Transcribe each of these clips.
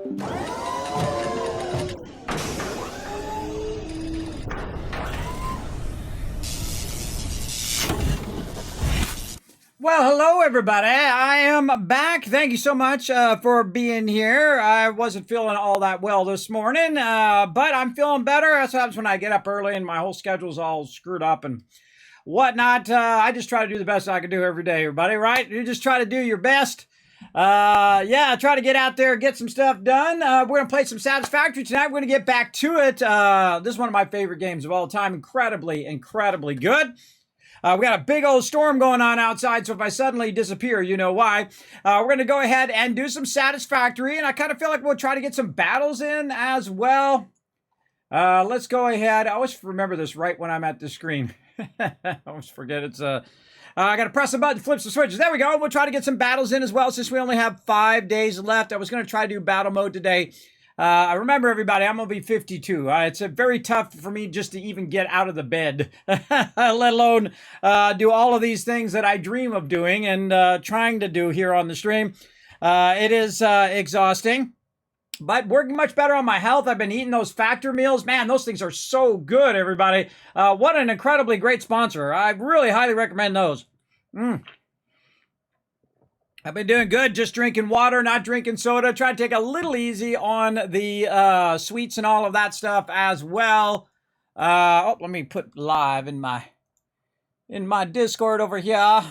Well, hello everybody. I am back. Thank you so much for being here. I wasn't feeling all that well this morning, but I'm feeling better. That's what happens when I get up early and my whole schedule's all screwed up and whatnot. I just try to do the best I can do every day, everybody, right? You just try to do your best. Yeah, try to get out there, get some stuff done. We're going to play some Satisfactory tonight. We're going to get back to it. This is one of my favorite games of all time. Incredibly, incredibly good. We got a big old storm going on outside, so if I suddenly disappear, you know why. We're going to go ahead and do some Satisfactory, and I kind of feel like we'll try to get some battles in as well. Let's go ahead. I always remember this right when I'm at the screen. I always forget it's I got to press a button, flip some switches. There we go. We'll try to get some battles in as well since we only have 5 days left. I was going to try to do battle mode today. Remember, everybody, I'm going to be 52. It's very tough for me just to even get out of the bed, let alone do all of these things that I dream of doing and trying to do here on the stream. It is exhausting, but working much better on my health. I've been eating those factor meals. Man, those things are so good, everybody. What an incredibly great sponsor. I really highly recommend those. I've been doing good, just drinking water, not drinking soda. Try to take a little easy on the sweets and all of that stuff as well. Let me put live in my Discord over here.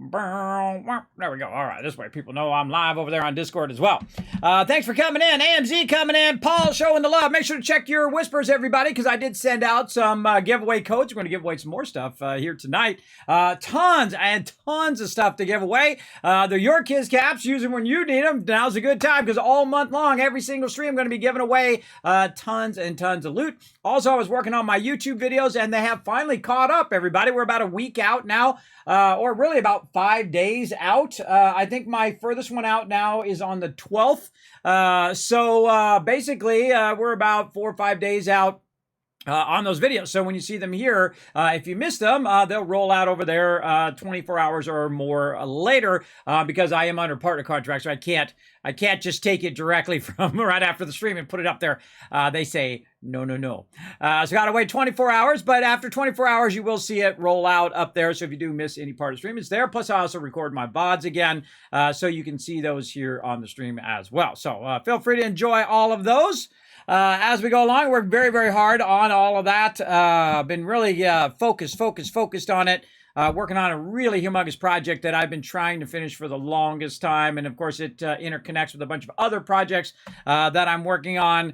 There we go. All right, this way people know I'm live over there on Discord as well. Thanks for coming in. AMZ coming in. Paul showing the love. Make sure to check your whispers, everybody, because I did send out some giveaway codes. We're going to give away some more stuff here tonight. Tons of stuff to give away. They're your kids caps. Use them when you need them. Now's a good time because all month long, every single stream, I'm going to be giving away tons and tons of loot. Also, I was working on my YouTube videos, and they have finally caught up, everybody. We're about a week out now, or really about 5 days out. I think my furthest one out now is on the 12th. So basically, we're about 4 or 5 days out on those videos. So when you see them here, if you missed them, they'll roll out over there 24 hours or more later because I am under partner contract, so I can't just take it directly from right after the stream and put it up there. They say, no. So got to wait 24 hours, but after 24 hours, you will see it roll out up there. So if you do miss any part of the stream, it's there. Plus, I also record my VODs again, so you can see those here on the stream as well. So feel free to enjoy all of those. As we go along, work very, very hard on all of that. Been really focused on it. Working on a really humongous project that I've been trying to finish for the longest time. And of course, it interconnects with a bunch of other projects that I'm working on.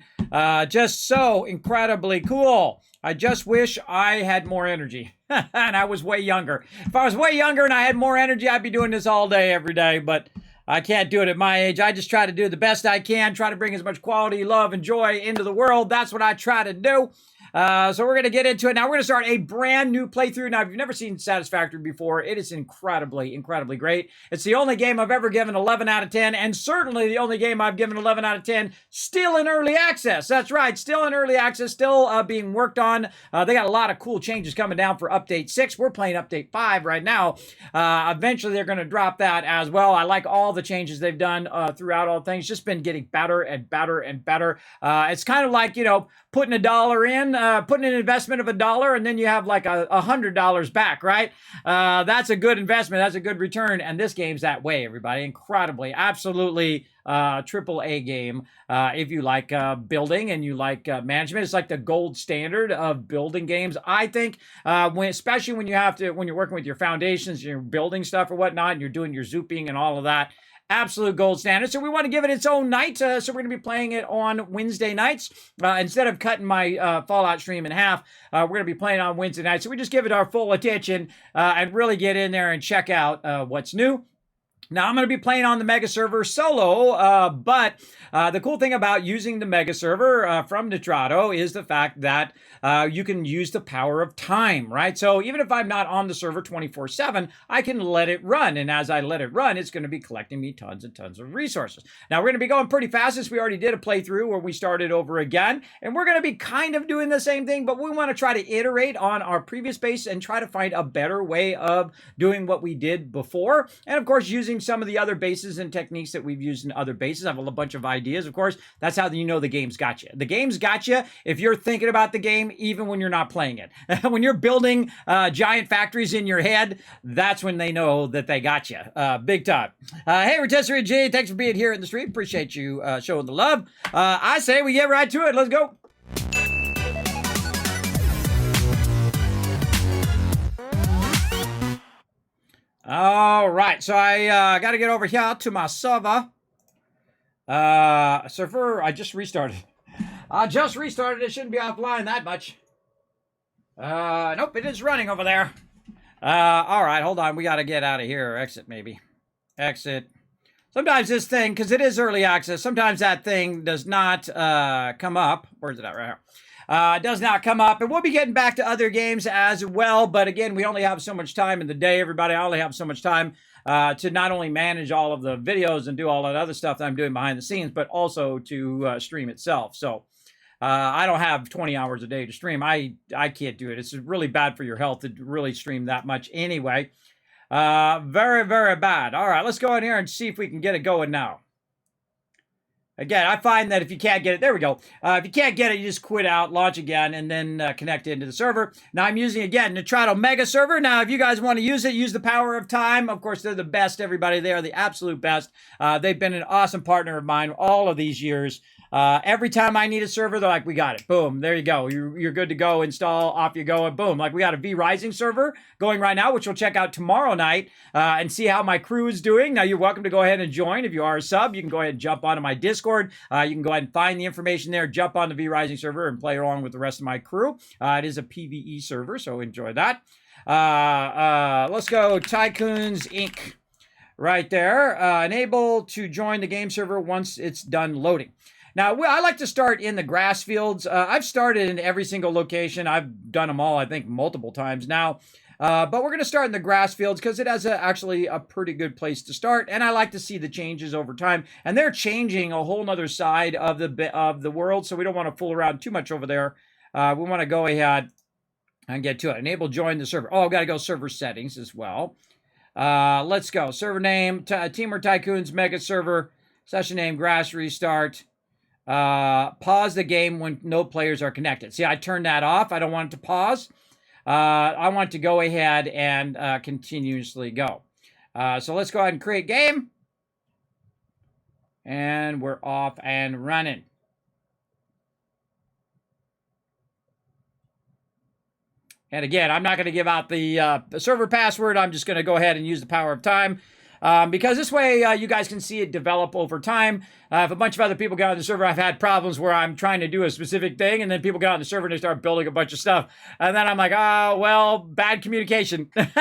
Just so incredibly cool. I just wish I had more energy and I was way younger. If I was way younger and I had more energy, I'd be doing this all day, every day. But I can't do it at my age. I just try to do the best I can, try to bring as much quality, love, and joy into the world. That's what I try to do. So we're going to get into it. Now we're going to start a brand new playthrough. Now, if you've never seen Satisfactory before, it is incredibly, incredibly great. It's the only game I've ever given 11 out of 10, and certainly the only game I've given 11 out of 10 still in early access. That's right, still in early access, still being worked on. They got a lot of cool changes coming down for Update 6. We're playing Update 5 right now. Eventually, they're going to drop that as well. I like all the changes they've done throughout all things. Just been getting better and better and better. It's kind of like, putting $1 in, putting an investment of $1, and then you have like $100 back, right? That's a good investment. That's a good return. And this game's that way, everybody. Incredibly, absolutely triple A game. If you like building and you like management, it's like the gold standard of building games. I think, especially when you're working with your foundations, you're building stuff or whatnot, and you're doing your zooping and all of that. Absolute gold standard. So we want to give it its own night. So we're going to be playing it on Wednesday nights. Instead of cutting my Fallout stream in half, we're going to be playing on Wednesday nights. So we just give it our full attention and really get in there and check out what's new. Now, I'm going to be playing on the Mega Server solo, but the cool thing about using the Mega Server from Nitrado is the fact that you can use the power of time, right? So even if I'm not on the server 24/7, I can let it run. And as I let it run, it's going to be collecting me tons and tons of resources. Now, we're going to be going pretty fast since we already did a playthrough where we started over again. And we're going to be kind of doing the same thing, but we want to try to iterate on our previous base and try to find a better way of doing what we did before. And of course, using using some of the other bases and techniques that we've used in other bases. I have a bunch of ideas, of course. That's how you know the game's got you. The game's got you if you're thinking about the game, even when you're not playing it. When you're building giant factories in your head, that's when they know that they got you. Big time. Hey, Rotisserie G, thanks for being here in the stream. Appreciate you showing the love. I say we get right to it. Let's go. All right, so I got to get over here to my server. Server, I just restarted. It shouldn't be offline that much. Nope, it is running over there. All right, hold on. We got to get out of here. Exit, maybe. Exit. Sometimes this thing, because it is early access, sometimes that thing does not come up. Where's it at right here? Does not come up, and we'll be getting back to other games as well, but again, we only have so much time in the day, everybody. I only have so much time to not only manage all of the videos and do all that other stuff that I'm doing behind the scenes, but also to stream itself. So I don't have 20 hours a day to stream. I can't do it. It's really bad for your health to really stream that much anyway. Very, very bad. All right, let's go in here and see if we can get it going now. Again, I find that if you can't get it, there we go. If you can't get it, you just quit out, launch again, and then connect into the server. Now, I'm using, again, Nitrado Mega Server. Now, if you guys want to use it, use the power of time. Of course, they're the best, everybody. They are the absolute best. They've been an awesome partner of mine all of these years. Every time I need a server, they're like, we got it. Boom, there you go. You're good to go. Install, off you go, and boom. Like, we got a V Rising server going right now, which we'll check out tomorrow night and see how my crew is doing. Now, you're welcome to go ahead and join. If you are a sub, you can go ahead and jump onto my Discord. You can go ahead and find the information there, jump on the V Rising server, and play along with the rest of my crew. It is a PvE server, so enjoy that. Let's go Tycoons Inc. right there. Enable to join the game server once it's done loading. Now, I like to start in the grass fields. I've started in every single location. I've done them all, I think, multiple times now. But we're going to start in the grass fields because it has actually a pretty good place to start. And I like to see the changes over time. And they're changing a whole nother side of the world, so we don't want to fool around too much over there. We want to go ahead and get to it. Enable join the server. Oh, I've got to go server settings as well. Let's go. Server name, Teamer Tycoons Mega Server. Session name, grass restart. Pause the game when no players are connected. See, I turned that off. I don't want it to pause. I want to go ahead and continuously go. So let's go ahead and create game. And we're off and running. And again, I'm not going to give out the server password. I'm just going to go ahead and use the power of time. Because this way you guys can see it develop over time. If a bunch of other people get on the server, I've had problems where I'm trying to do a specific thing, and then people get on the server and they start building a bunch of stuff. And then I'm like, oh, well, bad communication. One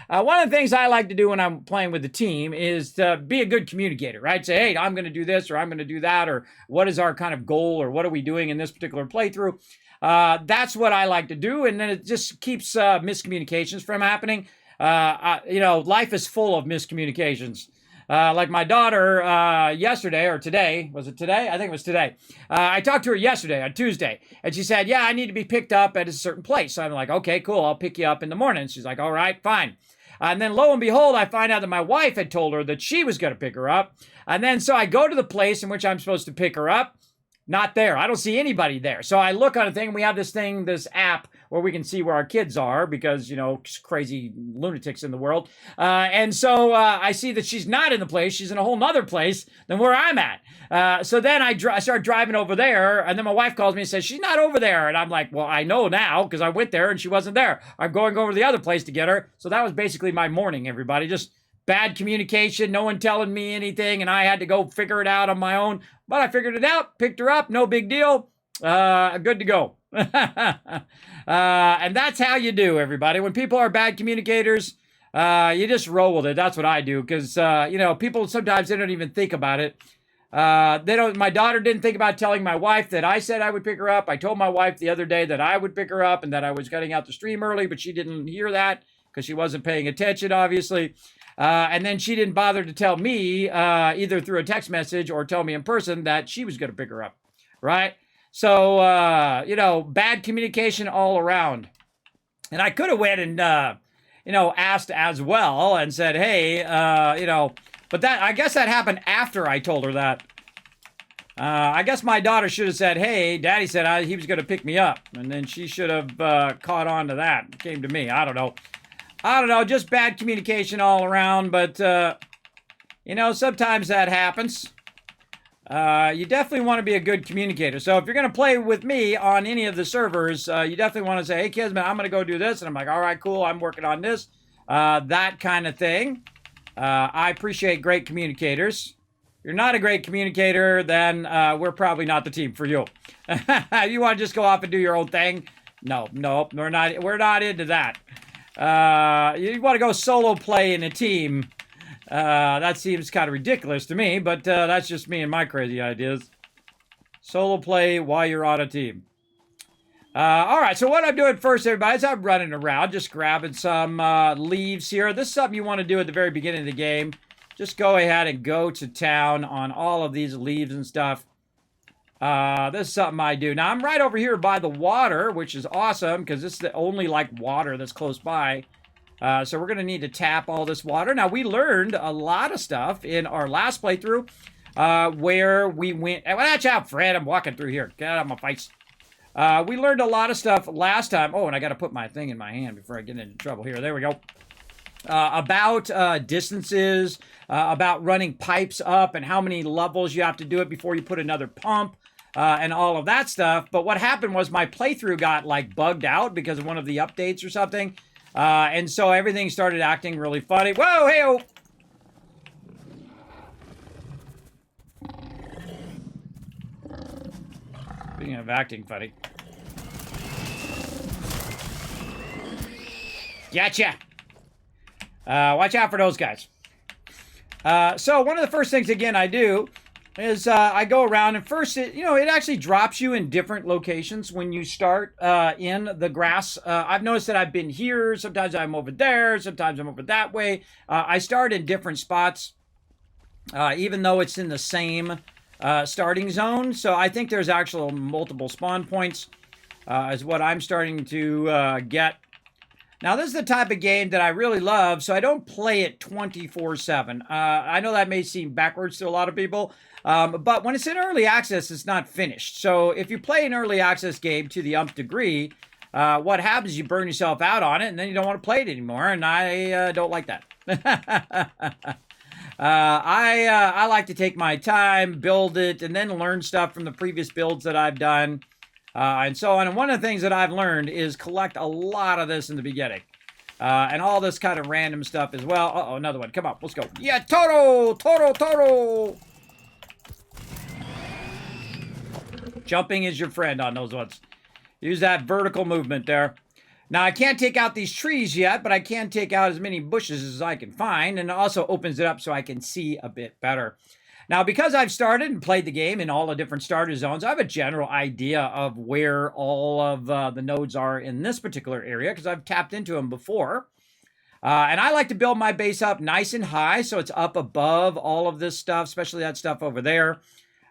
of the things I like to do when I'm playing with the team is to be a good communicator, right? Say, hey, I'm going to do this, or I'm going to do that, or what is our kind of goal, or what are we doing in this particular playthrough? That's what I like to do, and then it just keeps miscommunications from happening. You know, life is full of miscommunications. Like my daughter yesterday or today, was it today? I think it was today. I talked to her yesterday on Tuesday, and she said, yeah, I need to be picked up at a certain place. So I'm like, okay, cool, I'll pick you up in the morning. She's like, all right, fine. And then lo and behold, I find out that my wife had told her that she was going to pick her up. And then so I go to the place in which I'm supposed to pick her up. Not there. I don't see anybody there. So I look on a thing. We have this thing, this app where we can see where our kids are because, you know, crazy lunatics in the world. And so I see that she's not in the place. She's in a whole nother place than where I'm at. So then I start driving over there, and then my wife calls me and says, she's not over there. And I'm like, well, I know now because I went there and she wasn't there. I'm going over to the other place to get her. So that was basically my morning, everybody. Just bad communication, no one telling me anything, and I had to go figure it out on my own. But I figured it out, picked her up, no big deal. Good to go. And that's how you do, everybody. When people are bad communicators, you just roll with it. That's what I do, because, you know, people sometimes they don't even think about it. My daughter didn't think about telling my wife that I said I would pick her up. I told my wife the other day that I would pick her up and that I was getting out the stream early, but she didn't hear that because she wasn't paying attention, obviously. And then she didn't bother to tell me, either through a text message or tell me in person that she was going to pick her up, right? So, you know, bad communication all around. And I could have went and, asked as well and said, hey, but that, I guess that happened after I told her that. I guess my daughter should have said, hey, Daddy said he was going to pick me up. And then she should have caught on to that. It came to me. I don't know. Just bad communication all around. But, sometimes that happens. You definitely want to be a good communicator. So if you're going to play with me on any of the servers, you definitely want to say, hey, Kismet, I'm going to go do this. And I'm like, all right, cool. I'm working on this. That kind of thing. I appreciate great communicators. If you're not a great communicator, then we're probably not the team for you. You want to just go off and do your own thing? No, we're not into that. You want to go solo play in a team. That seems kind of ridiculous to me, but that's just me and my crazy ideas. Solo play while you're on a team. All right, so what I'm doing first, everybody, is I'm running around, just grabbing some leaves here. This is something you want to do at the very beginning of the game. Just go ahead and go to town on all of these leaves and stuff. This is something I do. Now, I'm right over here by the water, which is awesome, because this is the only, water that's close by. So we're going to need to tap all this water. Now, we learned a lot of stuff in our last playthrough, where we went... Watch out, Fred. I'm walking through here. Get out of my face. We learned a lot of stuff last time. Oh, and I got to put my thing in my hand before I get into trouble here. There we go. About distances, about running pipes up and how many levels you have to do it before you put another pump, and all of that stuff. But what happened was my playthrough got bugged out because of one of the updates or something. And so everything started acting really funny. Whoa, hey-oh! Speaking of acting funny. Gotcha! Watch out for those guys. So one of the first things, again, I do is I go around, and first, it actually drops you in different locations when you start in the grass. I've noticed that I've been here. Sometimes I'm over there. Sometimes I'm over that way. I start in different spots, even though it's in the same starting zone. So I think there's actual multiple spawn points is what I'm starting to get. Now, this is the type of game that I really love, so I don't play it 24/7. I know that may seem backwards to a lot of people, but when it's in early access, it's not finished. So if you play an early access game to the nth degree, what happens is you burn yourself out on it, and then you don't want to play it anymore, and I don't like that. I like to take my time, build it, and then learn stuff from the previous builds that I've done. And so on. And one of the things that I've learned is collect a lot of this in the beginning. And all this kind of random stuff as well. Uh-oh, another one. Come on, let's go. Yeah, Toro! Jumping is your friend on those ones. Use that vertical movement there. Now, I can't take out these trees yet, but I can take out as many bushes as I can find. And it also opens it up so I can see a bit better. Now, because I've started and played the game in all the different starter zones, I have a general idea of where all of the nodes are in this particular area, because I've tapped into them before. And I like to build my base up nice and high, so it's up above all of this stuff, especially that stuff over there.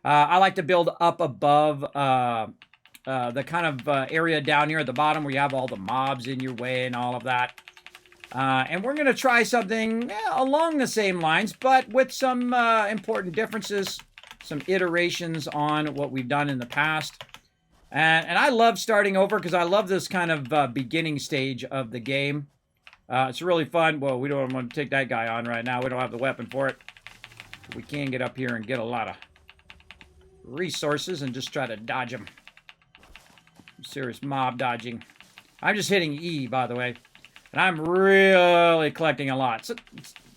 I like to build up above the kind of area down here at the bottom where you have all the mobs in your way and all of that. And we're going to try something along the same lines, but with some important differences, some iterations on what we've done in the past. And I love starting over because I love this kind of beginning stage of the game. It's really fun. Well, we don't want to take that guy on right now. We don't have the weapon for it. We can get up here and get a lot of resources and just try to dodge them. Serious mob dodging. I'm just hitting E, by the way. And I'm really collecting a lot. So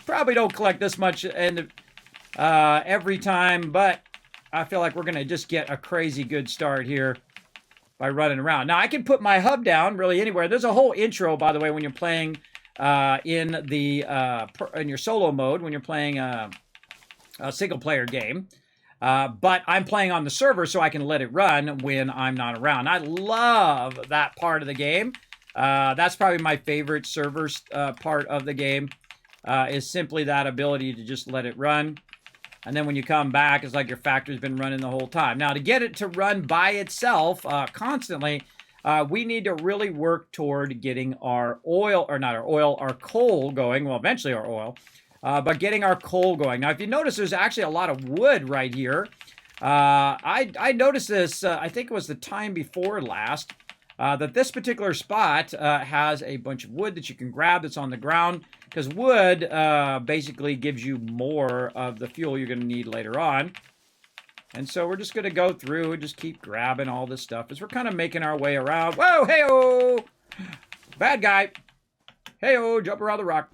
probably don't collect this much every time, but I feel like we're going to just get a crazy good start here by running around. Now, I can put my hub down really anywhere. There's a whole intro, by the way, when you're playing in your solo mode, when you're playing a single-player game. But I'm playing on the server, so I can let it run when I'm not around. I love that part of the game. That's probably my favorite server part of the game, is simply that ability to just let it run. And then when you come back, it's like your factory's been running the whole time. Now, to get it to run by itself constantly, we need to really work toward getting our oil, or not our oil, our coal going. Well, eventually our oil, but getting our coal going. Now, if you notice, there's actually a lot of wood right here. I noticed this, I think it was the time before last, that this particular spot has a bunch of wood that you can grab that's on the ground, because wood basically gives you more of the fuel you're going to need later on. And so we're just going to go through and just keep grabbing all this stuff as we're kind of making our way around. Whoa, hey-oh! Bad guy. Hey-oh, jump around the rock.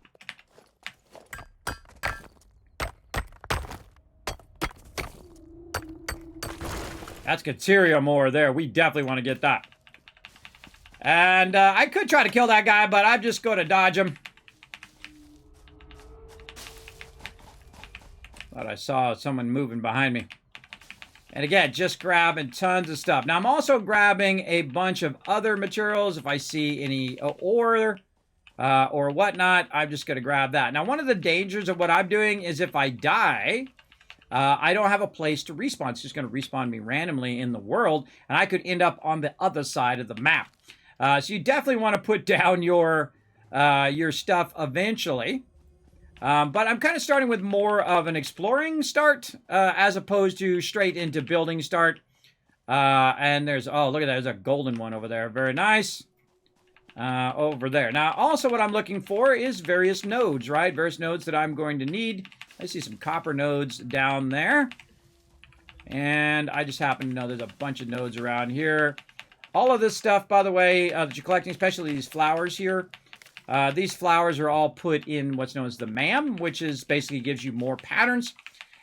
That's Kateria more there. We definitely want to get that. And I could try to kill that guy, but I'm just going to dodge him. Thought I saw someone moving behind me. And again, just grabbing tons of stuff. Now, I'm also grabbing a bunch of other materials. If I see any ore or whatnot, I'm just going to grab that. Now, one of the dangers of what I'm doing is if I die, I don't have a place to respawn. It's just going to respawn me randomly in the world, and I could end up on the other side of the map. So you definitely want to put down your stuff eventually. But I'm kind of starting with more of an exploring start as opposed to straight into building start. And there's, oh, look at that. There's a golden one over there. Very nice. Over there. Now, also what I'm looking for is various nodes, right? Various nodes that I'm going to need. I see some copper nodes down there. And I just happen to know there's a bunch of nodes around here. All of this stuff, by the way, that you're collecting, especially these flowers here. These flowers are all put in what's known as the MAM, which is basically gives you more patterns.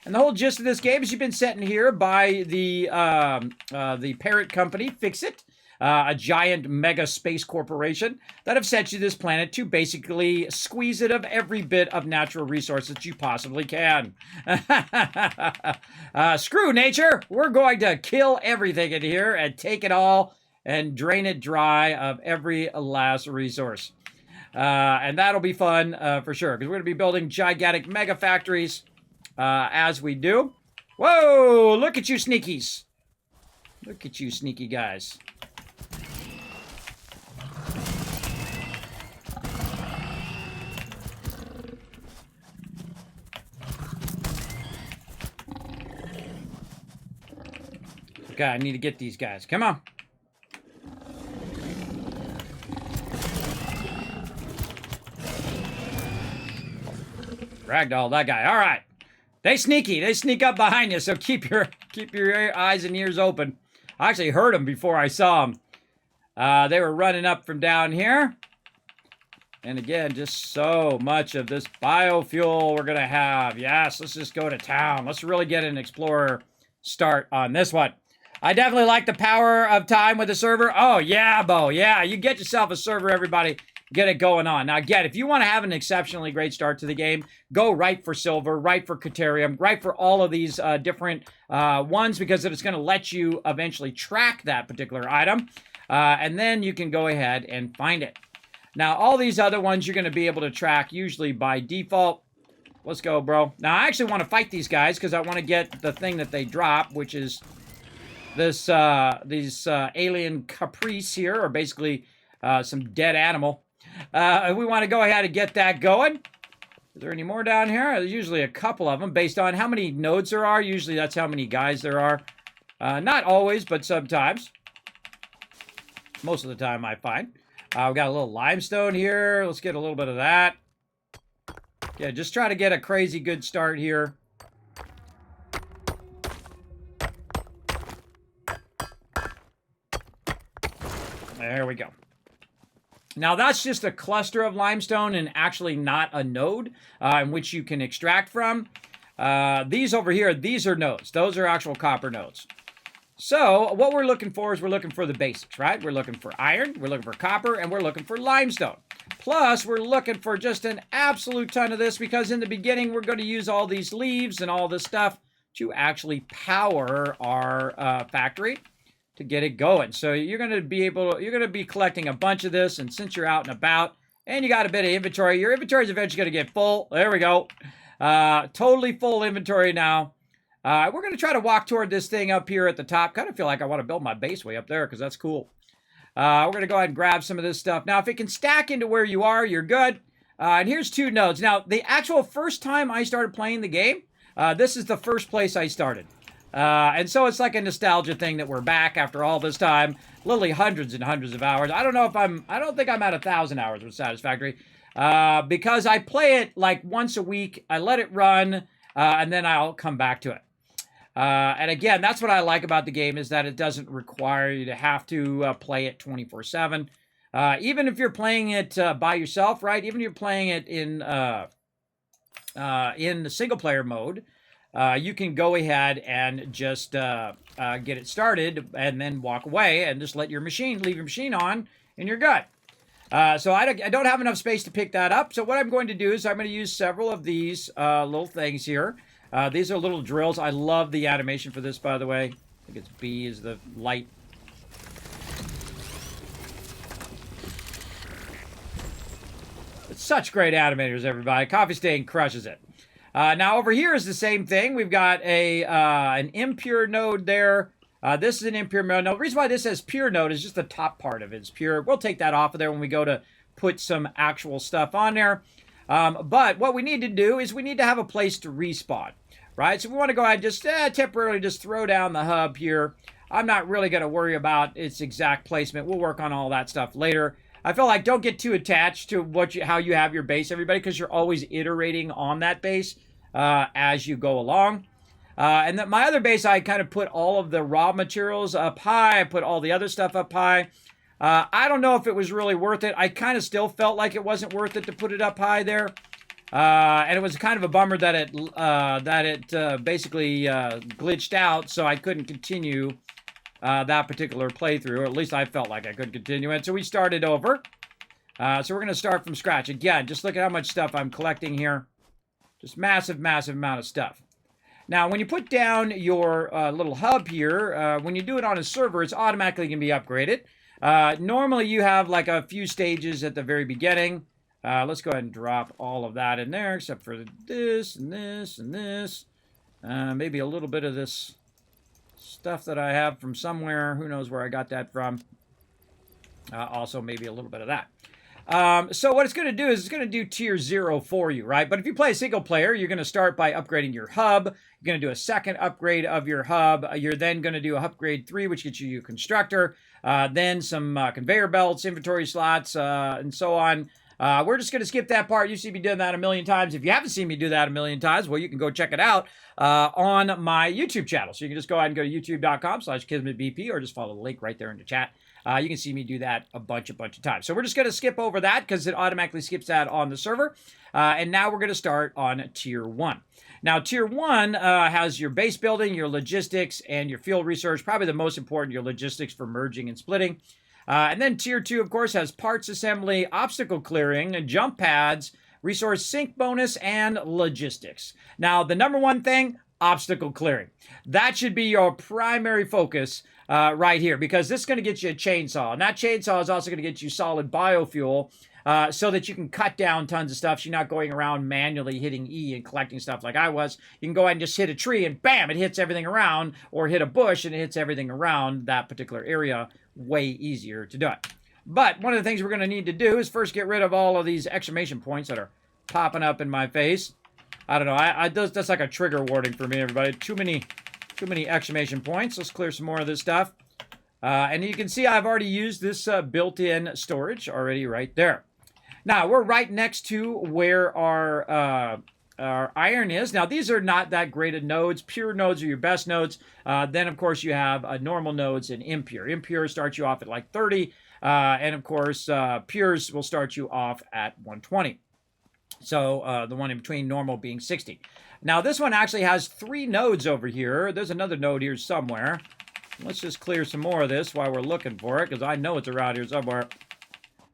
And the whole gist of this game is you've been sent in here by the parent company, Fixit, a giant mega space corporation that have sent you this planet to basically squeeze it of every bit of natural resource that you possibly can. Screw nature. We're going to kill everything in here and take it all and drain it dry of every last resource. And that'll be fun for sure, because we're going to be building gigantic mega factories as we do. Whoa, look at you sneakies. Look at you sneaky guys. Okay, I need to get these guys. Come on. Ragdoll that guy. All right. They sneaky. They sneak up behind you, so keep your eyes and ears open. I actually heard them before I saw them. They were running up from down here. And again, just so much of this biofuel we're going to have. Yes, let's just go to town. Let's really get an explorer start on this one. I definitely like the power of time with the server. Oh, yeah, Bo. Yeah, you get yourself a server, everybody. Get it going on. Now, again, if you want to have an exceptionally great start to the game, go right for silver, right for Caterium, right for all of these different ones, because it's going to let you eventually track that particular item. And then you can go ahead and find it. Now, all these other ones you're going to be able to track usually by default. Let's go, bro. Now, I actually want to fight these guys because I want to get the thing that they drop, which is this these alien caprice here, or basically some dead animal. We want to go ahead and get that going. Is there any more down here? There's usually a couple of them based on how many nodes there are. Usually that's how many guys there are. Not always, but sometimes. Most of the time, I find. We've got a little limestone here. Let's get a little bit of that. Yeah, just try to get a crazy good start here. There we go. Now, that's just a cluster of limestone and actually not a node in which you can extract from. These over here, these are nodes. Those are actual copper nodes. So what we're looking for is we're looking for the basics, right? We're looking for iron, we're looking for copper, and we're looking for limestone. Plus, we're looking for just an absolute ton of this because in the beginning, we're going to use all these leaves and all this stuff to actually power our factory to get it going. So you're going to be collecting a bunch of this, and since you're out and about and you got a bit of inventory, your inventory is eventually going to get full. There we go. Totally full inventory now. We're going to try to walk toward this thing up here at the top. Kind of feel like I want to build my base way up there because that's cool. We're going to go ahead and grab some of this stuff. Now, if it can stack into where you are, you're good. And here's 2 nodes. Now, the actual first time I started playing the game, this is the first place I started. And so it's like a nostalgia thing that we're back after all this time. Literally hundreds and hundreds of hours. I don't think I'm at 1,000 hours with Satisfactory. Because I play it like once a week. I let it run, and then I'll come back to it. And again, that's what I like about the game, is that it doesn't require you to have to play it 24/7. Even if you're playing it by yourself, right? Even if you're playing it in the single-player mode, you can go ahead and just get it started and then walk away and just leave your machine on, and you're good. So I don't have enough space to pick that up. So what I'm going to do is I'm going to use several of these little things here. These are little drills. I love the animation for this, by the way. I think it's B is the light. It's such great animators, everybody. Coffee Stain crushes it. Now over here is the same thing. We've got an impure node there. This is an impure node. Now, the reason why this says pure node is just the top part of it is pure. We'll take that off of there when we go to put some actual stuff on there. But what we need to do is we need to have a place to respawn, right? So we want to go ahead and just temporarily just throw down the hub here. I'm not really going to worry about its exact placement. We'll work on all that stuff later. I feel like don't get too attached to how you have your base, everybody, because you're always iterating on that base as you go along. And then my other base, I kind of put all of the raw materials up high. I put all the other stuff up high. I don't know if it was really worth it. I kind of still felt like it wasn't worth it to put it up high there. And it was kind of a bummer that it basically glitched out, so I couldn't continue that particular playthrough. Or at least I felt like I couldn't continue it. So we started over. So we're going to start from scratch. Again, just look at how much stuff I'm collecting here. Just massive, massive amount of stuff. Now, when you put down your little hub here, when you do it on a server, it's automatically going to be upgraded. Normally, you have like a few stages at the very beginning. Let's go ahead and drop all of that in there, except for this and this and this. Maybe a little bit of this stuff that I have from somewhere. Who knows where I got that from. Also, maybe a little bit of that. So what it's going to do is it's going to do tier 0 for you, right? But if you play a single player, you're going to start by upgrading your hub. You're going to do a second upgrade of your hub. You're then going to do a upgrade 3, which gets you your constructor. Then some conveyor belts, inventory slots, and so on. We're just going to skip that part. You see me doing that a million times. If you haven't seen me do that a million times, well, you can go check it out on my YouTube channel. So you can just go ahead and go to youtube.com/KismetBP or just follow the link right there in the chat. You can see me do that a bunch of times. So we're just going to skip over that because it automatically skips that on the server. And now we're going to start on Tier 1. Now, Tier 1 has your base building, your logistics, and your field research. Probably the most important, your logistics for merging and splitting. And then Tier 2, of course, has parts assembly, obstacle clearing, jump pads, resource sync bonus, and logistics. Now, the number one thing, obstacle clearing. That should be your primary focus right here, because this is going to get you a chainsaw. And that chainsaw is also going to get you solid biofuel so that you can cut down tons of stuff. So you're not going around manually hitting E and collecting stuff like I was. You can go ahead and just hit a tree and bam, it hits everything around, or hit a bush and it hits everything around that particular area. Way easier to do it. But one of the things we're going to need to do is first get rid of all of these exclamation points that are popping up in my face. I don't know. That's like a trigger warning for me, everybody. Too many exclamation points. Let's clear some more of this stuff. And you can see I've already used this built-in storage already right there. Now, we're right next to where our iron is. Now, these are not that great of nodes. Pure nodes are your best nodes. Then, of course, you have normal nodes and impure. Impure starts you off at like 30. And, of course, pures will start you off at 120. So the one in between, normal being 60. Now, this one actually has 3 nodes over here. There's another node here somewhere. Let's just clear some more of this while we're looking for it, because I know it's around here somewhere.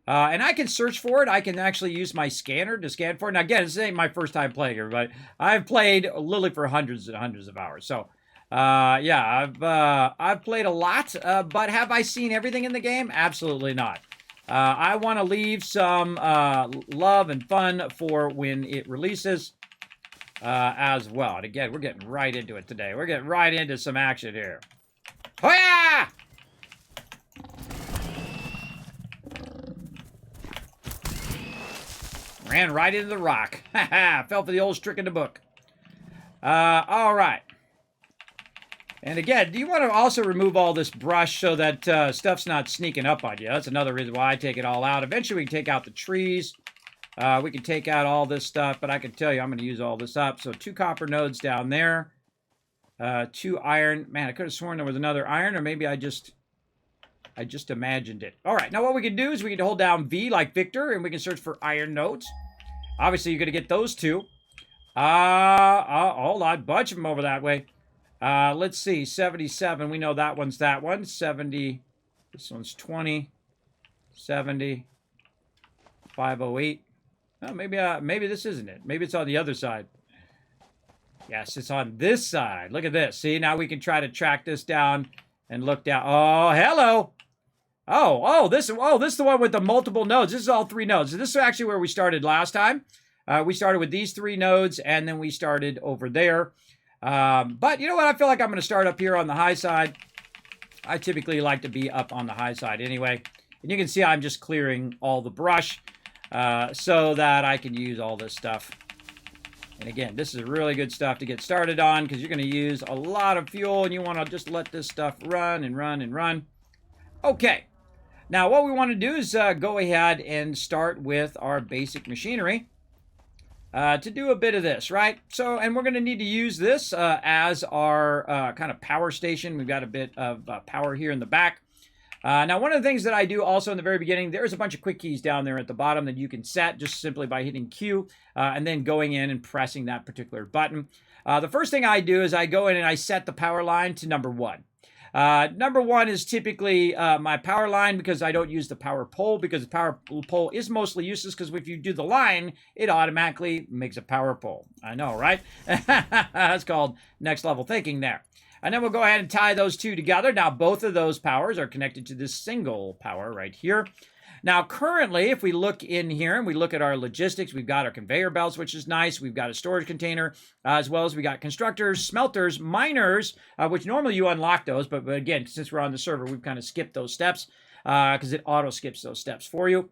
And I can search for it. I can actually use my scanner to scan for it. Now, again, this ain't my first time playing, everybody. I've played literally for hundreds and hundreds of hours. So, yeah, I've played a lot. But have I seen everything in the game? Absolutely not. I want to leave some love and fun for when it releases as well. And again, we're getting right into it today. We're getting right into some action here. Oh, yeah! Ran right into the rock. Ha ha! Fell for the old trick in the book. All right. And again, do you want to also remove all this brush so that stuff's not sneaking up on you? That's another reason why I take it all out. Eventually, we can take out the trees. We can take out all this stuff, but I can tell you I'm going to use all this up. So 2 copper nodes down there. 2 iron. Man, I could have sworn there was another iron, or maybe I just imagined it. All right, now what we can do is we can hold down V like Victor, and we can search for iron nodes. Obviously, you're going to get those 2. Hold on, bunch of them over that way. Let's see, 77. We know that one's that one. 70. This one's 20. 70. 508. Oh, maybe this isn't it. Maybe it's on the other side. Yes, it's on this side. Look at this. See, now we can try to track this down and look down. Oh, hello. This is the one with the multiple nodes. This is all 3 nodes. This is actually where we started last time. We started with these 3 nodes, and then we started over there. But you know what? I feel like I'm going to start up here on the high side. I typically like to be up on the high side anyway. And you can see I'm just clearing all the brush so that I can use all this stuff. And again, this is really good stuff to get started on because you're going to use a lot of fuel and you want to just let this stuff run and run and run. Okay. Now what we want to do is go ahead and start with our basic machinery. To do a bit of this, right? So, and we're going to need to use this as our kind of power station. We've got a bit of power here in the back. Now, one of the things that I do also in the very beginning, there's a bunch of quick keys down there at the bottom that you can set just simply by hitting Q and then going in and pressing that particular button. The first thing I do is I go in and I set the power line to number 1. Number 1 is typically my power line because I don't use the power pole because the power pole is mostly useless because if you do the line, it automatically makes a power pole. I know, right? That's called next level thinking there. And then we'll go ahead and tie those 2 together. Now, both of those powers are connected to this single power right here. Now, currently, if we look in here and we look at our logistics, we've got our conveyor belts, which is nice. We've got a storage container, as well as we got constructors, smelters, miners, which normally you unlock those. But again, since we're on the server, we've kind of skipped those steps because it auto skips those steps for you.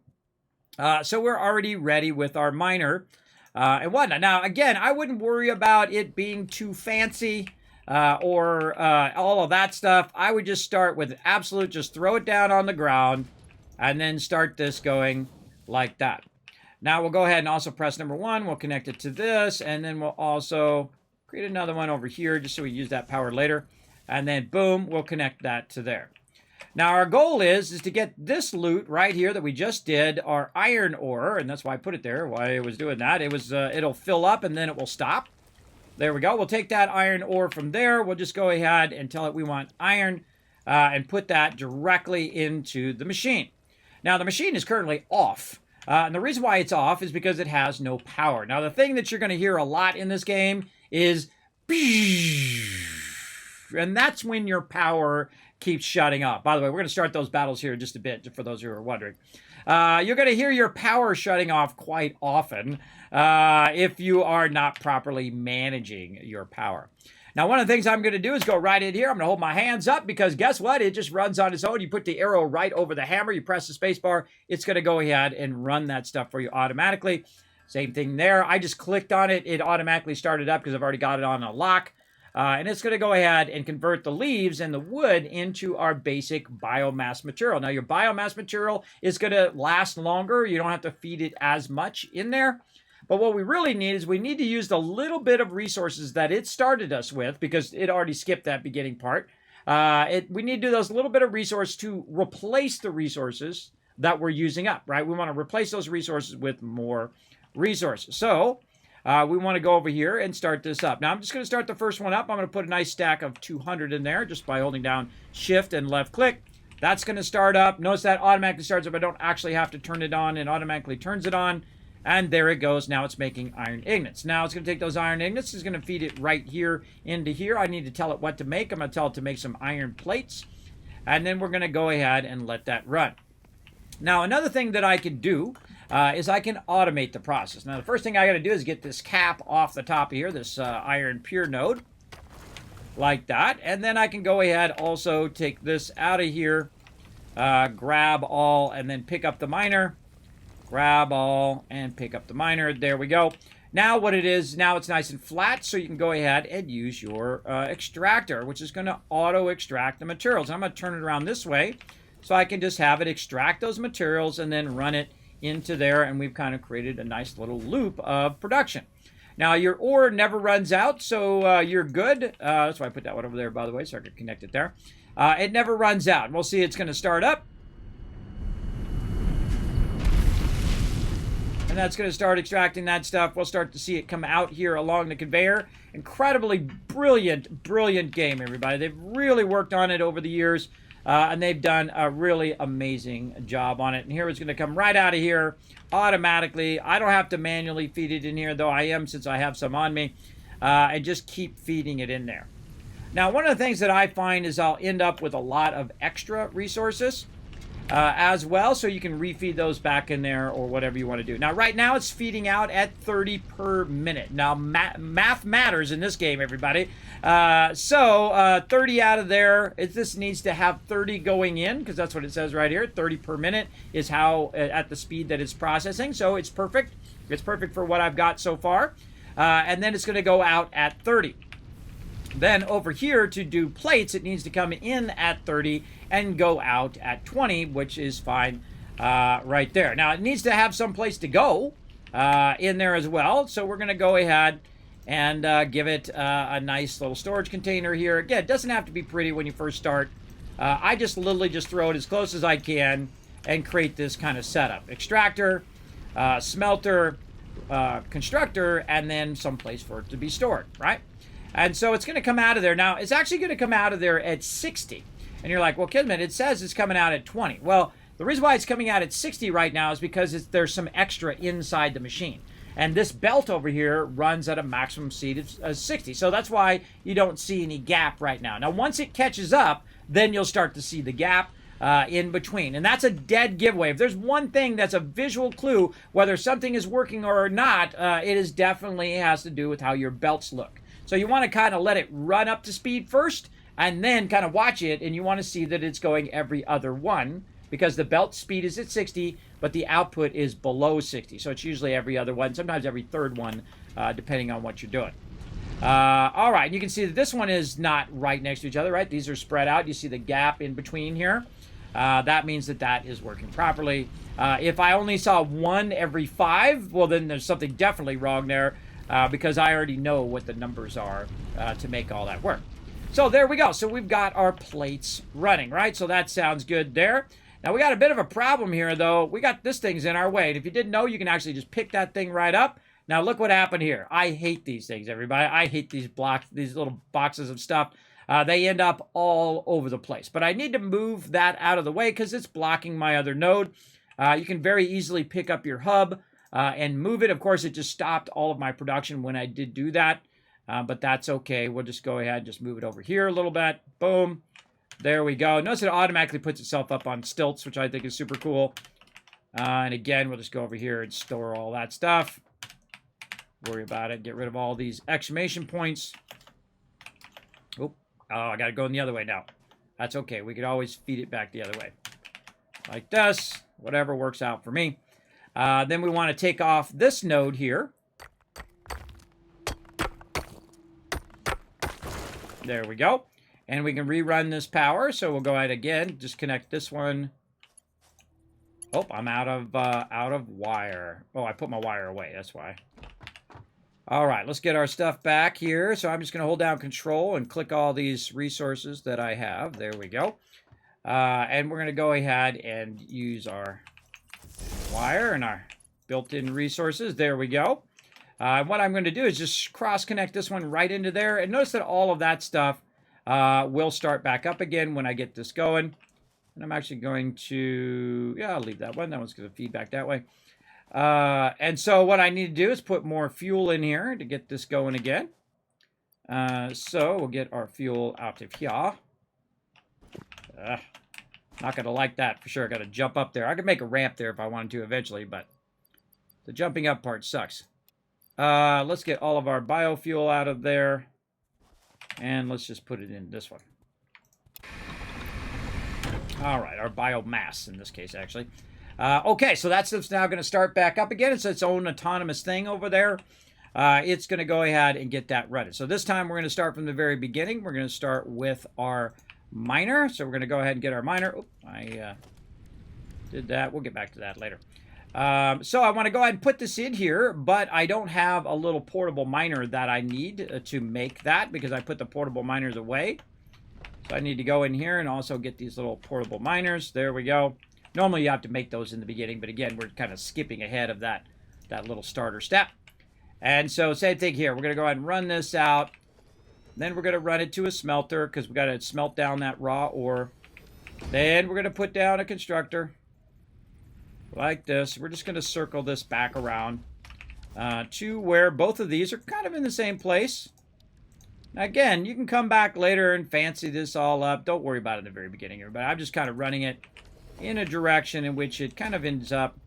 So we're already ready with our miner and whatnot. Now, again, I wouldn't worry about it being too fancy or all of that stuff. I would just start with absolute, just throw it down on the ground. And then start this going like that. Now we'll go ahead and also press number 1. We'll connect it to this. And then we'll also create another one over here just so we use that power later. And then boom, we'll connect that to there. Now our goal is to get this loot right here that we just did, our iron ore. And that's why I put it there, why it was doing that. It was, it'll fill up and then it will stop. There we go. We'll take that iron ore from there. We'll just go ahead and tell it we want iron and put that directly into the machine. Now, the machine is currently off. And the reason why it's off is because it has no power. Now, the thing that you're going to hear a lot in this game is... And that's when your power keeps shutting off. By the way, we're going to start those battles here in just a bit, for those who are wondering. You're going to hear your power shutting off quite often if you are not properly managing your power. Now, one of the things I'm going to do is go right in here. I'm going to hold my hands up because guess what? It just runs on its own. You put the arrow right over the hammer. You press the space bar. It's going to go ahead and run that stuff for you automatically. Same thing there. I just clicked on it. It automatically started up because I've already got it on a lock. And it's going to go ahead and convert the leaves and the wood into our basic biomass material. Now, your biomass material is going to last longer. You don't have to feed it as much in there. But what we really need is we need to use the little bit of resources that it started us with because it already skipped that beginning part. We need to do those little bit of resource to replace the resources that we're using up, right? We want to replace those resources with more resources. So we want to go over here and start this up. Now, I'm just going to start the first one up. I'm going to put a nice stack of 200 in there just by holding down Shift and left click. That's going to start up. Notice that automatically starts up. I don't actually have to turn it on. It automatically turns it on. And there it goes. Now it's making iron ingots. Now it's going to take those iron ingots. It's going to feed it right here into here. I need to tell it what to make. I'm going to tell it to make some iron plates. And then we're going to go ahead and let that run. Now, another thing that I can do is I can automate the process. Now, the first thing I got to do is get this cap off the top of here, this iron pure node, like that. And then I can go ahead also take this out of here, grab all, and then pick up the miner. grab all and pick up the miner. There we go. Now what it is, now it's nice and flat, so you can go ahead and use your extractor, which is going to auto-extract the materials. I'm going to turn it around this way, so I can just have it extract those materials and then run it into there, and we've kind of created a nice little loop of production. Now, your ore never runs out, so you're good. That's why I put that one over there, by the way, so I could connect it there. It never runs out. We'll see it's going to start up. And that's going to start extracting that stuff. We'll start to see it come out here along the conveyor. Incredibly brilliant, brilliant game, everybody. They've really worked on it over the years, and they've done a really amazing job on it. And here it's going to come right out of here automatically. I don't have to manually feed it in here, though I am since I have some on me, and just keep feeding it in there. Now, one of the things that I find is I'll end up with a lot of extra resources as well, so you can refeed those back in there or whatever you want to do. Now, right now, it's feeding out at 30 per minute. Now, math matters in this game, everybody. 30 out of there, this needs to have 30 going in, because that's what it says right here. 30 per minute is how, at the speed that it's processing, so it's perfect. It's perfect for what I've got so far. And then it's going to go out at 30. Then over here to do plates, it needs to come in at 30 and go out at 20, which is fine right there. Now, it needs to have some place to go in there as well. So we're going to go ahead and give it a nice little storage container here. Again, it doesn't have to be pretty when you first start. I just literally just throw it as close as I can and create this kind of setup. Extractor, smelter, constructor, and then some place for it to be stored, right? And so it's going to come out of there. Now, it's actually going to come out of there at 60. And you're like, well, Kismet, it says it's coming out at 20. Well, the reason why it's coming out at 60 right now is because there's some extra inside the machine. And this belt over here runs at a maximum speed of 60. So that's why you don't see any gap right now. Now, once it catches up, then you'll start to see the gap in between. And that's a dead giveaway. If there's one thing that's a visual clue whether something is working or not, it is definitely has to do with how your belts look. So you want to kind of let it run up to speed first and then kind of watch it, and you want to see that it's going every other one because the belt speed is at 60, but the output is below 60. So it's usually every other one, sometimes every third one, depending on what you're doing. All right, you can see that this one is not right next to each other, right? These are spread out. You see the gap in between here. That means that that is working properly. If I only saw one every 5, well, then there's something definitely wrong there. Because I already know what the numbers are to make all that work. So there we go. So we've got our plates running, right? So that sounds good there. Now we got a bit of a problem here, though. We got this thing's in our way. And if you didn't know, you can actually just pick that thing right up. Now look what happened here. I hate these things, everybody. I hate these blocks, these little boxes of stuff. They end up all over the place. But I need to move that out of the way because it's blocking my other node. You can very easily pick up your hub and move it. Of course, it just stopped all of my production when I did do that, but that's okay. We'll just go ahead and just move it over here a little bit. Boom. There we go. Notice it automatically puts itself up on stilts, which I think is super cool. And again, we'll just go over here and store all that stuff. Worry about it. Get rid of all these exclamation points. Oh, I got to go in the other way now. That's okay. We could always feed it back the other way. Like this. Whatever works out for me. Then we want to take off this node here. There we go. And we can rerun this power. So we'll go ahead again, disconnect this one. Oh, I'm out of wire. Oh, I put my wire away. That's why. All right, let's get our stuff back here. So I'm just going to hold down Control and click all these resources that I have. There we go. And we're going to go ahead and use our wire and our built-in resources. There we go. What I'm going to do is just cross-connect this one right into there. And notice that all of that stuff will start back up again when I get this going. And I'm actually going to, yeah, I'll leave that one. That one's going to feed back that way. And so what I need to do is put more fuel in here to get this going again. So we'll get our fuel out of here. Not going to like that for sure. Got to jump up there. I could make a ramp there if I wanted to eventually, but the jumping up part sucks. Let's get all of our biofuel out of there. And let's just put it in this one. All right, our biomass in this case, actually. Okay, so that stuff's now going to start back up again. It's its own autonomous thing over there. It's going to go ahead and get that running. So this time we're going to start from the very beginning. We're going to start with our miner. So we're going to go ahead and get our miner. Oop, I did that. We'll get back to that later. So I want to go ahead and put this in here, but I don't have a little portable miner that I need to make that because I put the portable miners away. So I need to go in here and also get these little portable miners. There we go. Normally you have to make those in the beginning, but again, we're kind of skipping ahead of that little starter step. And so same thing here. We're going to go ahead and run this out. Then we're going to run it to a smelter because we got to smelt down that raw ore. Then we're going to put down a constructor like this. We're just going to circle this back around to where both of these are kind of in the same place. Now again, you can come back later and fancy this all up. Don't worry about it in the very beginning, everybody. I'm just kind of running it in a direction in which it kind of ends up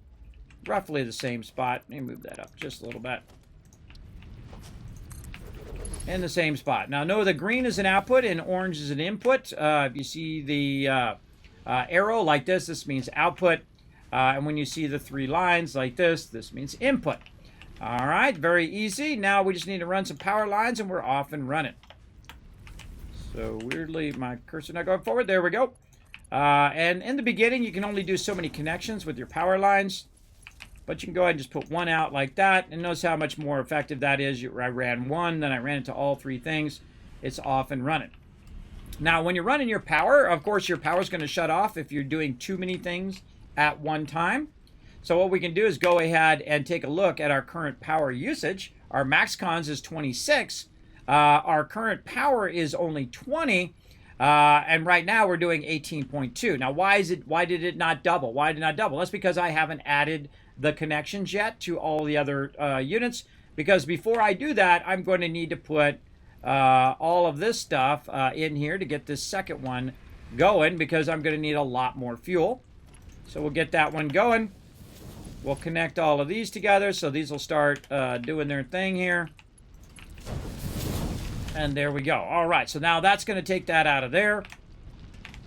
roughly the same spot. Let me move that up just a little bit. In the same spot. Now, know the green is an output and orange is an input. If you see the arrow like this means output. And when you see the 3 lines like this means input. All right, very easy. Now we just need to run some power lines and we're off and running. So weirdly, my cursor not going forward. There we go. And in the beginning, you can only do so many connections with your power lines. But you can go ahead and just put one out like that. And notice how much more effective that is. I ran one, then I ran into all 3 things. It's off and running. Now, when you're running your power, of course, your power is going to shut off if you're doing too many things at one time. So what we can do is go ahead and take a look at our current power usage. Our max cons is 26. Our current power is only 20. And right now we're doing 18.2. Now, why did it not double? Why did it not double? That's because I haven't added the connections yet to all the other units. Because before I do that, I'm going to need to put all of this stuff in here to get this second one going because I'm going to need a lot more fuel. So we'll get that one going. We'll connect all of these together so these will start doing their thing here. And there we go. All right, so now that's going to take that out of there.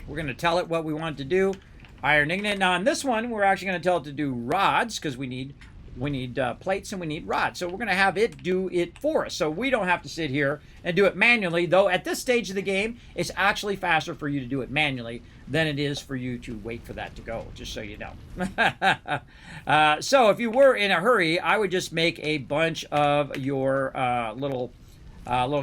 We're going to tell it what we want to do. Iron ingot. Now on this one, we're actually going to tell it to do rods because we need plates and we need rods. So we're going to have it do it for us. So we don't have to sit here and do it manually. Though at this stage of the game, it's actually faster for you to do it manually than it is for you to wait for that to go, just so you know. So if you were in a hurry, I would just make a bunch of your little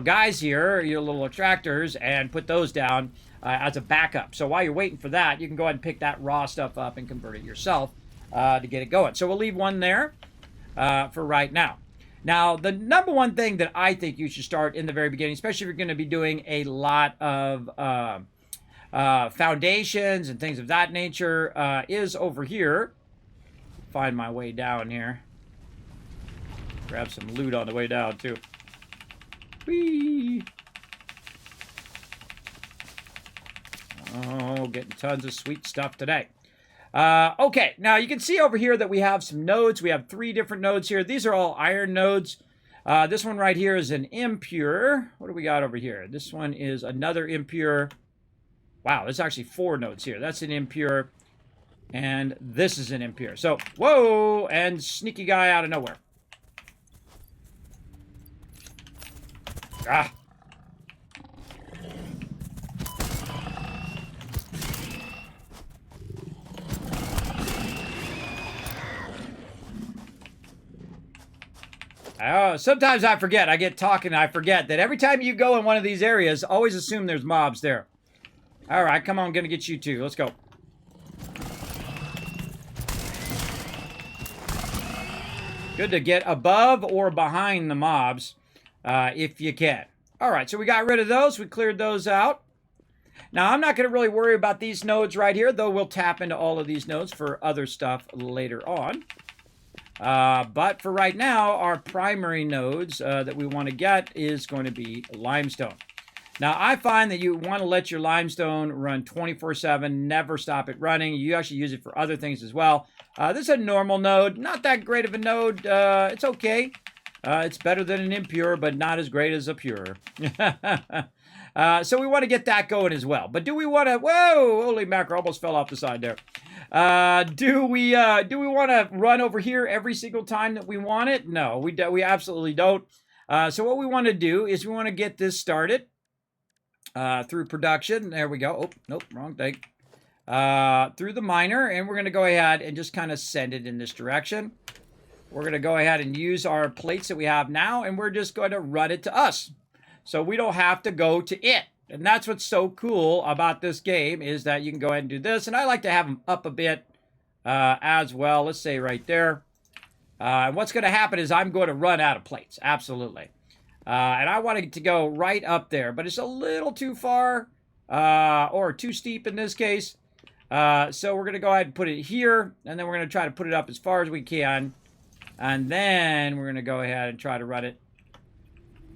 guys here, your little attractors, and put those down as a backup. So while you're waiting for that, you can go ahead and pick that raw stuff up and convert it yourself to get it going. So we'll leave one there for right now. Now, the number one thing that I think you should start in the very beginning, especially if you're going to be doing a lot of foundations and things of that nature, is over here. Find my way down here. Grab some loot on the way down, too. Whee! Oh, getting tons of sweet stuff today. Okay, now you can see over here that we have some nodes. We have 3 different nodes here. These are all iron nodes. This one right here is an impure. What do we got over here? This one is another impure. Wow, there's actually 4 nodes here. That's an impure. And this is an impure. So, whoa, and sneaky guy out of nowhere. Ah. Oh, sometimes I forget. I get talking and I forget that every time you go in one of these areas, always assume there's mobs there. All right, come on, I'm going to get you too. Let's go. Good to get above or behind the mobs if you can. All right, so we got rid of those. We cleared those out. Now, I'm not going to really worry about these nodes right here, though we'll tap into all of these nodes for other stuff later on. But for right now, our primary nodes that we want to get is going to be limestone. Now, I find that you want to let your limestone run 24/7, never stop it running. You actually use it for other things as well. This is a normal node, not that great of a node. It's okay. It's better than an impure, but not as great as a pure. So we want to get that going as well. But do we want to... Whoa, holy mackerel, almost fell off the side there. Do we want to run over here every single time that we want it? No, we absolutely don't. So what we want to do is we want to get this started through production. There we go. Oh, nope, wrong thing. Through the miner, and we're going to go ahead and just kind of send it in this direction. We're going to go ahead and use our plates that we have now, and we're just going to run it to us. So we don't have to go to it. And that's what's so cool about this game, is that you can go ahead and do this. And I like to have them up a bit as well. Let's say right there. And what's going to happen is I'm going to run out of plates. Absolutely. And I want it to go right up there. But it's a little too far or too steep in this case. So we're going to go ahead and put it here. And then we're going to try to put it up as far as we can. And then we're going to go ahead and try to run it.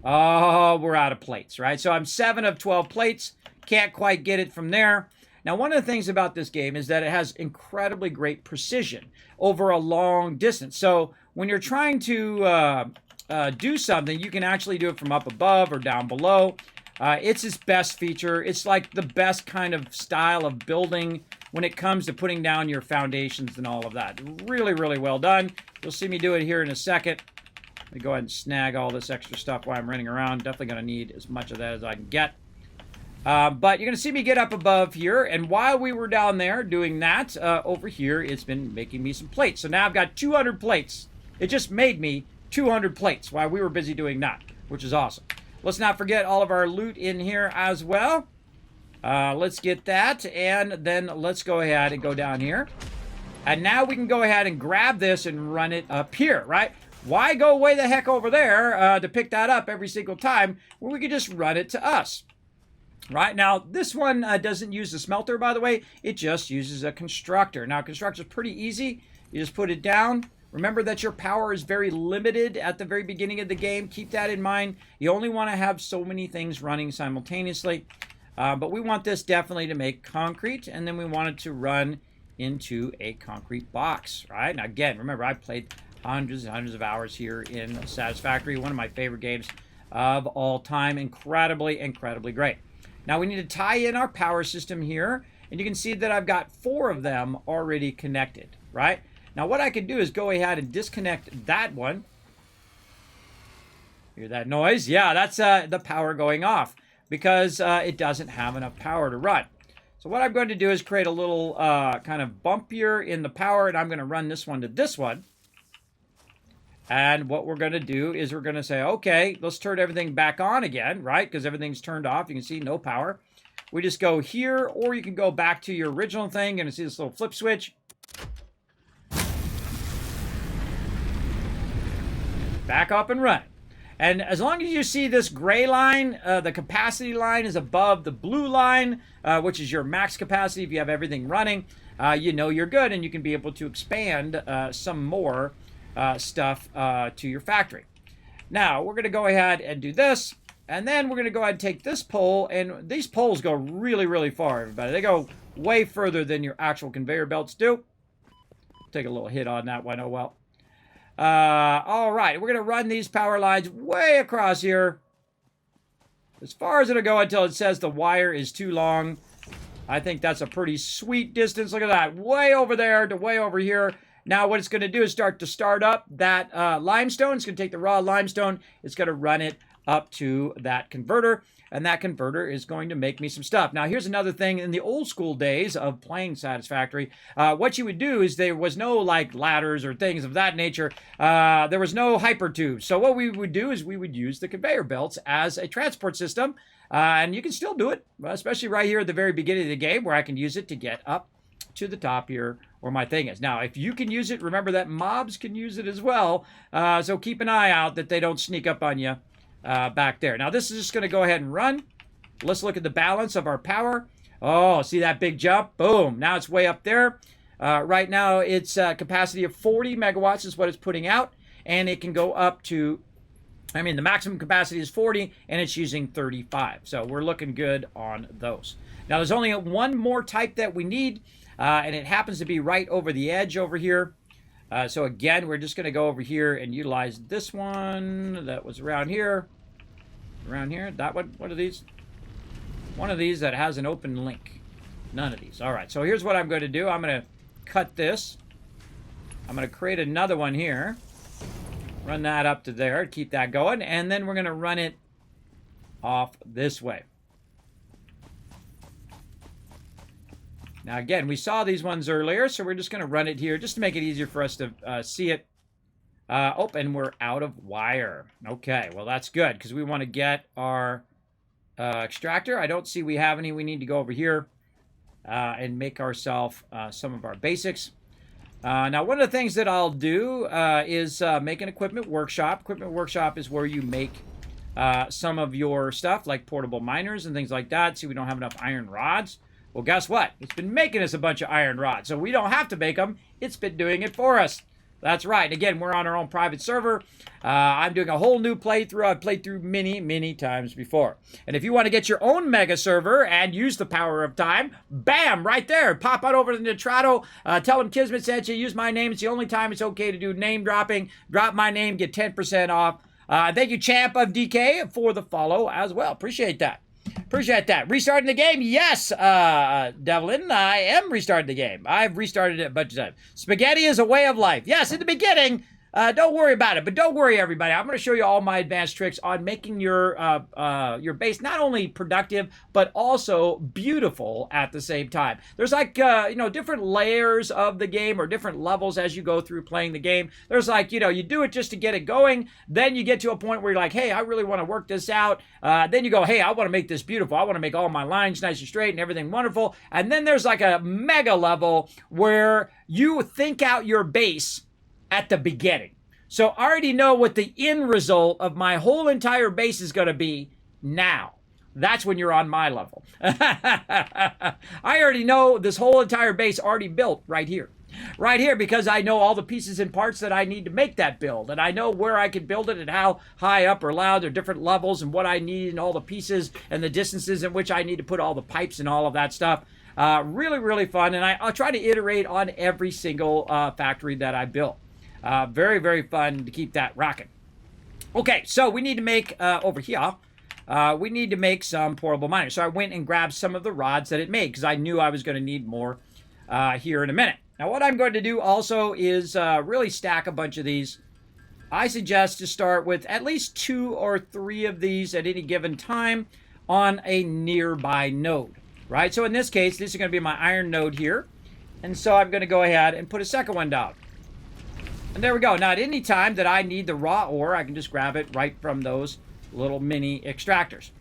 Oh, we're out of plates, right? So I'm 7 of 12 plates. Can't quite get it from there. Now, one of the things about this game is that it has incredibly great precision over a long distance. So when you're trying to do something, you can actually do it from up above or down below. It's its best feature. It's like the best kind of style of building when it comes to putting down your foundations and all of that. Really, really well done. You'll see me do it here in a second. Let me go ahead and snag all this extra stuff while I'm running around. Definitely going to need as much of that as I can get. But you're going to see me get up above here. And while we were down there doing that, over here, it's been making me some plates. So now I've got 200 plates. It just made me 200 plates while we were busy doing that, which is awesome. Let's not forget all of our loot in here as well. Let's get that. And then let's go ahead and go down here. And now we can go ahead and grab this and run it up here, right? Why go way the heck over there to pick that up every single time when we could just run it to us? Right, now this one doesn't use the smelter, by the way. It just uses a constructor. Now, constructor is pretty easy. You just put it down. Remember that your power is very limited at the very beginning of the game. Keep that in mind. You only want to have so many things running simultaneously. But we want this definitely to make concrete, and then we want it to run into a concrete box, right? Now, again, remember, I played hundreds and hundreds of hours here in Satisfactory, one of my favorite games of all time. Incredibly, incredibly great. Now we need to tie in our power system here, and you can see that I've got 4 of them already connected, right? Now what I can do is go ahead and disconnect that one. Hear that noise? Yeah, that's the power going off because it doesn't have enough power to run. So what I'm going to do is create a little kind of bump here in the power, and I'm going to run this one to this one. And what we're going to do is we're going to say, okay, let's turn everything back on again, right? Because everything's turned off. You can see no power. We just go here, or you can go back to your original thing. You're going to see this little flip switch. Back up and run. And as long as you see this gray line, the capacity line is above the blue line, which is your max capacity if you have everything running, you know you're good, and you can be able to expand some more stuff to your factory. Now, we're going to go ahead and do this, and then we're going to go ahead and take this pole, and these poles go really, really far, everybody. They go way further than your actual conveyor belts do. Take a little hit on that one, oh well. All right, we're going to run these power lines way across here, as far as it'll go until it says the wire is too long. I think that's a pretty sweet distance. Look at that, way over there to way over here. Now what it's going to do is start up that limestone. It's going to take the raw limestone. It's going to run it up to that converter. And that converter is going to make me some stuff. Now here's another thing. In the old school days of playing Satisfactory, what you would do is there was no like ladders or things of that nature. There was no hyper tubes. So what we would do is we would use the conveyor belts as a transport system. And you can still do it, especially right here at the very beginning of the game where I can use it to get up to the top here where my thing is. Now, if you can use it, remember that mobs can use it as well. So keep an eye out that they don't sneak up on you back there. Now, this is just going to go ahead and run. Let's look at the balance of our power. Oh, see that big jump? Boom. Now it's way up there. Right now, it's capacity of 40 megawatts is what it's putting out. And it can go up to, I mean, the maximum capacity is 40, and it's using 35. So we're looking good on those. Now, there's only one more type that we need. And it happens to be right over the edge over here. So again, we're just going to go over here and utilize this one that was around here. Around here. That one. What are these? One of these that has an open link. None of these. All right. So here's what I'm going to do. I'm going to cut this. I'm going to create another one here. Run that up to there. Keep that going. And then we're going to run it off this way. Now, again, we saw these ones earlier, so we're just going to run it here just to make it easier for us to see it. Oh, and we're out of wire. Okay, well, that's good because we want to get our extractor. I don't see we have any. We need to go over here and make ourselves some of our basics. Now, one of the things that I'll do is make an equipment workshop. Equipment workshop is where you make some of your stuff, like portable miners and things like that. See, we don't have enough iron rods. Well, guess what? It's been making us a bunch of iron rods, so we don't have to make them. It's been doing it for us. That's right. Again, we're on our own private server. I'm doing a whole new playthrough. I've played through many times before. And if you want to get your own mega server and use the power of time, bam, right there. Pop on over to Nitrato. Tell them Kismet sent you. Use my name. It's the only time it's okay to do name dropping. Drop my name. Get 10% off. Thank you, Champ of DK, for the follow as well. Appreciate that. Appreciate that. Restarting the game? Yes, Devlin, I am restarting the game. I've restarted it a bunch of times. Spaghetti is a way of life. Yes, in the beginning, don't worry about it. But don't worry, everybody. I'm going to show you all my advanced tricks on making your base not only productive, but also beautiful at the same time. There's like, different layers of the game or different levels as you go through playing the game. There's like, you do it just to get it going. Then you get to a point where you're like, hey, I really want to work this out. Then you go, hey, I want to make this beautiful. I want to make all my lines nice and straight and everything wonderful. And then there's like a mega level where you think out your base at the beginning. So I already know what the end result of my whole entire base is going to be now. That's when you're on my level. I already know this whole entire base already built right here. Right here, because I know all the pieces and parts that I need to make that build. And I know where I can build it and how high up or low. There are different levels and what I need and all the pieces and the distances in which I need to put all the pipes and all of that stuff. Really fun. And I'll try to iterate on every single factory that I built. Very fun to keep that rocking. Okay, so we need to make, over here, we need to make some portable miners. So I went and grabbed some of the rods that it made because I knew I was going to need more here in a minute. Now, what I'm going to do also is really stack a bunch of these. I suggest to start with at least 2 or 3 of these at any given time on a nearby node, right? So in this case, this is going to be my iron node here. And so I'm going to go ahead and put a second one down. And there we go. Now, at any time that I need the raw ore, I can just grab it right from those little mini extractors.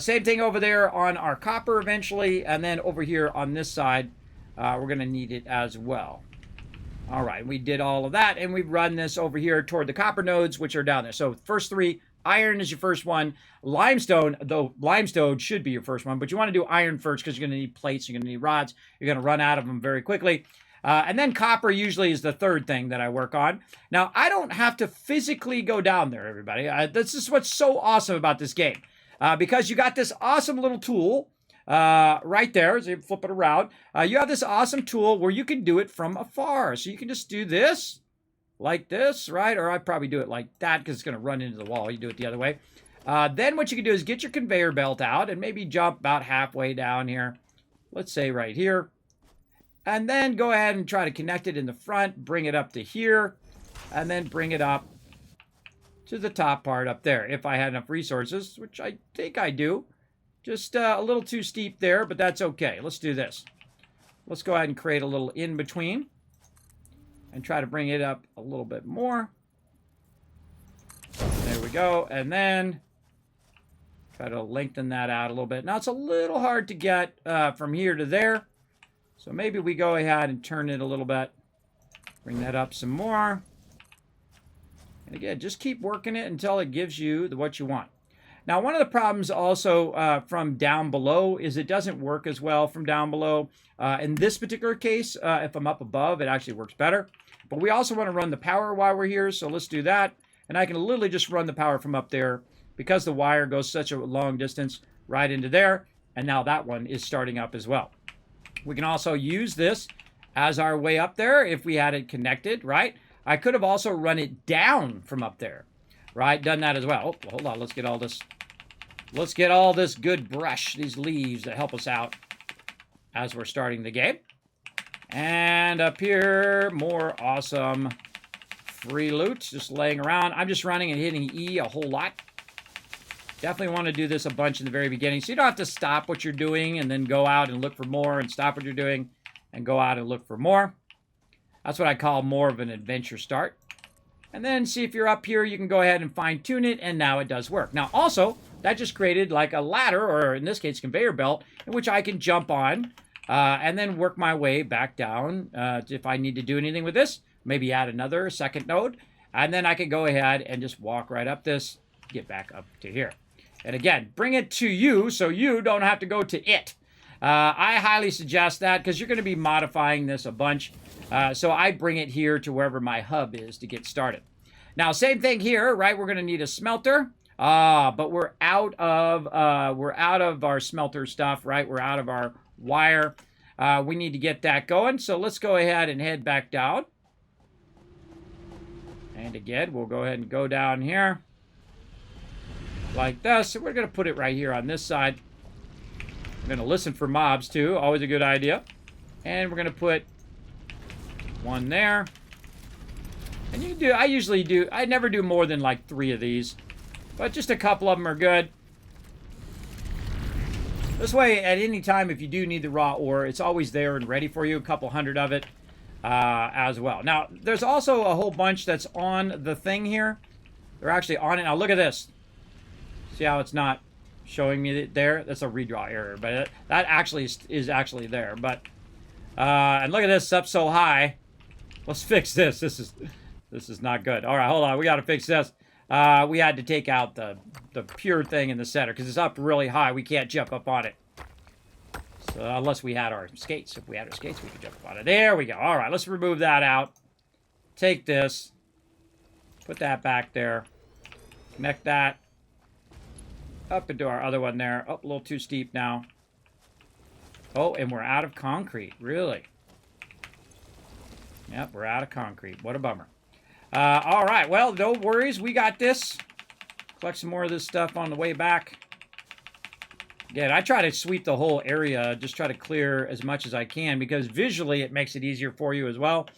Same thing over there on our copper eventually. And then over here on this side, we're going to need it as well. All right, we did all of that. And we've run this over here toward the copper nodes, which are down there. So first 3, iron is your first one. Limestone, though limestone should be your first one. But you want to do iron first because you're going to need plates. You're going to need rods. You're going to run out of them very quickly. And then copper usually is the third thing that I work on. Now, I don't have to physically go down there, everybody. This is what's so awesome about this game. Because you got this awesome little tool right there. So you flip it around. You have this awesome tool where you can do it from afar. So you can just do this like this, right? Or I'd probably do it like that because it's going to run into the wall. You do it the other way. Then what you can do is get your conveyor belt out and maybe jump about halfway down here. Let's say right here. And then go ahead and try to connect it in the front, bring it up to here, and then bring it up to the top part up there. If I had enough resources, which I think I do. Just a little too steep there, but that's okay. Let's do this. Let's go ahead and create a little in-between and try to bring it up a little bit more. There we go. And then try to lengthen that out a little bit. Now, it's a little hard to get from here to there. So maybe we go ahead and turn it a little bit. Bring that up some more. And again, just keep working it until it gives you what you want. Now, one of the problems also from down below is it doesn't work as well from down below. In this particular case, if I'm up above, it actually works better. But we also want to run the power while we're here, so let's do that. And I can literally just run the power from up there because the wire goes such a long distance right into there. And now that one is starting up as well. We can also use this as our way up there if we had it connected, right? I could have also run it down from up there, right? Done that as well. Oh, hold on. Let's get all this. Let's get all this good brush, these leaves that help us out as we're starting the game. And up here, more awesome free loot just laying around. I'm just running and hitting E a whole lot. Definitely want to do this a bunch in the very beginning, so you don't have to stop what you're doing and then go out and look for more, and stop what you're doing and go out and look for more. That's what I call more of an adventure start. And then see if you're up here, you can go ahead and fine tune it, and now it does work. Now also, that just created like a ladder, or in this case, conveyor belt, in which I can jump on and then work my way back down if I need to do anything with this. Maybe add another second node, and then I can go ahead and just walk right up this, get back up to here. And again, bring it to you so you don't have to go to it. I highly suggest that because you're going to be modifying this a bunch. So I bring it here to wherever my hub is to get started. Now, same thing here, right? We're going to need a smelter, but we're out of our smelter stuff, right? We're out of our wire. We need to get that going. So let's go ahead and head back down. And again, we'll go ahead and go down here like this. So we're going to put it right here on this side. We're going to listen for mobs too. Always a good idea. And we're going to put one there. And you can do, I never do more than like 3 of these. But just a couple of them are good. This way, at any time, if you do need the raw ore, it's always there and ready for you. A couple hundred of it as well. Now, there's also a whole bunch that's on the thing here. They're actually on it. Now, look at this. See how it's not showing me there? That's a redraw error, but that actually is actually there. But and look at this, up so high. Let's fix this. This is not good. All right, hold on. We got to fix this. We had to take out the pure thing in the center because it's up really high. We can't jump up on it. So unless we had our skates. If we had our skates, we could jump up on it. There we go. All right, let's remove that out. Take this. Put that back there. Connect that up into our other one there. Oh, a little too steep now. Oh, and we're out of concrete. Really? Yep, we're out of concrete. What a bummer. All right, well, no worries. We got this. Collect some more of this stuff on the way back. Again, I try to sweep the whole area, just try to clear as much as I can, because visually it makes it easier for you as well.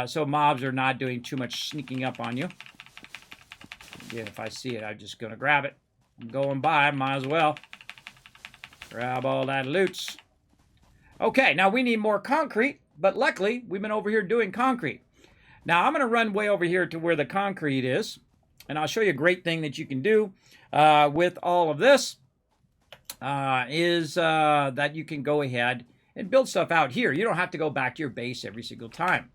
So mobs are not doing too much sneaking up on you. Again, if I see it, I'm just going to grab it. I'm going by, might as well. Grab all that loot. Okay, now we need more concrete, but luckily we've been over here doing concrete. Now I'm going to run way over here to where the concrete is, and I'll show you a great thing that you can do with all of this. That you can go ahead and build stuff out here. You don't have to go back to your base every single time.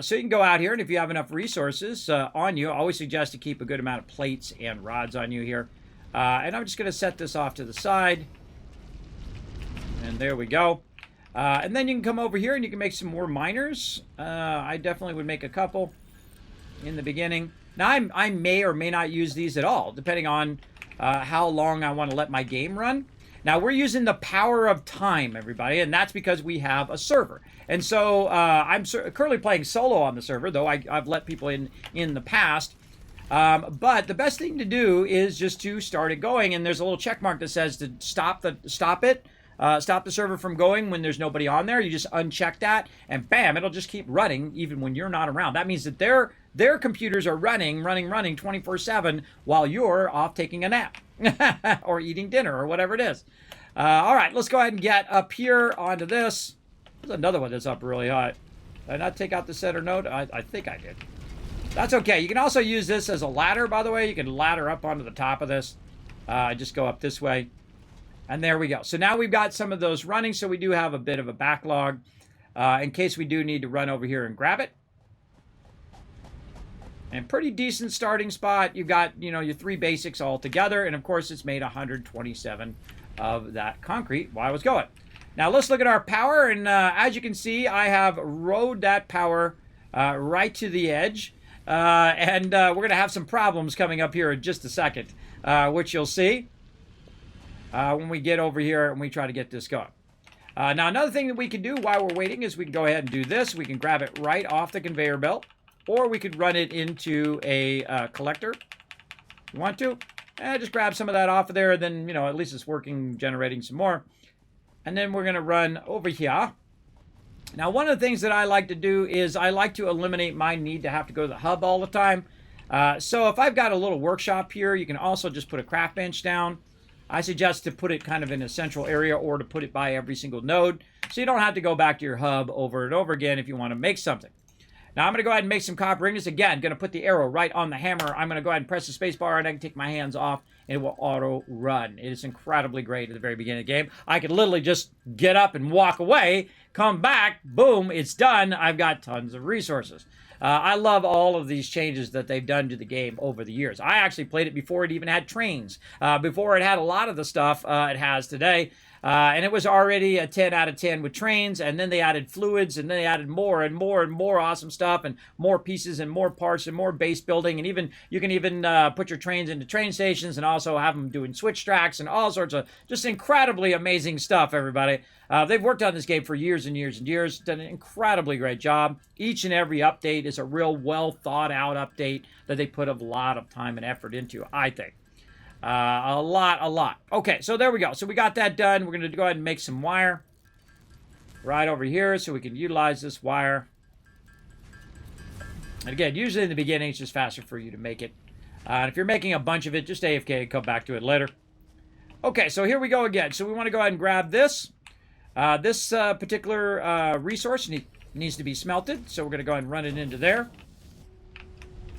So you can go out here, and if you have enough resources on you, I always suggest to keep a good amount of plates and rods on you here. And I'm just going to set this off to the side. And there we go. And then you can come over here and you can make some more miners. I definitely would make a couple in the beginning. Now, I may or may not use these at all, depending on how long I want to let my game run. Now, we're using the power of time, everybody, and that's because we have a server. And so I'm currently playing solo on the server, though I've let people in the past. But the best thing to do is just to start it going, and there's a little check mark that says to stop the server from going when there's nobody on there. You just uncheck that, and bam, it'll just keep running even when you're not around. That means that their computers are running 24/7 while you're off taking a nap or eating dinner or whatever it is. All right, let's go ahead and get up here onto this. There's another one that's up really high. Did I not take out the center node? I think I did. That's okay. You can also use this as a ladder, by the way. You can ladder up onto the top of this. Just go up this way. And there we go. So now we've got some of those running, so we do have a bit of a backlog in case we do need to run over here and grab it. And pretty decent starting spot. You've got, your 3 basics all together. And, of course, it's made 127 of that concrete while I was going. Now, let's look at our power. And as you can see, I have rode that power right to the edge. And we're going to have some problems coming up here in just a second, which you'll see when we get over here and we try to get this going. Now, another thing that we can do while we're waiting is we can go ahead and do this. We can grab it right off the conveyor belt. Or we could run it into a collector. If you want to. Just grab some of that off of there. Then, at least it's working, generating some more. And then we're going to run over here. Now, one of the things that I like to do is I like to eliminate my need to have to go to the hub all the time. So if I've got a little workshop here, you can also just put a craft bench down. I suggest to put it kind of in a central area or to put it by every single node so you don't have to go back to your hub over and over again if you want to make something. Now I'm going to go ahead and make some copper ingots. Again, going to put the arrow right on the hammer. I'm going to go ahead and press the space bar and I can take my hands off and it will auto run. It is incredibly great at the very beginning of the game. I could literally just get up and walk away, come back, boom, it's done. I've got tons of resources. I love all of these changes that they've done to the game over the years. I actually played it before it even had trains, before it had a lot of the stuff it has today. And it was already a 10 out of 10 with trains, and then they added fluids, and then they added more and more and more awesome stuff, and more pieces and more parts and more base building, and even you can even put your trains into train stations and also have them doing switch tracks and all sorts of just incredibly amazing stuff, everybody. They've worked on this game for years and years and years, done an incredibly great job. Each and every update is a real well thought out update that they put a lot of time and effort into, I think. A lot. Okay, so there we go. So we got that done. We're going to go ahead and make some wire right over here so we can utilize this wire. And again, usually in the beginning, it's just faster for you to make it. And if you're making a bunch of it, just AFK and come back to it later. Okay, so here we go again. So we want to go ahead and grab this. This particular resource needs to be smelted. So we're going to go ahead and run it into there.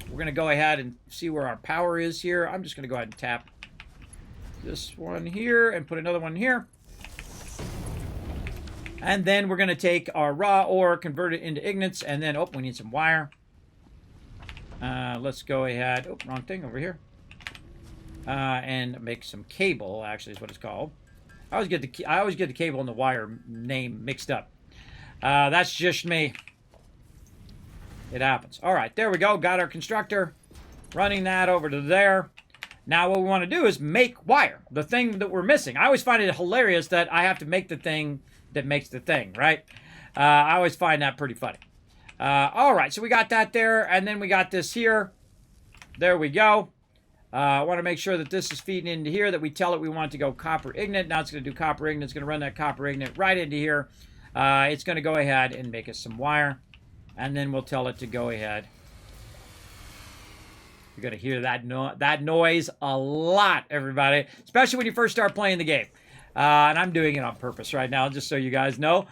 We're going to go ahead and see where our power is here. I'm just going to go ahead and tap this one here and put another one here. And then we're going to take our raw ore, convert it into ingots, and then, oh, we need some wire. Let's go ahead, oh, wrong thing over here. And make some cable, actually is what it's called. I always get the cable and the wire name mixed up. That's just me. It happens. All right, there we go. Got our constructor. Running that over to there. Now what we want to do is make wire. The thing that we're missing. I always find it hilarious that I have to make the thing that makes the thing, right? I always find that pretty funny. All right, so we got that there, and then we got this here. There we go. I want to make sure that this is feeding into here, that we tell it we want it to go copper ignite. Now it's going to do copper ignite. It's going to run that copper ignite right into here. It's going to go ahead and make us some wire. And then we'll tell it to go ahead. You're going to hear that noise a lot, everybody. Especially when you first start playing the game. And I'm doing it on purpose right now, just so you guys know.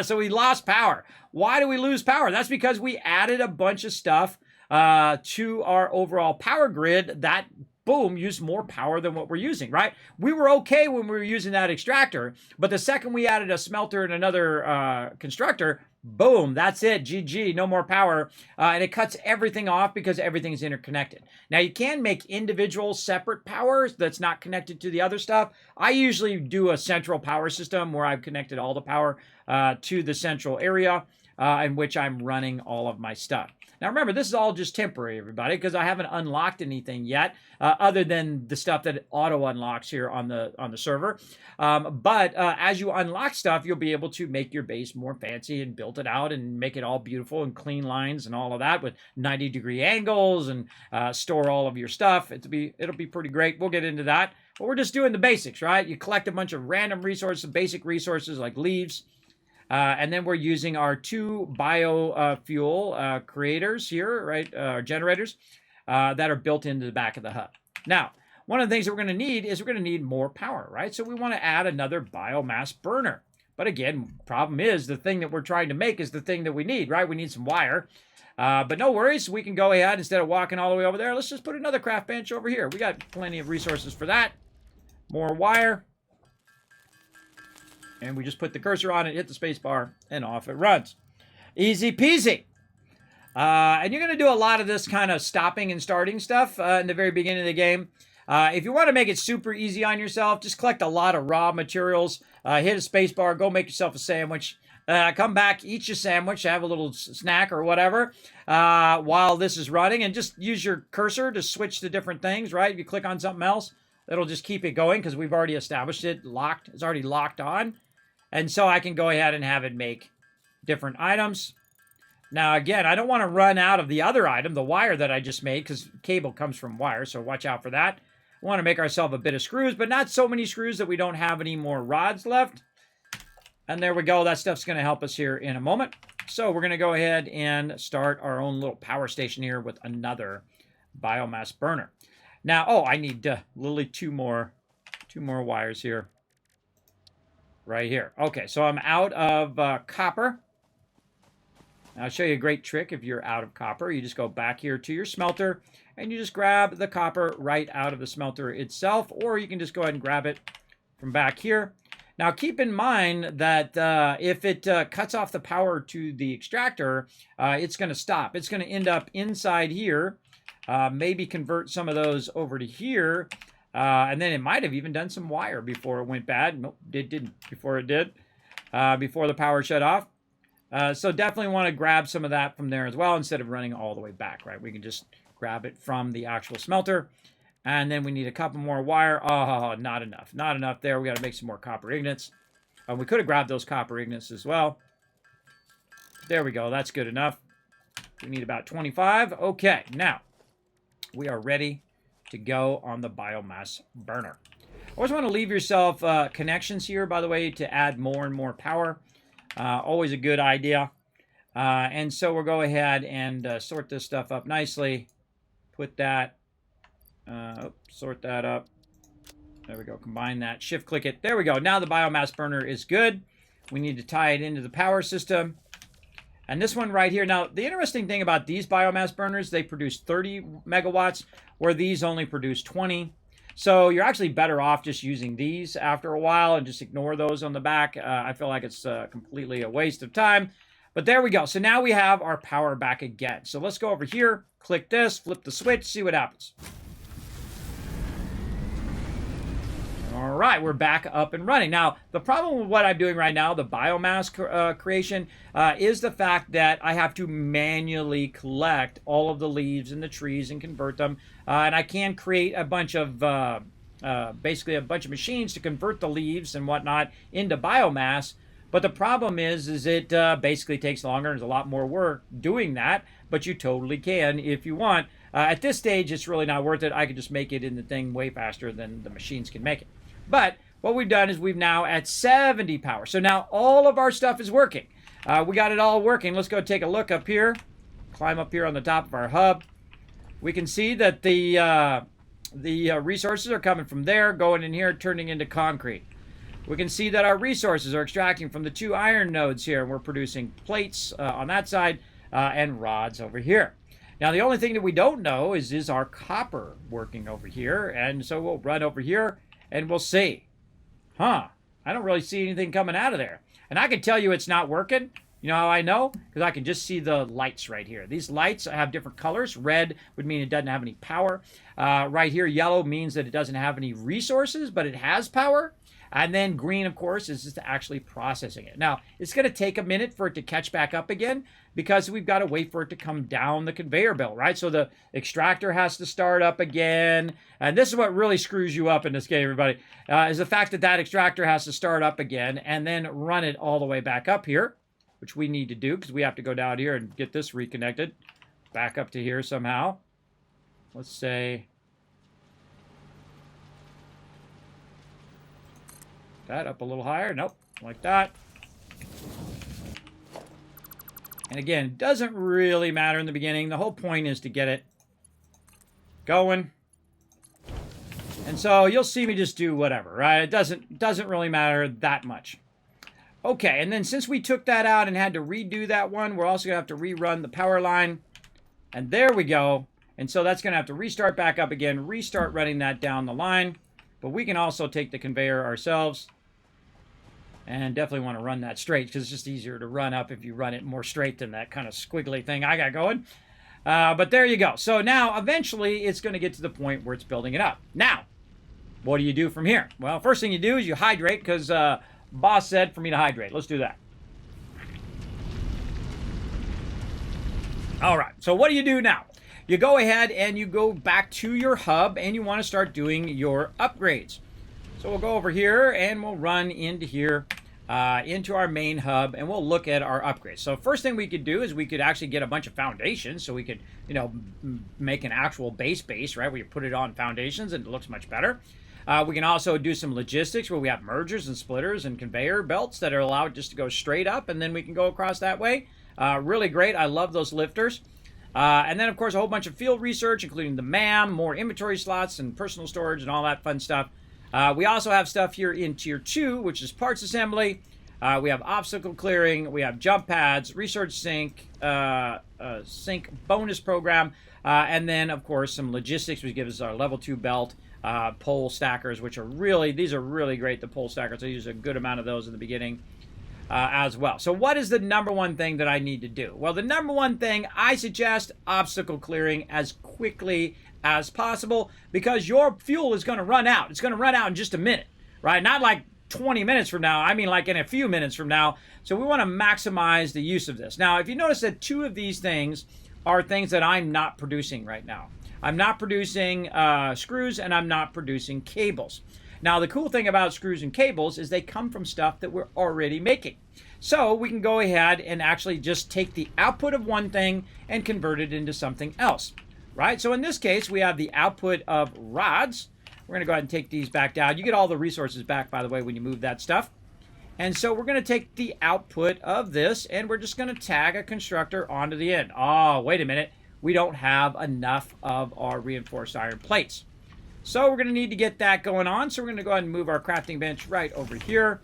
So we lost power. Why do we lose power? That's because we added a bunch of stuff to our overall power grid that, boom, used more power than what we're using, right? We were okay when we were using that extractor. But the second we added a smelter and another constructor, boom, that's it. GG, no more power. And it cuts everything off because everything's interconnected. Now, you can make individual separate powers that's not connected to the other stuff. I usually do a central power system where I've connected all the power to the central area in which I'm running all of my stuff. Now, remember, this is all just temporary, everybody, because I haven't unlocked anything yet other than the stuff that auto unlocks here on the server. But as you unlock stuff, you'll be able to make your base more fancy and build it out and make it all beautiful and clean lines and all of that with 90-degree angles and store all of your stuff. It'll be pretty great. We'll get into that. But we're just doing the basics, right? You collect a bunch of random resources, basic resources like leaves. And then we're using our two biofuel creators here, right, generators, that are built into the back of the hub. Now, one of the things that we're going to need is we're going to need more power, right? So we want to add another biomass burner. But again, problem is the thing that we're trying to make is the thing that we need, right? We need some wire. But no worries. We can go ahead, instead of walking all the way over there, let's just put another craft bench over here. We got plenty of resources for that. More wire. And we just put the cursor on it, hit the space bar, and off it runs. Easy peasy. And you're going to do a lot of this kind of stopping and starting stuff in the very beginning of the game. If you want to make it super easy on yourself, just collect a lot of raw materials, hit a space bar, go make yourself a sandwich, come back, eat your sandwich, have a little snack or whatever while this is running, and just use your cursor to switch to different things, right? If you click on something else, it'll just keep it going because we've already established it, locked. It's already locked on. And so I can go ahead and have it make different items. Now, again, I don't want to run out of the other item, the wire that I just made, because cable comes from wire, so watch out for that. We want to make ourselves a bit of screws, but not so many screws that we don't have any more rods left. And there we go. That stuff's going to help us here in a moment. So we're going to go ahead and start our own little power station here with another biomass burner. Now, oh, I need literally two more wires here. Right here. Okay, so I'm out of copper. I'll show you a great trick if you're out of copper. You just go back here to your smelter, and you just grab the copper right out of the smelter itself, or you can just go ahead and grab it from back here. Now, keep in mind that if it cuts off the power to the extractor, it's going to stop. It's going to end up inside here, maybe convert some of those over to here, and then it might have even done some wire before it went bad. Nope, it didn't before it did, before the power shut off. So definitely want to grab some of that from there as well instead of running all the way back, right? We can just grab it from the actual smelter. And then we need a couple more wire. Oh, not enough. Not enough there. We got to make some more copper ingots. We could have grabbed those copper ingots as well. There we go. That's good enough. We need about 25. Okay, now we are ready to go on the biomass burner. Always want to leave yourself connections here, by the way, to add more and more power. Always a good idea. And so we'll go ahead and sort this stuff up nicely. Put that, sort that up. There we go. Combine that. Shift click it. There we go. Now the biomass burner is good. We need to tie it into the power system. And this one right here. Now, the interesting thing about these biomass burners, they produce 30 megawatts, where these only produce 20. So you're actually better off just using these after a while and just ignore those on the back. I feel like it's completely a waste of time. But there we go. So now we have our power back again. So let's go over here, click this, flip the switch, see what happens. All right, we're back up and running. Now, the problem with what I'm doing right now, the biomass creation, is the fact that I have to manually collect all of the leaves in the trees and convert them. And I can create a bunch of, basically a bunch of machines to convert the leaves and whatnot into biomass. But the problem is it basically takes longer. There's a lot more work doing that, but you totally can if you want. At this stage, it's really not worth it. I could just make it in the thing way faster than the machines can make it. But what we've done is we've now at 70 power. So now all of our stuff is working. We got it all working. Let's go take a look up here. Climb up here on the top of our hub. We can see that the resources are coming from there, going in here, turning into concrete. We can see that our resources are extracting from the 2 iron nodes here, and we're producing plates on that side and rods over here. Now, the only thing that we don't know is our copper working over here, and so we'll run over here and we'll see. I don't really see anything coming out of there. And I can tell you it's not working. You know how I know? Because I can just see the lights right here. These lights have different colors. Red would mean it doesn't have any power. Right here, yellow means that it doesn't have any resources, but it has power. And then green, of course, is just actually processing it. Now, it's going to take a minute for it to catch back up again because we've got to wait for it to come down the conveyor belt, right? So the extractor has to start up again. And this is what really screws you up in this game, everybody, is the fact that that extractor has to start up again and then run it all the way back up here, which we need to do because we have to go down here and get this reconnected back up to here somehow. Let's say that up a little higher. Nope, like that. And again, it doesn't really matter in the beginning. The whole point is to get it going. And so you'll see me just do whatever, right? It doesn't really matter that much. Okay, and then since we took that out and had to redo that one, we're also going to have to rerun the power line. And there we go. And so that's going to have to restart back up again, restart running that down the line. But we can also take the conveyor ourselves. And definitely want to run that straight because it's just easier to run up if you run it more straight than that kind of squiggly thing I got going. But there you go. So now eventually it's going to get to the point where it's building it up. Now, what do you do from here? Well, first thing you do is you hydrate because boss said for me to hydrate. Let's do that. All right. So what do you do now? You go ahead and you go back to your hub and you want to start doing your upgrades. So we'll go over here and we'll run into here, into our main hub, and we'll look at our upgrades. So first thing we could do is we could actually get a bunch of foundations so we could, you know, make an actual base, right? We put it on foundations and it looks much better. We can also do some logistics where we have mergers and splitters and conveyor belts that are allowed just to go straight up, and then we can go across that way. Really great. I love those lifters. And then, of course, a whole bunch of field research, including the MAM, more inventory slots and personal storage and all that fun stuff. We also have stuff here in Tier 2, which is parts assembly. We have obstacle clearing. We have jump pads, research sync, sync bonus program, and then, of course, some logistics, which gives us our level 2 belt, pole stackers, which are really, these are really great, the pole stackers. I use a good amount of those in the beginning as well. So what is the number one thing that I need to do? Well, the number one thing, I suggest obstacle clearing as quickly as possible, because your fuel is going to run out. It's going to run out in just a minute, right? Not like 20 minutes from now. I mean, like in a few minutes from now. So we want to maximize the use of this. Now, if you notice that 2 of these things are things that I'm not producing right now. I'm not producing screws, and I'm not producing cables. Now, the cool thing about screws and cables is they come from stuff that we're already making. So we can go ahead and actually just take the output of one thing and convert it into something else, right? So in this case, we have the output of rods. We're going to go ahead and take these back down. You get all the resources back, by the way, when you move that stuff. And so we're going to take the output of this, and we're just going to tag a constructor onto the end. Oh, wait a minute. We don't have enough of our reinforced iron plates. So we're going to need to get that going on. So we're going to go ahead and move our crafting bench right over here.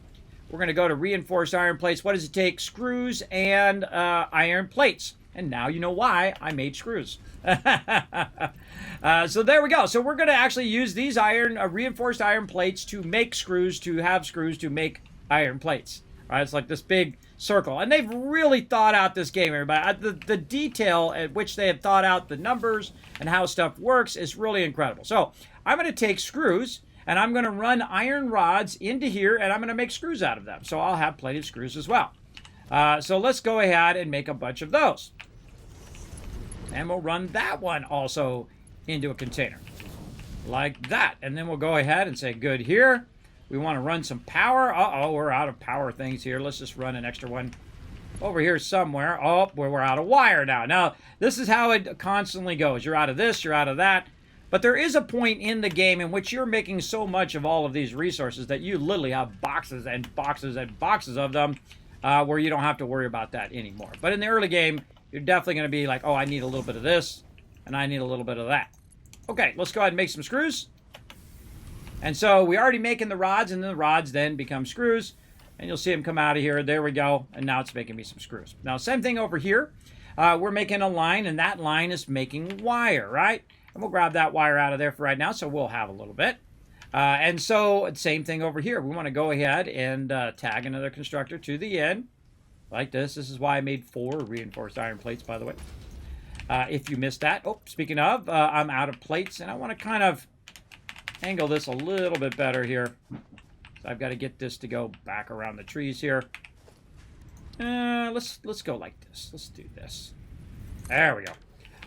We're going to go to reinforced iron plates. What does it take? Screws and iron plates. And now you know why I made screws. So there we go. So we're going to actually use these reinforced iron plates to make screws, to have screws, to make iron plates. All right, it's like this big circle. And they've really thought out this game, everybody. The detail at which they have thought out the numbers and how stuff works is really incredible. So I'm going to take screws, and I'm going to run iron rods into here, and I'm going to make screws out of them. So I'll have plenty of screws as well. So let's go ahead and make a bunch of those. And we'll run that one also into a container. Like that. And then we'll go ahead and say good here. We want to run some power. Uh-oh, we're out of power things here. Let's just run an extra one over here somewhere. Oh, we're out of wire now. Now, this is how it constantly goes. You're out of this, you're out of that. But there is a point in the game in which you're making so much of all of these resources that you literally have boxes and boxes and boxes of them where you don't have to worry about that anymore. But in the early game, you're definitely going to be like, oh, I need a little bit of this, and I need a little bit of that. Okay, let's go ahead and make some screws. And so we're already making the rods, and the rods then become screws. And you'll see them come out of here. There we go. And now it's making me some screws. Now, same thing over here. We're making a line, and that line is making wire, right? And we'll grab that wire out of there for right now, so we'll have a little bit. And so, same thing over here. We want to go ahead and tag another constructor to the end. Like this. This is why I made 4 reinforced iron plates, by the way. If you missed that. Oh, speaking of, I'm out of plates, and I want to kind of angle this a little bit better here. So I've got to get this to go back around the trees here. Let's go like this. Let's do this. There we go.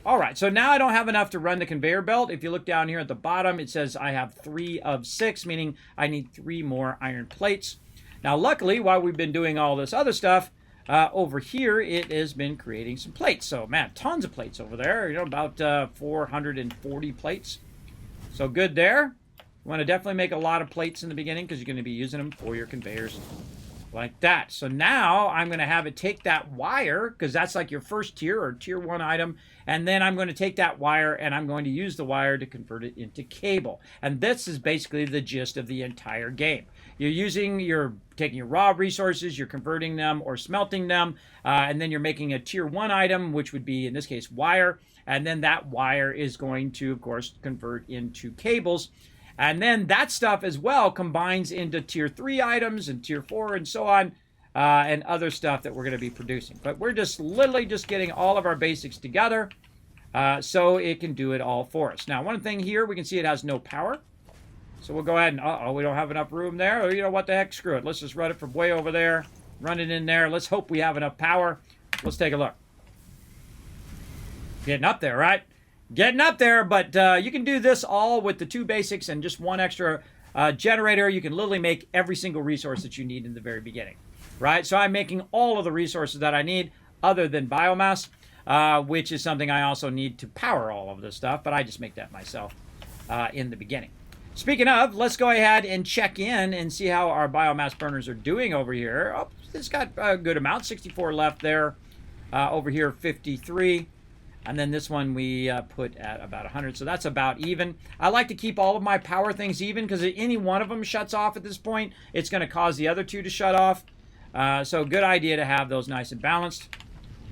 All right, so now I don't have enough to run the conveyor belt. If you look down here at the bottom, it says I have 3 of 6, meaning I need 3 more iron plates. Now, luckily, while we've been doing all this other stuff, over here, it has been creating some plates. So, man, tons of plates over there. You know, about 440 plates. So good there. You want to definitely make a lot of plates in the beginning because you're going to be using them for your conveyors like that. So now I'm going to have it take that wire, because that's like your first tier or tier 1 item, and then I'm going to take that wire and I'm going to use the wire to convert it into cable. And this is basically the gist of the entire game. You're taking your raw resources, you're converting them or smelting them, and then you're making a tier 1 item, which would be, in this case, wire. And then that wire is going to, of course, convert into cables. And then that stuff as well combines into tier 3 items and tier 4 and so on, and other stuff that we're going to be producing. But we're just literally just getting all of our basics together so it can do it all for us. Now, one thing here, we can see it has no power. So we'll go ahead and, uh-oh, we don't have enough room there. Or, you know what the heck, screw it. Let's just run it from way over there, run it in there. Let's hope we have enough power. Let's take a look. Getting up there, right? Getting up there, but you can do this all with the 2 basics and just 1 extra generator. You can literally make every single resource that you need in the very beginning, right? So I'm making all of the resources that I need other than biomass, which is something I also need to power all of this stuff, but I just make that myself in the beginning. Speaking of, let's go ahead and check in and see how our biomass burners are doing over here. Oh, it's got a good amount, 64 left there. Over here, 53. And then this one we put at about 100, so that's about even. I like to keep all of my power things even because if any one of them shuts off at this point, it's going to cause the other two to shut off. So good idea to have those nice and balanced.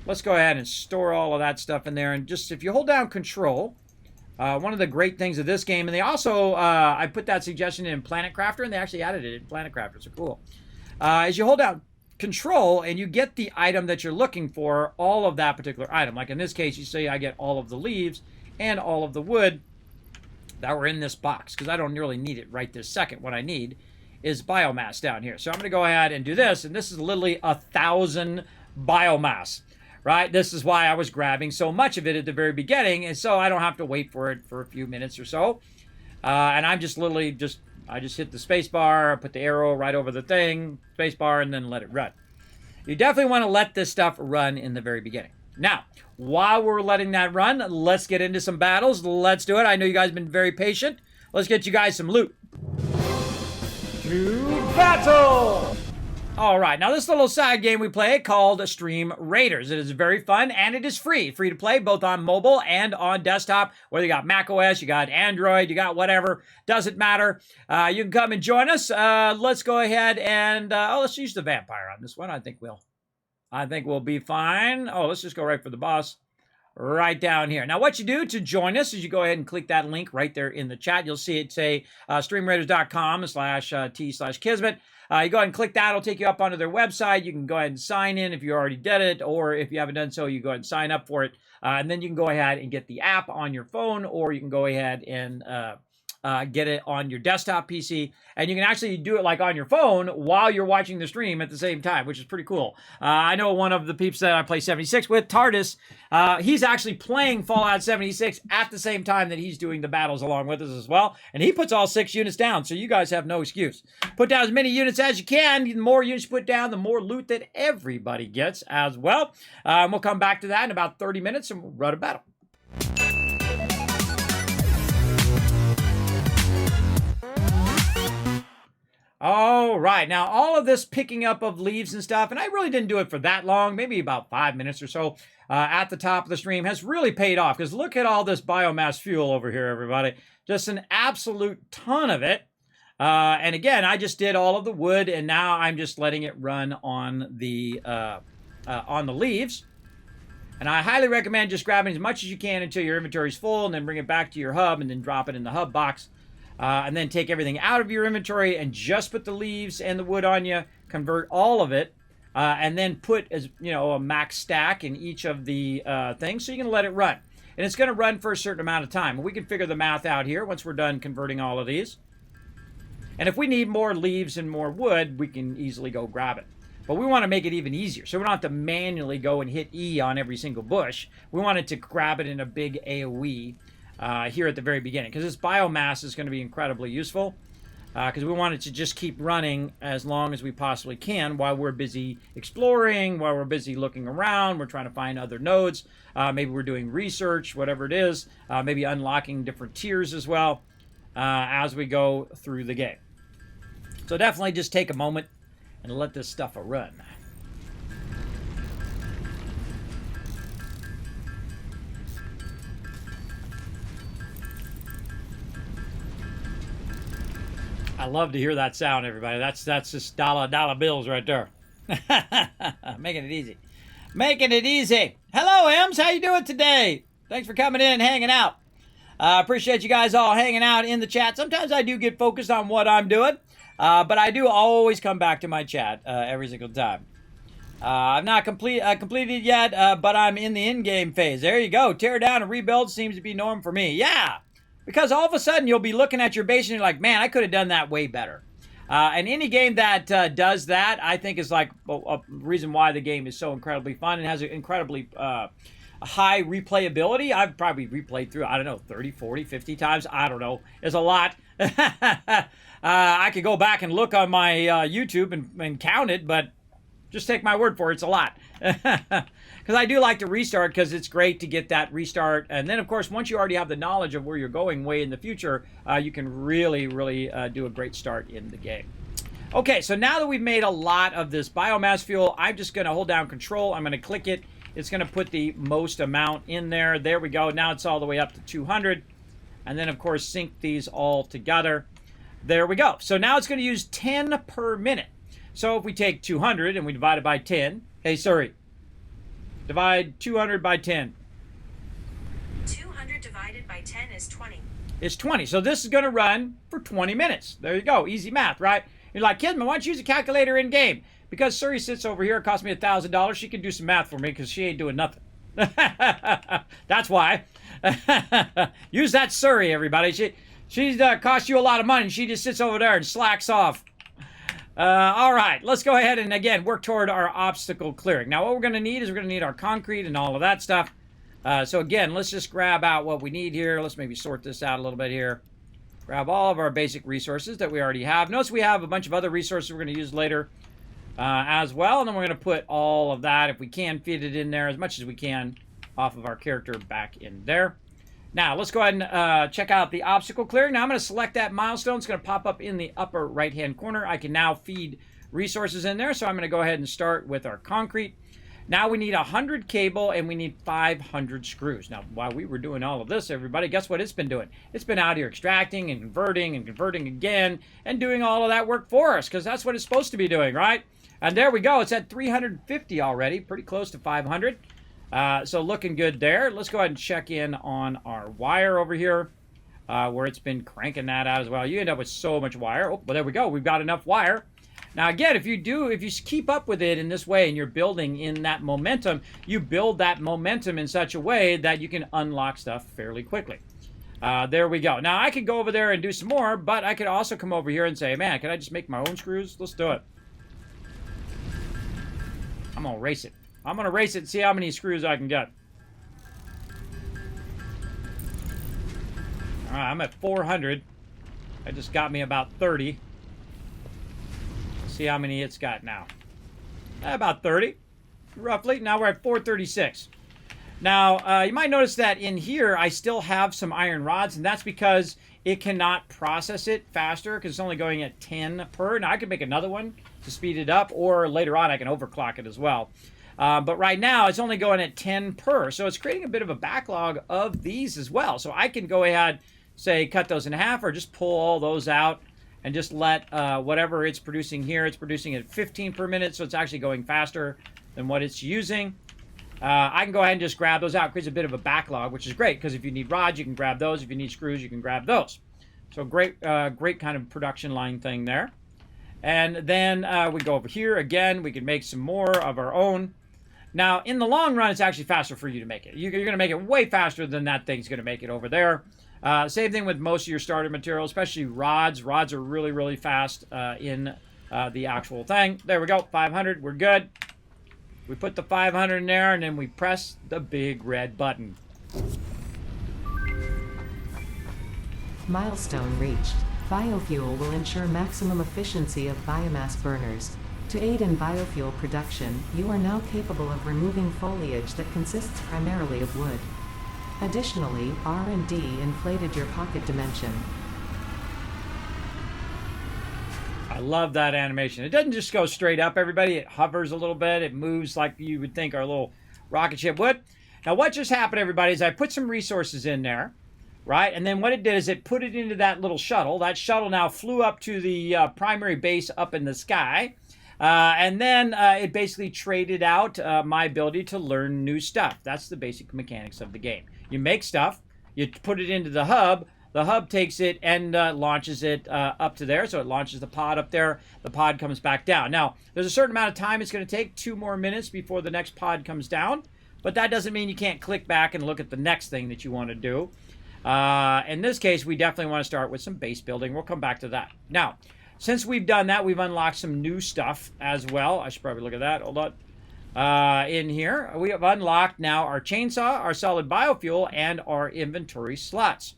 Let's go ahead and store all of that stuff in there. And just if you hold down Control, one of the great things of this game, and they also, I put that suggestion in Planet Crafter, and they actually added it in Planet Crafter, so cool. As you hold down Control and you get the item that you're looking for, all of that particular item. Like in this case, you say I get all of the leaves and all of the wood that were in this box, because I don't really need it right this second. What I need is biomass down here. So I'm going to go ahead and do this, and this is literally 1,000 biomass. Right? This is why I was grabbing so much of it at the very beginning, and so I don't have to wait for it for a few minutes or so. And I'm just literally I just hit the space bar, put the arrow right over the thing, space bar, and then let it run. You definitely want to let this stuff run in the very beginning. Now, while we're letting that run, let's get into some battles. Let's do it. I know you guys have been very patient. Let's get you guys some loot. To battle! All right, now this little side game we play called Stream Raiders. It is very fun, and it is free to play both on mobile and on desktop. Whether you got Mac OS, you got Android, you got whatever, doesn't matter. You can come and join us. Let's go ahead and let's use the vampire on this one. I think we'll be fine. Oh, let's just go right for the boss. Right down here. Now, what you do to join us is you go ahead and click that link right there in the chat. You'll see it say streamraiders.com/t/Kismet. You go ahead and click that. It'll take you up onto their website. You can go ahead and sign in if you already did it, or if you haven't done so, you go ahead and sign up for it. And then you can go ahead and get the app on your phone, or you can go ahead and get it on your desktop PC. And you can actually do it like on your phone while you're watching the stream at the same time, which is pretty cool. I know one of the peeps that I play 76 with, Tardis, he's actually playing Fallout 76 at the same time that he's doing the battles along with us as well. And he puts all 6 units down, so you guys have no excuse. Put down as many units as you can. The more units you put down, the more loot that everybody gets as well. We'll come back to that in about 30 minutes and we'll run a battle. All right, now all of this picking up of leaves and stuff, and I really didn't do it for that long, maybe about 5 minutes or so at the top of the stream, has really paid off, because look at all this biomass fuel over here, everybody. Just an absolute ton of it. And again, I just did all of the wood, and now I'm just letting it run on the leaves. And I highly recommend just grabbing as much as you can until your inventory's full, and then bring it back to your hub, and then drop it in the hub box. And then take everything out of your inventory and just put the leaves and the wood on you, convert all of it, and then put a max stack in each of the things, so you can let it run. And it's going to run for a certain amount of time. We can figure the math out here once we're done converting all of these. And if we need more leaves and more wood, we can easily go grab it. But we want to make it even easier, so we don't have to manually go and hit E on every single bush. We want it to grab it in a big AoE. Here at the very beginning, because this biomass is going to be incredibly useful, because we want it to just keep running as long as we possibly can while we're busy exploring, while we're busy looking around, we're trying to find other nodes, maybe we're doing research, whatever it is, maybe unlocking different tiers as well as we go through the game. So definitely just take a moment and let this stuff run. I love to hear that sound, everybody. That's just dollar bills right there. Making it easy. Making it easy. Hello, Ems. How you doing today? Thanks for coming in and hanging out. Appreciate you guys all hanging out in the chat. Sometimes I do get focused on what I'm doing, but I do always come back to my chat every single time. I've not completed yet, but I'm in the in-game phase. There you go. Tear down and rebuild seems to be norm for me. Yeah. Because all of a sudden, you'll be looking at your base and you're like, man, I could have done that way better. And any game that does that, I think is like a reason why the game is so incredibly fun and has an incredibly high replayability. I've probably replayed through, I don't know, 30, 40, 50 times. I don't know. It's a lot. I could go back and look on my YouTube and count it, but Just take my word for it. It's a lot. Because I do like to restart because it's great to get that restart. And then, of course, once you already have the knowledge of where you're going way in the future, you can really, really do a great start in the game. Okay, so now that we've made a lot of this biomass fuel, I'm just going to hold down Control. I'm going to click it. It's going to put the most amount in there. There we go. Now it's all the way up to 200. And then, of course, sync these all together. There we go. So now it's going to use 10 per minute. So if we take 200 and we divide it by 10, divide 200 by 10. 200 divided by 10 is 20. It's 20. So this is going to run for 20 minutes. There you go. Easy math, right? You're like, Kismet, why don't you use a calculator in game? Because Suri sits over here, it cost me $1,000. She can do some math for me because she ain't doing nothing. That's why. Use that Suri, everybody. She's cost you a lot of money. She just sits over there and slacks off. All right, let's go ahead and, again, work toward our obstacle clearing. Now, what we're going to need is we're going to need our concrete and all of that stuff. So, again, let's just grab out what we need here. Let's maybe sort this out a little bit here. Grab all of our basic resources that we already have. Notice we have a bunch of other resources we're going to use later as well. And then we're going to put all of that, if we can, fit it in there as much as we can off of our character back in there. Now, let's go ahead and check out the obstacle clearing. Now, I'm going to select that milestone. It's going to pop up in the upper right-hand corner. I can now feed resources in there. So I'm going to go ahead and start with our concrete. Now we need 100 cable and we need 500 screws. Now, while we were doing all of this, everybody, guess what it's been doing? It's been out here extracting and converting again and doing all of that work for us because that's what it's supposed to be doing, right? And there we go. It's at 350 already, pretty close to 500. So looking good there. Let's go ahead and check in on our wire over here where it's been cranking that out as well. You end up with so much wire. Oh, well, there we go. We've got enough wire. Now, again, if you keep up with it in this way and you're building in that momentum, you build that momentum in such a way that you can unlock stuff fairly quickly. There we go. Now, I could go over there and do some more, but I could also come over here and say, man, can I just make my own screws? Let's do it. I'm going to race it. I'm going to race it and see how many screws I can get. All right, I'm at 400. That just got me about 30. See how many it's got now. About 30, roughly. Now we're at 436. Now, you might notice that in here, I still have some iron rods, and that's because it cannot process it faster because it's only going at 10 per. Now, I could make another one to speed it up, or later on, I can overclock it as well. But right now, it's only going at 10 per, so it's creating a bit of a backlog of these as well. So I can go ahead, say, cut those in half, or just pull all those out, and just let whatever it's producing here, it's producing at 15 per minute, so it's actually going faster than what it's using. I can go ahead and just grab those out. It creates a bit of a backlog, which is great, because if you need rods, you can grab those. If you need screws, you can grab those. So great kind of production line thing there. And then we go over here. Again, we can make some more of our own. Now, in the long run, it's actually faster for you to make it. You're going to make it way faster than that thing's going to make it over there. Same thing with most of your starter material, especially rods. Rods are really, really fast in the actual thing. There we go, 500, we're good. We put the 500 in there, and then we press the big red button. Milestone reached. Biofuel will ensure maximum efficiency of biomass burners. To aid in biofuel production, you are now capable of removing foliage that consists primarily of wood. Additionally, R&D inflated your pocket dimension. I love that animation. It doesn't just go straight up, everybody. It hovers a little bit. It moves like you would think our little rocket ship would. Now, what just happened, everybody, is I put some resources in there, right? And then what it did is it put it into that little shuttle. That shuttle now flew up to the primary base up in the sky. And then it basically traded out my ability to learn new stuff. That's the basic mechanics of the game. You make stuff, you put it into the hub takes it and launches it up to there. So it launches the pod up there, the pod comes back down. Now, there's a certain amount of time it's going to take, 2 more minutes before the next pod comes down. But that doesn't mean you can't click back and look at the next thing that you want to do. In this case, we definitely want to start with some base building. We'll come back to that. Now, since we've done that, we've unlocked some new stuff as well. I should probably look at that. Hold on. In here, we have unlocked now our chainsaw, our solid biofuel, and our inventory slots.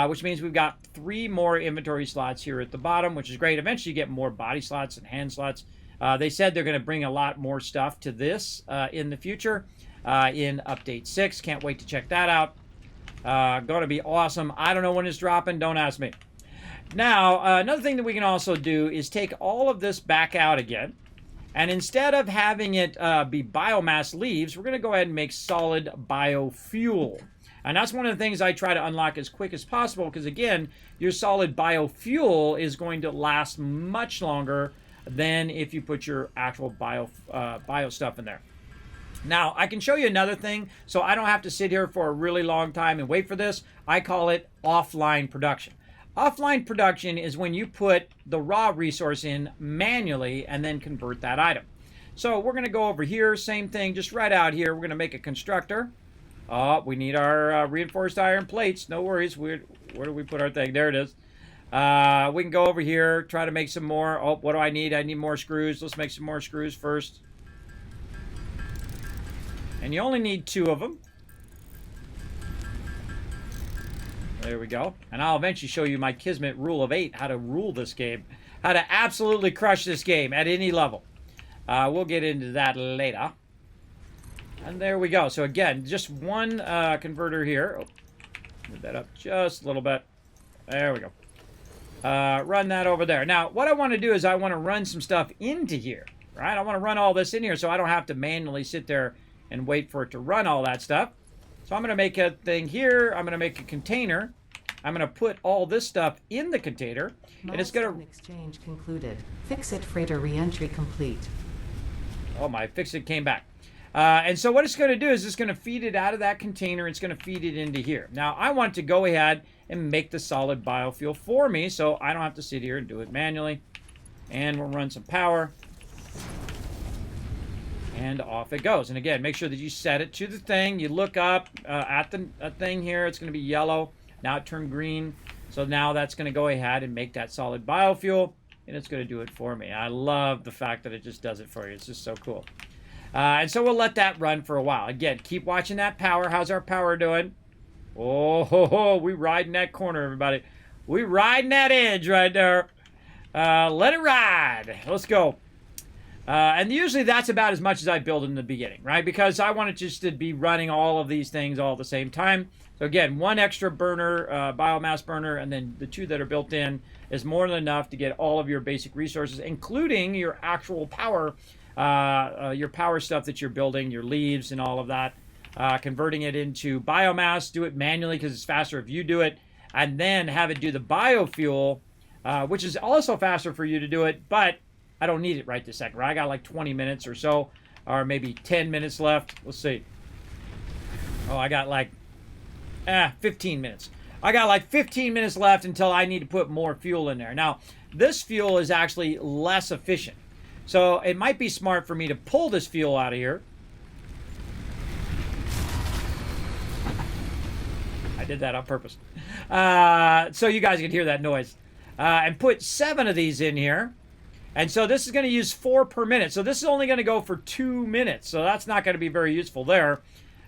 Which means we've got 3 more inventory slots here at the bottom, which is great. Eventually you get more body slots and hand slots. They said they're going to bring a lot more stuff to this in the future in Update 6. Can't wait to check that out. Going to be awesome. I don't know when it's dropping. Don't ask me. Now, another thing that we can also do is take all of this back out again. And instead of having it be biomass leaves, we're going to go ahead and make solid biofuel. And that's one of the things I try to unlock as quick as possible because, again, your solid biofuel is going to last much longer than if you put your actual bio stuff in there. Now, I can show you another thing, so I don't have to sit here for a really long time and wait for this. I call it offline production. Offline production is when you put the raw resource in manually and then convert that item. So we're going to go over here, same thing, just right out here. We're going to make a constructor. Oh, we need our reinforced iron plates. No worries. Where do we put our thing? There it is. We can go over here, try to make some more. Oh, what do I need? I need more screws. Let's make some more screws first. And you only need 2 of them. There we go. And I'll eventually show you my Kismet rule of 8, how to rule this game. How to absolutely crush this game at any level. We'll get into that later. And there we go. So again, just one converter here. Oh, move that up just a little bit. There we go. Run that over there. Now, what I want to do is I want to run some stuff into here. Right? I want to run all this in here so I don't have to manually sit there and wait for it to run all that stuff. So I'm going to make a thing here. I'm going to make a container. I'm going to put all this stuff in the container. And it's going to... exchange concluded. Fix-it freighter re-entry complete. Oh, my fix-it came back. And so what it's going to do is it's going to feed it out of that container. It's going to feed it into here. Now, I want to go ahead and make the solid biofuel for me so I don't have to sit here and do it manually. And we'll run some power. And off it goes. And again, make sure that you set it to the thing. You look up at the thing here. It's going to be yellow. Now it turned green. So now that's going to go ahead and make that solid biofuel. And it's going to do it for me. I love the fact that it just does it for you. It's just so cool. And so we'll let that run for a while. Again, keep watching that power. How's our power doing? Oh, ho, ho. We riding that corner, everybody. We riding that edge right there. Let it ride. Let's go. And usually that's about as much as I build in the beginning, right? Because I want it just to be running all of these things all at the same time. So again, one extra burner, biomass burner, and then the 2 that are built in is more than enough to get all of your basic resources, including your actual power, your power stuff that you're building, your leaves and all of that. Converting it into biomass, do it manually because it's faster if you do it, and then have it do the biofuel, which is also faster for you to do it, but I don't need it right this second, right? I got like 20 minutes or so, or maybe 10 minutes left. Let's see. Oh, I got like 15 minutes. I got like 15 minutes left until I need to put more fuel in there. Now, this fuel is actually less efficient. So it might be smart for me to pull this fuel out of here. I did that on purpose. So you guys can hear that noise. And put 7 of these in here. And so this is going to use 4 per minute. So this is only going to go for 2 minutes. So that's not going to be very useful there.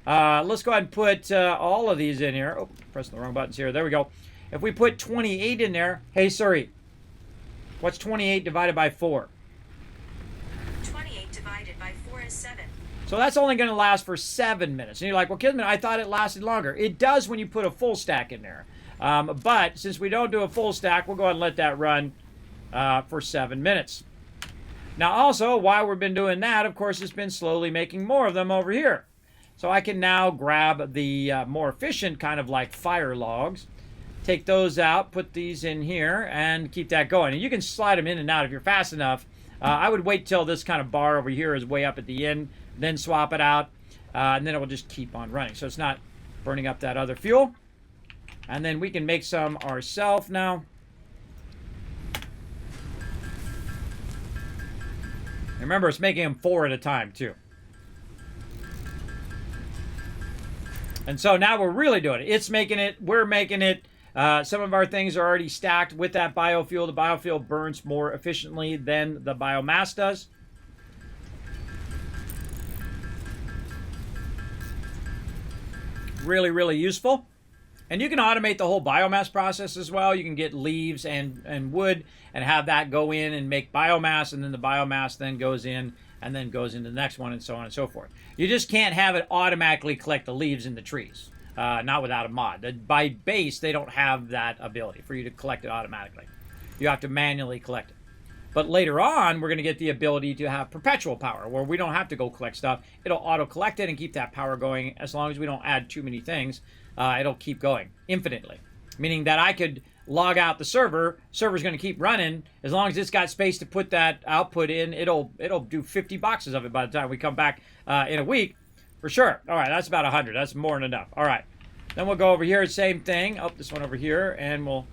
Let's go ahead and put all of these in here. Oh, pressing the wrong buttons here. There we go. If we put 28 in there. Hey, sorry. What's 28 divided by 4? 28 divided by 4 is 7. So that's only going to last for 7 minutes. And you're like, well, Kismet, I thought it lasted longer. It does when you put a full stack in there. But since we don't do a full stack, we'll go ahead and let that run for 7 minutes. Now also, while we've been doing that, of course, it's been slowly making more of them over here. So I can now grab the more efficient kind of like fire logs, take those out, put these in here, and keep that going. And you can slide them in and out if you're fast enough. I would wait till this kind of bar over here is way up at the end, then swap it out, and then it will just keep on running. So it's not burning up that other fuel. And then we can make some ourselves now. Remember, it's making them 4 at a time, too. And so now we're really doing it. It's making it. We're making it. Some of our things are already stacked with that biofuel. The biofuel burns more efficiently than the biomass does. Really, really useful. And you can automate the whole biomass process as well. You can get leaves and wood and have that go in and make biomass, and then the biomass then goes in and then goes into the next one, and so on and so forth. You just can't have it automatically collect the leaves in the trees, not without a mod. By base, they don't have that ability for you to collect it automatically. You have to manually collect it. But later on, we're going to get the ability to have perpetual power, where we don't have to go collect stuff. It'll auto-collect it and keep that power going. As long as we don't add too many things, it'll keep going infinitely. Meaning that I could log out the server's going to keep running. As long as it's got space to put that output in, it'll do 50 boxes of it by the time we come back in a week, for sure. All right, that's about 100. That's more than enough. All right. Then we'll go over here, same thing. Oh, this one over here, and we'll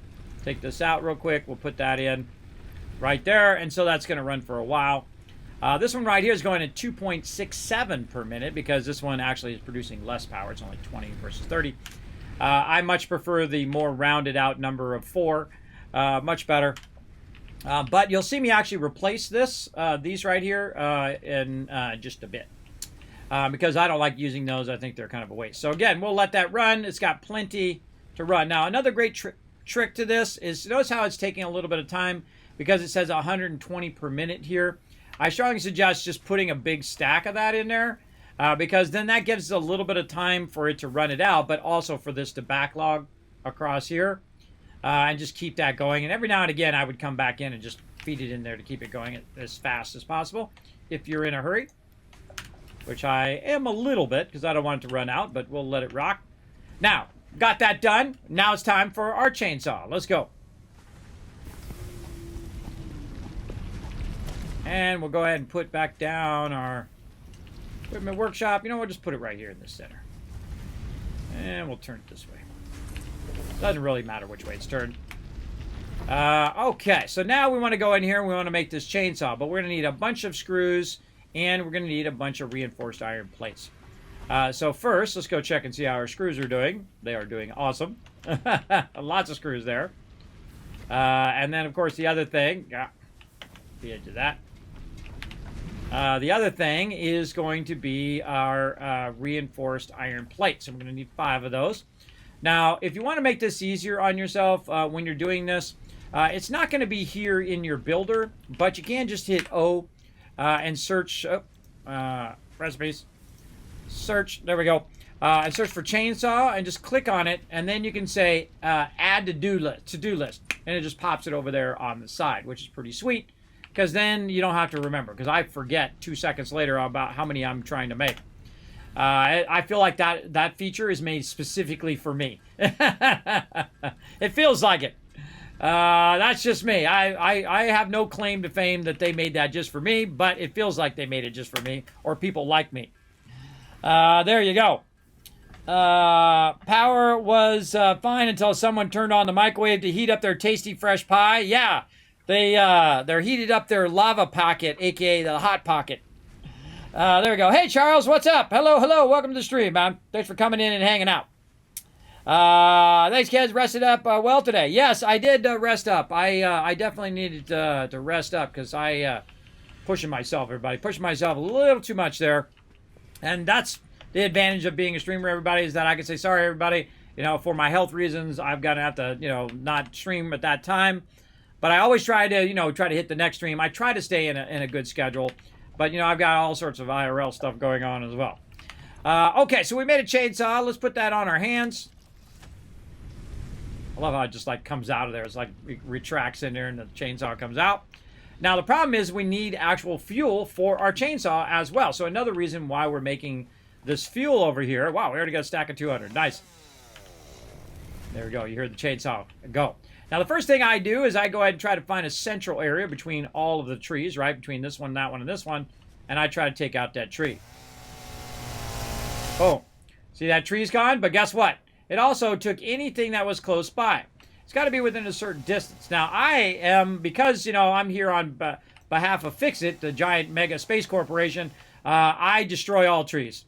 take this out real quick. We'll put that in right there, and so that's going to run for a while. This one right here is going at 2.67 per minute because this one actually is producing less power. It's only 20 versus 30. I much prefer the more rounded out number of 4. Much better. But you'll see me actually replace these right here in just a bit. Because I don't like using those. I think they're kind of a waste. So again, we'll let that run. It's got plenty to run. Now, another great trick to this is, notice how it's taking a little bit of time because it says 120 per minute here. I strongly suggest just putting a big stack of that in there because then that gives a little bit of time for it to run it out, but also for this to backlog across here and just keep that going. And every now and again, I would come back in and just feed it in there to keep it going as fast as possible if you're in a hurry, which I am a little bit because I don't want it to run out, but we'll let it rock. Now, got that done. Now it's time for our chainsaw. Let's go. And we'll go ahead and put back down our equipment workshop. You know, we'll just put it right here in the center. And we'll turn it this way. Doesn't really matter which way it's turned. Okay, so now we want to go in here and we want to make this chainsaw. But we're going to need a bunch of screws and we're going to need a bunch of reinforced iron plates. So first, let's go check and see how our screws are doing. They are doing awesome. Lots of screws there. And then, of course, the other thing... the edge of that. The other thing is going to be our reinforced iron plates. I'm going to need 5 of those. Now, if you want to make this easier on yourself when you're doing this, it's not going to be here in your builder, but you can just hit O and search recipes. Search, there we go. And search for chainsaw and just click on it, and then you can say add to-do list, and it just pops it over there on the side, which is pretty sweet. Because then you don't have to remember. Because I forget 2 seconds later about how many I'm trying to make. I feel like that feature is made specifically for me. It feels like it. That's just me. I have no claim to fame that they made that just for me. But it feels like they made it just for me. Or people like me. There you go. Power was fine until someone turned on the microwave to heat up their tasty fresh pie. Yeah. They're heated up their lava pocket, aka the hot pocket. There we go. Hey Charles, what's up? Hello. Welcome to the stream, man. Thanks for coming in and hanging out. Thanks, kids. Rested up well today. Yes, I did rest up. I definitely needed to rest up because I pushing myself, everybody, pushing myself a little too much there, and that's the advantage of being a streamer. Everybody is that I can say sorry, everybody. You know, for my health reasons, I've got to have to not stream at that time. But I always try to, hit the next stream. I try to stay in a good schedule. But, I've got all sorts of IRL stuff going on as well. Okay, so we made a chainsaw. Let's put that on our hands. I love how it just, comes out of there. It's it retracts in there and the chainsaw comes out. Now, the problem is we need actual fuel for our chainsaw as well. So another reason why we're making this fuel over here. Wow, we already got a stack of 200. Nice. There we go. You hear the chainsaw go. Now, the first thing I do is I go ahead and try to find a central area between all of the trees, right? Between this one, that one, and this one. And I try to take out that tree. Boom. See, that tree's gone? But guess what? It also took anything that was close by. It's got to be within a certain distance. Now, I am, because, I'm here on behalf of Fixit, the giant mega space corporation, I destroy all trees.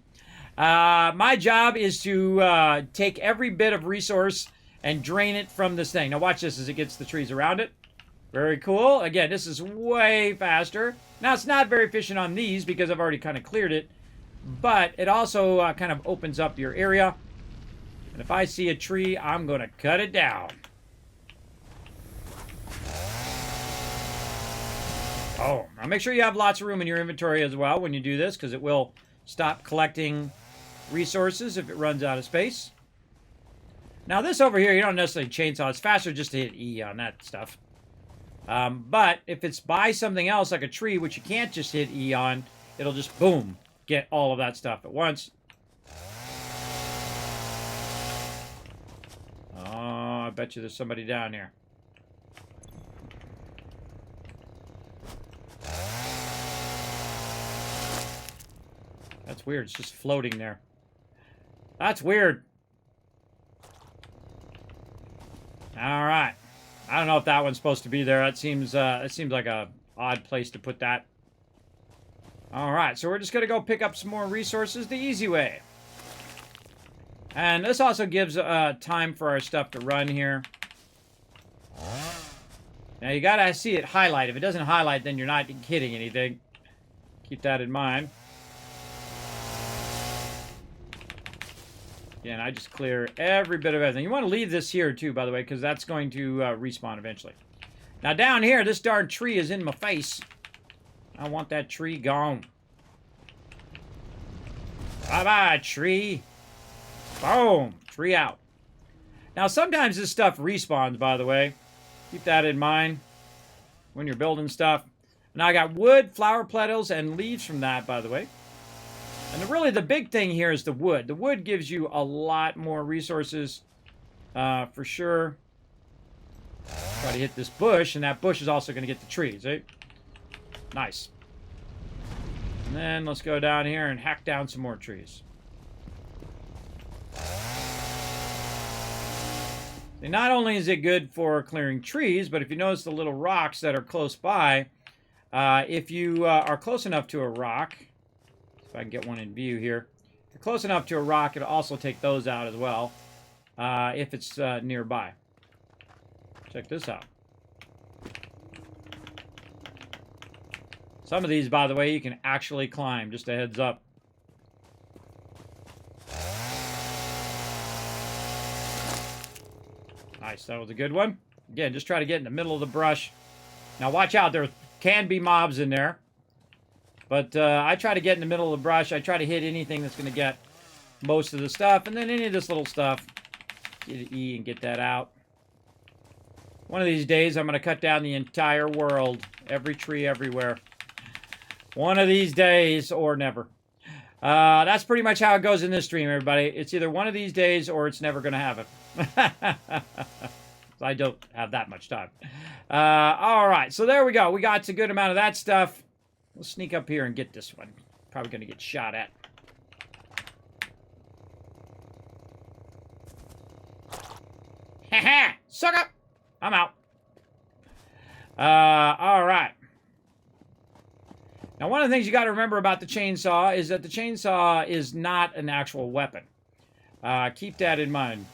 My job is to take every bit of resource and drain it from this thing. Now watch this as it gets the trees around it. Very cool. Again, this is way faster. Now it's not very efficient on these because I've already kind of cleared it, but it also kind of opens up your area. And if I see a tree, I'm going to cut it down. Oh, now make sure you have lots of room in your inventory as well when you do this, because it will stop collecting resources if it runs out of space. Now this over here, you don't necessarily chainsaw. It's faster just to hit E on that stuff. But if it's by something else, like a tree, which you can't just hit E on, it'll just, boom, get all of that stuff at once. Oh, I bet you there's somebody down here. That's weird. It's just floating there. That's weird. All right. I don't know if that one's supposed to be there. That seems like a odd place to put that. All right. So we're just gonna go pick up some more resources the easy way. And this also gives time for our stuff to run here. Now you gotta see it highlight. If it doesn't highlight, then you're not hitting anything. Keep that in mind. Again, I just clear every bit of everything. You want to leave this here, too, by the way, because that's going to respawn eventually. Now, down here, this darn tree is in my face. I want that tree gone. Bye-bye, tree. Boom. Tree out. Now, sometimes this stuff respawns, by the way. Keep that in mind when you're building stuff. Now, I got wood, flower petals, and leaves from that, by the way. And really, the big thing here is the wood. The wood gives you a lot more resources, for sure. Try to hit this bush, and that bush is also going to get the trees, eh? Nice. And then let's go down here and hack down some more trees. See, not only is it good for clearing trees, but if you notice the little rocks that are close by, if you are close enough to a rock... If I can get one in view here. If you're close enough to a rock, it'll also take those out as well. If it's nearby. Check this out. Some of these, by the way, you can actually climb. Just a heads up. Nice, that was a good one. Again, just try to get in the middle of the brush. Now watch out, there can be mobs in there. But I try to get in the middle of the brush. I try to hit anything that's going to get most of the stuff. And then any of this little stuff, get an E and get that out. One of these days, I'm going to cut down the entire world. Every tree everywhere. One of these days, or never. That's pretty much how it goes in this stream, everybody. It's either one of these days, or it's never going to happen. I don't have that much time. All right, so there we go. We got a good amount of that stuff. We'll sneak up here and get this one. Probably going to get shot at. Ha-ha! Suck up! I'm out. All right. Now, one of the things you got to remember about the chainsaw is that the chainsaw is not an actual weapon. Keep that in mind.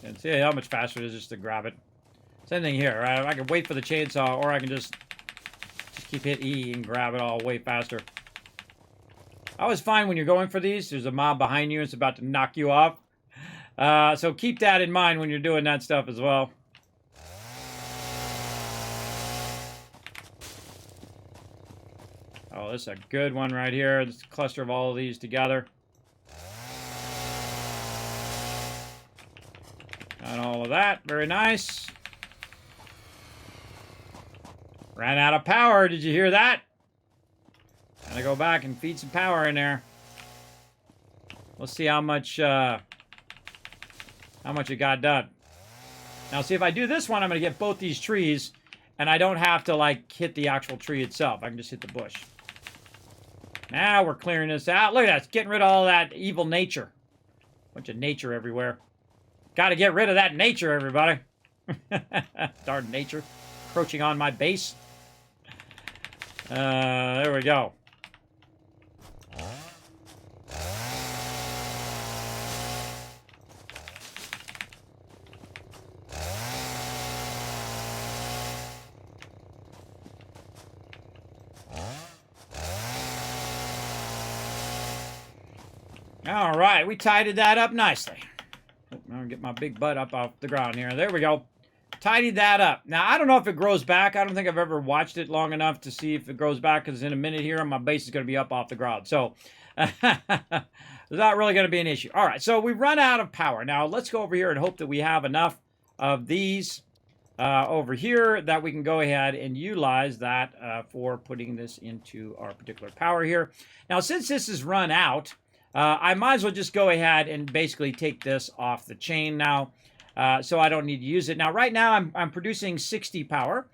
And see how much faster it is just to grab it. Same thing here, right? I can wait for the chainsaw, or I can just keep hit E and grab it all way faster. I always find when you're going for these, there's a mob behind you. It's about to knock you off. So keep that in mind when you're doing that stuff as well. Oh, this is a good one right here. This cluster of all of these together. Got all of that. Very nice. Ran out of power. Did you hear that? Gotta go back and feed some power in there. Let's see how much it got done. Now, see, if I do this one, I'm gonna get both these trees, and I don't have to like hit the actual tree itself. I can just hit the bush. Now we're clearing this out. Look at that. It's getting rid of all that evil nature. Bunch of nature everywhere. Got to get rid of that nature, everybody. Darn nature. Encroaching on my base. There we go. All right, we tidied that up nicely. I'm going to get my big butt up off the ground here. There we go. Tidied that up. Now, I don't know if it grows back. I don't think I've ever watched it long enough to see if it grows back, because in a minute here, my base is going to be up off the ground. So, it's not really going to be an issue. All right, so we've run out of power. Now, let's go over here and hope that we have enough of these over here that we can go ahead and utilize that for putting this into our particular power here. Now, since this is run out, I might as well just go ahead and basically take this off the chain now. So I don't need to use it. Now, right now, I'm producing 60 power.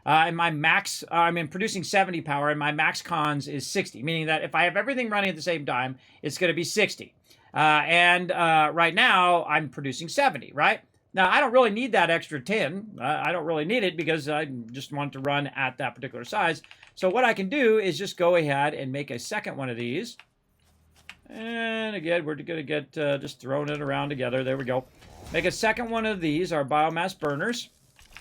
And my max, I'm producing 70 power, and my max cons is 60, meaning that if I have everything running at the same time, it's going to be 60. Right now, I'm producing 70, right? Now, I don't really need that extra 10. I don't really need it because I just want to run at that particular size. So what I can do is just go ahead and make a second one of these. And again, we're going to get just throwing it around together. There we go. Make a second one of these, our biomass burners.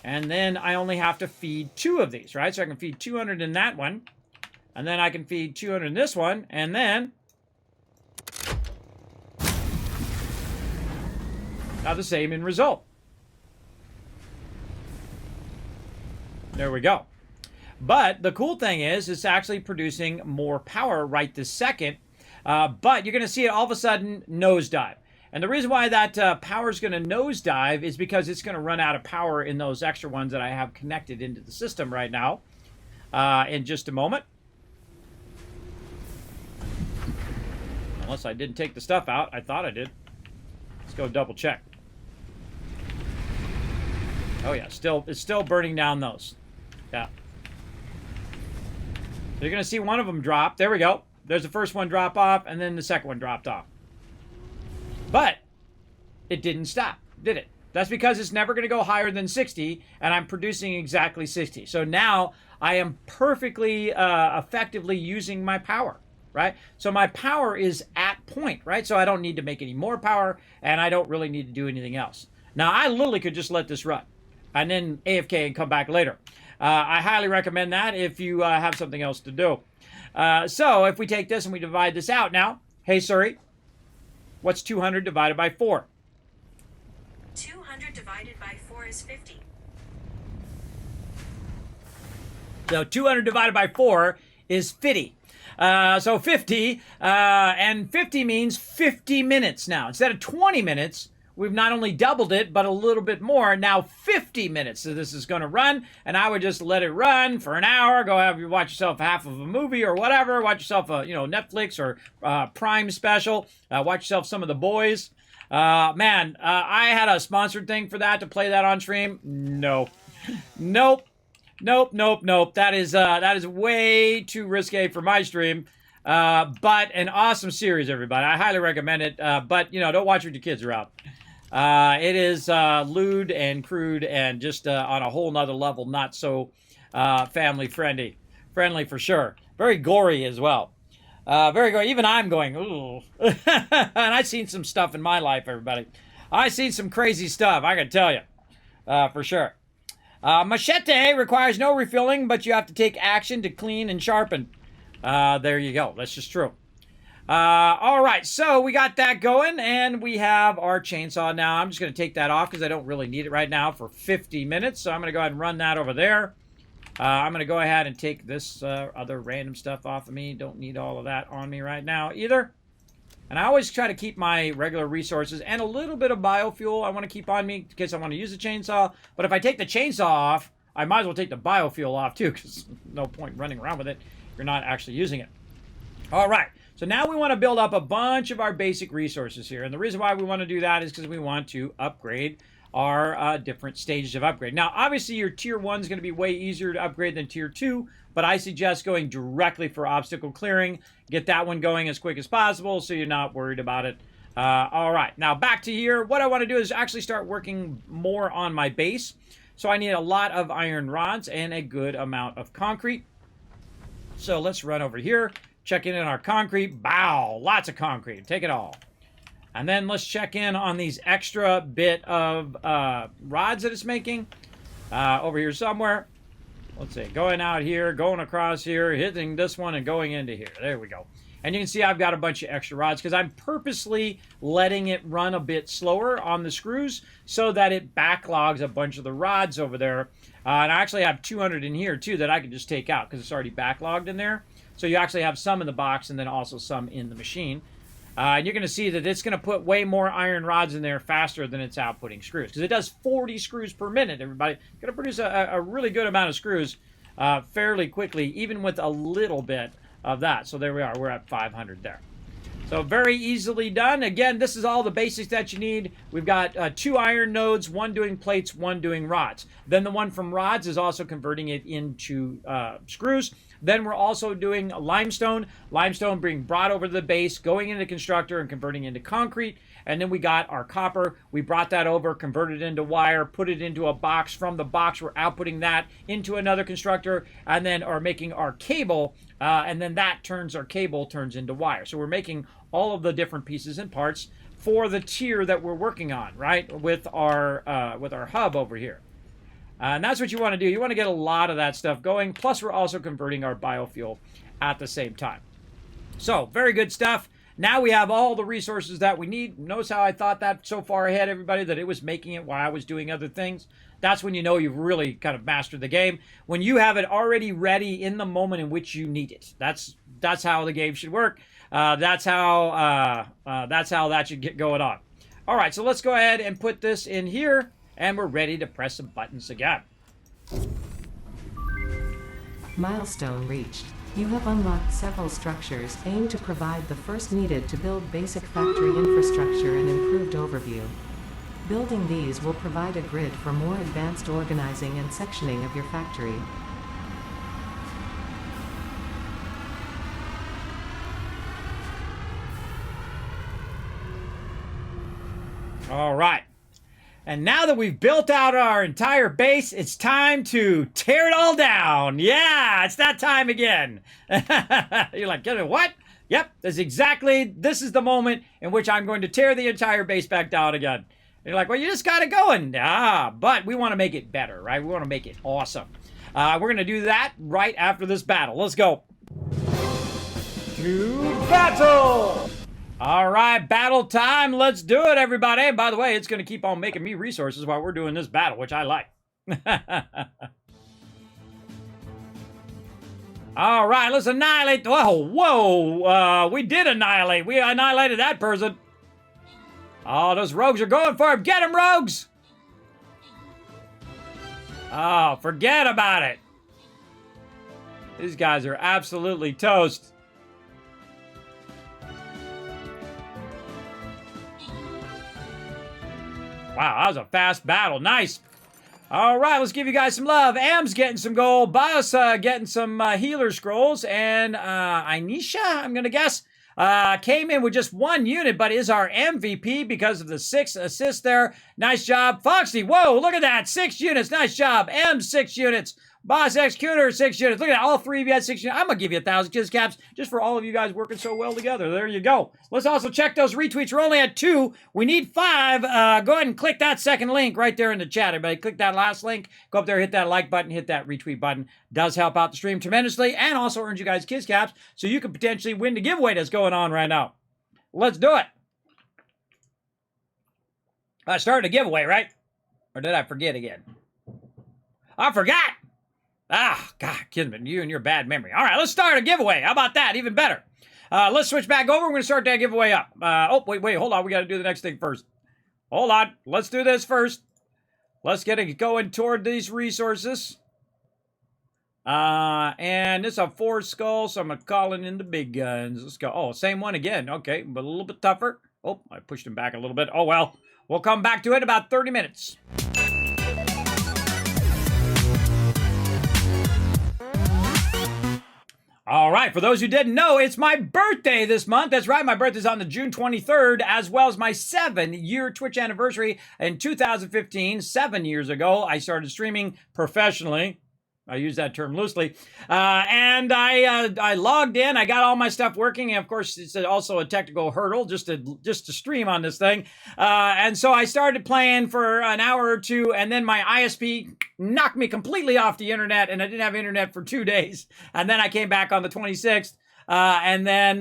And then I only have to feed 2 of these, right? So I can feed 200 in that one. And then I can feed 200 in this one. And then have the same end result. There we go. But the cool thing is it's actually producing more power right this second. But you're going to see it all of a sudden nosedive. And the reason why that power is going to nosedive is because it's going to run out of power in those extra ones that I have connected into the system right now. In just a moment. Unless I didn't take the stuff out. I thought I did. Let's go double check. Oh yeah, it's still burning down those. Yeah. So you're going to see one of them drop. There we go. There's the first one drop off, and then the second one dropped off. But it didn't stop, did it? That's because it's never going to go higher than 60, and I'm producing exactly 60. So now I am perfectly effectively using my power, right? So my power is at point, right? So I don't need to make any more power, and I don't really need to do anything else. Now, I literally could just let this run and then AFK and come back later. I highly recommend that if you have something else to do. So if we take this and we divide this out now, hey, Siri, what's 200 divided by 4? 200 divided by 4 is 50. So 200 divided by 4 is 50. So 50, and 50 means 50 minutes now. Instead of 20 minutes, we've not only doubled it, but a little bit more. Now 50 minutes. So this is going to run, and I would just let it run for an hour. Go have you watch yourself half of a movie or whatever. Watch yourself a Netflix or Prime special. Watch yourself some of The Boys. I had a sponsored thing for that to play that on stream. No, nope. That is way too risque for my stream. But an awesome series, everybody. I highly recommend it. But don't watch it with your kids around. It is lewd and crude and just on a whole nother level, not so family friendly for sure. Very gory as well. Very gory. Even I'm going, ooh. And I've seen some stuff in my life, everybody. I've seen some crazy stuff, I can tell you. For sure. Machete requires no refilling, but you have to take action to clean and sharpen. There you go. That's just true. All right, so we got that going, and we have our chainsaw now. I'm just going to take that off because I don't really need it right now for 50 minutes. So I'm going to go ahead and run that over there. I'm going to go ahead and take this other random stuff off of me. Don't need all of that on me right now either. And I always try to keep my regular resources and a little bit of biofuel I want to keep on me in case I want to use the chainsaw. But if I take the chainsaw off, I might as well take the biofuel off too, because no point running around with it if you're not actually using it. All right. So now we want to build up a bunch of our basic resources here. And the reason why we want to do that is because we want to upgrade our different stages of upgrade. Now, obviously, your Tier 1 is going to be way easier to upgrade than Tier 2, but I suggest going directly for obstacle clearing. Get that one going as quick as possible so you're not worried about it. All right. Now, back to here. What I want to do is actually start working more on my base. So I need a lot of iron rods and a good amount of concrete. So let's run over here. Check in on our concrete. Bow! Lots of concrete. Take it all. And then let's check in on these extra bit of rods that it's making. Over here somewhere. let's see, going out here, going across here, hitting this one, and going into here. There we go. And you can see I've got a bunch of extra rods because I'm purposely letting it run a bit slower on the screws so that it backlogs a bunch of the rods over there. And I actually have 200 in here too that I can just take out because it's already backlogged in there. So you actually have some in the box and then also some in the machine. And you're going to see that it's going to put way more iron rods in there faster than it's outputting screws. Because it does 40 screws per minute, everybody. It's going to produce a really good amount of screws fairly quickly, even with a little bit of that. So there we are. We're at 500 there. So very easily done. Again, this is all the basics that you need. We've got 2 iron nodes, one doing plates, one doing rods. Then the one from rods is also converting it into screws. Then we're also doing limestone. Limestone being brought over to the base, going into the constructor and converting into concrete. And then we got our copper. We brought that over, converted it into wire, put it into a box. From the box, we're outputting that into another constructor, and then are making our cable. And then that turns our cable turns into wire. So we're making all of the different pieces and parts for the tier that we're working on, right? With our hub over here. And that's what you want to do. You want to get a lot of that stuff going. Plus, we're also converting our biofuel at the same time. So, very good stuff. Now we have all the resources that we need. Notice how I thought that so far ahead, everybody, that it was making it while I was doing other things. That's when you know you've really kind of mastered the game. When you have it already ready in the moment in which you need it. That's how the game should work. That's how that should get going on. All right, so let's go ahead and put this in here. And we're ready to press some buttons again. Milestone reached. You have unlocked several structures aimed to provide the first needed to build basic factory infrastructure and improved overview. Building these will provide a grid for more advanced organizing and sectioning of your factory. All right. And now that we've built out our entire base, it's time to tear it all down. Yeah, it's that time again. You're like, what? Yep, this is the moment in which I'm going to tear the entire base back down again. And you're like, well, you just got it going. But we want to make it better, right? We want to make it awesome. We're going to do that right after this battle. Let's go. To battle! All right, battle time. Let's do it, everybody. And by the way, it's going to keep on making me resources while we're doing this battle, which I like. All right, let's annihilate. Whoa. We did annihilate. We annihilated that person. Oh, those rogues are going for him. Get him, rogues. Oh, forget about it. These guys are absolutely toast. Wow, that was a fast battle. Nice. All right, let's give you guys some love. Am's getting some gold. Boss getting some healer scrolls. And Anisha, I'm going to guess, came in with just 1 unit, but is our MVP because of the 6 assists there. Nice job. Foxy, whoa, look at that. 6 units. Nice job. M, 6 units. Boss Executor, 6 units. Look at that. All 3 of you had 6 units. I'm going to give you 1,000 kiss caps just for all of you guys working so well together. There you go. Let's also check those retweets. We're only at 2. We need 5. Go ahead and click that second link right there in the chat. Everybody click that last link. Go up there, hit that like button, hit that retweet button. Does help out the stream tremendously and also earns you guys kiss caps so you can potentially win the giveaway that's going on right now. Let's do it. I started a giveaway, right? Or did I forget again? I forgot. God, Kismet, you and your bad memory. All right, let's start a giveaway. How about that? Even better. Let's switch back over. We're going to start that giveaway up. Wait, hold on. We got to do the next thing first. Hold on. Let's do this first. Let's get it going toward these resources. And this is a 4 skull, so I'm going to call it in the big guns. Let's go. Oh, same one again. Okay, but a little bit tougher. Oh, I pushed him back a little bit. Oh, well. We'll come back to it in about 30 minutes. All right, for those who didn't know, it's my birthday this month. That's right, my birthday's on the June 23rd, as well as my 7-year Twitch anniversary in 2015. 7 years ago, I started streaming professionally. I use that term loosely. And I logged in. I got all my stuff working. And of course, it's also a technical hurdle just to stream on this thing. And so I started playing for an hour or two, and then my ISP knocked me completely off the internet, and I didn't have internet for 2 days. And then I came back on the 26th. And then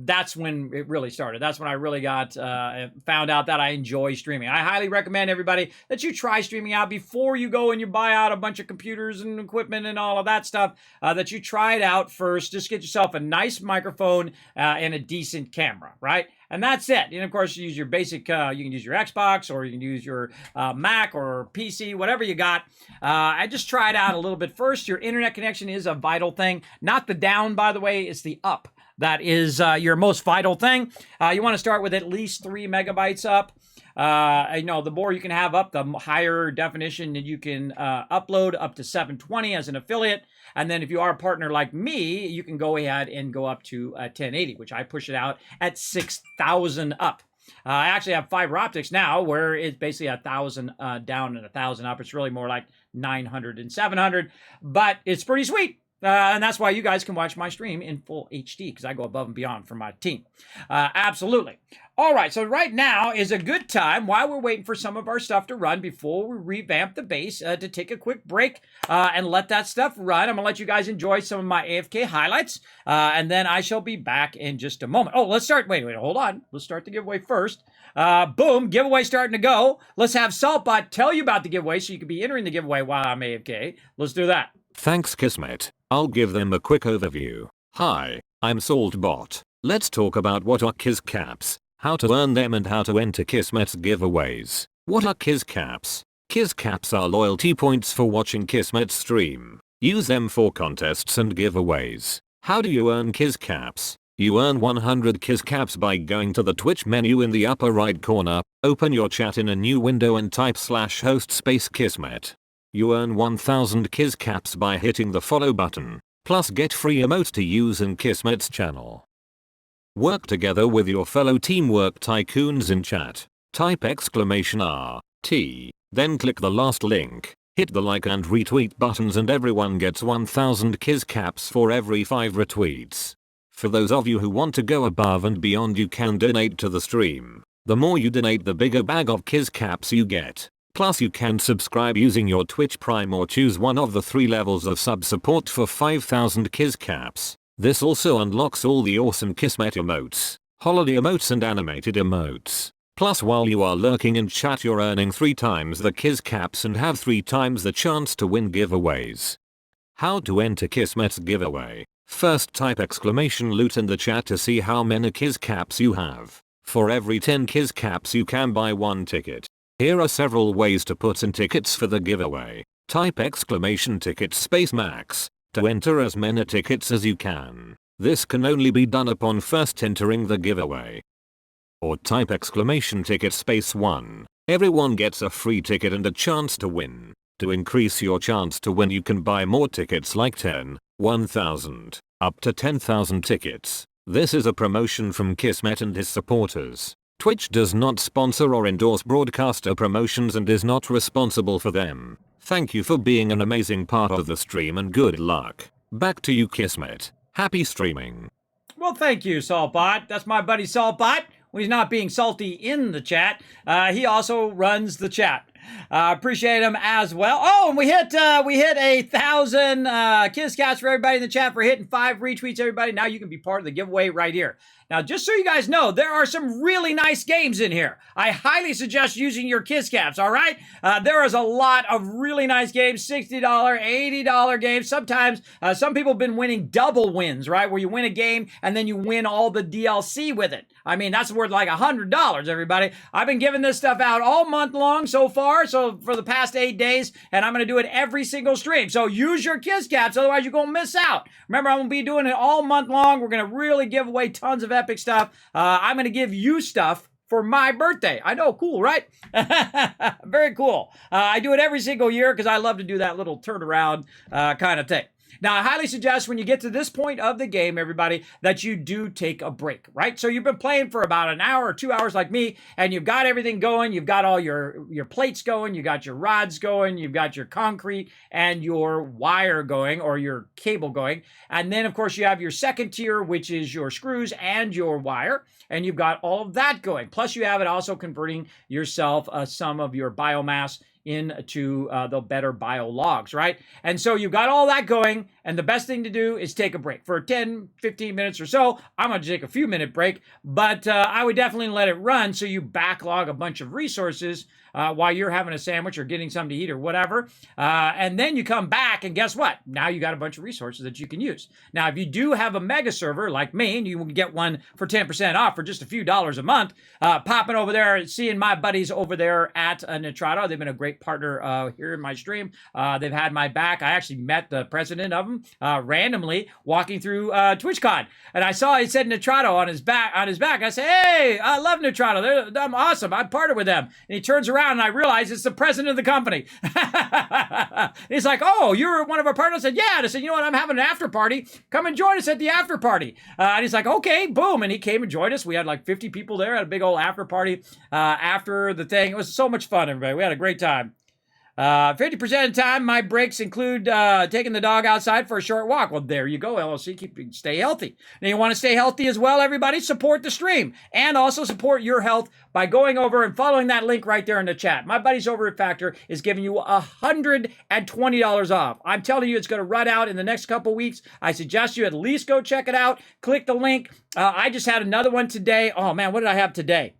that's when it really started. That's when I really found out that I enjoy streaming. I highly recommend everybody that you try streaming out before you go and you buy out a bunch of computers and equipment and all of that stuff, that you try it out first. Just get yourself a nice microphone and a decent camera, right? And that's it. And of course, you use your basic, you can use your Xbox, or you can use your Mac or PC, whatever you got. I just try it out a little bit first. Your internet connection is a vital thing. Not the down, by the way, it's the up. That is your most vital thing. You want to start with at least 3 megabytes up. The more you can have up, the higher definition that you can upload, up to 720 as an affiliate. And then if you are a partner like me, you can go ahead and go up to 1080, which I push it out at 6,000 up. I actually have fiber optics now, where it's basically 1,000 down and 1,000 up. It's really more like 900 and 700, but it's pretty sweet. And that's why you guys can watch my stream in full HD, because I go above and beyond for my team. Absolutely. All right, so right now is a good time, while we're waiting for some of our stuff to run before we revamp the base, to take a quick break and let that stuff run. I'm going to let you guys enjoy some of my AFK highlights, and then I shall be back in just a moment. Oh, let's start. Wait, hold on. Let's start the giveaway first. Boom, giveaway starting to go. Let's have Saltbot tell you about the giveaway so you can be entering the giveaway while I'm AFK. Let's do that. Thanks, Kismet. I'll give them a quick overview. Hi, I'm Saltbot. Let's talk about what are Kiz Caps, how to earn them, and how to enter Kismet's giveaways. What are Kiz Caps? Kiz Caps are loyalty points for watching Kismet's stream. Use them for contests and giveaways. How do you earn Kiz Caps? You earn 100 Kiz Caps by going to the Twitch menu in the upper right corner, open your chat in a new window and type /host space Kismet. You earn 1000 Kiz Caps by hitting the follow button, plus get free emotes to use in Kismet's channel. Work together with your fellow teamwork tycoons in chat. Type !RT, then click the last link, hit the like and retweet buttons, and everyone gets 1000 Kiz Caps for every 5 retweets. For those of you who want to go above and beyond, you can donate to the stream. The more you donate, the bigger bag of Kiz Caps you get. Plus you can subscribe using your Twitch Prime or choose one of the 3 levels of sub support for 5000 Kiz Caps. This also unlocks all the awesome Kismet emotes, holiday emotes and animated emotes. Plus while you are lurking in chat, you're earning 3 times the Kiz Caps and have 3 times the chance to win giveaways. How to enter Kismet's giveaway? First type !loot in the chat to see how many Kiz Caps you have. For every 10 Kiz Caps you can buy 1 ticket. Here are several ways to put in tickets for the giveaway. Type !ticket space max to enter as many tickets as you can. This can only be done upon first entering the giveaway. Or type !ticket space 1. Everyone gets a free ticket and a chance to win. To increase your chance to win, you can buy more tickets like 10, 1000, up to 10,000 tickets. This is a promotion from Kismet and his supporters. Twitch does not sponsor or endorse broadcaster promotions and is not responsible for them. Thank you for being an amazing part of the stream and good luck. Back to you, Kismet. Happy streaming. Well, thank you, Saltbot. That's my buddy Saltbot. When he's not being salty in the chat, he also runs the chat. Appreciate him as well. Oh, and we hit 1,000 Kiz Caps for everybody in the chat for hitting 5 retweets, everybody. Now you can be part of the giveaway right here. Now, just so you guys know, there are some really nice games in here. I highly suggest using your Kiz Caps, all right? There is a lot of really nice games, $60, $80 games. Sometimes, some people have been winning double wins, right? Where you win a game and then you win all the DLC with it. I mean, that's worth like $100, everybody. I've been giving this stuff out all month long so far, so for the past 8 days, and I'm going to do it every single stream. So use your Kiz Caps, otherwise you're going to miss out. Remember, I'm going to be doing it all month long. We're going to really give away tons of epic stuff. I'm going to give you stuff for my birthday. I know, cool, right? Very cool. I do it every single year because I love to do that little turnaround kind of thing. Now, I highly suggest when you get to this point of the game, everybody, that you do take a break, right? So you've been playing for about an hour or 2 hours like me, and you've got everything going. You've got all your plates going. You got your rods going. You've got your concrete and your wire going, or your cable going. And then, of course, you have your second tier, which is your screws and your wire. And you've got all of that going. Plus, you have it also converting yourself some of your biomass into the better bio logs, right? And so you've got all that going, and the best thing to do is take a break for 10, 15 minutes or so. I'm going to take a few minute break, but I would definitely let it run so you backlog a bunch of resources while you're having a sandwich or getting something to eat or whatever. And then you come back, and guess what? Now you got a bunch of resources that you can use. Now, if you do have a mega server like me, and you can get one for 10% off for just a few dollars a month, popping over there, seeing my buddies over there at Nitrado. They've been a great partner here in my stream. They've had my back. I actually met the president of them randomly walking through TwitchCon, and I saw he said Nitrado on his back. I said, "Hey, I love Nitrado. They're awesome. I partnered with them." And he turns around, and I realize it's the president of the company. He's like, "Oh, you're one of our partners?" I said, "Yeah." And I said, "You know what? I'm having an after party. Come and join us at the after party." And he's like, "Okay, boom." And he came and joined us. We had like 50 people there at a big old after party after the thing. It was so much fun, everybody. We had a great time. 50% of the time, my breaks include taking the dog outside for a short walk. Well, there you go, LLC. Stay healthy. Now, you want to stay healthy as well, everybody? Support the stream. And also support your health by going over and following that link right there in the chat. My buddies over at Factor is giving you $120 off. I'm telling you, it's going to run out in the next couple weeks. I suggest you at least go check it out. Click the link. I just had another one today. Oh, man, what did I have today?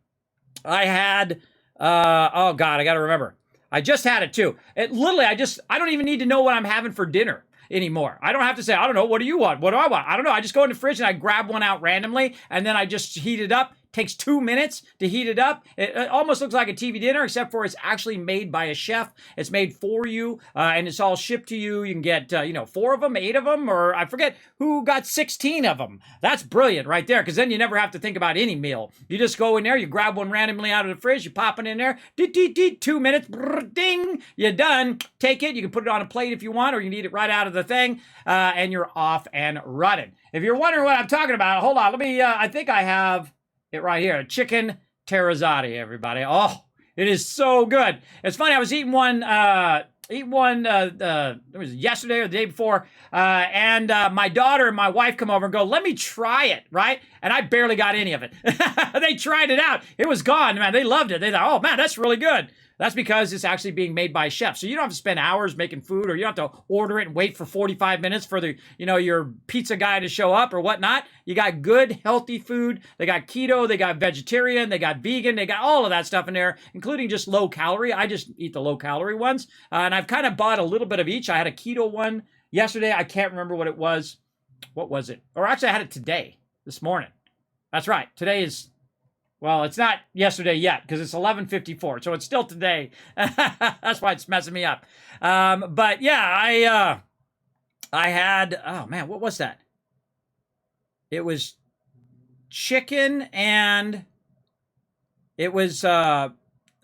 I had, oh, God, I got to remember. I just had it too. It literally, I don't even need to know what I'm having for dinner anymore. I don't have to say, I don't know, what do you want? What do I want? I don't know. I just go in the fridge and I grab one out randomly, and then I just heat it up. Takes 2 minutes to heat it up. It almost looks like a TV dinner, except for it's actually made by a chef. It's made for you, and it's all shipped to you. You can get, 4 of them, 8 of them, or I forget who got 16 of them. That's brilliant right there, because then you never have to think about any meal. You just go in there, you grab one randomly out of the fridge, you pop it in there, 2 minutes, ding, you're done. Take it. You can put it on a plate if you want, or you can eat it right out of the thing, and you're off and running. If you're wondering what I'm talking about, hold on. Let me, I think I have it right here. Chicken terrazzotti, everybody. Oh, it is so good. It's funny. I was eating one, it was yesterday or the day before, and my daughter and my wife come over and go, "Let me try it," right? And I barely got any of it. They tried it out. It was gone, man. They loved it. They thought, "Oh, man, that's really good." That's because it's actually being made by a chef. So you don't have to spend hours making food, or you don't have to order it and wait for 45 minutes for the, your pizza guy to show up or whatnot. You got good, healthy food. They got keto, they got vegetarian, they got vegan, they got all of that stuff in there, including just low calorie. I just eat the low calorie ones. And I've kind of bought a little bit of each. I had a keto one yesterday. I can't remember what it was. What was it? Or actually I had it this morning. That's right. Today is, well, it's not yesterday yet because it's 11:54, so it's still today. That's why it's messing me up. But yeah, I had, oh man, what was that? It was chicken, and it was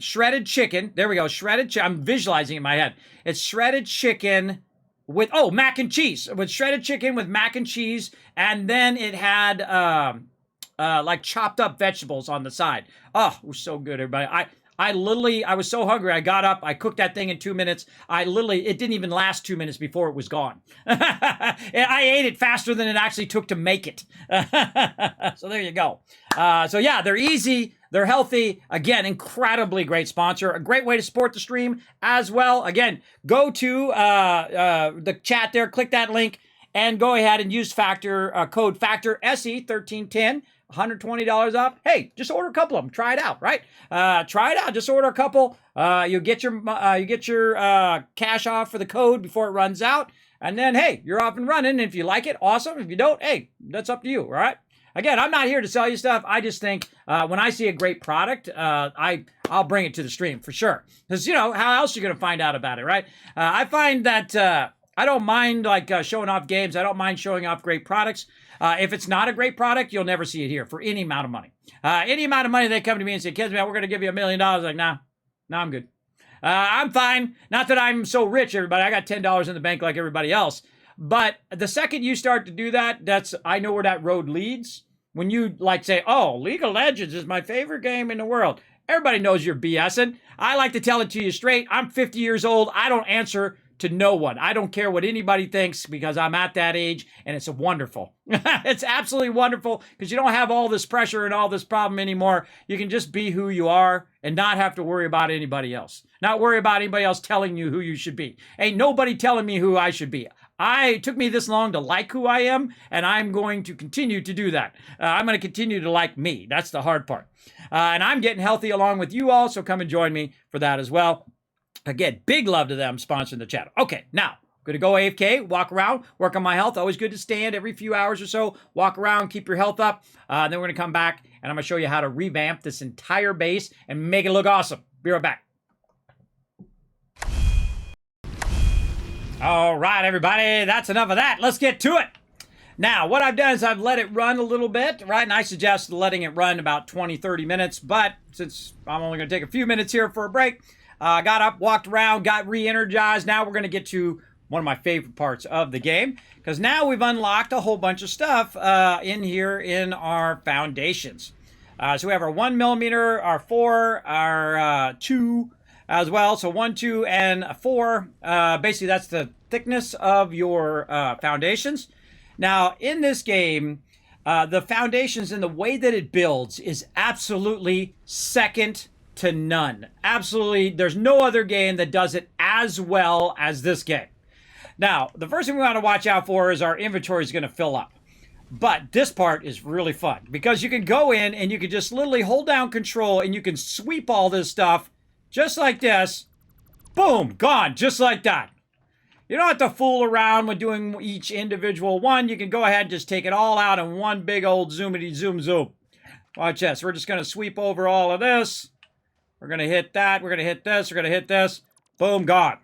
shredded chicken. There we go, shredded chicken. I'm visualizing it in my head. It's shredded chicken with, mac and cheese. With shredded chicken with mac and cheese, and then it had like chopped up vegetables on the side. Oh, it was so good, everybody. I was so hungry. I got up, I cooked that thing in 2 minutes. It didn't even last 2 minutes before it was gone. I ate it faster than it actually took to make it. So there you go. So yeah, they're easy. They're healthy. Again, incredibly great sponsor. A great way to support the stream as well. Again, go to the chat there, click that link, and go ahead and use code Factor SE1310. $120 off. Hey, just order a couple of them. Try it out, right? Try it out. Just order a couple. You'll get your cash off for the code before it runs out. And then, hey, you're off and running. If you like it, awesome. If you don't, hey, that's up to you, all right? Again, I'm not here to sell you stuff. I just think when I see a great product, I'll bring it to the stream for sure. Because, how else are you going to find out about it, right? I find that I don't mind showing off games. I don't mind showing off great products. If it's not a great product, you'll never see it here for any amount of money. Any amount of money, they come to me and say, "Kismet, we're going to give you $1 million." Like, nah, I'm good. I'm fine. Not that I'm so rich, everybody. I got $10 in the bank like everybody else. But the second you start to do that, I know where that road leads. When you like say, oh, League of Legends is my favorite game in the world. Everybody knows you're BSing. I like to tell it to you straight. I'm 50 years old. I don't answer to no one. I don't care what anybody thinks because I'm at that age, and it's wonderful. It's absolutely wonderful because you don't have all this pressure and all this problem anymore. You can just be who you are and not have to worry about anybody else. Not worry about anybody else telling you who you should be. Ain't nobody telling me who I should be. It took me this long to like who I am, and I'm going to continue to do that. I'm going to continue to like me. That's the hard part. And I'm getting healthy along with you all, so come and join me for that as well. Again, big love to them sponsoring the channel. Okay, now, I'm going to go AFK, walk around, work on my health. Always good to stand every few hours or so, walk around, keep your health up. Then we're going to come back, and I'm going to show you how to revamp this entire base and make it look awesome. Be right back. All right, everybody, that's enough of that. Let's get to it. Now, what I've done is I've let it run a little bit, right? And I suggest letting it run about 20, 30 minutes. But since I'm only going to take a few minutes here for a break, got up, walked around, got re-energized. Now we're going to get to one of my favorite parts of the game, because now we've unlocked a whole bunch of stuff in here in our foundations. So we have our 1mm, our 4, our 2 as well. So 1, 2, and 4. Basically, that's the thickness of your foundations. Now, in this game, the foundations and the way that it builds is absolutely second to none. Absolutely, there's no other game that does it as well as this game. Now, the first thing we want to watch out for is our inventory is going to fill up. But this part is really fun because you can go in and you can just literally hold down control and you can sweep all this stuff just like this. Boom, gone, just like that. You don't have to fool around with doing each individual one. You can go ahead and just take it all out in one big old zoomity zoom zoom. Watch this. We're just going to sweep over all of this. We're going to hit that. We're going to hit this. We're going to hit this. Boom, gone.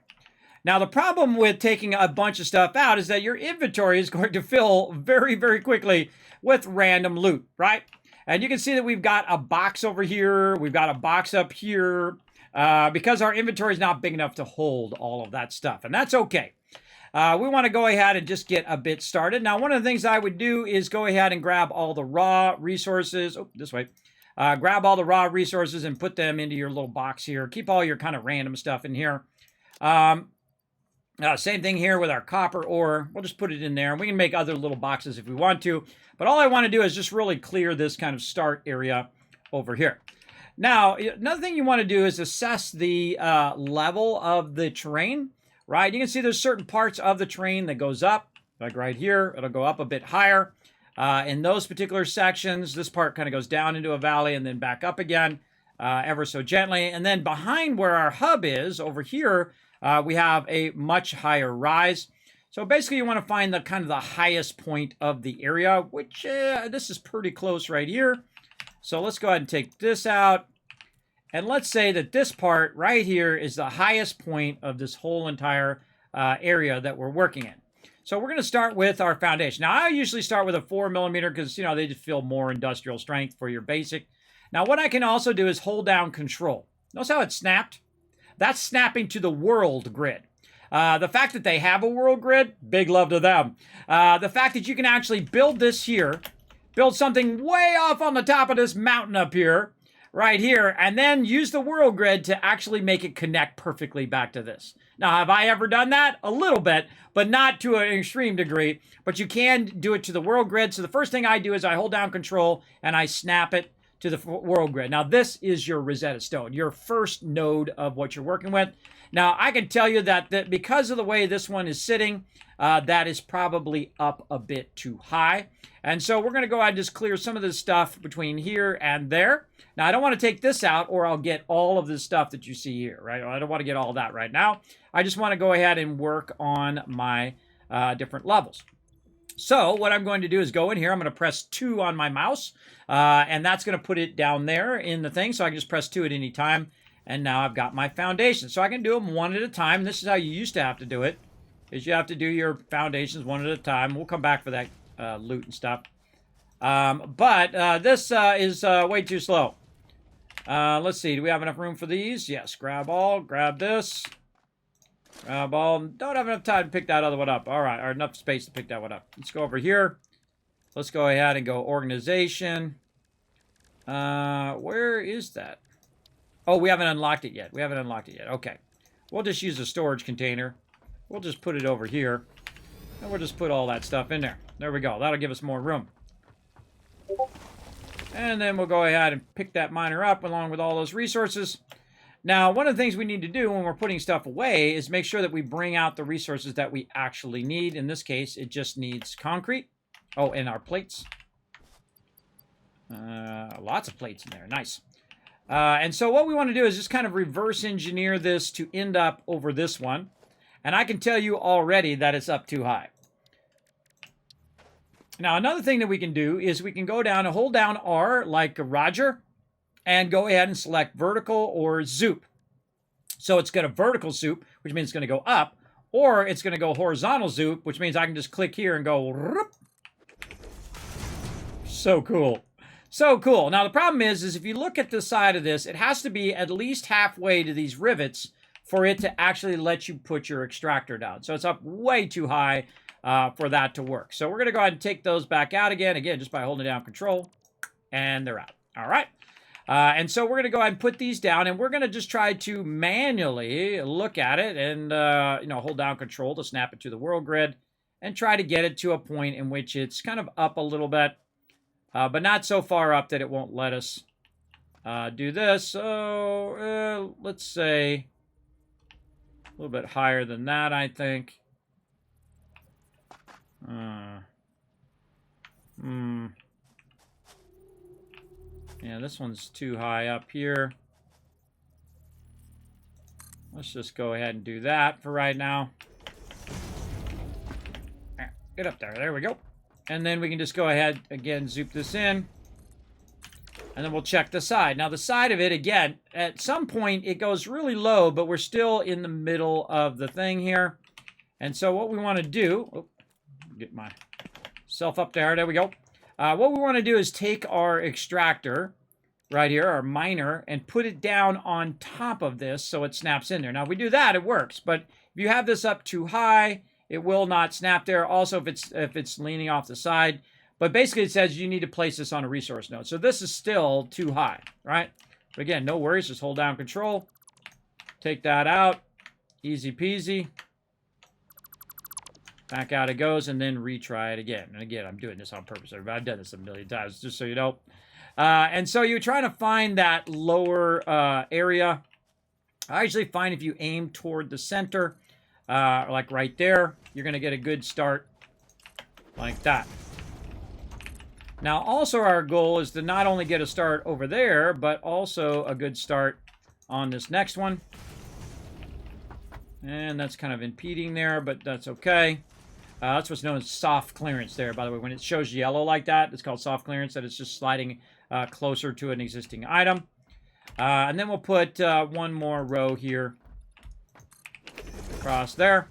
Now, the problem with taking a bunch of stuff out is that your inventory is going to fill very, very quickly with random loot, right? And you can see that we've got a box over here. We've got a box up here. Because our inventory is not big enough to hold all of that stuff. And that's okay. We want to go ahead and just get a bit started. Now, one of the things I would do is go ahead and grab all the raw resources. Oh, this way. Grab all the raw resources and put them into your little box here. Keep all your kind of random stuff in here. Same thing here with our copper ore. We'll just put it in there. We can make other little boxes if we want to. But all I want to do is just really clear this kind of start area over here. Now, another thing you want to do is assess the level of the terrain, right? You can see there's certain parts of the terrain that goes up, like right here. It'll go up a bit higher. In those particular sections, this part kind of goes down into a valley and then back up again ever so gently. And then behind where our hub is, over here, we have a much higher rise. So basically, you want to find the kind of the highest point of the area, which this is pretty close right here. So let's go ahead and take this out. And let's say that this part right here is the highest point of this whole entire area that we're working in. So we're going to start with our foundation. Now, I usually start with a 4mm because, you know, they just feel more industrial strength for your basic. Now, what I can also do is hold down control. Notice how it snapped? That's snapping to the world grid. The fact that they have a world grid, big love to them. The fact that you can actually build this here, build something way off on the top of this mountain up here, right here, and then use the world grid to actually make it connect perfectly back to this. Now, have I ever done that? A little bit, but not to an extreme degree. But you can do it to the world grid. So the first thing I do is I hold down control and I snap it to the world grid. Now, this is your Rosetta Stone, your first node of what you're working with. Now, I can tell you that because of the way this one is sitting, that is probably up a bit too high. And so we're going to go ahead and just clear some of this stuff between here and there. Now, I don't want to take this out or I'll get all of this stuff that you see here, right? I don't want to get all that right now. I just want to go ahead and work on my different levels. So what I'm going to do is go in here. I'm going to press 2 on my mouse, and that's going to put it down there in the thing. So I can just press 2 at any time. And now I've got my foundation. So I can do them one at a time. This is how you used to have to do it, is you have to do your foundations one at a time. We'll come back for that loot and stuff. But this is way too slow. Let's see. Do we have enough room for these? Yes. Grab all. Grab this. Ball. Don't have enough time to pick that other one up. All right, or enough space to pick that one up. Let's go over here. Let's go ahead and go organization. Where is that? Oh, we haven't unlocked it yet. We haven't unlocked it yet. Okay. We'll just use a storage container. We'll just put it over here. And we'll just put all that stuff in there. There we go. That'll give us more room. And then we'll go ahead and pick that miner up along with all those resources. Now, one of the things we need to do when we're putting stuff away is make sure that we bring out the resources that we actually need. In this case, it just needs concrete. Oh, and our plates. Lots of plates in there. Nice. And so what we want to do is just kind of reverse engineer this to end up over this one. And I can tell you already that it's up too high. Now, another thing that we can do is we can go down and hold down R like Roger and go ahead and select vertical or zoop. So it's got a vertical zoop, which means it's going to go up, or it's going to go horizontal zoop, which means I can just click here and go. So cool. So cool. Now, the problem is if you look at the side of this, it has to be at least halfway to these rivets for it to actually let you put your extractor down. So it's up way too high for that to work. So we're going to go ahead and take those back out again, just by holding down control, and they're out. All right. And so we're going to go ahead and put these down, and we're going to just try to manually look at it and, hold down control to snap it to the world grid and try to get it to a point in which it's kind of up a little bit, but not so far up that it won't let us do this. So let's say a little bit higher than that, I think. Yeah, this one's too high up here. Let's just go ahead and do that for right now. Get up there. There we go. And then we can just go ahead, again, zoop this in. And then we'll check the side. Now, the side of it, again, at some point, it goes really low, but we're still in the middle of the thing here. And so what we want to do... get myself up there. There we go. What we want to do is take our extractor right here, our miner, and put it down on top of this so it snaps in there. Now, if we do that, it works. But if you have this up too high, it will not snap there. Also, if it's leaning off the side. But basically, it says you need to place this on a resource node. So this is still too high, right? But again, no worries. Just hold down control. Take that out. Easy peasy. Back out it goes, and then retry it again. And again, I'm doing this on purpose, everybody. I've done this a million times, just so you know. And so you're trying to find that lower area. I usually find if you aim toward the center, like right there, you're going to get a good start like that. Now, also our goal is to not only get a start over there, but also a good start on this next one. And that's kind of impeding there, but that's okay. That's what's known as soft clearance there, by the way. When it shows yellow like that, it's called soft clearance, that it's just sliding closer to an existing item. And then we'll put one more row here across there.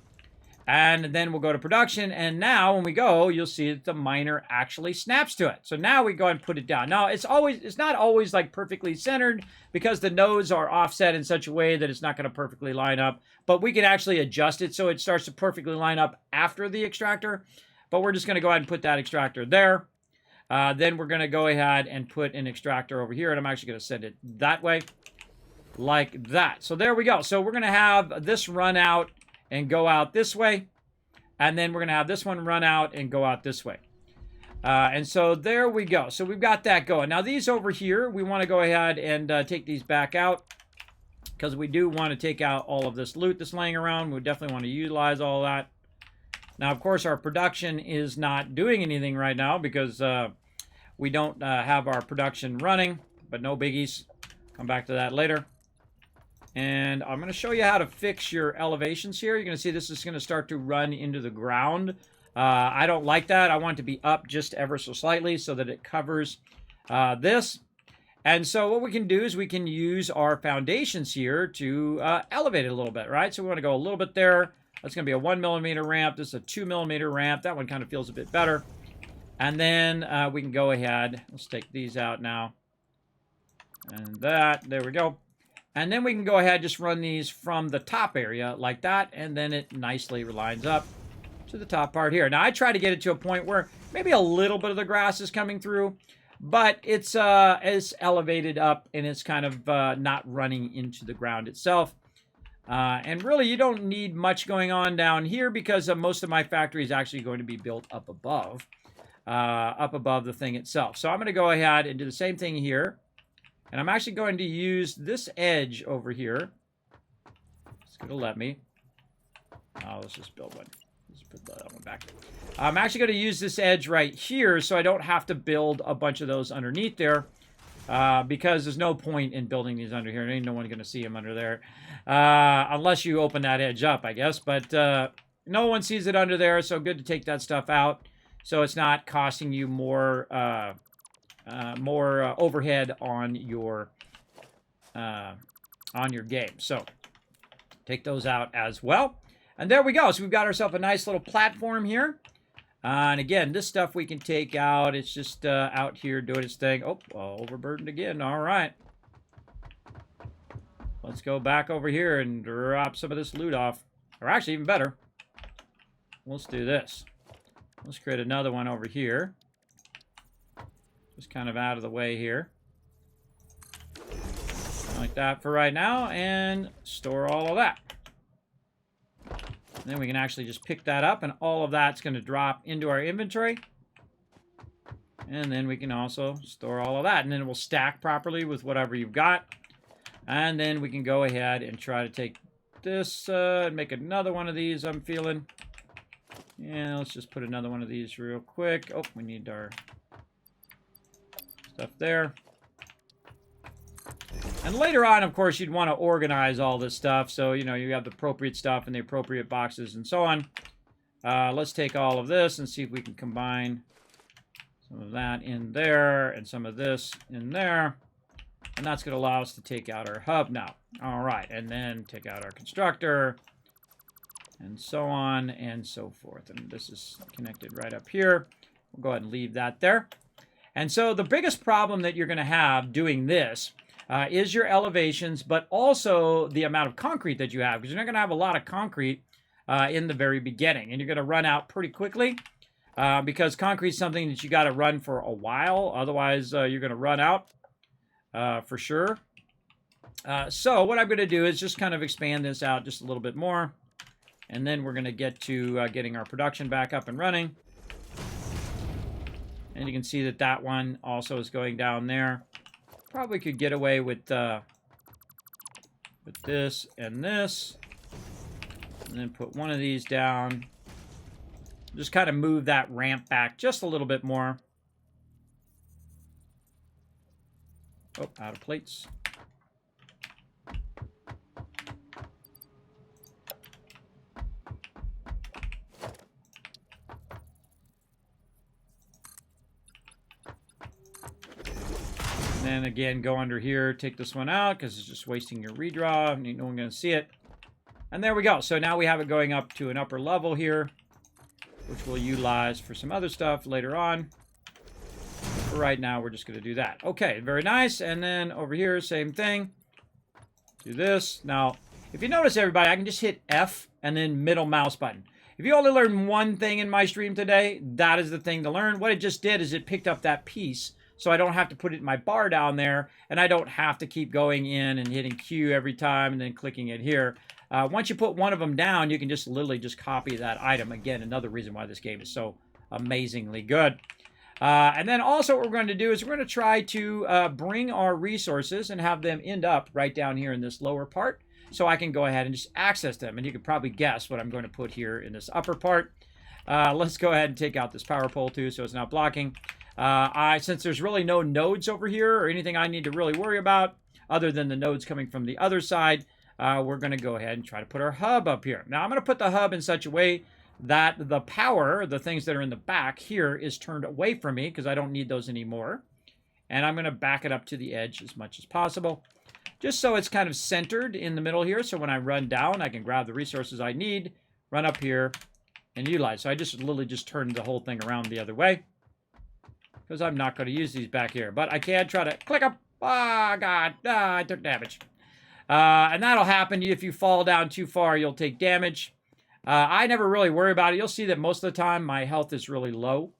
And then we'll go to production. And now when we go, you'll see that the miner actually snaps to it. So now we go and put it down. Now, it's not always like perfectly centered because the nodes are offset in such a way that it's not going to perfectly line up. But we can actually adjust it so it starts to perfectly line up after the extractor. But we're just going to go ahead and put that extractor there. Then we're going to go ahead and put an extractor over here. And I'm actually going to send it that way, like that. So there we go. So we're going to have this run out and go out this way. And then we're going to have this one run out and go out this way. And so there we go. So we've got that going. Now these over here, we want to go ahead and take these back out, because we do want to take out all of this loot that's laying around. We definitely want to utilize all that. Now, of course, our production is not doing anything right now because we don't have our production running, but no biggies. Come back to that later. And I'm going to show you how to fix your elevations here. You're going to see this is going to start to run into the ground. I don't like that. I want it to be up just ever so slightly so that it covers this. And so what we can do is we can use our foundations here to elevate it a little bit, right? So we want to go a little bit there. That's going to be a 1 millimeter ramp. This is a 2 millimeter ramp. That one kind of feels a bit better. And then we can go ahead. Let's take these out now. And that. There we go. And then we can go ahead and just run these from the top area like that, and then it nicely lines up to the top part here. Now, I try to get it to a point where maybe a little bit of the grass is coming through, but it's elevated up, and it's kind of not running into the ground itself. And really, you don't need much going on down here because most of my factory is actually going to be built up above the thing itself. So I'm going to go ahead and do the same thing here. And I'm actually going to use this edge over here. It's going to let me. Oh, let's just build one. Let's put that one back. I'm actually going to use this edge right here so I don't have to build a bunch of those underneath there. Because there's no point in building these under here. Ain't no one going to see them under there. Unless you open that edge up, I guess. But no one sees it under there, so good to take that stuff out. So it's not costing you more overhead on your game. So take those out as well. And there we go. So we've got ourselves a nice little platform here. And again, this stuff we can take out. It's just out here doing its thing. Oh, overburdened again. All right. Let's go back over here and drop some of this loot off. Or actually, even better, let's do this. Let's create another one over here. Just kind of out of the way here. Like that for right now. And store all of that. And then we can actually just pick that up, and all of that's going to drop into our inventory. And then we can also store all of that. And then it will stack properly with whatever you've got. And then we can go ahead and try to take this and make another one of these, I'm feeling. Yeah, let's just put another one of these real quick. Oh, we need our stuff there. And later on, of course, you'd want to organize all this stuff. So, you know, you have the appropriate stuff in the appropriate boxes and so on. Let's take all of this and see if we can combine some of that in there and some of this in there. And that's going to allow us to take out our hub now. All right. And then take out our constructor and so on and so forth. And this is connected right up here. We'll go ahead and leave that there. And so the biggest problem that you're going to have doing this is your elevations, but also the amount of concrete that you have, because you're not going to have a lot of concrete in the very beginning, and you're going to run out pretty quickly because concrete is something that you got to run for a while. Otherwise, you're going to run out for sure. So what I'm going to do is just kind of expand this out just a little bit more, and then we're going to get to getting our production back up and running. And you can see that that one also is going down there. Probably could get away with this and this. And then put one of these down. Just kind of move that ramp back just a little bit more. Oh, out of plates. And then again, go under here, take this one out because it's just wasting your redraw. No one's going to see it. And there we go. So now we have it going up to an upper level here, which we'll utilize for some other stuff later on. For right now, we're just going to do that. Okay, very nice. And then over here, same thing. Do this. Now, if you notice, everybody, I can just hit F and then middle mouse button. If you only learned one thing in my stream today, that is the thing to learn. What it just did is it picked up that piece, so I don't have to put it in my bar down there, and I don't have to keep going in and hitting Q every time and then clicking it here. Once you put one of them down, you can just literally just copy that item. Again, another reason why this game is so amazingly good. And then also what we're going to do is we're going to try to bring our resources and have them end up right down here in this lower part, so I can go ahead and just access them. And you can probably guess what I'm going to put here in this upper part. Let's go ahead and take out this power pole too, so it's not blocking. Since there's really no nodes over here or anything I need to really worry about other than the nodes coming from the other side, we're going to go ahead and try to put our hub up here. Now, I'm going to put the hub in such a way that the power, the things that are in the back here, is turned away from me because I don't need those anymore. And I'm going to back it up to the edge as much as possible, just so it's kind of centered in the middle here. So when I run down, I can grab the resources I need, run up here, and utilize. So I just literally just turned the whole thing around the other way, because I'm not going to use these back here. But I can try to click up. Ah, God. I took damage. And that'll happen if you fall down too far, you'll take damage. I never really worry about it. You'll see that most of the time my health is really low.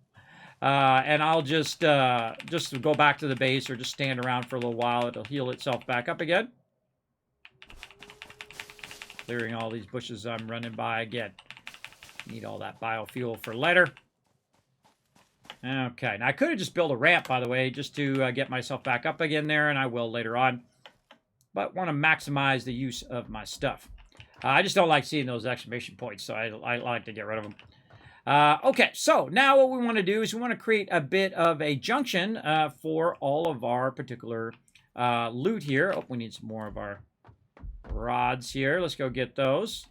And I'll just go back to the base or just stand around for a little while. It'll heal itself back up again. Clearing all these bushes I'm running by again. Need all that biofuel for later. Okay, now I could have just built a ramp, by the way, just to get myself back up again there, and I will later on. But want to maximize the use of my stuff. I just don't like seeing those exclamation points, so I like to get rid of them. Okay, so now what we want to do is we want to create a bit of a junction for all of our particular loot here. Oh, we need some more of our rods here. Let's go get those.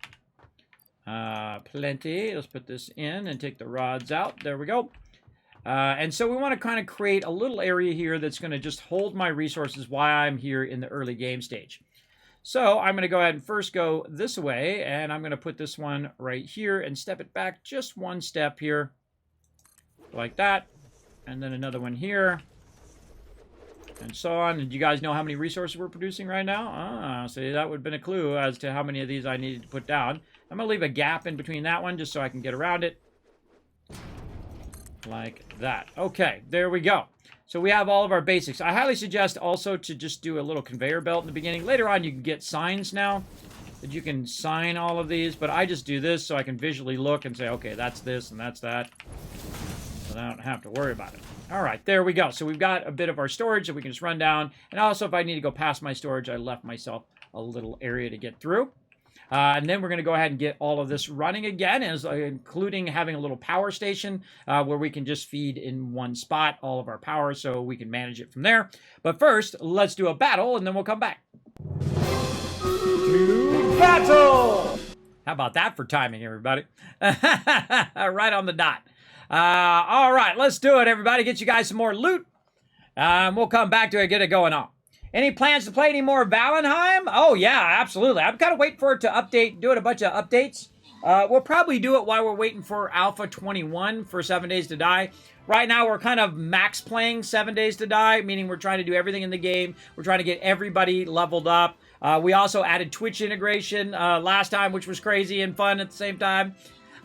Plenty. Let's put this in and take the rods out. There we go. And so we want to kind of create a little area here that's going to just hold my resources while I'm here in the early game stage. So I'm going to go ahead and first go this way, and I'm going to put this one right here and step it back just one step here, like that, and then another one here, and so on. And do you guys know how many resources we're producing right now? See, that would have been a clue as to how many of these I needed to put down. I'm going to leave a gap in between that one just so I can get around it. Like that. Okay, there we go. So we have all of our basics. I highly suggest also to just do a little conveyor belt in the beginning. Later on, you can get signs now that you can sign all of these, but I just do this so I can visually look and say, okay, that's this and that's that. So I don't have to worry about it. All right, there we go. So we've got a bit of our storage that we can just run down. And also, if I need to go past my storage, I left myself a little area to get through. And then we're going to go ahead and get all of this running again, including having a little power station where we can just feed in one spot all of our power so we can manage it from there. But first, let's do a battle, and then we'll come back. To battle! How about that for timing, everybody? Right on the dot. All right, let's do it, everybody. Get you guys some more loot. We'll come back to it, get it going on. Any plans to play any more Valheim? Oh, yeah, absolutely. I'm kind of waiting for it to update, doing a bunch of updates. We'll probably do it while we're waiting for Alpha 21 for 7 Days to Die. Right now, we're kind of max playing 7 Days to Die, meaning we're trying to do everything in the game. We're trying to get everybody leveled up. We also added Twitch integration last time, which was crazy and fun at the same time.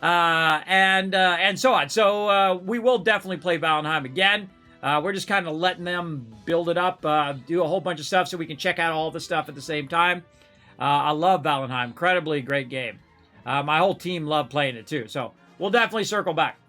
And so on. So we will definitely play Valheim again. We're just kind of letting them build it up, do a whole bunch of stuff so we can check out all the stuff at the same time. I love Valheim. Incredibly great game. My whole team loved playing it too. So we'll definitely circle back.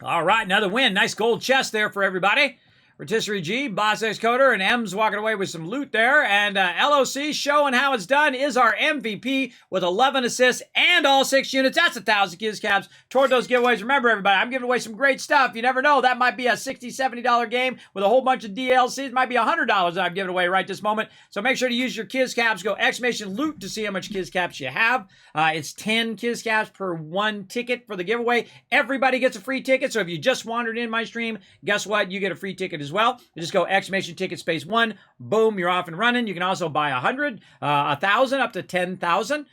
All right, another win. Nice gold chest there for everybody. Rotisserie G, Boss X Coder, and M's walking away with some loot there. And LOC showing how it's done is our MVP with 11 assists and all 6 units. That's 1,000 Kiz Caps toward those giveaways. Remember, everybody, I'm giving away some great stuff. You never know. That might be a $60, $70 game with a whole bunch of DLCs. It might be $100 that I'm giving away right this moment. So make sure to use your Kiz Caps. Go exclamation loot to see how much Kiz Caps you have. It's 10 Kiz Caps per 1 ticket for the giveaway. Everybody gets a free ticket. So if you just wandered in my stream, guess what? You get a free ticket as well. You just go exclamation ticket space 1, boom, you're off and running. You can also buy 100, 1,000, up to 10,000.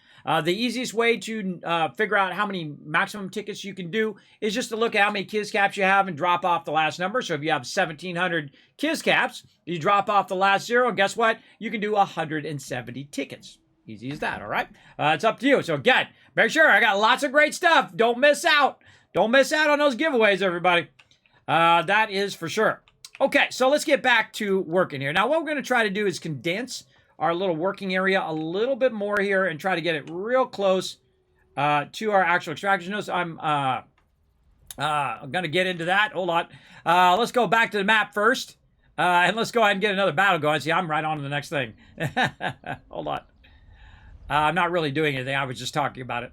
The easiest way to figure out how many maximum tickets you can do is just to look at how many Kiz Caps you have and drop off the last number. So if you have 1,700 Kiz Caps, you drop off the last 0, and guess what? You can do 170 tickets. Easy as that, all right? It's up to you. So again, make sure I got lots of great stuff. Don't miss out. Don't miss out on those giveaways, everybody. That is for sure. Okay, so let's get back to working here. Now, what we're going to try to do is condense our little working area a little bit more here and try to get it real close to our actual extraction. Notice I'm going to get into that. Hold on. Let's go back to the map first. And let's go ahead and get another battle going. See, I'm right on to the next thing. Hold on. I'm not really doing anything. I was just talking about it.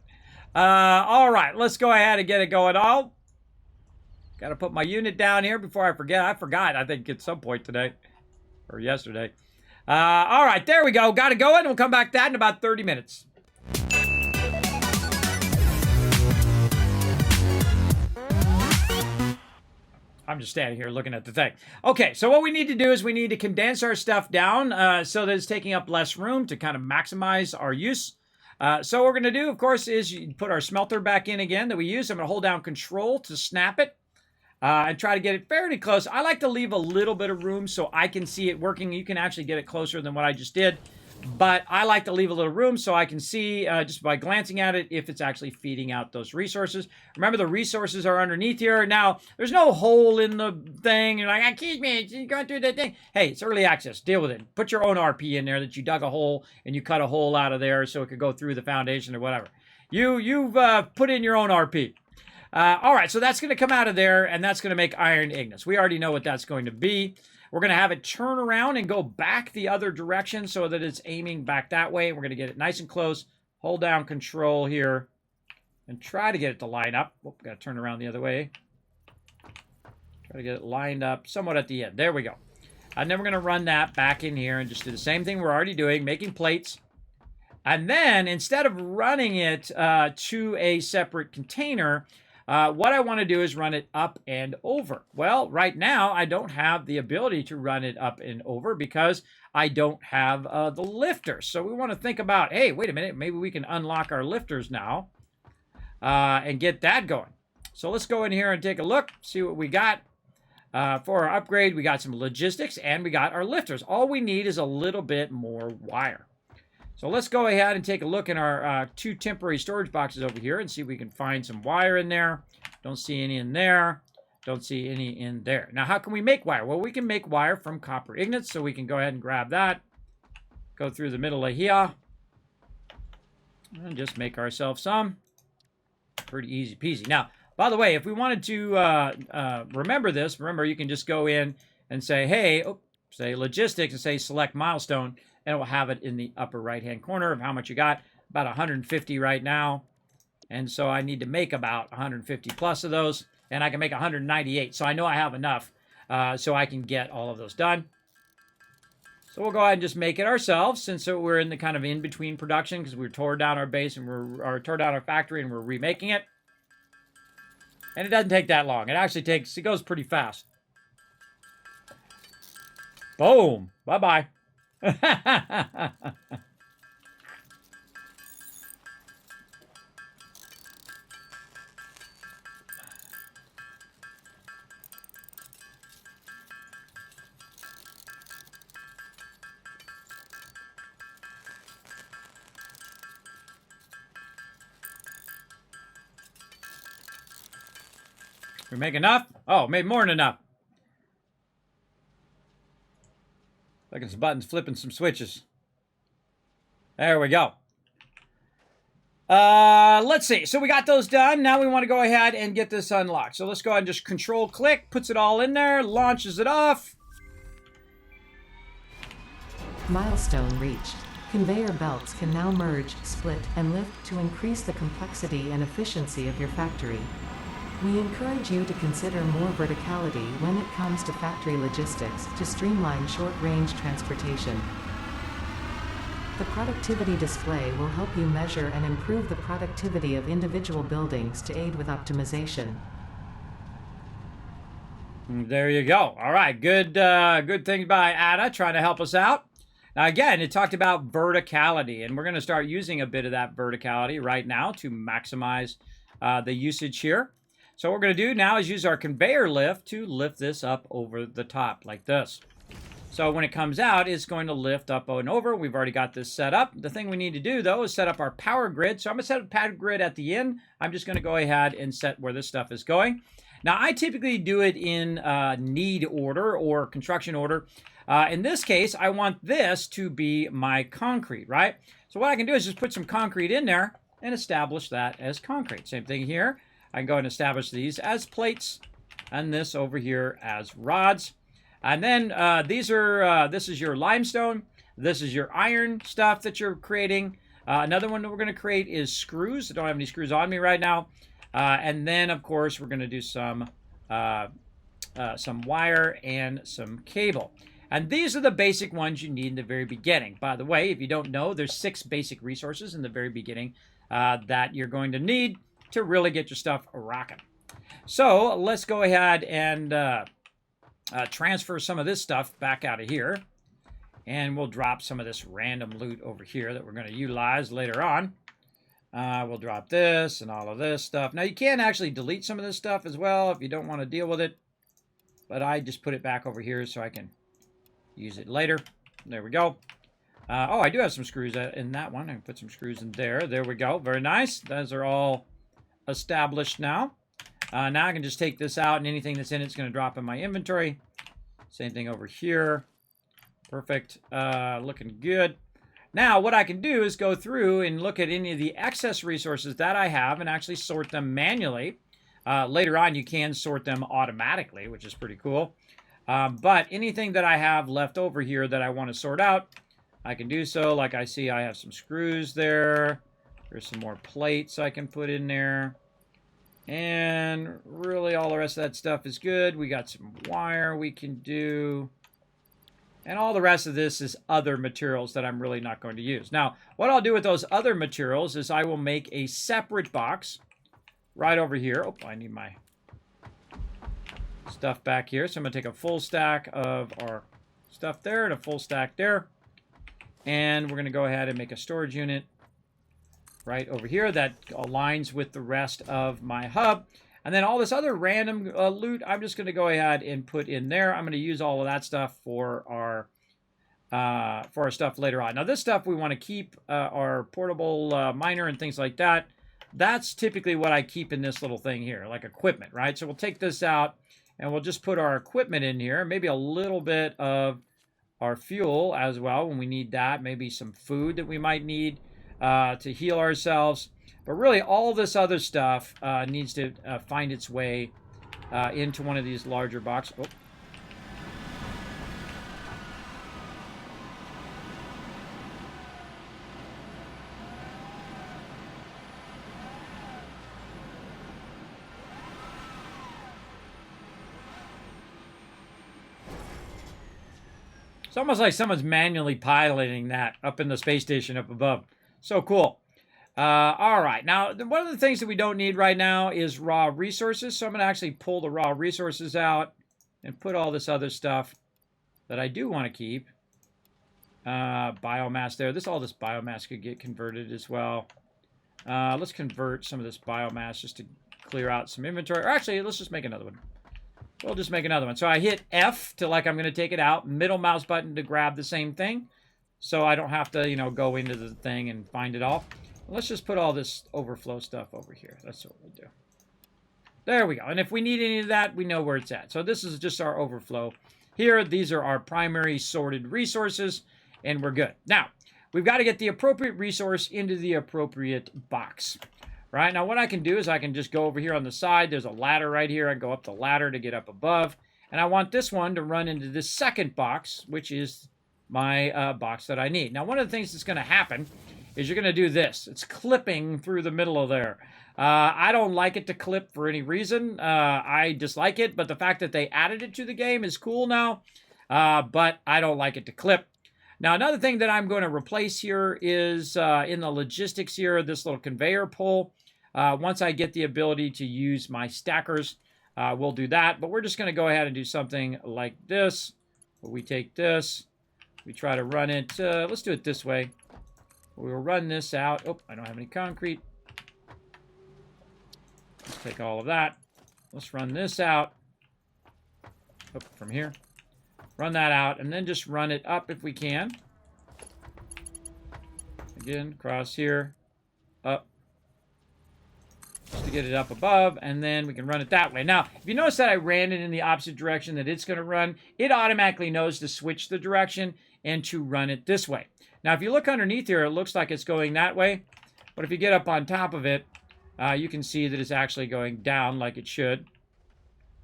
All right, let's go ahead and get it going. Got to put my unit down here before I forget. I forgot, I think, at some point today or yesterday. All right, there we go. Got it going. We'll come back to that in about 30 minutes. I'm just standing here looking at the thing. Okay, so what we need to do is we need to condense our stuff down so that it's taking up less room to kind of maximize our use. So what we're going to do, of course, is you put our smelter back in again that we use. I'm going to hold down Control to snap it. and try to get it fairly close. I like to leave a little bit of room so I can see it working. You can actually get it closer than what I just did. But I like to leave a little room so I can see, just by glancing at it, if it's actually feeding out those resources. Remember, the resources are underneath here. Now, there's no hole in the thing. You're like, excuse me, it's going through the thing. Hey, it's early access. Deal with it. Put your own RP in there that you dug a hole and you cut a hole out of there so it could go through the foundation or whatever. You've put in your own RP. All right, so that's going to come out of there, and that's going to make iron ignis. We already know what that's going to be. We're going to have it turn around and go back the other direction so that it's aiming back that way. We're going to get it nice and close. Hold down control here and try to get it to line up. Oh, got to turn around the other way. Try to get it lined up somewhat at the end. There we go. And then we're going to run that back in here and just do the same thing we're already doing, making plates. And then instead of running it to a separate container, what I want to do is run it up and over. Well, right now, I don't have the ability to run it up and over because I don't have the lifters. So we want to think about, hey, wait a minute, maybe we can unlock our lifters now and get that going. So let's go in here and take a look, see what we got. For our upgrade, we got some logistics and we got our lifters. All we need is a little bit more wire. So let's go ahead and take a look in our 2 temporary storage boxes over here and see if we can find some wire in there. Don't see any in there. Don't see any in there. Now, how can we make wire? Well, we can make wire from copper ingots, so we can go ahead and grab that. Go through the middle of here. And just make ourselves some. Pretty easy peasy. Now, by the way, if we wanted to remember you can just go in and say, hey, say logistics and say select milestone. And it will have it in the upper right-hand corner of how much you got. About 150 right now. And so I need to make about 150 plus of those. And I can make 198. So I know I have enough so I can get all of those done. So we'll go ahead and just make it ourselves since we're in the kind of in-between production because we tore down our base and tore down our factory and we're remaking it. And it doesn't take that long. It goes pretty fast. Boom. Bye-bye. We make enough? Oh, made more than enough. Look at some buttons flipping some switches. There we go. Let's see. So we got those done. Now we want to go ahead and get this unlocked. So let's go ahead and just control click, puts it all in there, launches it off. Milestone reached. Conveyor belts can now merge, split, and lift to increase the complexity and efficiency of your factory. We encourage you to consider more verticality when it comes to factory logistics to streamline short-range transportation. The productivity display will help you measure and improve the productivity of individual buildings to aid with optimization. There you go. All right, good thing by Ada trying to help us out. Now again, it talked about verticality, and we're going to start using a bit of that verticality right now to maximize the usage here. So what we're going to do now is use our conveyor lift to lift this up over the top like this. So when it comes out, it's going to lift up and over. We've already got this set up. The thing we need to do, though, is set up our power grid. So I'm going to set up power grid at the end. I'm just going to go ahead and set where this stuff is going. Now, I typically do it in need order or construction order. In this case, I want this to be my concrete, right? So what I can do is just put some concrete in there and establish that as concrete. Same thing here. I can go ahead and establish these as plates and this over here as rods. And then this is your limestone. This is your iron stuff that you're creating. Another one that we're going to create is screws. I don't have any screws on me right now. And then, of course, we're going to do some wire and some cable. And these are the basic ones you need in the very beginning. By the way, if you don't know, there's 6 basic resources in the very beginning that you're going to need to really get your stuff rocking. So let's go ahead and transfer some of this stuff back out of here. And we'll drop some of this random loot over here that we're going to utilize later on. We'll drop this and all of this stuff. Now, you can actually delete some of this stuff as well if you don't want to deal with it. But I just put it back over here so I can use it later. There we go. Oh, I do have some screws in that one. I can put some screws in there. There we go. Very nice. Those are all established now. Now I can just take this out, and anything that's in it's going to drop in my inventory. Same thing over here. Perfect. Looking good. Now, what I can do is go through and look at any of the excess resources that I have and actually sort them manually. Later on, you can sort them automatically, which is pretty cool. But anything that I have left over here that I want to sort out, I can do so. Like I see I have some screws there. There's some more plates I can put in there. And really all the rest of that stuff is good. We got some wire we can do. And all the rest of this is other materials that I'm really not going to use. Now, what I'll do with those other materials is I will make a separate box right over here. Oh, I need my stuff back here. So I'm going to take a full stack of our stuff there and a full stack there. And we're going to go ahead and make a storage unit right over here that aligns with the rest of my hub. And then all this other random loot, I'm just going to go ahead and put in there. I'm going to use all of that stuff for our stuff later on. Now, this stuff we want to keep, our portable miner and things like that. That's typically what I keep in this little thing here, like equipment, right? So we'll take this out, and we'll just put our equipment in here. Maybe a little bit of our fuel as well when we need that. Maybe some food that we might need to heal ourselves. But really, all this other stuff needs to find its way into one of these larger boxes. Oh. It's almost like someone's manually piloting that up in the space station up above. So cool. All right. Now, one of the things that we don't need right now is raw resources. So I'm going to actually pull the raw resources out and put all this other stuff that I do want to keep. Biomass there. All this biomass could get converted as well. Let's convert some of this biomass just to clear out some inventory. Or actually, let's just make another one. We'll just make another one. So I hit F to like I'm going to take it out. Middle mouse button to grab the same thing. So I don't have to, you know, go into the thing and find it all. Let's just put all this overflow stuff over here. That's what we'll do. There we go. And if we need any of that, we know where it's at. So this is just our overflow here. These are our primary sorted resources, and we're good. Now, we've got to get the appropriate resource into the appropriate box. Right, now what I can do is I can just go over here on the side. There's a ladder right here. I go up the ladder to get up above. And I want this one to run into this second box, which is my box that I need. Now, one of the things that's going to happen is you're going to do this. It's clipping through the middle of there. I don't like it to clip for any reason. I dislike it, but the fact that they added it to the game is cool now. But I don't like it to clip. Now, another thing that I'm going to replace here is in the logistics here, this little conveyor pull. Once I get the ability to use my stackers, we'll do that. But we're just going to go ahead and do something like this. We take this. We try to run it. Let's do it this way. We'll run this out. Oh, I don't have any concrete. Let's take all of that. Let's run this out. Oh, from here. Run that out, and then just run it up if we can. Again, across here. Up. Just to get it up above, and then we can run it that way. Now, if you notice that I ran it in the opposite direction that it's going to run, it automatically knows to switch the direction and to run it this way. Now, if you look underneath here, it looks like it's going that way. But if you get up on top of it, you can see that it's actually going down like it should.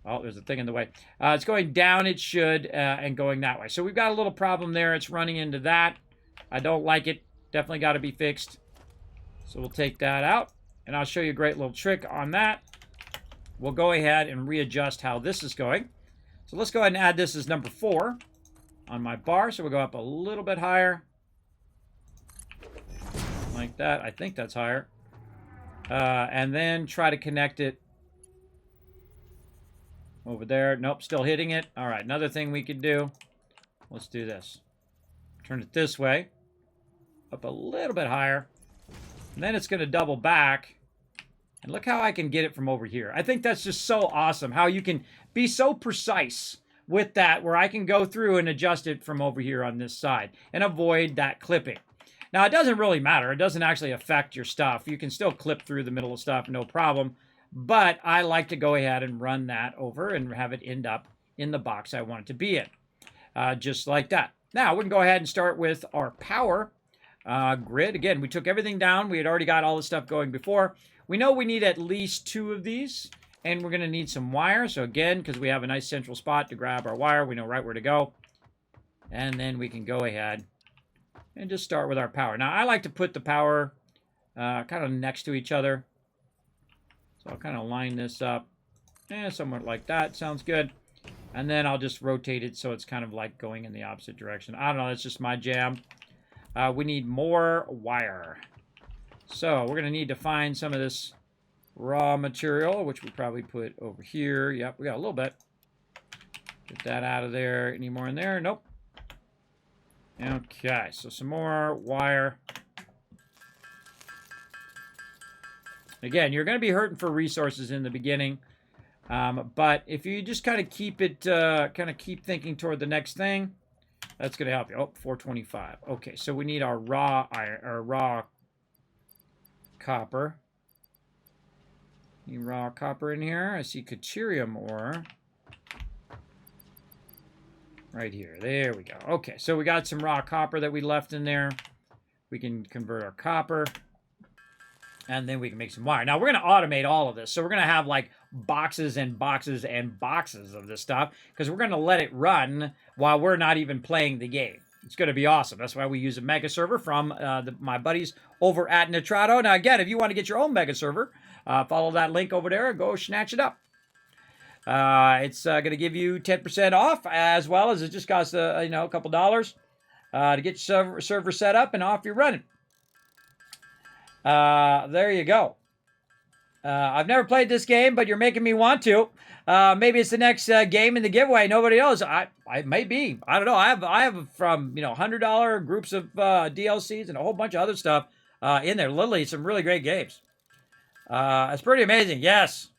Oh, there's a thing in the way. It's going down, it should, and going that way. So we've got a little problem there. It's running into that. I don't like it. Definitely got to be fixed. So we'll take that out. And I'll show you a great little trick on that. We'll go ahead and readjust how this is going. So let's go ahead and add this as number 4 on my bar. So we'll go up a little bit higher. Like that. I think that's higher. And then try to connect it over there. Nope, still hitting it. All right, another thing we could do. Let's do this. Turn it this way. Up a little bit higher. And then it's going to double back. And look how I can get it from over here. I think that's just so awesome, how you can be so precise with that, where I can go through and adjust it from over here on this side and avoid that clipping. Now, it doesn't really matter. It doesn't actually affect your stuff. You can still clip through the middle of stuff, no problem. But I like to go ahead and run that over and have it end up in the box I want it to be in. Just like that. Now, we can go ahead and start with our power grid. Again, we took everything down. We had already got all the stuff going before. We know we need at least 2 of these. And we're going to need some wire. So again, because we have a nice central spot to grab our wire, we know right where to go. And then we can go ahead and just start with our power. Now, I like to put the power kind of next to each other. So I'll kind of line this up. Somewhat like that. Sounds good. And then I'll just rotate it so it's kind of like going in the opposite direction. I don't know. That's just my jam. We need more wire. So we're going to need to find some of this raw material, which we probably put over here. Yep, we got a little bit. Get that out of there. Any more in there? Nope. Okay, so some more wire. Again, you're going to be hurting for resources in the beginning. But if you just kind of keep it, keep thinking toward the next thing, that's going to help you. Oh, 425. Okay, so we need our raw iron, or raw copper. Need raw copper in here. I see Caterium ore. Right here. There we go. Okay, so we got some raw copper that we left in there. We can convert our copper. And then we can make some wire. Now, we're going to automate all of this. So we're going to have like boxes and boxes and boxes of this stuff, because we're going to let it run while we're not even playing the game. It's going to be awesome. That's why we use a mega server from my buddies over at Nitrado. Now, again, if you want to get your own mega server, follow that link over there and go snatch it up. It's going to give you 10% off, as well as it just costs a couple dollars to get your server set up, and off you're running. There you go. I've never played this game, but you're making me want to. Maybe it's the next game in the giveaway. Nobody knows. I may be. I don't know. I have from $100 groups of DLCs and a whole bunch of other stuff in there. Literally, some really great games. It's pretty amazing. Yes.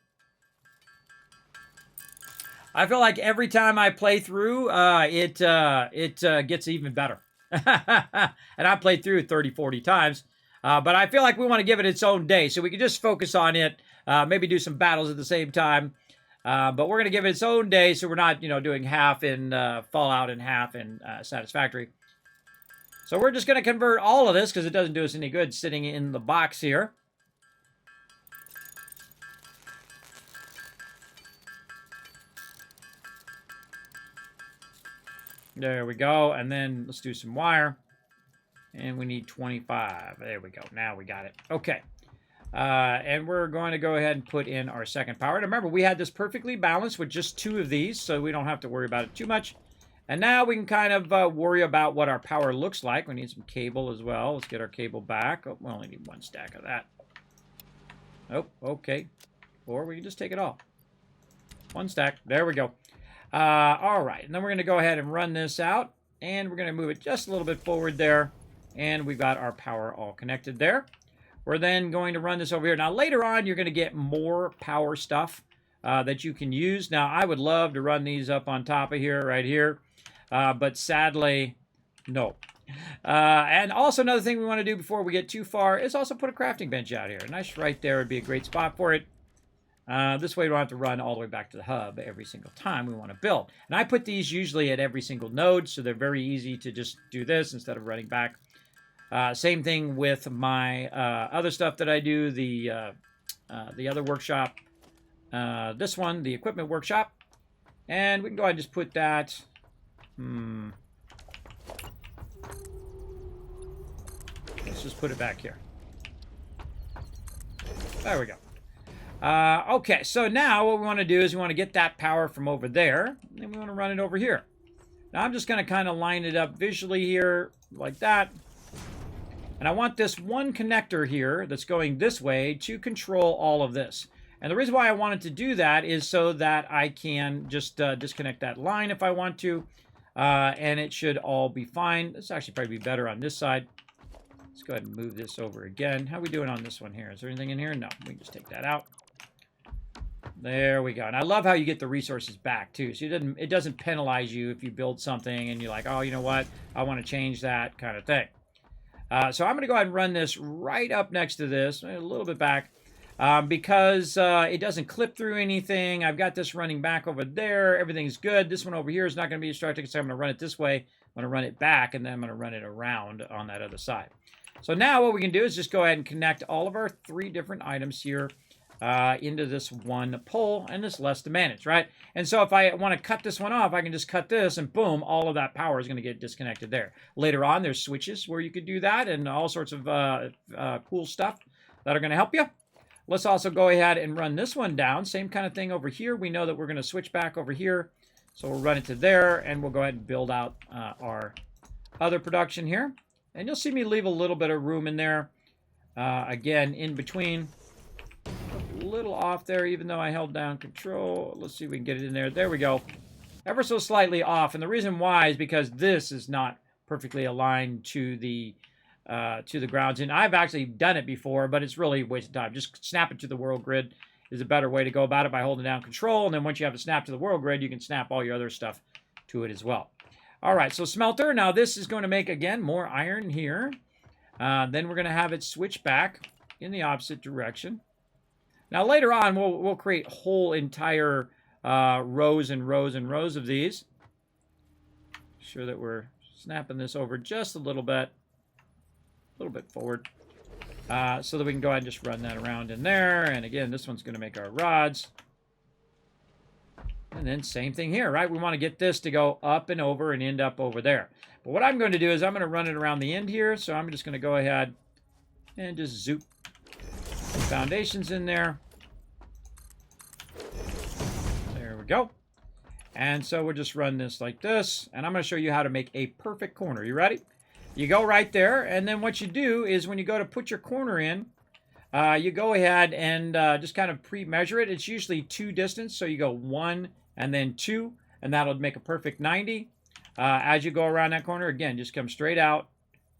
I feel like every time I play through, it gets even better. And I played through 30, 40 times. But I feel like we want to give it its own day, so we can just focus on it, maybe do some battles at the same time. But we're going to give it its own day, so we're not, doing half in Fallout and half in Satisfactory. So we're just going to convert all of this, because it doesn't do us any good sitting in the box here. There we go, and then let's do some wire. And we need 25. There we go. Now we got it. Okay. And we're going to go ahead and put in our second power. And remember, we had this perfectly balanced with just 2 of these, so we don't have to worry about it too much. And now we can kind of worry about what our power looks like. We need some cable as well. Let's get our cable back. Oh, we only need 1 stack of that. Oh, okay. Or we can just take it all. 1 stack. There we go. All right. And then we're going to go ahead and run this out. And we're going to move it just a little bit forward there. And we've got our power all connected there. We're then going to run this over here. Now, later on, you're going to get more power stuff that you can use. Now, I would love to run these up on top of here, right here. But sadly, no. And also another thing we want to do before we get too far is also put a crafting bench out here. Nice right there would be a great spot for it. This way we don't have to run all the way back to the hub every single time we want to build. And I put these usually at every single node, so they're very easy to just do this instead of running back. Same thing with my other stuff that I do, the other workshop. This one, the equipment workshop. And we can go ahead and just put that. Let's just put it back here. There we go. Okay, so now what we want to do is we want to get that power from over there, and we want to run it over here. Now I'm just going to kind of line it up visually here, like that. And I want this one connector here that's going this way to control all of this. And the reason why I wanted to do that is so that I can just disconnect that line if I want to. And it should all be fine. This actually probably be better on this side. Let's go ahead and move this over again. How are we doing on this one here? Is there anything in here? No, we can just take that out. There we go. And I love how you get the resources back too. So it doesn't penalize you if you build something and you're like, oh, you know what? I want to change that kind of thing. So I'm going to go ahead and run this right up next to this, a little bit back, because it doesn't clip through anything. I've got this running back over there. Everything's good. This one over here is not going to be instructed, so I'm going to run it this way. I'm going to run it back, and then I'm going to run it around on that other side. So now what we can do is just go ahead and connect all of our 3 different items here into this one pole, and it's less to manage, right? And so if I want to cut this one off, I can just cut this, and boom, all of that power is going to get disconnected there. Later on, there's switches where you could do that, and all sorts of cool stuff that are going to help you. Let's also go ahead and run this one down. Same kind of thing over here. We know that we're going to switch back over here, so we'll run it to there, and we'll go ahead and build out our other production here. And you'll see me leave a little bit of room in there, again, in between. A little off there, even though I held down control. Let's see if we can get it in there. There we go. Ever so slightly off. And the reason why is because this is not perfectly aligned to the grounds. And I've actually done it before, but it's really a waste of time. Just snap it to the world grid is a better way to go about it by holding down control. And then once you have it snapped to the world grid, you can snap all your other stuff to it as well. All right, so smelter. Now this is going to make, again, more iron here. Then we're going to have it switch back in the opposite direction. Now later on, we'll create whole entire rows and rows and rows of these. Make sure that we're snapping this over just a little bit forward, so that we can go ahead and just run that around in there. And again, this one's going to make our rods. And then same thing here, right? We want to get this to go up and over and end up over there. But what I'm going to do is I'm going to run it around the end here. So I'm just going to go ahead and just zoop foundations in there. There we go. And so we'll just run this like this. And I'm going to show you how to make a perfect corner. You ready? You go right there. And then what you do is when you go to put your corner in, you go ahead and just kind of pre-measure it. It's usually 2 distance. So you go 1 and then 2. And that'll make a perfect 90. As you go around that corner, again, just come straight out.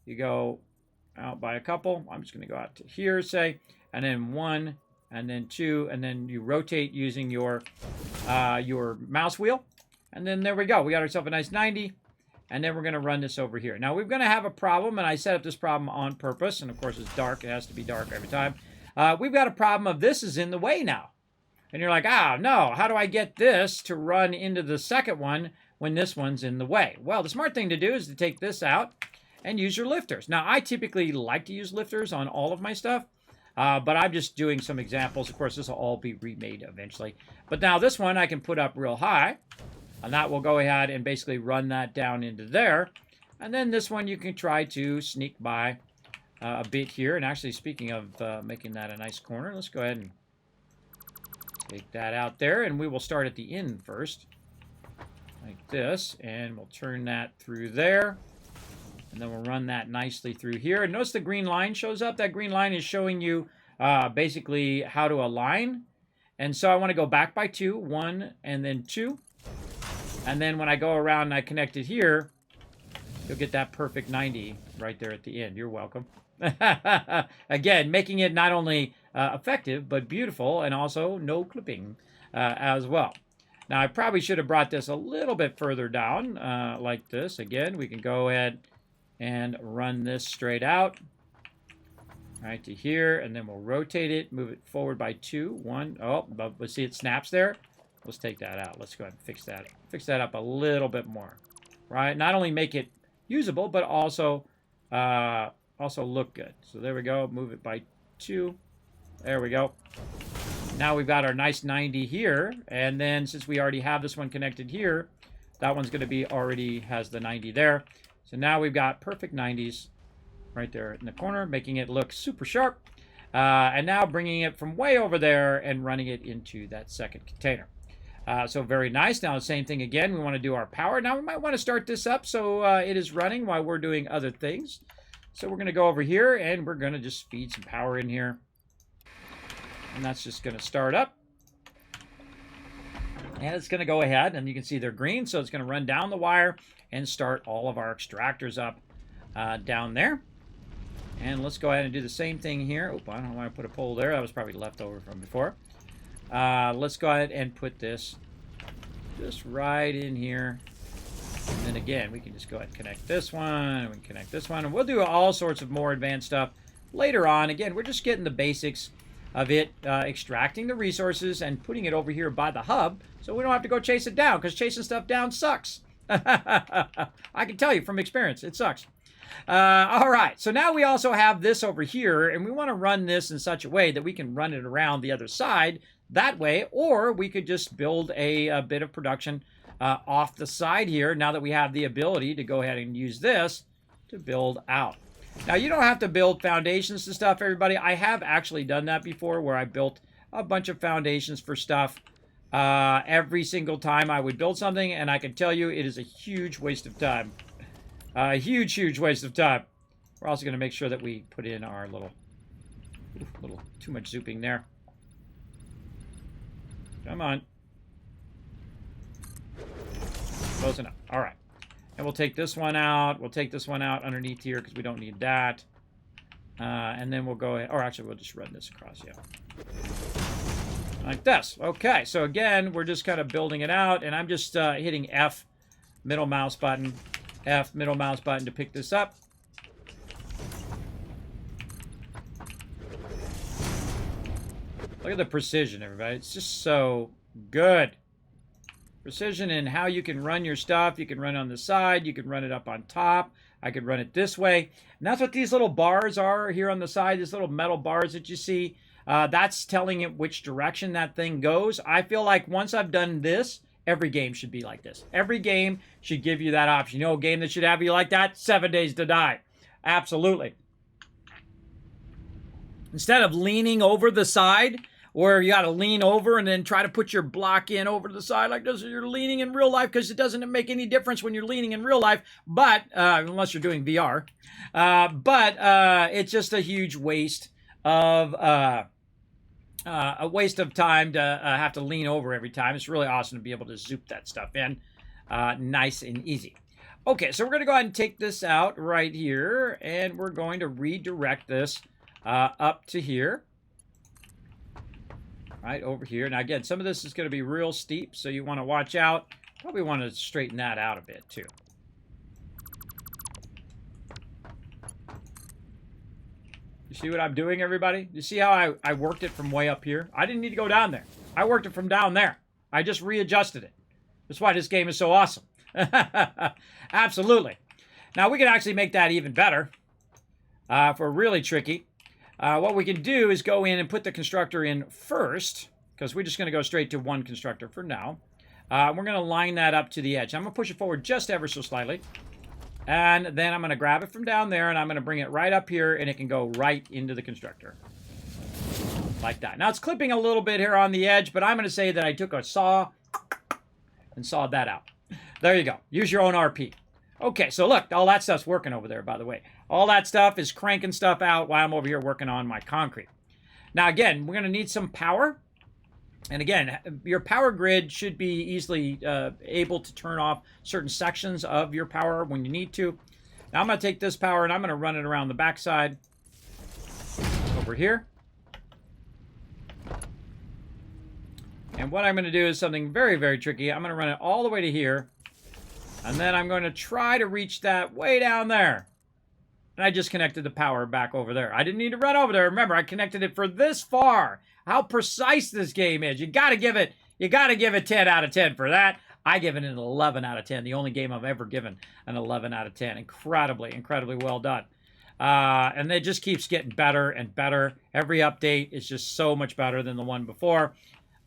You go out by a couple. I'm just going to go out to here, say. And then 1, and then 2, and then you rotate using your mouse wheel. And then there we go. We got ourselves a nice 90. And then we're going to run this over here. Now, we're going to have a problem, and I set up this problem on purpose. And, of course, it's dark. It has to be dark every time. We've got a problem of this is in the way now. And you're like, no, how do I get this to run into the second one when this one's in the way? Well, the smart thing to do is to take this out and use your lifters. Now, I typically like to use lifters on all of my stuff. But I'm just doing some examples. Of course, this will all be remade eventually. But now this one I can put up real high. And that will go ahead and basically run that down into there. And then this one you can try to sneak by a bit here. And actually, speaking of making that a nice corner, let's go ahead and take that out there. And we will start at the end first. Like this. And we'll turn that through there. And then we'll run that nicely through here. And notice the green line shows up. That green line is showing you basically how to align. And so I want to go back by 2, 1, and then 2. And then when I go around and I connect it here, you'll get that perfect 90 right there at the end. You're welcome. Again, making it not only effective, but beautiful, and also no clipping as well. Now, I probably should have brought this a little bit further down like this. Again, we can go ahead and run this straight out right to here, and then we'll rotate it, move it forward by 2, 1. Oh, but see it snaps there. Let's take that out. Let's go ahead and fix that up a little bit more, right? Not only make it usable, but also look good. So there we go. Move it by 2. There we go. Now we've got our nice 90 here, and then since we already have this one connected here, that one's going to be already has the 90 there. So now we've got perfect 90s right there in the corner, making it look super sharp. And now bringing it from way over there and running it into that second container. So very nice. Now the same thing again. We want to do our power. Now we might want to start this up so it is running while we're doing other things. So we're going to go over here and we're going to just feed some power in here. And that's just going to start up. And it's going to go ahead, and you can see they're green, so it's going to run down the wire and start all of our extractors up down there. And let's go ahead and do the same thing here. Oop, I don't want to put a pole there. That was probably left over from before. Let's go ahead and put this just right in here. And then again, we can just go ahead and connect this one, and we can connect this one, and we'll do all sorts of more advanced stuff later on. Again, we're just getting the basics of it, extracting the resources and putting it over here by the hub, so we don't have to go chase it down, because chasing stuff down sucks. I can tell you from experience, it sucks. All right, so now we also have this over here, and we want to run this in such a way that we can run it around the other side that way, or we could just build a bit of production off the side here, now that we have the ability to go ahead and use this to build out. Now, you don't have to build foundations to stuff, everybody. I have actually done that before, where I built a bunch of foundations for stuff every single time I would build something, and I can tell you it is a huge waste of time. A huge, huge waste of time. We're also going to make sure that we put in our little too much zooping there. Come on. Close enough. All right. And we'll take this one out. We'll take this one out underneath here because we don't need that. And then we'll go ahead, or actually we'll just run this across, yeah. Like this. Okay, so again, we're just kind of building it out, and I'm just hitting F, middle mouse button, F, middle mouse button to pick this up. Look at the precision, everybody. It's just so good. Precision in how you can run your stuff. You can run it on the side. You can run it up on top. I could run it this way. And that's what these little bars are here on the side. These little metal bars that you see. That's telling it which direction that thing goes. I feel like once I've done this, every game should be like this. Every game should give you that option. You know a game that should have you like that? 7 Days to Die. Absolutely. Instead of leaning over the side, where you got to lean over and then try to put your block in over to the side like this. You're leaning in real life, because it doesn't make any difference when you're leaning in real life, but unless you're doing VR. But it's just a huge waste of time to have to lean over every time. It's really awesome to be able to zoop that stuff in nice and easy. Okay, so we're going to go ahead and take this out right here, and we're going to redirect this up to here. Right over here. Now again, some of this is going to be real steep, so you want to watch out. Probably want to straighten that out a bit too. You see what I'm doing, everybody? You see how I worked it from way up here? I didn't need to go down there. I worked it from down there. I just readjusted it. That's why this game is so awesome. Absolutely. Now we can actually make that even better if we're really tricky. What we can do is go in and put the constructor in first, because we're just going to go straight to one constructor for now. We're going to line that up to the edge. I'm going to push it forward just ever so slightly. And then I'm going to grab it from down there, and I'm going to bring it right up here, and it can go right into the constructor. Like that. Now, it's clipping a little bit here on the edge, but I'm going to say that I took a saw and sawed that out. There you go. Use your own RP. Okay, so look, all that stuff's working over there, by the way. All that stuff is cranking stuff out while I'm over here working on my concrete. Now, again, we're going to need some power. And again, your power grid should be easily able to turn off certain sections of your power when you need to. Now, I'm going to take this power and I'm going to run it around the backside over here. And what I'm going to do is something very, very tricky. I'm going to run it all the way to here. And then I'm going to try to reach that way down there. And I just connected the power back over there. I didn't need to run over there. Remember, I connected it for this far. How precise this game is. You got to give it 10 out of 10 for that. I give it an 11 out of 10. The only game I've ever given an 11 out of 10. Incredibly, incredibly well done. And it just keeps getting better and better. Every update is just so much better than the one before.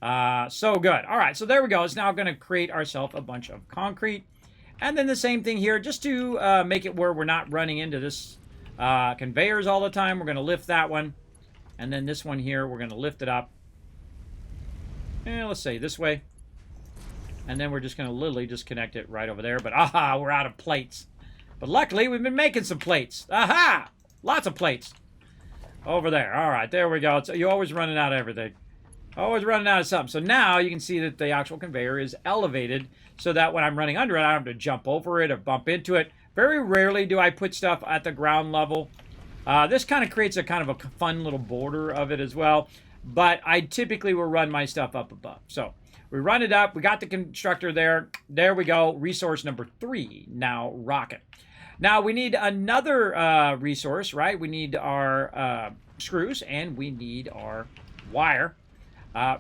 So good. All right, so there we go. It's now going to create ourselves a bunch of concrete. And then the same thing here, just to make it where we're not running into this conveyors all the time. We're going to lift that one. And then this one here, we're going to lift it up. And let's say this way. And then we're just going to literally just connect it right over there. But aha, we're out of plates. But luckily, we've been making some plates. Aha! Lots of plates. Over there. All right, there we go. So you're always running out of everything. Always running out of something. So now you can see that the actual conveyor is elevated so that when I'm running under it, I don't have to jump over it or bump into it. Very rarely do I put stuff at the ground level. This kind of creates a kind of a fun little border of it as well. But I typically will run my stuff up above. So we run it up. We got the constructor there. There we go. Resource number 3. Now rocket. Now we need another resource, right? We need our screws and we need our wire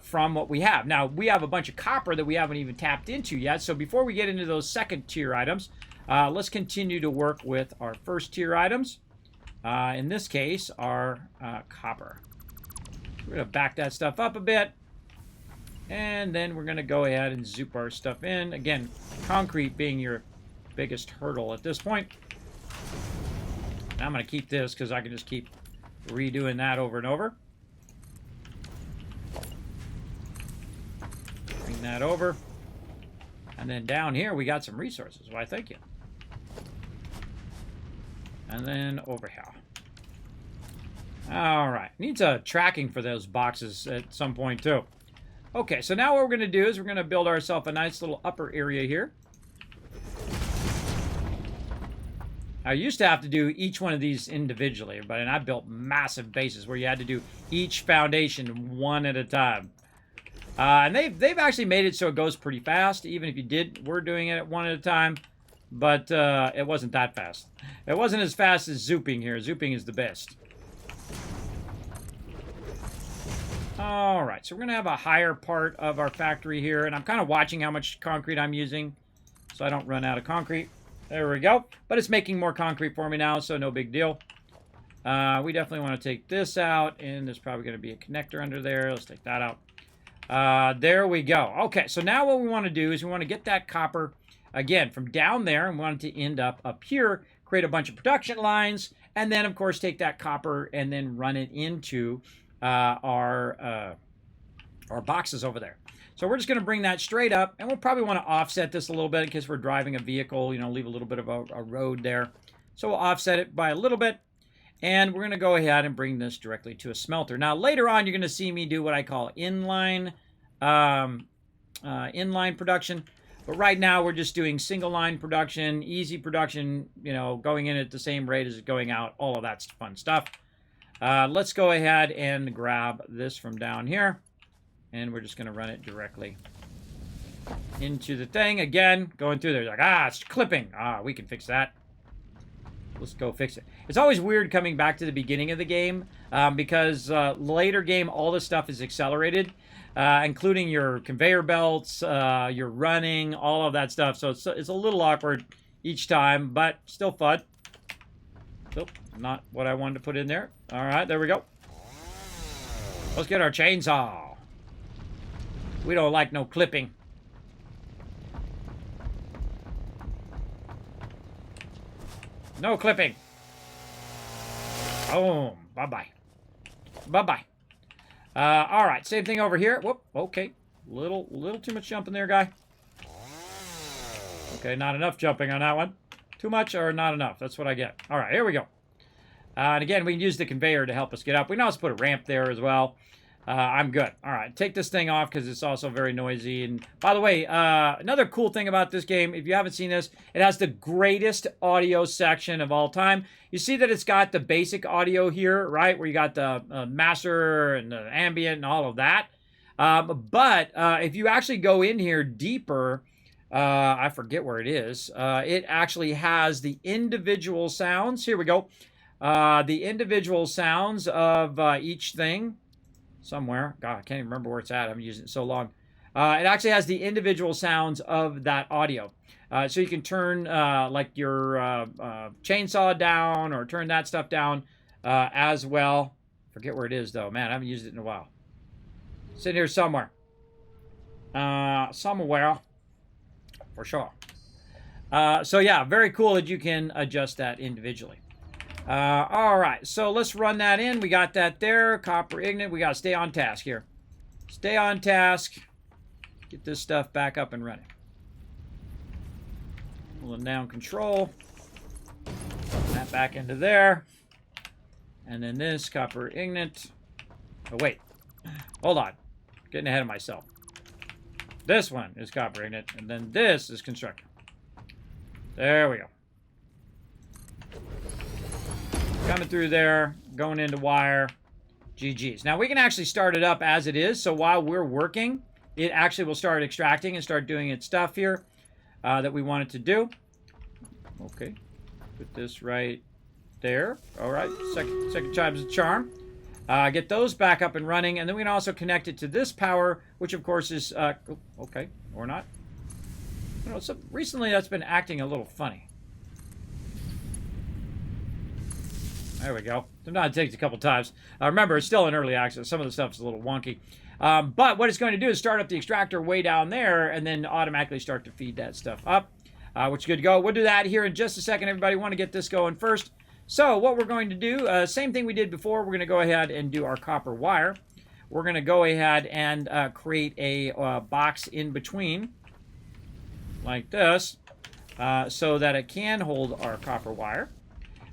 from what we have. Now we have a bunch of copper that we haven't even tapped into yet. So before we get into those second tier items, let's continue to work with our first tier items. In this case, our copper. We're going to back that stuff up a bit. And then we're going to go ahead and zoop our stuff in. Again, concrete being your biggest hurdle at this point. Now I'm going to keep this because I can just keep redoing that over and over. Bring that over. And then down here we got some resources. Why, thank you. And then over here. All right. Needs a tracking for those boxes at some point too. Okay, so now what we're going to do is we're going to build ourselves a nice little upper area here. I used to have to do each one of these individually, and I built massive bases where you had to do each foundation one at a time. And they've actually made it so it goes pretty fast, even if we're doing it one at a time. But it wasn't that fast. It wasn't as fast as zooping here. Zooping is the best. All right, so we're going to have a higher part of our factory here, and I'm kind of watching how much concrete I'm using so I don't run out of concrete. There we go. But it's making more concrete for me now, so no big deal. We definitely want to take this out, and there's probably going to be a connector under there. Let's take that out. There we go. Okay, so now what we want to do is we want to get that copper, again, from down there, and we want it to end up here, create a bunch of production lines, and then, of course, take that copper and then run it into our boxes over there. So we're just going to bring that straight up, and we'll probably want to offset this a little bit in case we're driving a vehicle, you know, leave a little bit of a road there. So we'll offset it by a little bit, and we're going to go ahead and bring this directly to a smelter. Now, later on, you're going to see me do what I call inline production. But right now, we're just doing single line production, easy production, you know, going in at the same rate as going out, all of that fun stuff. Let's go ahead and grab this from down here. And we're just going to run it directly into the thing. Again, going through there. Like, it's clipping. We can fix that. Let's go fix it. It's always weird coming back to the beginning of the game because later game, all this stuff is accelerated, including your conveyor belts, your running, all of that stuff. So it's a little awkward each time, but still fun. Nope, not what I wanted to put in there. All right, there we go. Let's get our chainsaw. We don't like no clipping. No clipping. Boom. Bye-bye. Bye-bye. All right, same thing over here. Whoop, okay. Little too much jumping there, guy. Okay, not enough jumping on that one. Too much or not enough? That's what I get. All right, here we go. And again, we can use the conveyor to help us get up. We can also put a ramp there as well. I'm good. All right, take this thing off because it's also very noisy. And by the way, another cool thing about this game, if you haven't seen this, it has the greatest audio section of all time. You see that it's got the basic audio here, right? Where you got the master and the ambient and all of that. But if you actually go in here deeper, I forget where it is. It actually has the individual sounds. Here we go. The individual sounds of each thing. Somewhere. God, I can't even remember where it's at. I haven't used it so long. It actually has the individual sounds of that audio. So you can turn like your chainsaw down or turn that stuff down as well. Forget where it is, though. Man, I haven't used it in a while. Sitting here somewhere. Somewhere. For sure. So yeah, very cool that you can adjust that individually. All right, so let's run that in. We got that there. Copper ignited. We got to stay on task here. Stay on task. Get this stuff back up and running. Pulling down control. Put that back into there. And then this copper ignite. Oh, wait. Hold on. Getting ahead of myself. This one is copper ignite. And then this is constructor. There we go. Coming through there, going into wire. GG's. Now we can actually start it up as it is, so while we're working, it actually will start extracting and start doing its stuff here that we want it to do. Okay, put this right there. All right, second time's a charm. Get those back up and running, and then we can also connect it to this power, which of course is, okay, or not. You know, so recently that's been acting a little funny. There we go. Sometimes it takes a couple times. Remember, it's still in early access. Some of the stuff's a little wonky. But what it's going to do is start up the extractor way down there and then automatically start to feed that stuff up, which is good to go. We'll do that here in just a second. Everybody want to get this going first. So what we're going to do, same thing we did before. We're going to go ahead and do our copper wire. We're going to go ahead and create a box in between like this so that it can hold our copper wire.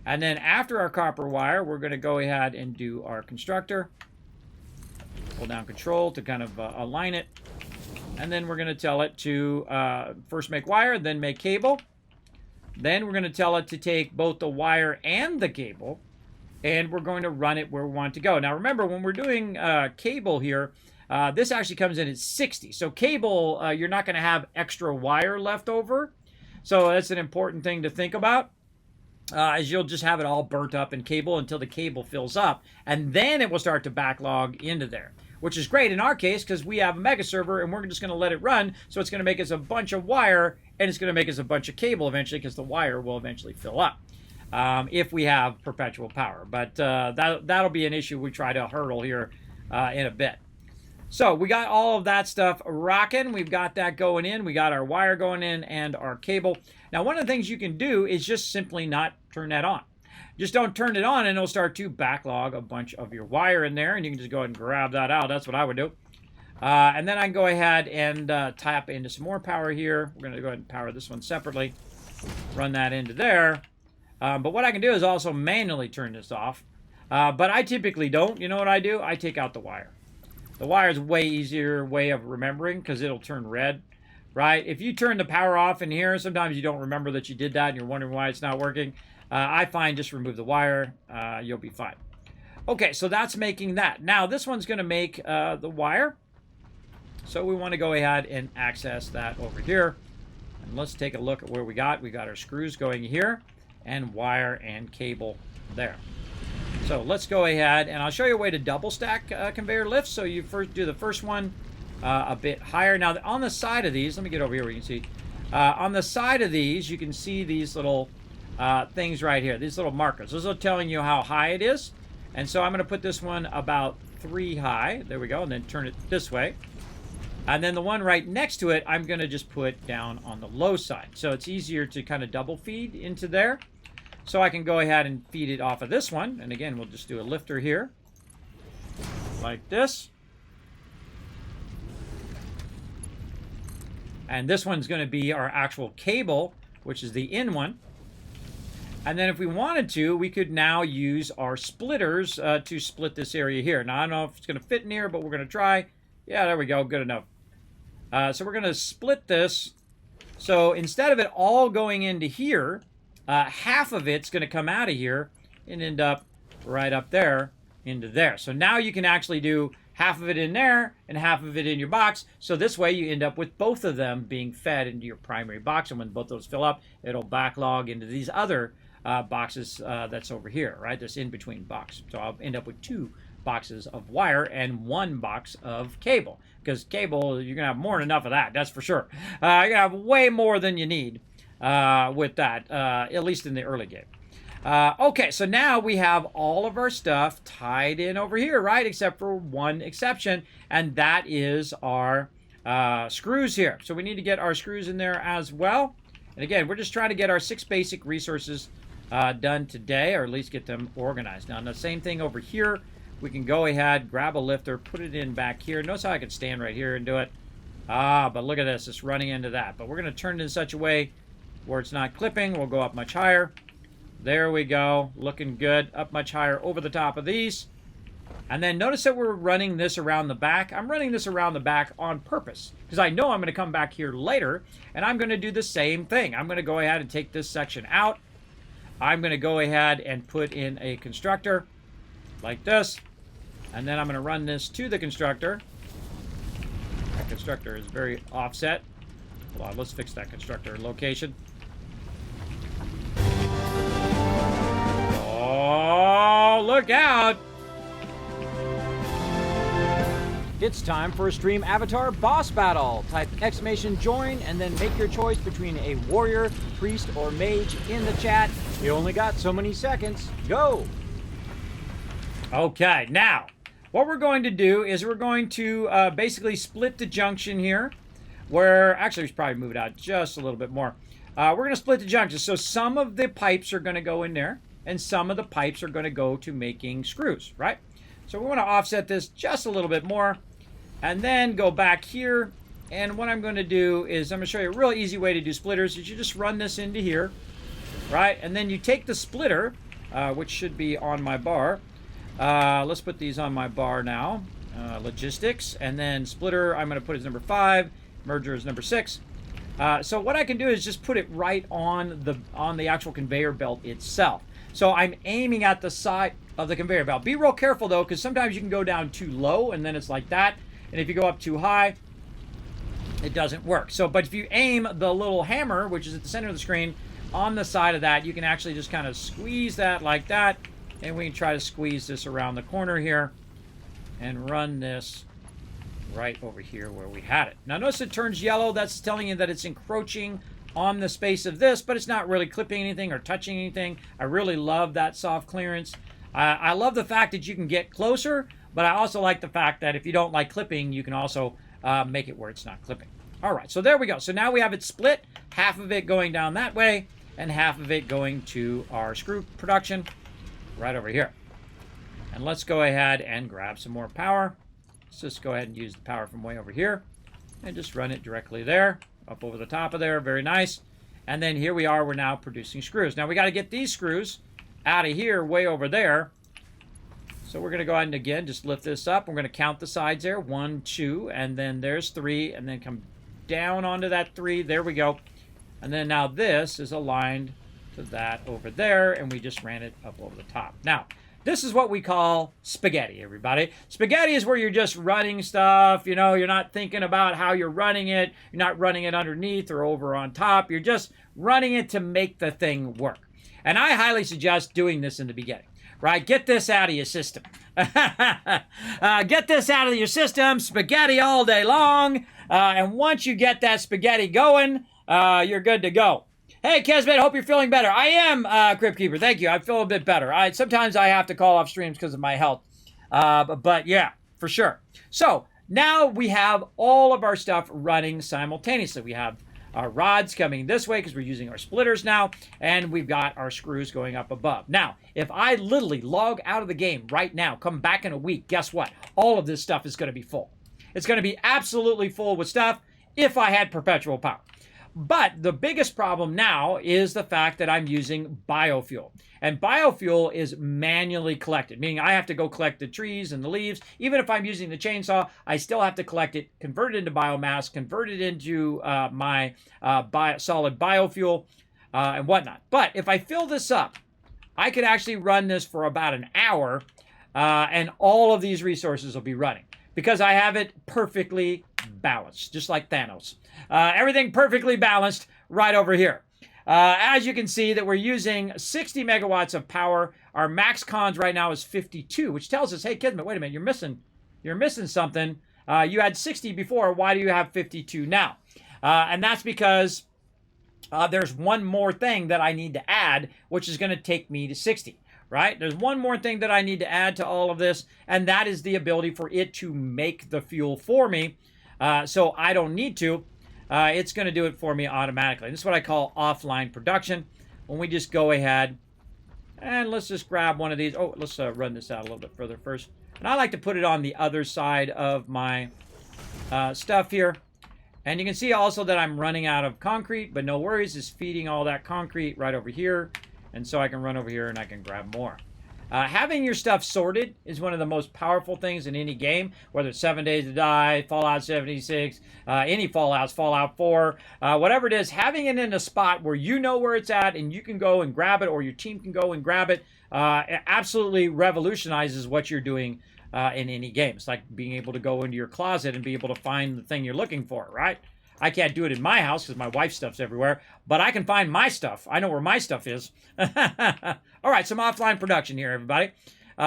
And then after our copper wire, we're going to go ahead and do our constructor. Hold down Control to kind of align it. And then we're going to tell it to first make wire, then make cable. Then we're going to tell it to take both the wire and the cable, and we're going to run it where we want it to go. Now remember, when we're doing cable here, this actually comes in at 60. So cable, you're not going to have extra wire left over. So that's an important thing to think about. As you'll just have it all burnt up in cable until the cable fills up, and then it will start to backlog into there, which is great in our case because we have a mega server and we're just going to let it run. So it's going to make us a bunch of wire and it's going to make us a bunch of cable eventually because the wire will eventually fill up if we have perpetual power. But that'll be an issue we try to hurdle here in a bit. So we got all of that stuff rocking. We've got that going in. We got our wire going in and our cable. Now, one of the things you can do is just simply not turn that on. Just don't turn it on and it'll start to backlog a bunch of your wire in there, and you can just go ahead and grab that out. That's what I would do. And then I can go ahead and tap into some more power here. We're going to go ahead and power this one separately. Run that into there. But what I can do is also manually turn this off. But I typically don't. You know what I do? I take out the wire. The wire is a way easier way of remembering because it'll turn red, right? If you turn the power off in here, sometimes you don't remember that you did that and you're wondering why it's not working. I find just remove the wire. You'll be fine. Okay, so that's making that. Now, this one's going to make the wire. So we want to go ahead and access that over here. And let's take a look at where we got. We got our screws going here and wire and cable there. So let's go ahead, and I'll show you a way to double stack conveyor lifts. So you first do the first one a bit higher. Now, on the side of these, let me get over here where you can see. On the side of these, you can see these little things right here, these little markers. Those are telling you how high it is. And so I'm going to put this one about 3 high. There we go, and then turn it this way. And then the one right next to it, I'm going to just put down on the low side. So it's easier to kind of double feed into there. So I can go ahead and feed it off of this one. And again, we'll just do a lifter here. Like this. And this one's going to be our actual cable, which is the in one. And then if we wanted to, we could now use our splitters to split this area here. Now, I don't know if it's going to fit in here, but we're going to try. Yeah, there we go. Good enough. So we're going to split this. So instead of it all going into here, half of it's going to come out of here and end up right up there into there. So now you can actually do half of it in there and half of it in your box. So this way you end up with both of them being fed into your primary box. And when both those fill up, it'll backlog into these other boxes that's over here, right? This in-between box. So I'll end up with 2 boxes of wire and 1 box of cable. Because cable, you're going to have more than enough of that, that's for sure. You're going to have way more than you need with that, at least in the early game. Okay, so now we have all of our stuff tied in over here, right? Except for one exception, and that is our screws here. So we need to get our screws in there as well. And again, we're just trying to get our 6 basic resources done today, or at least get them organized. Now, the same thing over here. We can go ahead, grab a lifter, put it in back here. Notice how I can stand right here and do it. But look at this, it's running into that. But we're going to turn it in such a way where it's not clipping. We'll go up much higher. There we go, looking good. Up much higher over the top of these. And then notice that we're running this around the back. I'm running this around the back on purpose because I know I'm going to come back here later and I'm going to do the same thing. I'm going to go ahead and take this section out. I'm going to go ahead and put in a constructor like this. And then I'm going to run this to the constructor. That constructor is very offset. Hold on, let's fix that constructor location. Oh, look out! It's time for a stream avatar boss battle. Type !join and then make your choice between a warrior, priest, or mage in the chat. You only got so many seconds. Go! Okay, now, what we're going to do is we're going to basically split the junction here. Where, actually, we should probably move it out just a little bit more. We're going to split the junction. So some of the pipes are going to go in there, and some of the pipes are going to go to making screws, right? So we want to offset this just a little bit more. And then go back here, and what I'm going to do is I'm going to show you a real easy way to do splitters. Is you just run this into here, right? And then you take the splitter, which should be on my bar. Let's put these on my bar now. Logistics, and then splitter I'm going to put as number 5. Merger is number 6. So what I can do is just put it right on the actual conveyor belt itself. So I'm aiming at the side of the conveyor belt. Be real careful though, because sometimes you can go down too low, and then it's like that. And if you go up too high, it doesn't work. So, but if you aim the little hammer, which is at the center of the screen, on the side of that, you can actually just kind of squeeze that like that. And we can try to squeeze this around the corner here and run this right over here where we had it. Now notice it turns yellow. That's telling you that it's encroaching on the space of this, but it's not really clipping anything or touching anything. I really love that soft clearance. I love the fact that you can get closer, but I also like the fact that if you don't like clipping, you can also make it where it's not clipping. All right, so there we go. So now we have it split, half of it going down that way, and half of it going to our screw production right over here. And let's go ahead and grab some more power. Let's just go ahead and use the power from way over here and just run it directly there, up over the top of there. Very nice. And then here we are. We're now producing screws. Now we got to get these screws out of here, way over there. So we're going to go ahead and again just lift this up. We're going to count the sides there. 1, 2, and then there's 3, and then come down onto that 3. There we go. And then now this is aligned to that over there, and we just ran it up over the top. Now, this is what we call spaghetti, everybody. Spaghetti is where you're just running stuff. You know, you're not thinking about how you're running it. You're not running it underneath or over on top. You're just running it to make the thing work. And I highly suggest doing this in the beginning, right? Get this out of your system. Get this out of your system. Spaghetti all day long. And once you get that spaghetti going, you're good to go. Hey, Kismet, hope you're feeling better. I am, Crypt Keeper. Thank you. I feel a bit better. Sometimes I have to call off streams because of my health. But yeah, for sure. So now we have all of our stuff running simultaneously. We have our rods coming this way because we're using our splitters now, and we've got our screws going up above. Now, if I literally log out of the game right now, come back in a week, guess what? All of this stuff is going to be full. It's going to be absolutely full with stuff if I had perpetual power. But the biggest problem now is the fact that I'm using biofuel. And biofuel is manually collected, meaning I have to go collect the trees and the leaves. Even if I'm using the chainsaw, I still have to collect it, convert it into biomass, convert it into my solid biofuel and whatnot. But if I fill this up, I could actually run this for about an hour and all of these resources will be running because I have it perfectly balanced, just like Thanos. Everything perfectly balanced right over here. As you can see that we're using 60 megawatts of power. Our max cons right now is 52, which tells us, hey, Kismet, wait a minute, you're missing something. You had 60 before. Why do you have 52 now? And that's because there's one more thing that I need to add, which is going to take me to 60. Right? There's one more thing that I need to add to all of this, and that is the ability for it to make the fuel for me. So I don't need to. It's going to do it for me automatically. This is what I call offline production. When we just go ahead and let's just grab one of these. Oh, let's run this out a little bit further first. And I like to put it on the other side of my stuff here. And you can see also that I'm running out of concrete, but no worries. It's feeding all that concrete right over here. And so I can run over here and I can grab more. Having your stuff sorted is one of the most powerful things in any game, whether it's 7 Days to Die, Fallout 76, any Fallouts, Fallout 4, whatever it is, having it in a spot where you know where it's at and you can go and grab it, or your team can go and grab it, it absolutely revolutionizes what you're doing in any game. It's like being able to go into your closet and be able to find the thing you're looking for, right? I can't do it in my house because my wife's stuff's everywhere, but I can find my stuff. I know where my stuff is. All right, some offline production here, everybody.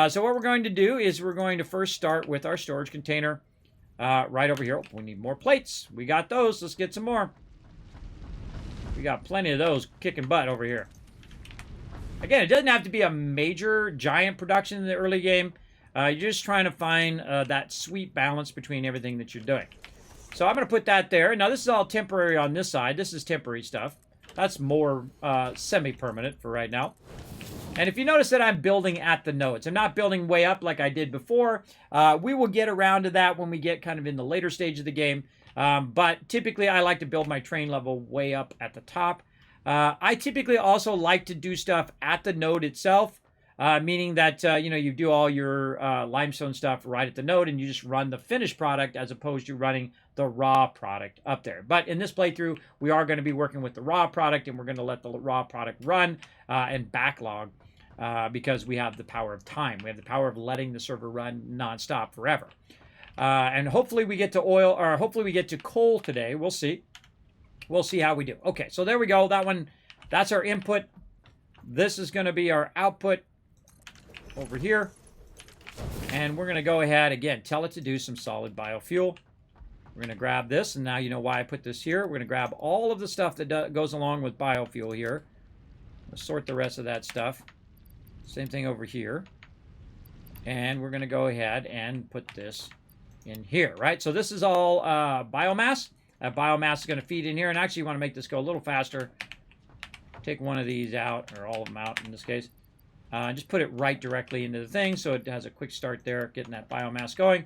So what we're going to do is we're going to first start with our storage container right over here. We need more plates. We got those. Let's get some more. We got plenty of those kicking butt over here. Again, it doesn't have to be a major, giant production in the early game. You're just trying to find that sweet balance between everything that you're doing. So I'm going to put that there. Now, this is all temporary on this side. This is temporary stuff. That's more semi-permanent for right now. And if you notice that I'm building at the nodes, I'm not building way up like I did before. We will get around to that when we get kind of in the later stage of the game. But typically, I like to build my train level way up at the top. I typically also like to do stuff at the node itself. Meaning that, you do all your limestone stuff right at the node and you just run the finished product as opposed to running the raw product up there. But in this playthrough, we are going to be working with the raw product and we're going to let the raw product run and backlog because we have the power of time. We have the power of letting the server run nonstop forever. And hopefully we get to oil, or hopefully we get to coal today. We'll see. We'll see how we do. Okay, so there we go. That one, that's our input. This is going to be our output over here, and we're going to go ahead again, tell it to do some solid biofuel. We're going to grab this, and now you know why I put this here. We're going to grab all of the stuff that goes along with biofuel here. We'll sort the rest of that stuff. Same thing over here, and we're going to go ahead and put this in here, right? So this is all biomass. That biomass is going to feed in here, and actually you want to make this go a little faster. Take one of these out, or all of them out in this case. Just put it right directly into the thing so it has a quick start there, getting that biomass going.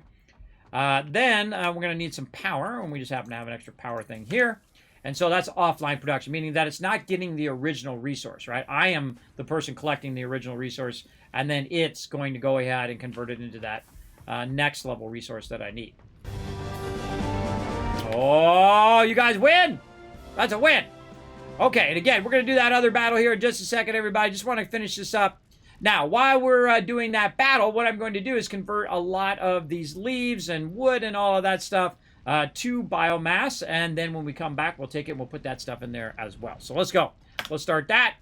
Then we're going to need some power, and we just happen to have an extra power thing here. And so that's offline production, meaning that it's not getting the original resource, right? I am the person collecting the original resource, and then it's going to go ahead and convert it into that next level resource that I need. Oh, you guys win! That's a win! Okay, and again, we're going to do that other battle here in just a second, everybody. Just want to finish this up. Now, while we're doing that battle, what I'm going to do is convert a lot of these leaves and wood and all of that stuff to biomass. And then when we come back, we'll take it and we'll put that stuff in there as well. So let's go. Let's start that.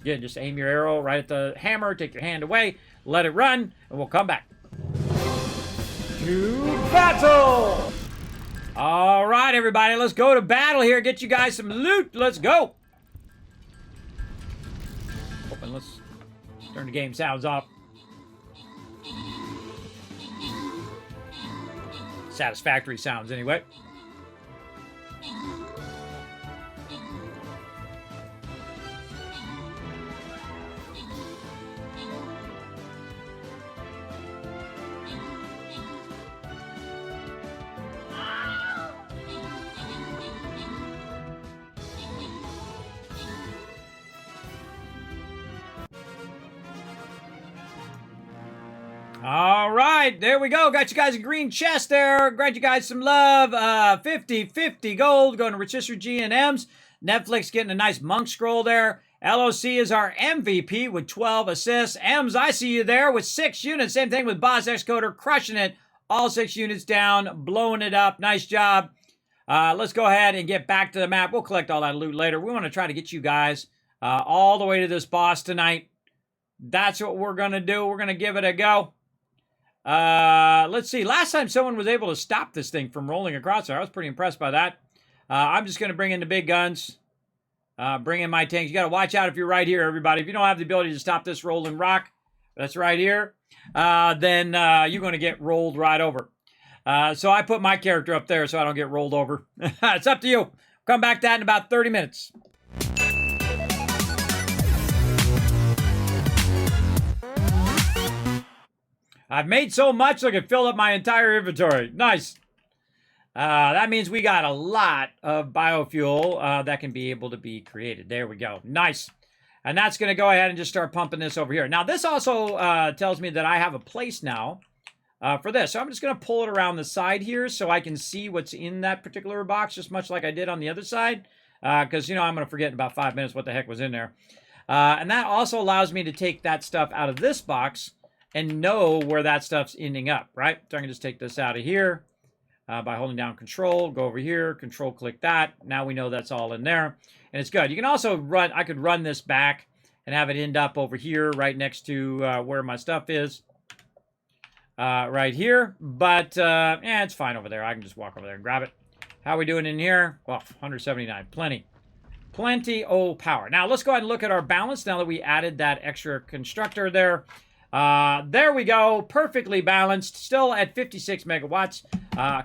Again, just aim your arrow right at the hammer. Take your hand away. Let it run. And we'll come back. To battle! All right, everybody. Let's go to battle here. Get you guys some loot. Let's go. Open. Let's turn the game sounds off. Satisfactory sounds, anyway. All right, there we go. Got you guys a green chest there. Got you guys some love. 50-50 gold going to Rochester G&M's. Netflix getting a nice monk scroll there. LOC is our MVP with 12 assists. M's, I see you there with 6 units. Same thing with Boss Excoder, crushing it. All 6 units down, blowing it up. Nice job. Let's go ahead and get back to the map. We'll collect all that loot later. We want to try to get you guys all the way to this boss tonight. That's what we're going to do. We're going to give it a go. Let's see. Last time someone was able to stop this thing from rolling across there. I was pretty impressed by that. I'm just going to bring in the big guns. Bring in my tanks. You got to watch out if you're right here, everybody. If you don't have the ability to stop this rolling rock, that's right here, then you're going to get rolled right over. So I put my character up there so I don't get rolled over. It's up to you. Come back to that in about 30 minutes. I've made so much I can fill up my entire inventory. Nice. That means we got a lot of biofuel that can be able to be created. There we go. Nice. And that's going to go ahead and just start pumping this over here. Now, this also tells me that I have a place now for this. So I'm just going to pull it around the side here so I can see what's in that particular box, just much like I did on the other side. Because, you know, I'm going to forget in about 5 minutes what the heck was in there. And that also allows me to take that stuff out of this box and know where that stuff's ending up, right? So I can just take this out of here by holding down Control, go over here, Control, click that. Now we know that's all in there. And it's good. You can also run, I could run this back and have it end up over here right next to where my stuff is. Right here. But, yeah, it's fine over there. I can just walk over there and grab it. How are we doing in here? Well, 179. Plenty. Plenty of power. Now, let's go ahead and look at our balance now that we added that extra constructor there. There we go. Perfectly balanced. Still at 56 megawatts.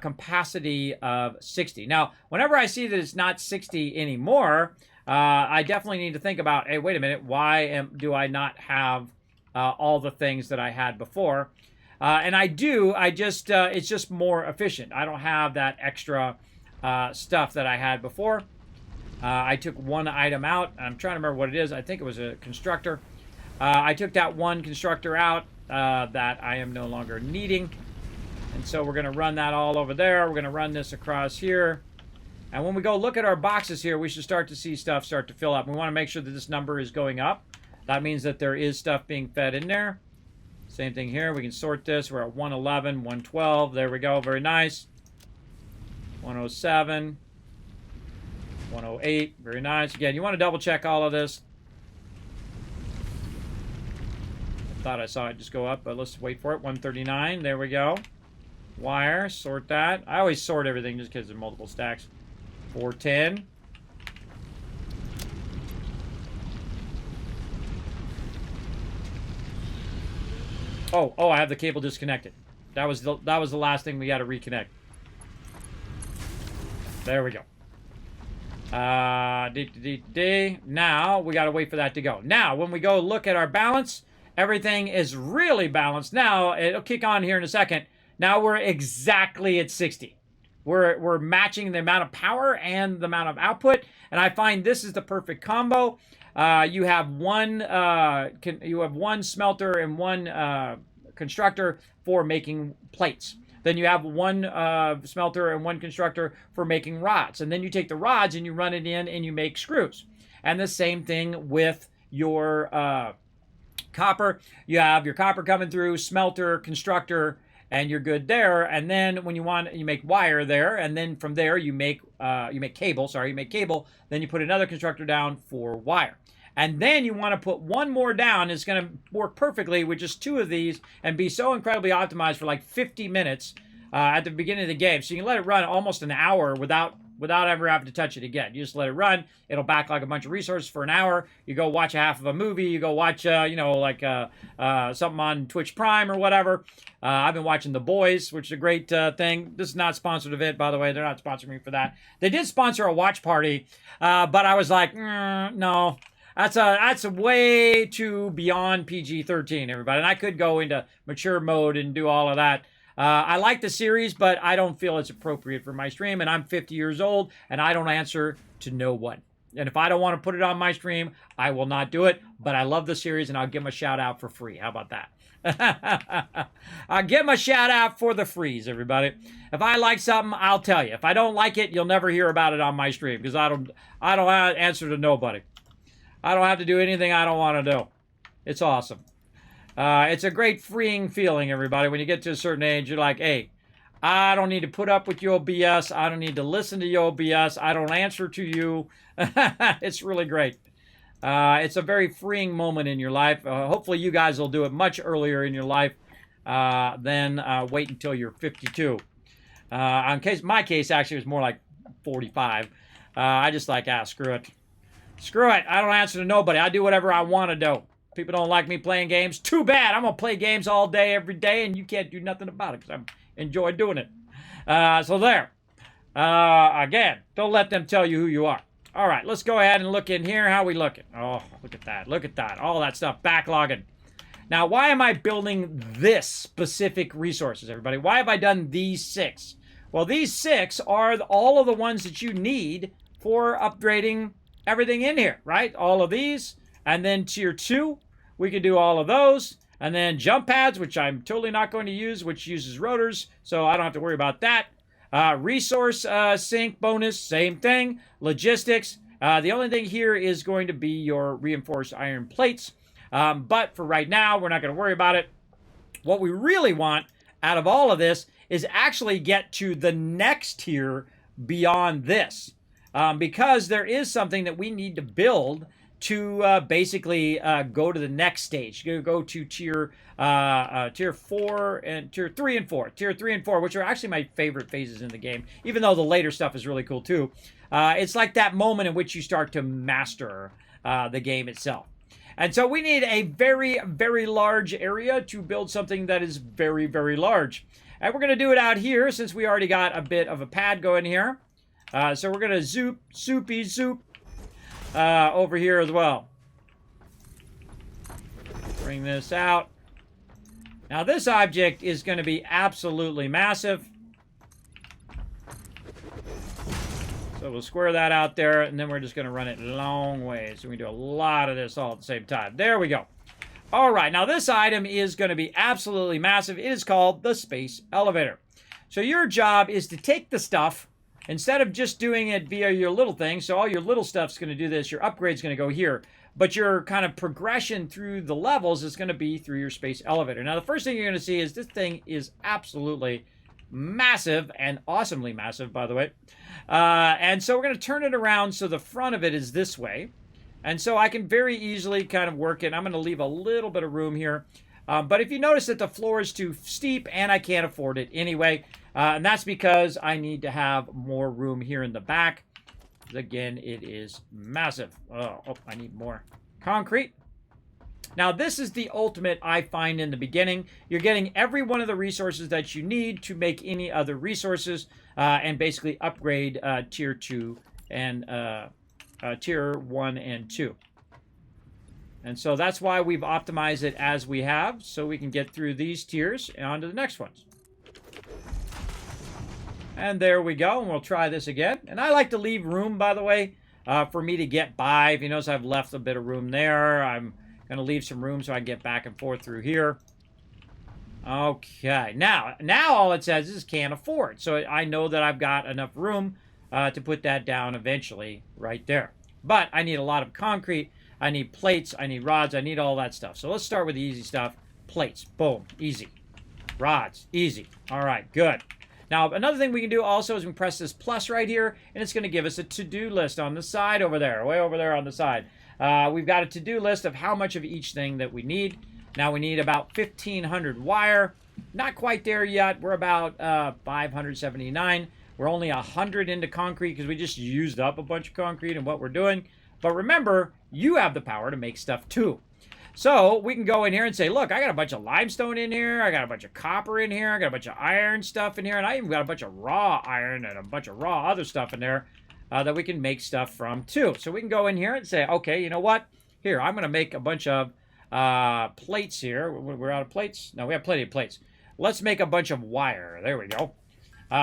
Capacity of 60. Now, whenever I see that it's not 60 anymore, I definitely need to think about, hey, wait a minute. Why do I not have all the things that I had before? And I do. It's just more efficient. I don't have that extra stuff that I had before. I took one item out. I'm trying to remember what it is. I think it was a constructor. I took that one constructor out that I am no longer needing. And so we're going to run that all over there. We're going to run this across here. And when we go look at our boxes here, we should start to see stuff start to fill up. We want to make sure that this number is going up. That means that there is stuff being fed in there. Same thing here. We can sort this. We're at 111, 112. There we go. Very nice. 107. 108. Very nice. Again, you want to double check all of this. I thought I saw it just go up, but let's wait for it. 139. There we go. Wire. Sort that. I always sort everything just because there's multiple stacks. 410. Oh, I have the cable disconnected. That was the last thing we got to reconnect. There we go. Now we got to wait for that to go. Now, when we go look at our balance, everything is really balanced. Now, it'll kick on here in a second. Now we're exactly at 60. We're matching the amount of power and the amount of output, and I find this is the perfect combo. You have one smelter and one constructor for making plates. Then you have one smelter and one constructor for making rods. And then you take the rods and you run it in and you make screws. And the same thing with your copper. You have your copper coming through, smelter, constructor, and you're good there. And then when you want, you make wire there. And then from there you make cable. You make cable. Then you put another constructor down for wire. And then you want to put one more down. It's going to work perfectly with just two of these and be so incredibly optimized for like 50 minutes at the beginning of the game. So you can let it run almost an hour without ever having to touch it again. You just let it run. It'll backlog a bunch of resources for an hour. You go watch a half of a movie. You go watch, something on Twitch Prime or whatever. I've been watching The Boys, which is a great thing. This is not sponsored event, by the way. They're not sponsoring me for that. They did sponsor a watch party, but I was like, no. That's a way too beyond PG-13, everybody. And I could go into mature mode and do all of that. I like the series, but I don't feel it's appropriate for my stream. And I'm 50 years old, and I don't answer to no one. And if I don't want to put it on my stream, I will not do it. But I love the series, and I'll give them a shout-out for free. How about that? I'll give them a shout-out for the freeze, everybody. If I like something, I'll tell you. If I don't like it, you'll never hear about it on my stream because I don't answer to nobody. I don't have to do anything I don't want to do. It's awesome. It's a great freeing feeling, everybody. When you get to a certain age, you're like, hey, I don't need to put up with your BS. I don't need to listen to your BS. I don't answer to you. It's really great. It's a very freeing moment in your life. Hopefully you guys will do it much earlier in your life than wait until you're 52. My case actually was more like 45. I just like, screw it. Screw it. I don't answer to nobody. I do whatever I want to do. People don't like me playing games. Too bad. I'm going to play games all day, every day, and you can't do nothing about it because I enjoy doing it. So there. Again, don't let them tell you who you are. All right, let's go ahead and look in here. How we looking? Oh, look at that. Look at that. All that stuff backlogging. Now, why am I building this specific resources, everybody? Why have I done these 6? Well, these 6 are all of the ones that you need for upgrading everything in here, right? All of these, And then tier 2, we can do all of those. And then jump pads, which I'm totally not going to use, which uses rotors, so I don't have to worry about that. Resource sink bonus, same thing. Logistics. The only thing here is going to be your reinforced iron plates. But for right now, we're not going to worry about it. What we really want out of all of this is actually get to the next tier beyond this. Because there is something that we need to build to basically go to the next stage. Go to tier 4 and tier 3 and 4. Tier 3 and 4, which are actually my favorite phases in the game, even though the later stuff is really cool too. It's like that moment in which you start to master the game itself. And so we need a very, very large area to build something that is very, very large. And we're going to do it out here since we already got a bit of a pad going here. So we're going to zoop over here as well. Bring this out. Now this object is going to be absolutely massive. So we'll square that out there, and then we're just going to run it long ways. So we do a lot of this all at the same time. There we go. All right, now this item is going to be absolutely massive. It is called the space elevator. So your job is to take the stuff, instead of just doing it via your little thing, so all your little stuff's going to do this, your upgrade's going to go here, but your kind of progression through the levels is going to be through your space elevator. Now the first thing you're going to see is this thing is absolutely massive, and awesomely massive, by the way. And so we're going to turn it around so the front of it is this way. And so I can very easily kind of work it. I'm going to leave a little bit of room here. But if you notice that the floor is too steep and I can't afford it anyway, and that's because I need to have more room here in the back. Again, it is massive. Oh, I need more concrete. Now, this is the ultimate, I find, in the beginning. You're getting every one of the resources that you need to make any other resources and basically upgrade tier 2 and tier 1 and 2. And so that's why we've optimized it as we have, so we can get through these tiers and on to the next ones. And there we go, and we'll try this again. And I like to leave room, by the way, for me to get by. If you notice, I've left a bit of room there. I'm going to leave some room so I can get back and forth through here. Okay, now all it says is can't afford. So I know that I've got enough room to put that down eventually right there. But I need a lot of concrete. I need plates. I need rods. I need all that stuff. So let's start with the easy stuff. Plates. Boom. Easy. Rods. Easy. All right, good. Now, another thing we can do also is we press this plus right here, and it's going to give us a to-do list on the side over there, way over there on the side. We've got a to-do list of how much of each thing that we need. Now, we need about 1,500 wire. Not quite there yet. We're about 579. We're only 100 into concrete because we just used up a bunch of concrete in what we're doing. But remember, you have the power to make stuff too. So we can go in here and say, look, I got a bunch of limestone in here. I got a bunch of copper in here. I got a bunch of iron stuff in here. And I even got a bunch of raw iron and a bunch of raw other stuff in there that we can make stuff from too. So we can go in here and say, okay, you know what? Here, I'm going to make a bunch of plates here. We're out of plates? No, we have plenty of plates. Let's make a bunch of wire. There we go.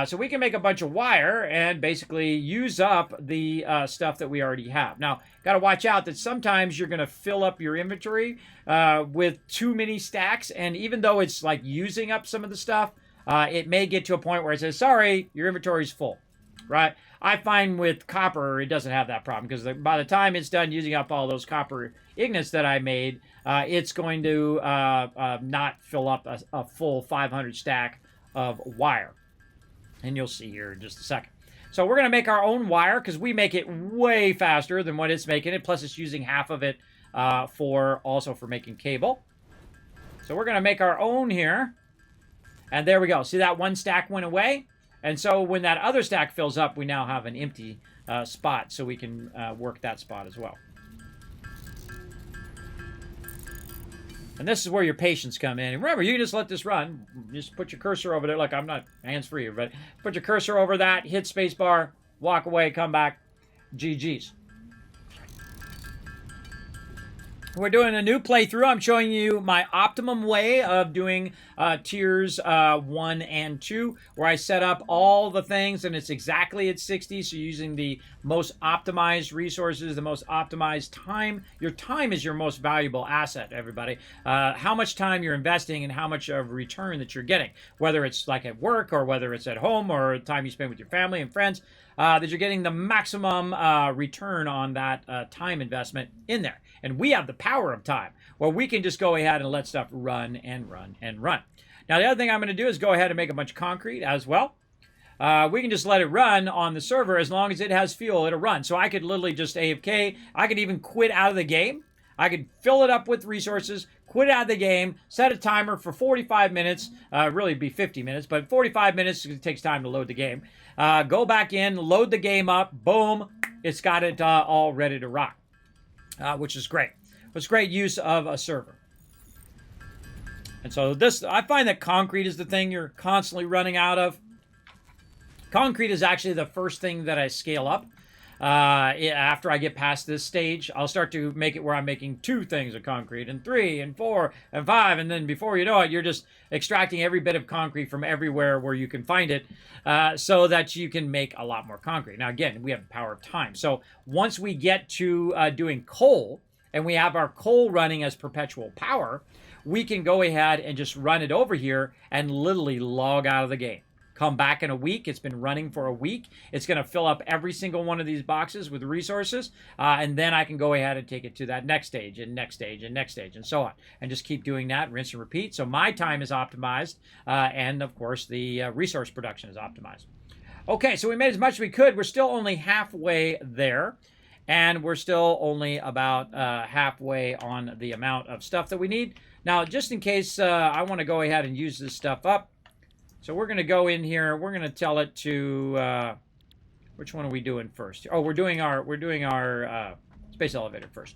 So we can make a bunch of wire and basically use up the stuff that we already have. Now, got to watch out that sometimes you're going to fill up your inventory with too many stacks. And even though it's like using up some of the stuff, it may get to a point where it says, sorry, your inventory's full, right? I find with copper, it doesn't have that problem because by the time it's done using up all those copper ingots that I made, it's going to not fill up a full 500 stack of wire. And you'll see here in just a second. So we're going to make our own wire because we make it way faster than what it's making it. Plus, it's using half of it for making cable. So we're going to make our own here. And there we go. See that one stack went away? And so when that other stack fills up, we now have an empty spot. So we can work that spot as well. And this is where your patience come in. And remember, you can just let this run. Just put your cursor over there. Look, I'm not hands-free, but put your cursor over that, hit spacebar, walk away, come back. GG's. We're doing a new playthrough. I'm showing you my optimum way of doing tiers 1 and 2, where I set up all the things and it's exactly at 60. So using the most optimized resources, the most optimized time. Your time is your most valuable asset, everybody. How much time you're investing and how much of return that you're getting, whether it's like at work or whether it's at home or time you spend with your family and friends, that you're getting the maximum return on that time investment in there. And we have the power of time, where we can just go ahead and let stuff run and run and run. Now, the other thing I'm going to do is go ahead and make a bunch of concrete as well. We can just let it run on the server as long as it has fuel, it'll run. So I could literally just AFK. I could even quit out of the game. I could fill it up with resources, quit out of the game, set a timer for 45 minutes. Really be 50 minutes, but 45 minutes because it takes time to load the game. Go back in, load the game up, boom, it's got it all ready to rock. Which is great. It's great use of a server. And so this, I find that concrete is the thing you're constantly running out of. Concrete is actually the first thing that I scale up. After I get past this stage, I'll start to make it where I'm making 2 things of concrete, and 3, and 4, and 5, and then before you know it, you're just extracting every bit of concrete from everywhere where you can find it, so that you can make a lot more concrete. Now, again, we have the power of time. So once we get to doing coal, and we have our coal running as perpetual power, we can go ahead and just run it over here and literally log out of the game. Come back in a week. It's been running for a week. It's going to fill up every single one of these boxes with resources, and then I can go ahead and take it to that next stage and next stage and next stage and so on, and just keep doing that, rinse and repeat. So my time is optimized, and of course the resource production is optimized. Okay, so we made as much as we could. We're still only halfway there, and we're still only about halfway on the amount of stuff that we need. Now, just in case I want to go ahead and use this stuff up, so we're going to go in here. We're going to tell it to which one are we doing first? Oh, we're doing our space elevator first.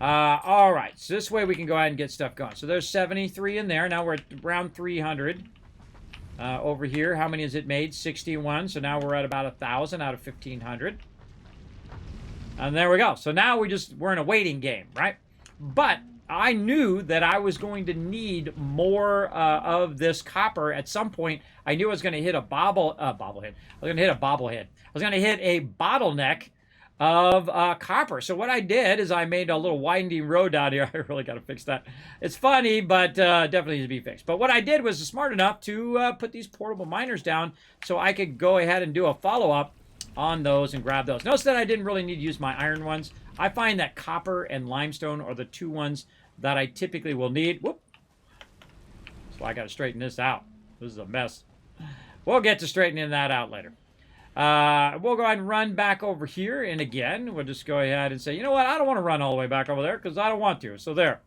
All right. So this way we can go ahead and get stuff going. So there's 73 in there. Now we're at around 300 over here. How many has it made? 61. So now we're at about 1,000 out of 1,500. And there we go. So now we're in a waiting game, right? But I knew that I was going to need more of this copper at some point. I knew I was going to hit a bobblehead. I was going to hit a bobblehead. I was going to hit a bottleneck of copper. So what I did is I made a little winding road down here. I really got to fix that. It's funny, but definitely needs to be fixed. But what I did was smart enough to put these portable miners down so I could go ahead and do a follow-up on those and grab those. Notice that I didn't really need to use my iron ones. I find that copper and limestone are the 2 ones that I typically will need. Whoop. So I got to straighten this out. This is a mess. We'll get to straightening that out later. We'll go ahead and run back over here. And again, we'll just go ahead and say, you know what? I don't want to run all the way back over there because I don't want to. So there.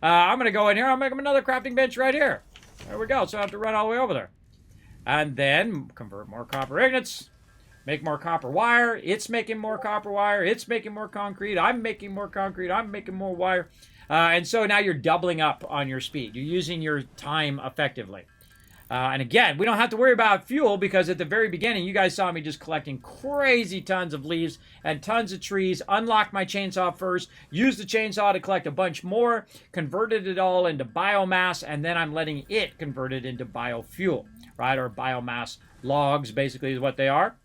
I'm going to go in here. I'll make another crafting bench right here. There we go. So I have to run all the way over there. And then convert more copper ingots. Make more copper wire. It's making more copper wire. It's making more concrete. I'm making more concrete. I'm making more wire. And so now you're doubling up on your speed. You're using your time effectively. And again, we don't have to worry about fuel because at the very beginning, you guys saw me just collecting crazy tons of leaves and tons of trees. Unlocked my chainsaw first. Used the chainsaw to collect a bunch more. Converted it all into biomass. And then I'm letting it convert it into biofuel, right? Or biomass logs, basically, is what they are.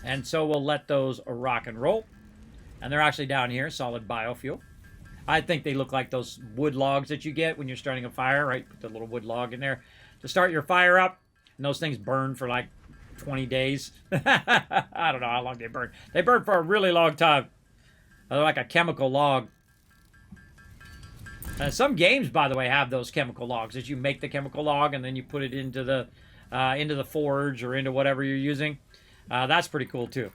And so we'll let those rock and roll. And they're actually down here, solid biofuel. I think they look like those wood logs that you get when you're starting a fire, right? Put the little wood log in there to start your fire up. And those things burn for like 20 days. I don't know how long they burn. They burn for a really long time. They're like a chemical log. And some games, by the way, have those chemical logs. As you make the chemical log and then you put it into the forge or into whatever you're using. That's pretty cool, too.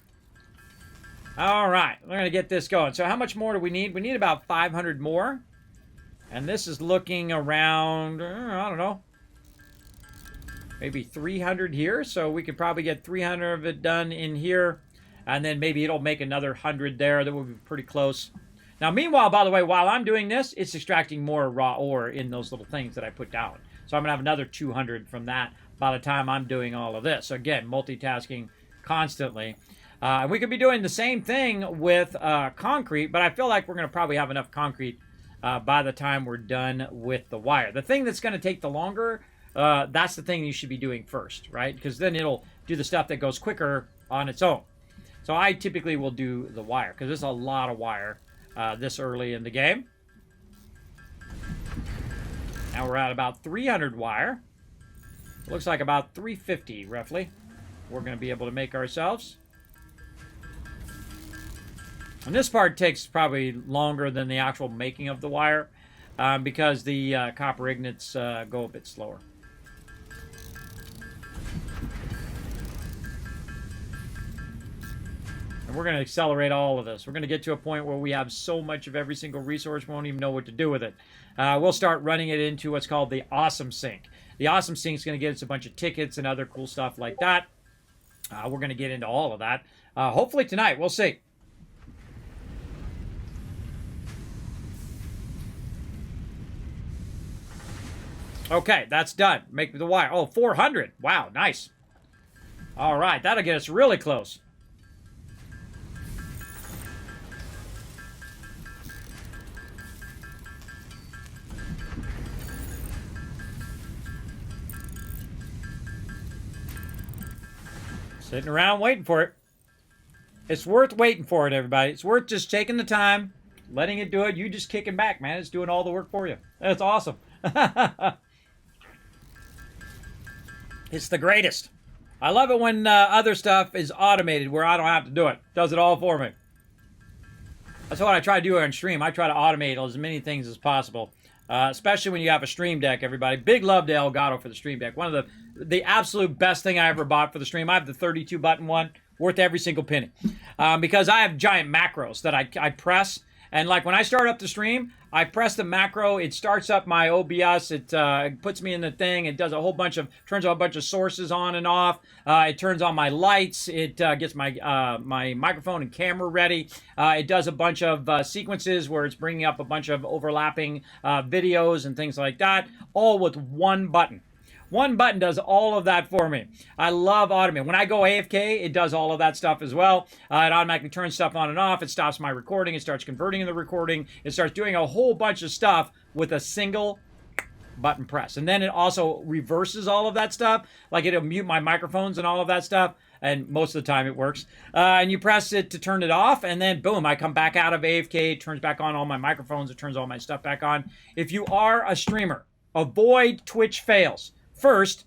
All right, we're going to get this going. So how much more do we need? We need about 500 more. And this is looking around, I don't know, maybe 300 here. So we could probably get 300 of it done in here. And then maybe it'll make another 100 there. That would be pretty close. Now, meanwhile, by the way, while I'm doing this, it's extracting more raw ore in those little things that I put down. So I'm going to have another 200 from that by the time I'm doing all of this. So again, multitasking constantly. We could be doing the same thing with concrete, but I feel like we're going to probably have enough concrete by the time we're done with the wire. The thing that's going to take the longer, that's the thing you should be doing first, right? Because then it'll do the stuff that goes quicker on its own. So I typically will do the wire, because there's a lot of wire this early in the game. Now we're at about 300 wire. Looks like about 350, roughly, we're going to be able to make ourselves. And this part takes probably longer than the actual making of the wire because the copper ingots go a bit slower. And we're going to accelerate all of this. We're going to get to a point where we have so much of every single resource we won't even know what to do with it. We'll start running it into what's called the Awesome Sink. The Awesome Sink is going to get us a bunch of tickets and other cool stuff like that. We're going to get into all of that. Hopefully tonight. We'll see. Okay, that's done. Make the wire. Oh, 400. Wow, nice. All right, that'll get us really close. Sitting around waiting for it. It's worth waiting for it, everybody. It's worth just taking the time, letting it do it. You just kicking back, man. It's doing all the work for you. That's awesome. It's the greatest. I love it when other stuff is automated where I don't have to do it. Does it all for me. That's what I try to do on stream. I try to automate as many things as possible, especially when you have a stream deck, everybody. Big love to Elgato for the stream deck. One of the absolute best thing I ever bought for the stream. I have the 32-button one, worth every single penny, because I have giant macros that I press. And like when I start up the stream, I press the macro, it starts up my OBS, it puts me in the thing, it does a whole bunch of, turns a bunch of sources on and off, it turns on my lights, it gets my my microphone and camera ready, it does a bunch of sequences where it's bringing up a bunch of overlapping videos and things like that, all with one button. One button does all of that for me. I love automating. When I go AFK, it does all of that stuff as well. It automatically turns stuff on and off. It stops my recording. It starts converting in the recording. It starts doing a whole bunch of stuff with a single button press. And then it also reverses all of that stuff. Like it'll mute my microphones and all of that stuff. And most of the time it works. And you press it to turn it off. And then boom, I come back out of AFK. It turns back on all my microphones. It turns all my stuff back on. If you are a streamer, avoid Twitch fails. First,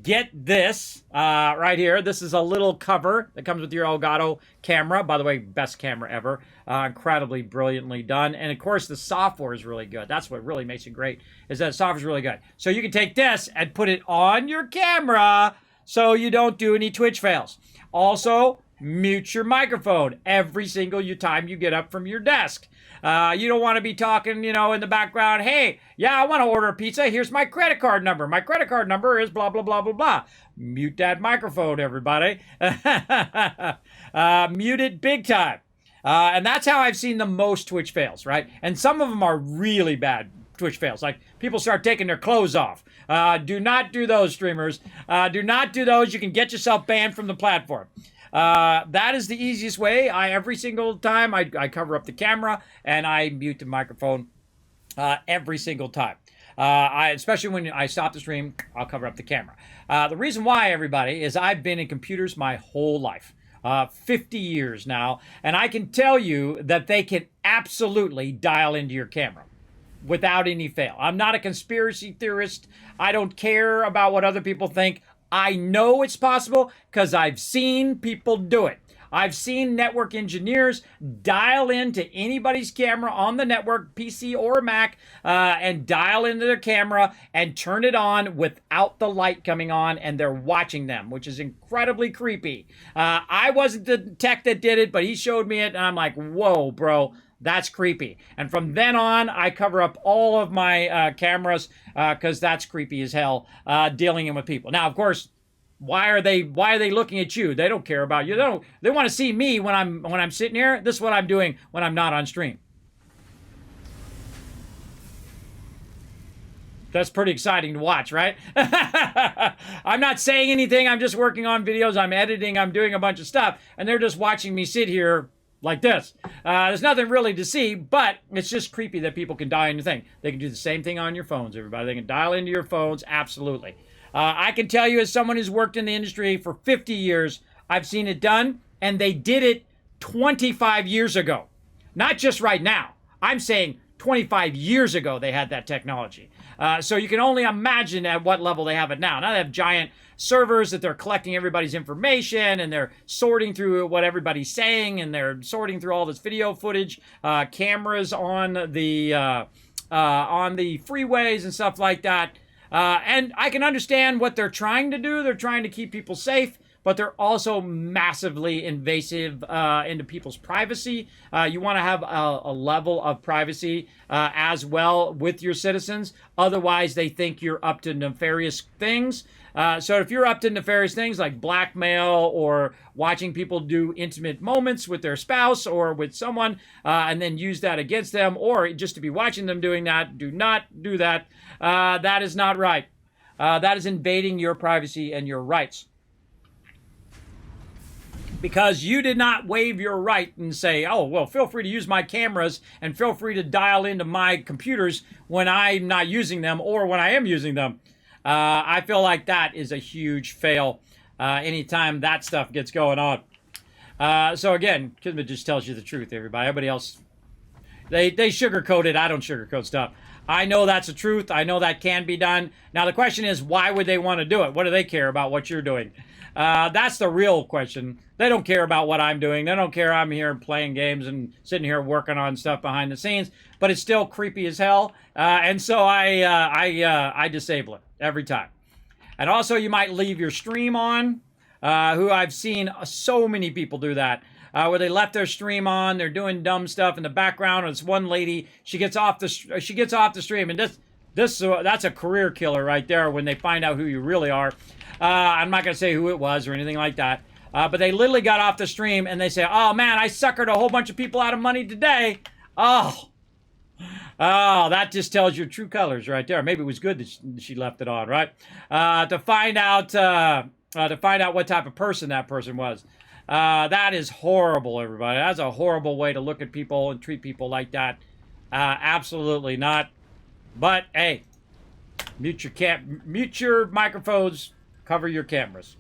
get this right here. This is a little cover that comes with your Elgato camera. By the way, best camera ever. Incredibly brilliantly done. And of course, the software is really good. That's what really makes it great, is that the software is really good. So you can take this and put it on your camera so you don't do any Twitch fails. Also, mute your microphone every single time you get up from your desk. You don't want to be talking, in the background, hey, yeah, I want to order a pizza. Here's my credit card number. My credit card number is blah, blah, blah, blah, blah. Mute that microphone, everybody. Mute it big time. And that's how I've seen the most Twitch fails, right? And some of them are really bad Twitch fails. Like, people start taking their clothes off. Do not do those, streamers. Do not do those. You can get yourself banned from the platform. That is the easiest way. Every single time I cover up the camera and I mute the microphone every single time. Especially when I stop the stream, I'll cover up the camera. The reason why, everybody, is I've been in computers my whole life. 50 years now, and I can tell you that they can absolutely dial into your camera without any fail. I'm not a conspiracy theorist. I don't care about what other people think. I know it's possible because I've seen people do it. I've seen network engineers dial into anybody's camera on the network, PC or Mac, and dial into their camera and turn it on without the light coming on, and they're watching them, which is incredibly creepy. I wasn't the tech that did it, but he showed me it, and I'm like, whoa, bro. That's creepy. And from then on, I cover up all of my cameras because that's creepy as hell, dealing in with people. Now, of course, why are they looking at you? They don't care about you. They want to see me when I'm sitting here. This is what I'm doing when I'm not on stream. That's pretty exciting to watch, right? I'm not saying anything. I'm just working on videos. I'm editing. I'm doing a bunch of stuff. And they're just watching me sit here like this. There's nothing really to see, but it's just creepy that people can dial into things. They can do the same thing on your phones, everybody. They can dial into your phones, absolutely. I can tell you as someone who's worked in the industry for 50 years, I've seen it done, and they did it 25 years ago. Not just right now. I'm saying 25 years ago they had that technology. So you can only imagine at what level they have it now. Now they have giant servers that they're collecting everybody's information, and they're sorting through what everybody's saying, and they're sorting through all this video footage, cameras on the freeways and stuff like that. And I can understand what they're trying to do. They're trying to keep people safe, but they're also massively invasive into people's privacy. You want to have a level of privacy as well with your citizens. Otherwise, they think you're up to nefarious things. So if you're up to nefarious things like blackmail or watching people do intimate moments with their spouse or with someone and then use that against them, or just to be watching them doing that, do not do that. That is not right. That is invading your privacy and your rights. Because you did not waive your right and say, oh, well, feel free to use my cameras and feel free to dial into my computers when I'm not using them or when I am using them. I feel like that is a huge fail anytime that stuff gets going on. So again, Kismet just tells you the truth, everybody. Everybody else, they sugarcoat it. I don't sugarcoat stuff. I know that's the truth. I know that can be done. Now the question is, why would they want to do it? What do they care about what you're doing? That's the real question. They don't care about what I'm doing. They don't care I'm here playing games and sitting here working on stuff behind the scenes. But it's still creepy as hell. And so I disable it every time. And also you might leave your stream on, who I've seen so many people do that. Where they left their stream on, they're doing dumb stuff in the background. And this one lady, she gets off the stream, and that's a career killer right there when they find out who you really are. I'm not going to say who it was or anything like that. But they literally got off the stream and they say, oh man, I suckered a whole bunch of people out of money today. Oh, that just tells your true colors right there. Maybe it was good that she left it on, right? To find out what type of person that person was. That is horrible, everybody. That's a horrible way to look at people and treat people like that. Absolutely not. But hey, mute your microphones, cover your cameras.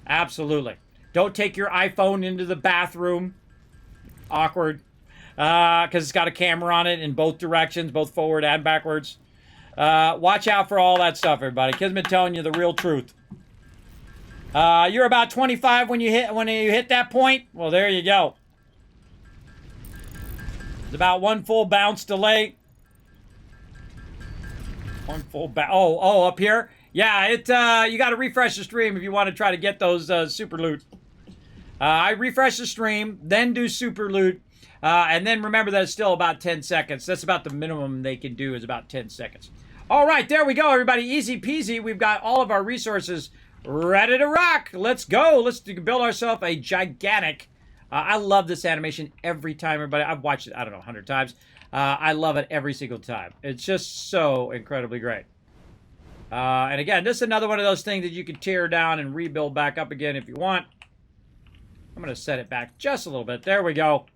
Absolutely. Don't take your iPhone into the bathroom. Awkward. Because it's got a camera on it in both directions, both forward and backwards. Watch out for all that stuff, everybody. Kismet telling you the real truth. You're about 25 when you hit that point. Well, there you go. It's about one full bounce delay. One full bounce. Oh, up here. Yeah, you got to refresh the stream if you want to try to get those super loot. I refresh the stream, then do super loot, and then remember that it's still about 10 seconds. That's about the minimum they can do is about 10 seconds. All right, there we go, everybody. Easy peasy. We've got all of our resources ready to rock. Let's go. Let's build ourselves a gigantic. I love this animation every time, everybody. I've watched it, I don't know, 100 times. I love it every single time. It's just so incredibly great. And again, this is another one of those things that you can tear down and rebuild back up again if you want. I'm going to set it back just a little bit. There we go.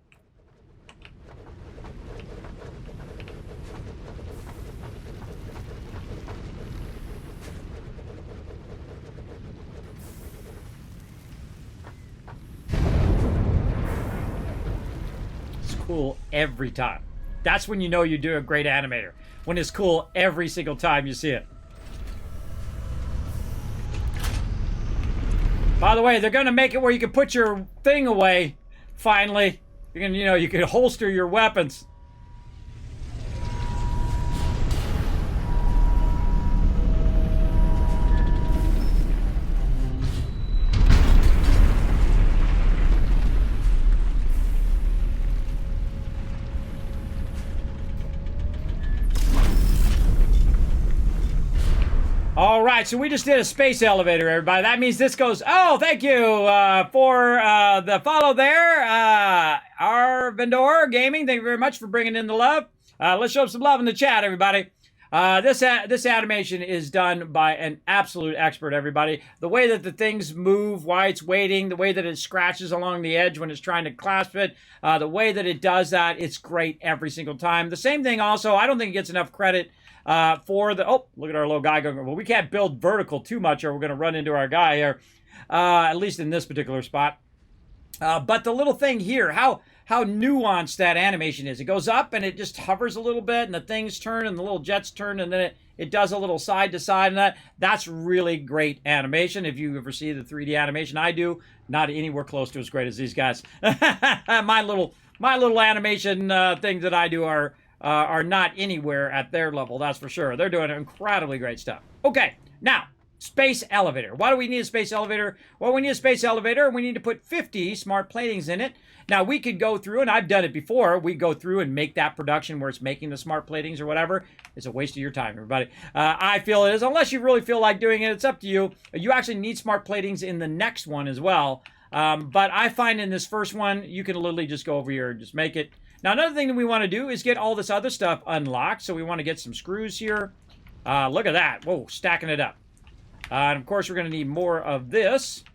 It's cool every time. That's when you know you do a great animator. When it's cool every single time you see it. By the way, they're going to make it where you can put your thing away, finally. You can holster your weapons. All right, so we just did a space elevator, everybody. That means this goes... Oh, thank you for the follow there. Our Vendor Gaming, thank you very much for bringing in the love. Let's show some love in the chat, everybody. This animation is done by an absolute expert, everybody. The way that the things move while it's waiting, the way that it scratches along the edge when it's trying to clasp it, the way that it does that, it's great every single time. The same thing also, I don't think it gets enough credit for the... Oh, look at our little guy going, well, we can't build vertical too much or we're going to run into our guy here, at least in this particular spot. But the little thing here, how nuanced that animation is. It goes up and it just hovers a little bit and the things turn and the little jets turn and then it does a little side to side and that's really great animation. If you ever see the 3D animation I do, not anywhere close to as great as these guys. my little animation things that I do are not anywhere at their level, that's for sure. They're doing incredibly great stuff. Okay, now, space elevator. Why do we need a space elevator? Well, we need a space elevator and we need to put 50 smart platings in it. Now, we could go through, and I've done it before, we go through and make that production where it's making the smart platings or whatever. It's a waste of your time, everybody. I feel it is, unless you really feel like doing it, it's up to you. You actually need smart platings in the next one as well. But I find in this first one, you can literally just go over here and just make it. Now, another thing that we want to do is get all this other stuff unlocked. So we want to get some screws here. Look at that. Whoa, stacking it up. And of course, we're going to need more of this.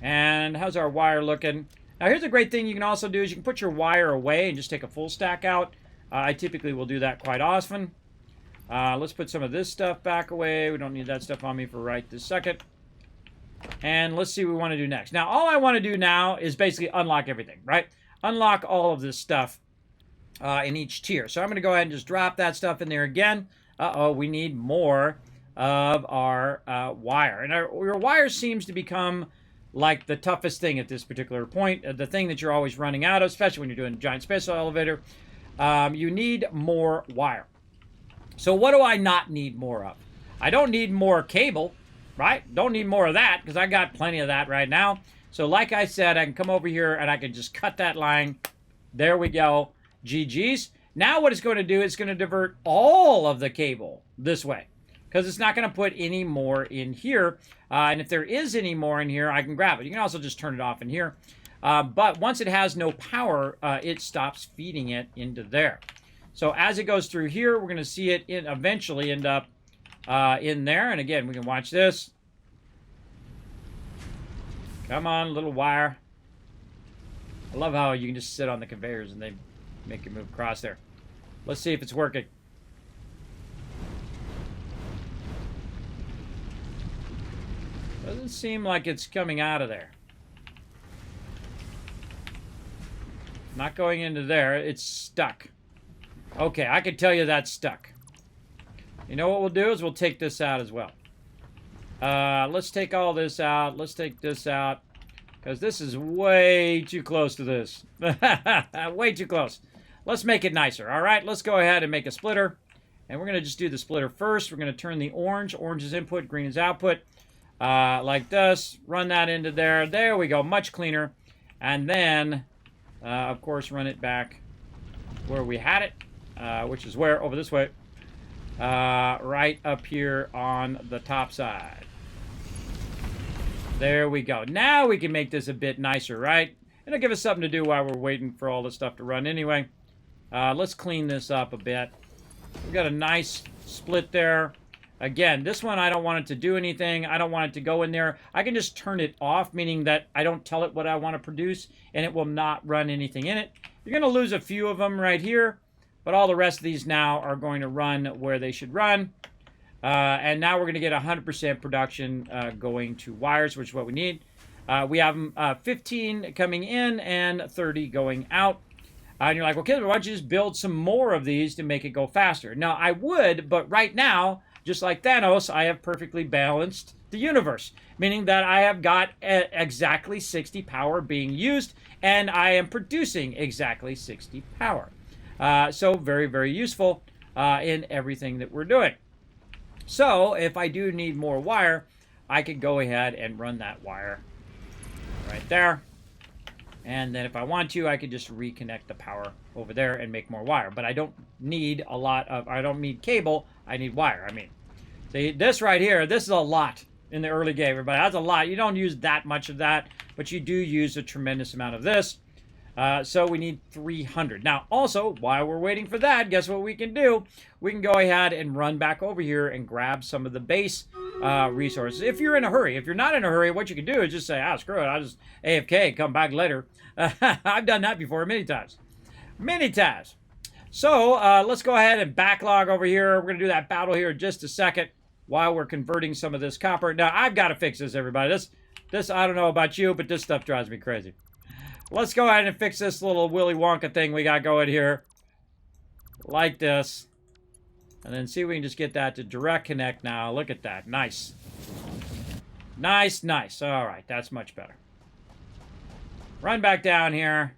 And how's our wire looking? Now, here's a great thing you can also do is you can put your wire away and just take a full stack out. I typically will do that quite often. Let's put some of this stuff back away. We don't need that stuff on me for right this second. And let's see what we want to do next. Now, all I want to do now is basically unlock everything, right? Unlock all of this stuff in each tier. So I'm going to go ahead and just drop that stuff in there again. Uh-oh, we need more of our wire. And your wire seems to become like the toughest thing at this particular point, the thing that you're always running out of, especially when you're doing a giant space elevator. You need more wire. So what do I not need more of? I don't need more cable, right? Don't need more of that because I got plenty of that right now. So like I said, I can come over here and I can just cut that line. There we go. GG's. Now what it's going to do, it's going to divert all of the cable this way, because it's not going to put any more in here. And if there is any more in here, I can grab it. You can also just turn it off in here. But once it has no power, it stops feeding it into there. So as it goes through here, we're going to see it eventually end up in there. And again, we can watch this. Come on, little wire. I love how you can just sit on the conveyors and they make it move across there. Let's see if it's working. Doesn't seem like it's coming out of there. Not going into there. It's stuck. Okay, I can tell you that's stuck. You know what we'll do is we'll take this out as well. Let's take all this out. Let's take this out. Because this is way too close to this. Way too close. Let's make it nicer. All right, let's go ahead and make a splitter. And we're going to just do the splitter first. We're going to turn the orange. Orange is input, green is output. Like this, run that into there. There we go, much cleaner. And then, of course, run it back where we had it, which is where, over this way, right up here on the top side. There we go. Now we can make this a bit nicer, right? It'll give us something to do while we're waiting for all this stuff to run anyway. Let's clean this up a bit. We've got a nice split there. Again, this one, I don't want it to do anything. I don't want it to go in there. I can just turn it off, meaning that I don't tell it what I want to produce, and it will not run anything in it. You're going to lose a few of them right here, but all the rest of these now are going to run where they should run. And now we're going to get 100% production going to wires, which is what we need. We have 15 coming in and 30 going out. And you're like, well, Kismet, why don't you just build some more of these to make it go faster? Now, I would, but right now, just like Thanos, I have perfectly balanced the universe, meaning that I have got exactly 60 power being used, and I am producing exactly 60 power. So very, very useful in everything that we're doing. So if I do need more wire, I could go ahead and run that wire right there. And then if I want to, I could just reconnect the power over there and make more wire. But I don't need a lot of, I don't need cable, I need wire. I mean, see, this right here, this is a lot in the early game, everybody. That's a lot. You don't use that much of that, but you do use a tremendous amount of this. So we need 300. Now, also, while we're waiting for that, guess what we can do? We can go ahead and run back over here and grab some of the base resources. If you're in a hurry. If you're not in a hurry, what you can do is just say, screw it, I'll just AFK, come back later. I've done that before many times. Many times. So, let's go ahead and backlog over here. We're going to do that battle here in just a second while we're converting some of this copper. Now, I've got to fix this, everybody. This, I don't know about you, but this stuff drives me crazy. Let's go ahead and fix this little Willy Wonka thing we got going here. Like this. And then see if we can just get that to direct connect now. Look at that. Nice. Nice, nice. All right, that's much better. Run back down here.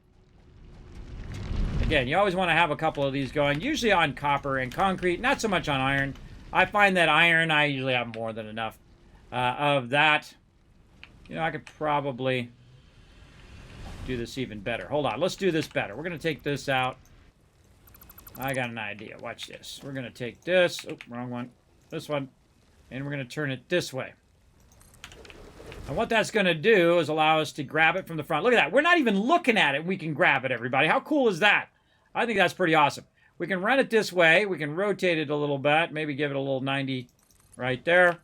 Again, you always want to have a couple of these going. Usually on copper and concrete, not so much on iron. I find that iron, I usually have more than enough of that. You know, I could probably do this even better. Hold on, let's do this better. We're going to take this out. I got an idea. Watch this. We're going to take this. Oh, wrong one. This one. And we're going to turn it this way. And what that's going to do is allow us to grab it from the front. Look at that. We're not even looking at it. We can grab it, everybody. How cool is that? I think that's pretty awesome. We can run it this way. We can rotate it a little bit. Maybe give it a little 90 right there.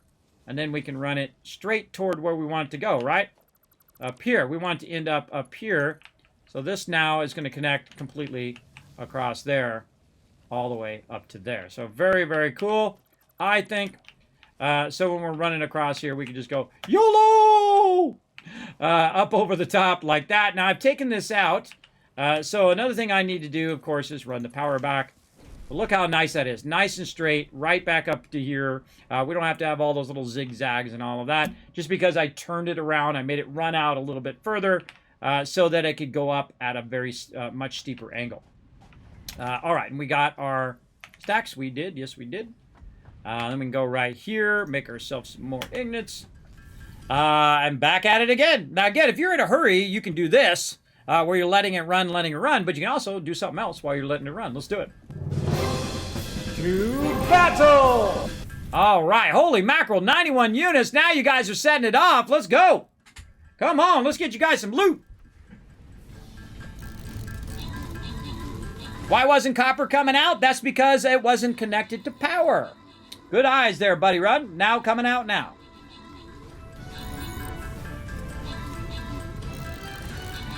And then we can run it straight toward where we want it to go, right? Up here. We want it to end up here. So this now is going to connect completely across there, all the way up to there. So very, very cool, I think. So when we're running across here, we can just go YOLO! Up over the top like that. Now, I've taken this out. So another thing I need to do, of course, is run the power back. But look how nice that is. Nice and straight, right back up to here. We don't have to have all those little zigzags and all of that. Just because I turned it around, I made it run out a little bit further so that it could go up at a very much steeper angle. All right, and we got our stacks. We did. Yes, we did. Then we can go right here, make ourselves some more ignits. And back at it again. Now, again, if you're in a hurry, you can do this, where you're letting it run, but you can also do something else while you're letting it run. Let's do it. To battle! All right, holy mackerel, 91 units. Now you guys are setting it off. Let's go. Come on, let's get you guys some loot. Why wasn't copper coming out? That's because it wasn't connected to power. Good eyes there, Buddy Run. Now coming out now.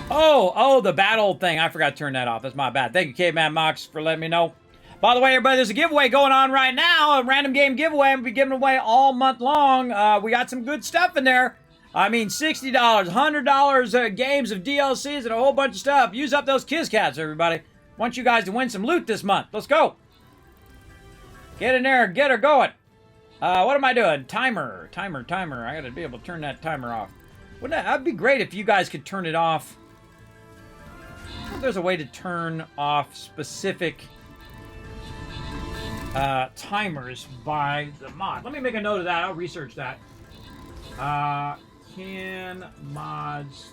Oh, the battle thing. I forgot to turn that off. That's my bad. Thank you, Caveman Mox, for letting me know. By the way, everybody, there's a giveaway going on right now. A random game giveaway. I'm going to be giving away all month long. We got some good stuff in there. I mean, $60, $100 games of DLCs and a whole bunch of stuff. Use up those Kiscats, everybody. Want you guys to win some loot this month. Let's go. Get in there. Get her going. What am I doing? Timer. I got to be able to turn that timer off. That'd be great if you guys could turn it off. I wonder if there's a way to turn off specific timers by the mod. Let me make a note of that. I'll research that. Can mods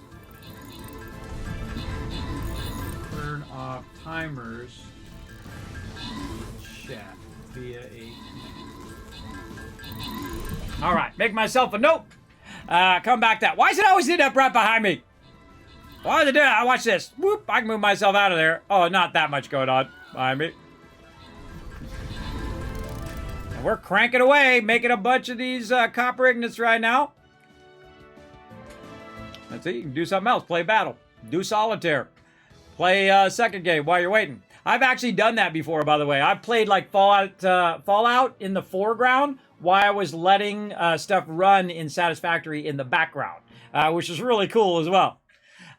turn off timers chat via a... All right, make myself a note. Come back that. Why is it always end up right behind me? Why is it doing that? Watch this. Whoop, I can move myself out of there. Oh, not that much going on behind me. And we're cranking away, making a bunch of these copper ignits right now. That's it. You can do something else. Play battle. Do solitaire. Play second game while you're waiting. I've actually done that before, by the way. I've played like Fallout in the foreground while I was letting stuff run in Satisfactory in the background, which is really cool as well.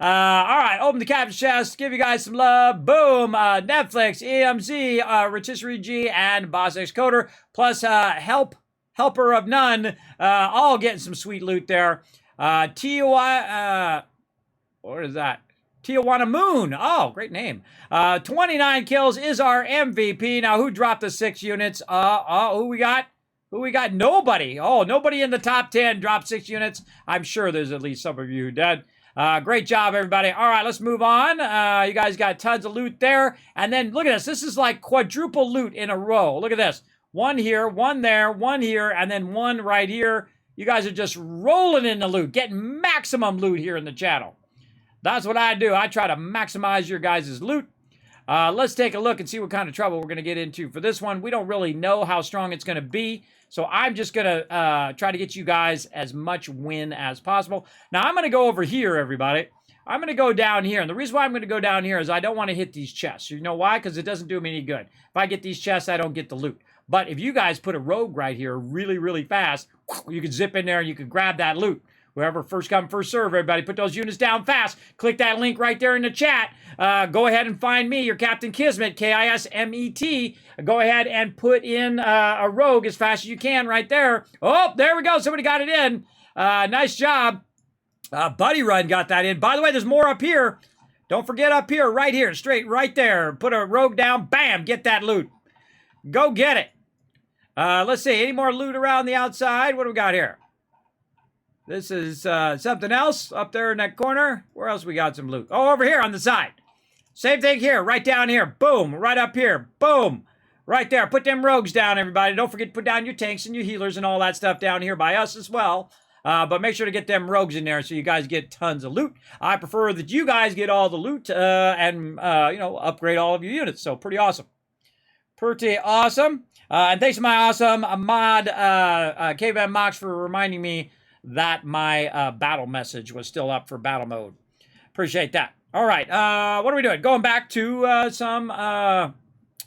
All right, open the captain chest, give you guys some love. Boom, Netflix, EMZ, Rotisserie G, and Boss X Coder, plus Helper of None, all getting some sweet loot there. Tijuana, what is that? Tijuana Moon. Oh, great name. 29 kills is our MVP. Now, who dropped the 6 units? Who we got? Who we got? Nobody. Oh, nobody in the top 10 dropped 6 units. I'm sure there's at least some of you who did. Great job, everybody. All right, let's move on. You guys got tons of loot there. And then look at this. This is like quadruple loot in a row. Look at this. One here, one there, one here, and then one right here. You guys are just rolling in the loot, getting maximum loot here in the channel. That's what I do. I try to maximize your guys' loot. Let's take a look and see what kind of trouble we're going to get into for this one. We don't really know how strong it's going to be, so I'm just going to try to get you guys as much win as possible. Now, I'm going to go over here, everybody. I'm going to go down here, and the reason why I'm going to go down here is I don't want to hit these chests. You know why? Because it doesn't do me any good. If I get these chests, I don't get the loot. But if you guys put a rogue right here really, really fast, you can zip in there and you can grab that loot. Whoever first come, first serve, everybody. Put those units down fast. Click that link right there in the chat. Go ahead and find me, your Captain Kismet, Kismet. Go ahead and put in a rogue as fast as you can right there. Oh, there we go. Somebody got it in. Nice job. Buddy Run got that in. By the way, there's more up here. Don't forget up here, right here, straight right there. Put a rogue down. Bam, get that loot. Go get it. Let's see. Any more loot around the outside? What do we got here? This is something else up there in that corner. Where else we got some loot? Oh, over here on the side. Same thing here, right down here. Boom, right up here. Boom, right there. Put them rogues down, everybody. Don't forget to put down your tanks and your healers and all that stuff down here by us as well. But make sure to get them rogues in there so you guys get tons of loot. I prefer that you guys get all the loot and upgrade all of your units. So pretty awesome. Pretty awesome. And thanks to my awesome mod, Caveman Mox, for reminding me that my battle message was still up for battle mode. Appreciate that. All right, what are we doing? Going back to some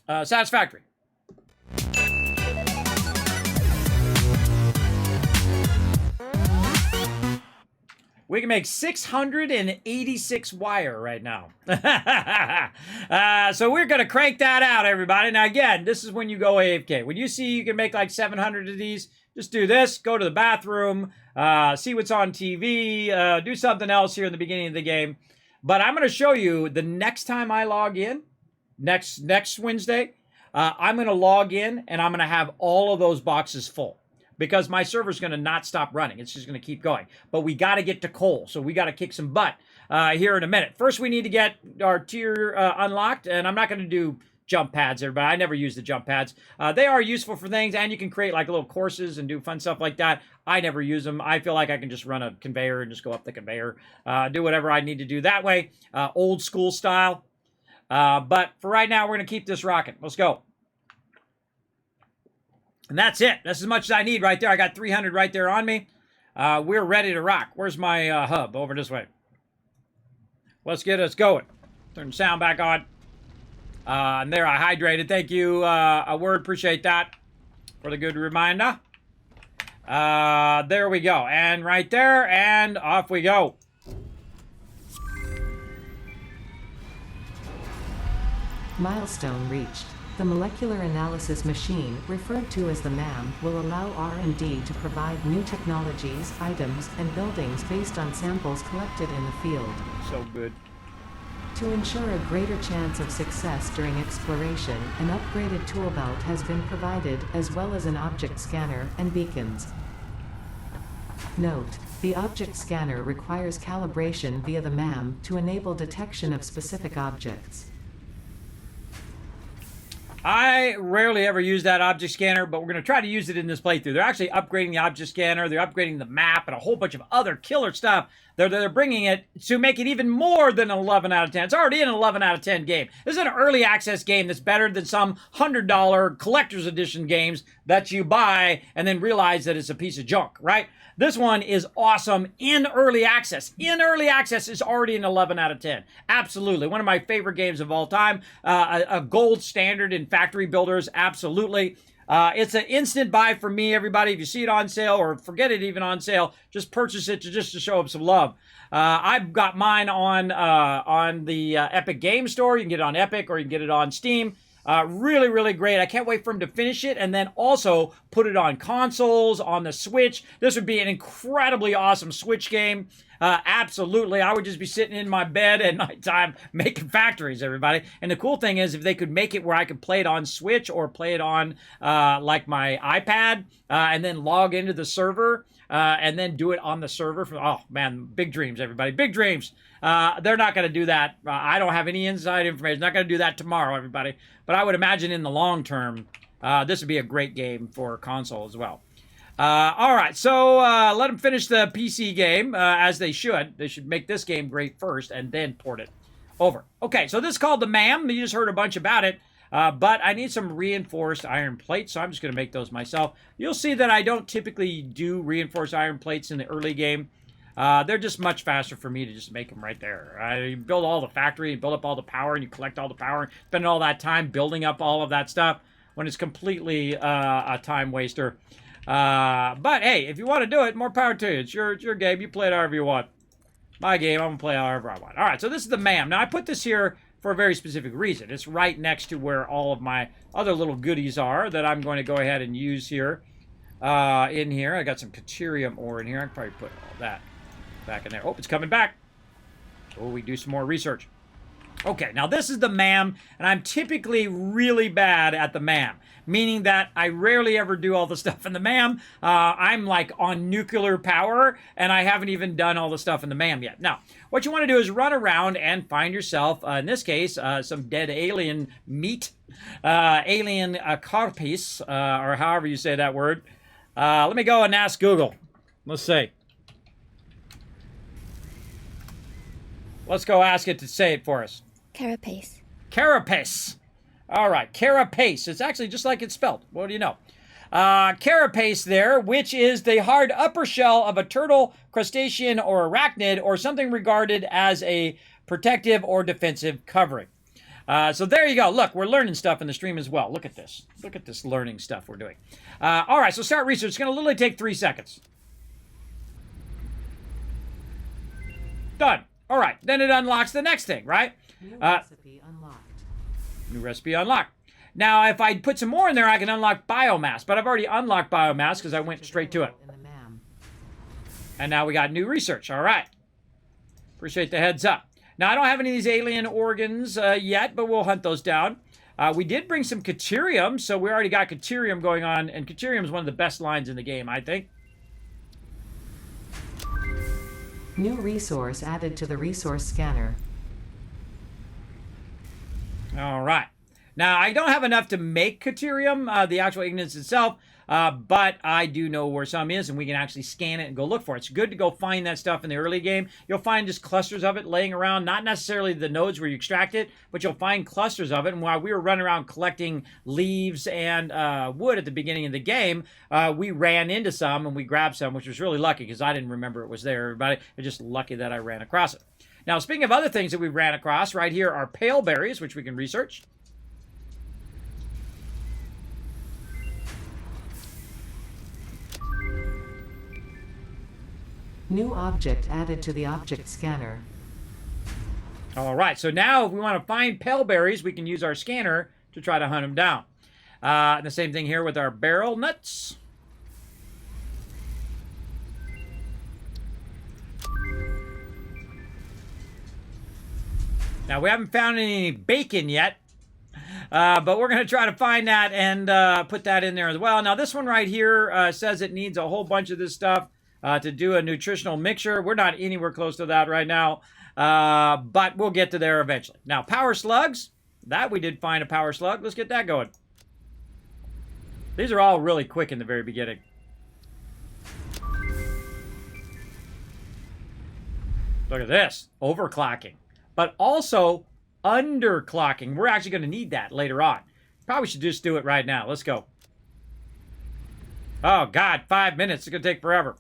Satisfactory. We can make 686 wire right now. So we're going to crank that out, everybody. Now, again, this is when you go AFK. When you see you can make like 700 of these, just do this, go to the bathroom, see what's on TV, do something else here in the beginning of the game. But I'm going to show you the next time I log in, next Wednesday, I'm going to log in and I'm going to have all of those boxes full. Because my server's going to not stop running. It's just going to keep going. But we got to get to coal, so we got to kick some butt here in a minute. First, we need to get our tier unlocked, and I'm not going to do jump pads, everybody. I never use the jump pads. They are useful for things, and you can create like little courses and do fun stuff like that. I never use them. I feel like I can just run a conveyor and just go up the conveyor, do whatever I need to do that way, old school style. But for right now, we're going to keep this rocking. Let's go. And that's it. That's as much as I need right there. I got 300 right there on me. We're ready to rock. Where's my hub? Over this way. Let's get us going. Turn the sound back on. And there, I hydrated. Thank you, a word. Appreciate that for the good reminder. There we go. And right there, and off we go. Milestone reached. The molecular analysis machine, referred to as the MAM, will allow R&D to provide new technologies, items, and buildings based on samples collected in the field. So good. To ensure a greater chance of success during exploration, an upgraded tool belt has been provided, as well as an object scanner and beacons. Note: the object scanner requires calibration via the MAM to enable detection of specific objects. I rarely ever use that object scanner, but we're going to try to use it in this playthrough. They're actually upgrading the object scanner, they're upgrading the map, and a whole bunch of other killer stuff. They're bringing it to make it even more than an 11 out of 10. It's already an 11 out of 10 game. This is an early access game that's better than some $100 collector's edition games that you buy and then realize that it's a piece of junk, right? This one is awesome in early access. In early access is already an 11 out of 10. Absolutely. One of my favorite games of all time. A gold standard in factory builders. Absolutely. It's an instant buy for me, everybody. If you see it on sale or forget it even on sale, just purchase it just to show up some love. I've got mine on the Epic Game Store. You can get it on Epic or you can get it on Steam. Really, really great. I can't wait for him to finish it and then also put it on consoles, on the Switch. This would be an incredibly awesome Switch game. Absolutely. I would just be sitting in my bed at nighttime making factories, everybody. And the cool thing is if they could make it where I could play it on Switch or play it on like my iPad and then log into the server and then do it on the server. Oh, man, big dreams, everybody. Big dreams. They're not going to do that. I don't have any inside information. Not going to do that tomorrow, everybody. But I would imagine in the long term, this would be a great game for console as well. All right, so let them finish the PC game, as they should. They should make this game great first and then port it over. Okay, so this is called the MAM. You just heard a bunch about it, but I need some reinforced iron plates, so I'm just going to make those myself. You'll see that I don't typically do reinforced iron plates in the early game. They're just much faster for me to just make them right there. You build all the factory, you build up all the power, and you collect all the power, spend all that time building up all of that stuff when it's completely a time waster. But hey, if you want to do it, more power to you. It's your game. You play it however you want. My game, I'm going to play however I want. All right, so this is the MAM. Now, I put this here for a very specific reason. It's right next to where all of my other little goodies are that I'm going to go ahead and use here. In here, I got some Caterium ore in here. I can probably put all that back in there. Oh, it's coming back. Oh, we do some more research. Okay, now this is the MAM, and I'm typically really bad at the MAM, meaning that I rarely ever do all the stuff in the MAM. I'm like on nuclear power, and I haven't even done all the stuff in the MAM yet. Now, what you want to do is run around and find yourself, in this case, some dead alien meat, alien carpes, or however you say that word. Let me go and ask Google. Let's see. Let's go ask it to say it for us. Carapace. Carapace. All right, carapace. It's actually just like it's spelled. What do you know? Carapace there, which is the hard upper shell of a turtle, crustacean, or arachnid, or something regarded as a protective or defensive covering. So there you go. Look, we're learning stuff in the stream as well. Look at this. Look at this learning stuff we're doing. All right, so start research. It's going to literally take 3 seconds. Done. All right, then it unlocks the next thing, right? New recipe unlocked. New recipe unlocked. Now, if I put some more in there, I can unlock biomass, but I've already unlocked biomass because I went straight to it. In the MAM. And now we got new research. All right. Appreciate the heads up. Now, I don't have any of these alien organs yet, but we'll hunt those down. We did bring some Caterium, so we already got Caterium going on, and Caterium is one of the best lines in the game, I think. New resource added to the resource scanner. All right. Now, I don't have enough to make Caterium, the actual ignites itself, but I do know where some is, and we can actually scan it and go look for it. It's good to go find that stuff in the early game. You'll find just clusters of it laying around, not necessarily the nodes where you extract it, but you'll find clusters of it. And while we were running around collecting leaves and wood at the beginning of the game, we ran into some and we grabbed some, which was really lucky because I didn't remember it was there, everybody. It's just lucky that I ran across it. Now, speaking of other things that we ran across, right here are pale berries, which we can research. New object added to the object scanner. All right, so now if we want to find pale berries, we can use our scanner to try to hunt them down. And the same thing here with our barrel nuts. Now, we haven't found any bacon yet, but we're going to try to find that and put that in there as well. Now, this one right here says it needs a whole bunch of this stuff to do a nutritional mixture. We're not anywhere close to that right now, but we'll get to there eventually. Now, power slugs. That we did find a power slug. Let's get that going. These are all really quick in the very beginning. Look at this. Overclocking. But also underclocking. We're actually going to need that later on. Probably should just do it right now. Let's go. Oh, God. 5 minutes. It's going to take forever.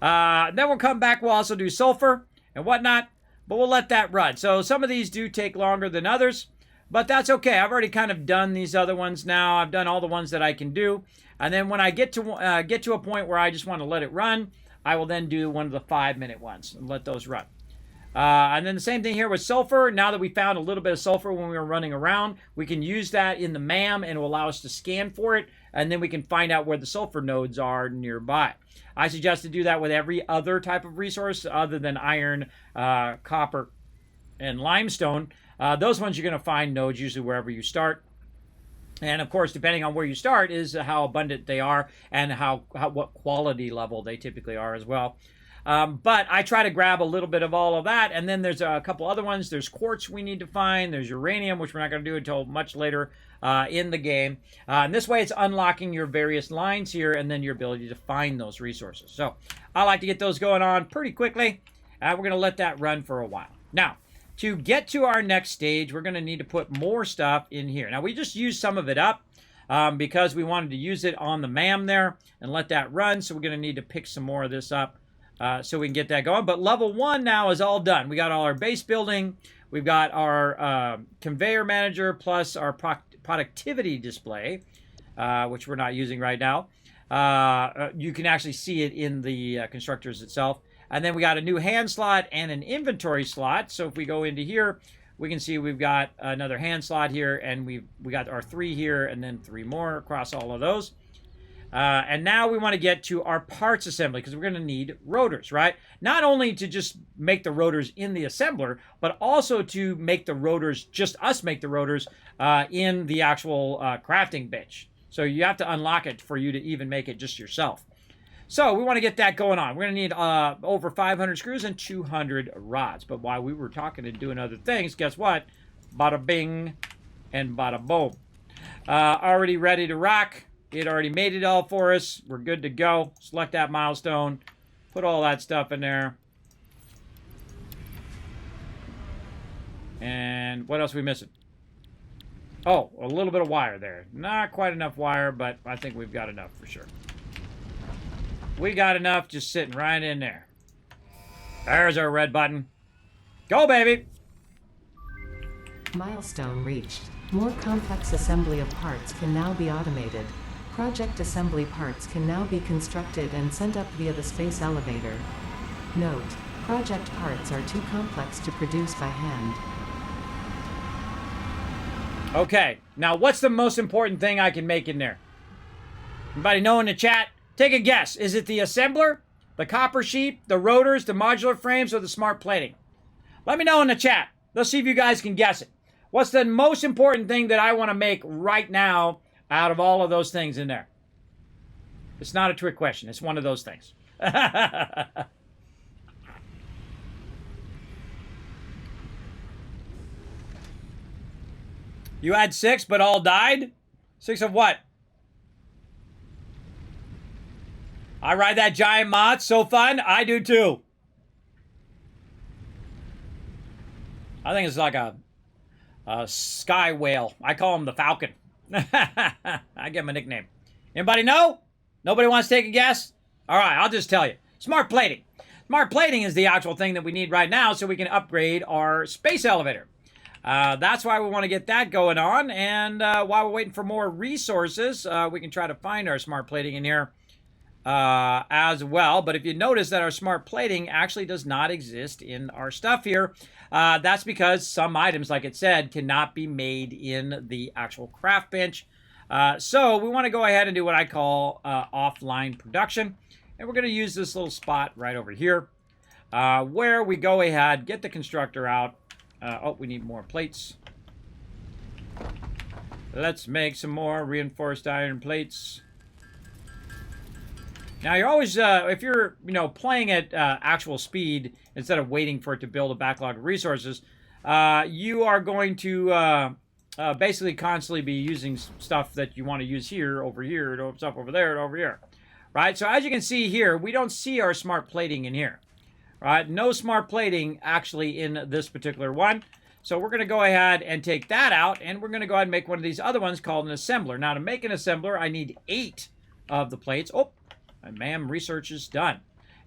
Then we'll come back. We'll also do sulfur and whatnot. But we'll let that run. So some of these do take longer than others. But that's okay. I've already kind of done these other ones now. I've done all the ones that I can do. And then when I get to a point where I just want to let it run, I will then do one of the 5-minute ones and let those run. And then the same thing here with sulfur. Now that we found a little bit of sulfur when we were running around, we can use that in the MAM and it will allow us to scan for it. And then we can find out where the sulfur nodes are nearby. I suggest to do that with every other type of resource other than iron, copper, and limestone. Those ones you're going to find nodes usually wherever you start. And of course, depending on where you start is how abundant they are and what quality level they typically are as well. But I try to grab a little bit of all of that. And then there's a couple other ones. There's quartz we need to find. There's uranium, which we're not going to do until much later in the game. And this way it's unlocking your various lines here and then your ability to find those resources. So I like to get those going on pretty quickly. We're going to let that run for a while. Now, to get to our next stage, we're going to need to put more stuff in here. Now, we just used some of it up because we wanted to use it on the MAM there and let that run. So we're going to need to pick some more of this up so we can get that going. But level 1 now is all done. We got all our base building. We've got our conveyor manager plus our productivity display, which we're not using right now. You can actually see it in the constructors itself. And then we got a new hand slot and an inventory slot. So if we go into here, we can see we've got another hand slot here, and we got our 3 here, and then 3 more across all of those. And now we want to get to our parts assembly because we're going to need rotors, right? Not only to just make the rotors in the assembler, but also to make the rotors, just us make the rotors in the actual crafting bench. So you have to unlock it for you to even make it just yourself. So we want to get that going on. We're going to need over 500 screws and 200 rods. But while we were talking and doing other things, guess what? Bada bing and bada boom. Already ready to rock. It already made it all for us. We're good to go. Select that milestone. Put all that stuff in there. And what else are we missing? Oh, a little bit of wire there. Not quite enough wire, but I think we've got enough for sure. We got enough just sitting right in there. There's our red button. Go, baby! Milestone reached. More complex assembly of parts can now be automated. Project assembly parts can now be constructed and sent up via the space elevator. Note: project parts are too complex to produce by hand. Okay, now what's the most important thing I can make in there? Anybody know in the chat? Take a guess. Is it the assembler, the copper sheet, the rotors, the modular frames, or the smart plating? Let me know in the chat. Let's see if you guys can guess it. What's the most important thing that I want to make right now out of all of those things in there? It's not a trick question. It's one of those things. You had 6, but all died? 6 of what? I ride that giant moth. So fun. I do too. I think it's like a sky whale. I call him the Falcon. I give him a nickname. Anybody know? Nobody wants to take a guess? All right, I'll just tell you. Smart plating. Smart plating is the actual thing that we need right now so we can upgrade our space elevator. That's why we want to get that going on. And while we're waiting for more resources, we can try to find our smart plating in here as well. But if you notice that our smart plating actually does not exist in our stuff here, that's because some items, like it said, cannot be made in the actual craft bench. So we want to go ahead and do what I call offline production. And we're going to use this little spot right over here where we go ahead, get the constructor out. Oh, we need more plates. Let's make some more reinforced iron plates. Now, you're always, if you're, playing at actual speed instead of waiting for it to build a backlog of resources, you are going to basically constantly be using stuff that you want to use here, stuff over there, and over here. Right? So as you can see here, we don't see our smart plating in here. Right? No smart plating actually in this particular one. So we're going to go ahead and take that out, and we're going to go ahead and make one of these other ones called an assembler. Now, to make an assembler, I need 8 of the plates. Oh, my MAM research is done.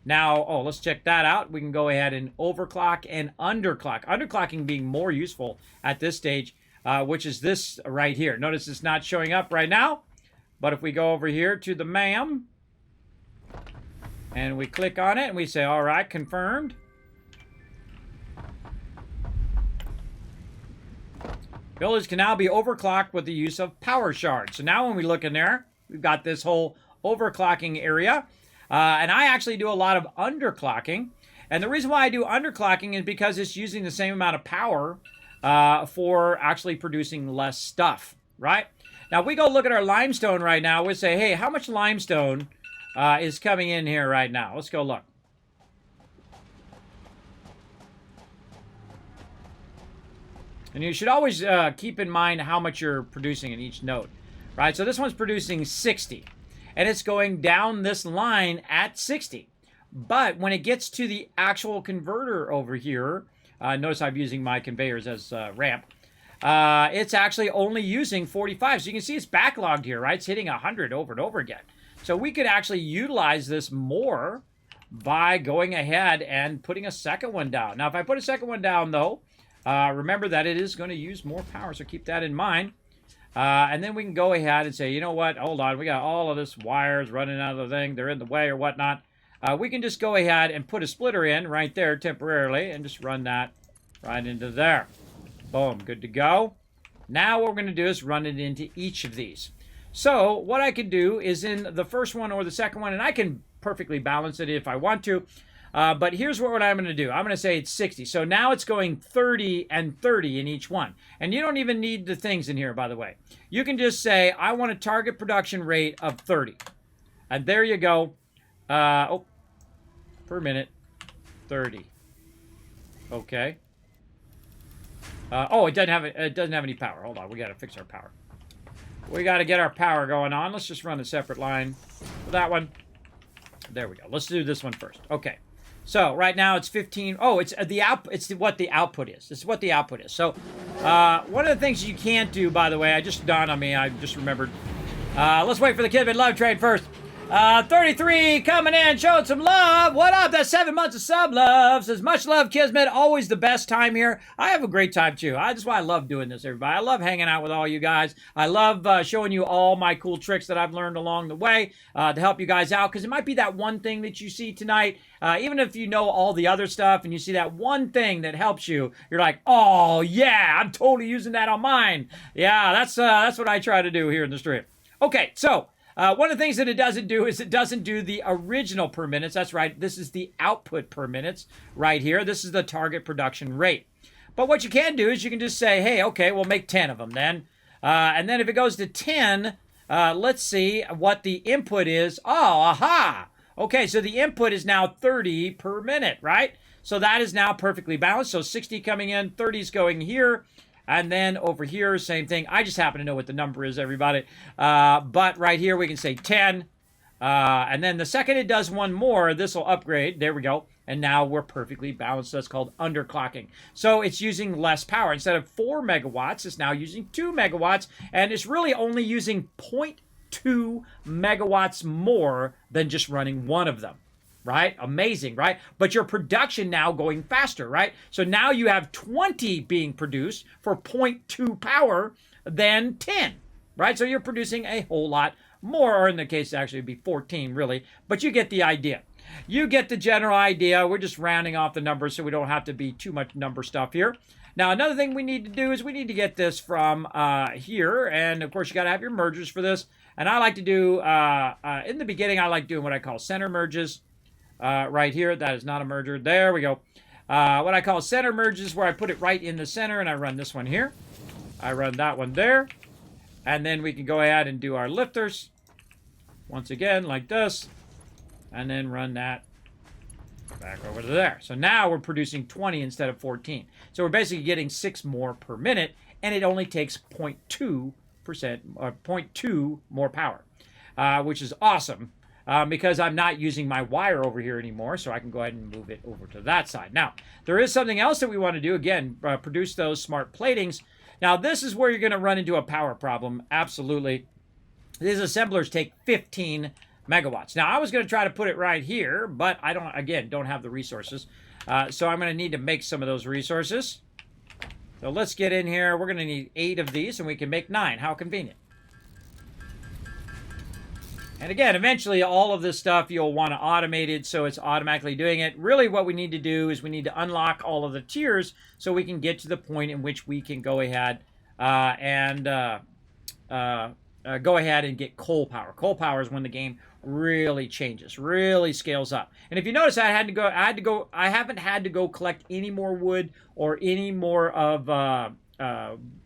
Now, let's check that out. We can go ahead and overclock and underclock. Underclocking being more useful at this stage, which is this right here. Notice it's not showing up right now. But if we go over here to the MAM, and we click on it, and we say, all right, confirmed. Builders can now be overclocked with the use of power shards. So now when we look in there, we've got this whole overclocking area. And I actually do a lot of underclocking. And the reason why I do underclocking is because it's using the same amount of power for actually producing less stuff, right? Now, if we go look at our limestone right now, we say, hey, how much limestone is coming in here right now? Let's go look. And you should always keep in mind how much you're producing in each node, right? So this one's producing 60, and it's going down this line at 60. But when it gets to the actual converter over here, notice I'm using my conveyors as ramp, it's actually only using 45. So you can see it's backlogged here, right? It's hitting 100 over and over again. So we could actually utilize this more by going ahead and putting a second one down. Now, if I put a second one down, though, remember that it is going to use more power, so keep that in mind. And then we can go ahead and say, you know what, hold on, we got all of this wires running out of the thing, they're in the way or whatnot. We can just go ahead and put a splitter in right there temporarily and just run that right into there. Boom, good to go. Now what we're going to do is run it into each of these. So what I can do is in the first one or the second one, and I can perfectly balance it if I want to, but here's what I'm going to do. I'm going to say it's 60. So now it's going 30 and 30 in each one. And you don't even need the things in here, by the way. You can just say, I want a target production rate of 30. And there you go. Per minute, 30. Okay. Oh, it doesn't have any power. Hold on, we got to fix our power. We got to get our power going on. Let's just run a separate line for that one. There we go. Let's do this one first. Okay. So right now it's 15. Oh, it's the what the output is. This is what the output is. So one of the things you can't do, by the way, I just dawned on me. I just remembered. Let's wait for the Kismet love train first. 33 coming in, showing some love. What up? That's 7 months of sub love. Says much love, Kismet. Always the best time here. I have a great time too. That's why I love doing this, everybody. I love hanging out with all you guys. I love showing you all my cool tricks that I've learned along the way to help you guys out. Because it might be that one thing that you see tonight. Even if you know all the other stuff and you see that one thing that helps you, you're like, oh yeah, I'm totally using that on mine. Yeah, that's what I try to do here in the stream. Okay, so. One of the things that it doesn't do is it doesn't do the original per minutes. That's right. This is the output per minutes right here. This is the target production rate. But what you can do is you can just say, hey, okay, we'll make 10 of them then. And then if it goes to 10, let's see what the input is. Oh, aha. Okay, so the input is now 30 per minute, right? So that is now perfectly balanced. So 60 coming in, 30 is going here. And then over here, same thing. I just happen to know what the number is, everybody. But right here, we can say 10. And then the second it does one more, this will upgrade. There we go. And now we're perfectly balanced. That's called underclocking. So it's using less power. Instead of 4 megawatts, it's now using 2 megawatts. And it's really only using 0.2 megawatts more than just running one of them. Right? Amazing, right? But your production now going faster, right? So now you have 20 being produced for 0.2 power than 10, right? So you're producing a whole lot more, or in the case, actually it'd be 14, really. But you get the idea. You get the general idea. We're just rounding off the numbers so we don't have to be too much number stuff here. Now, another thing we need to do is we need to get this from here. And, of course, you got to have your mergers for this. And I like to do, in the beginning, I like doing what I call center merges. Right here, that is not a merger. There we go. What I call center merges, where I put it right in the center, and I run this one here. I run that one there. And then we can go ahead and do our lifters. Once again, like this. And then run that back over to there. So now we're producing 20 instead of 14. So we're basically getting 6 more per minute, and it only takes 0.2% or 0.2 more power, which is awesome. Because I'm not using my wire over here anymore, so I can go ahead and move it over to that side. Now, there is something else that we want to do. Again, produce those smart platings. Now, this is where you're going to run into a power problem. Absolutely. These assemblers take 15 megawatts. Now, I was going to try to put it right here, but I don't have the resources. So I'm going to need to make some of those resources. So let's get in here. We're going to need 8 of these, and we can make 9. How convenient. And again, eventually all of this stuff you'll want to automate it so it's automatically doing it. Really what we need to do is we need to unlock all of the tiers so we can get to the point in which we can go ahead and get coal power. Coal power is when the game really changes, really scales up. And if you notice, I haven't had to go collect any more wood or any more of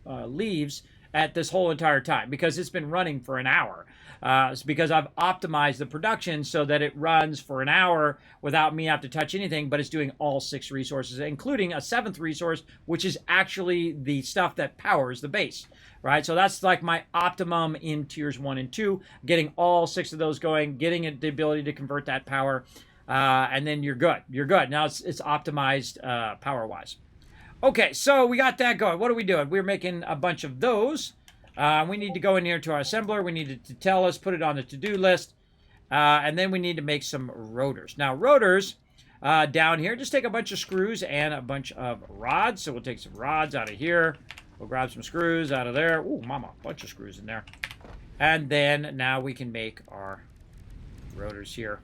leaves at this whole entire time because it's been running for an hour. It's because I've optimized the production so that it runs for an hour without me have to touch anything, but it's doing all 6 resources, including a 7th resource, which is actually the stuff that powers the base, right? So that's like my optimum in tiers 1 and 2, getting all 6 of those going, getting the ability to convert that power, and then you're good. You're good. Now it's optimized power-wise. Okay, so we got that going. What are we doing? We're making a bunch of those. We need to go in here to our assembler. We need to tell us, put it on the to-do list. And then we need to make some rotors. Now, rotors down here, just take a bunch of screws and a bunch of rods. So we'll take some rods out of here. We'll grab some screws out of there. Ooh, mama, a bunch of screws in there. And then now we can make our rotors here.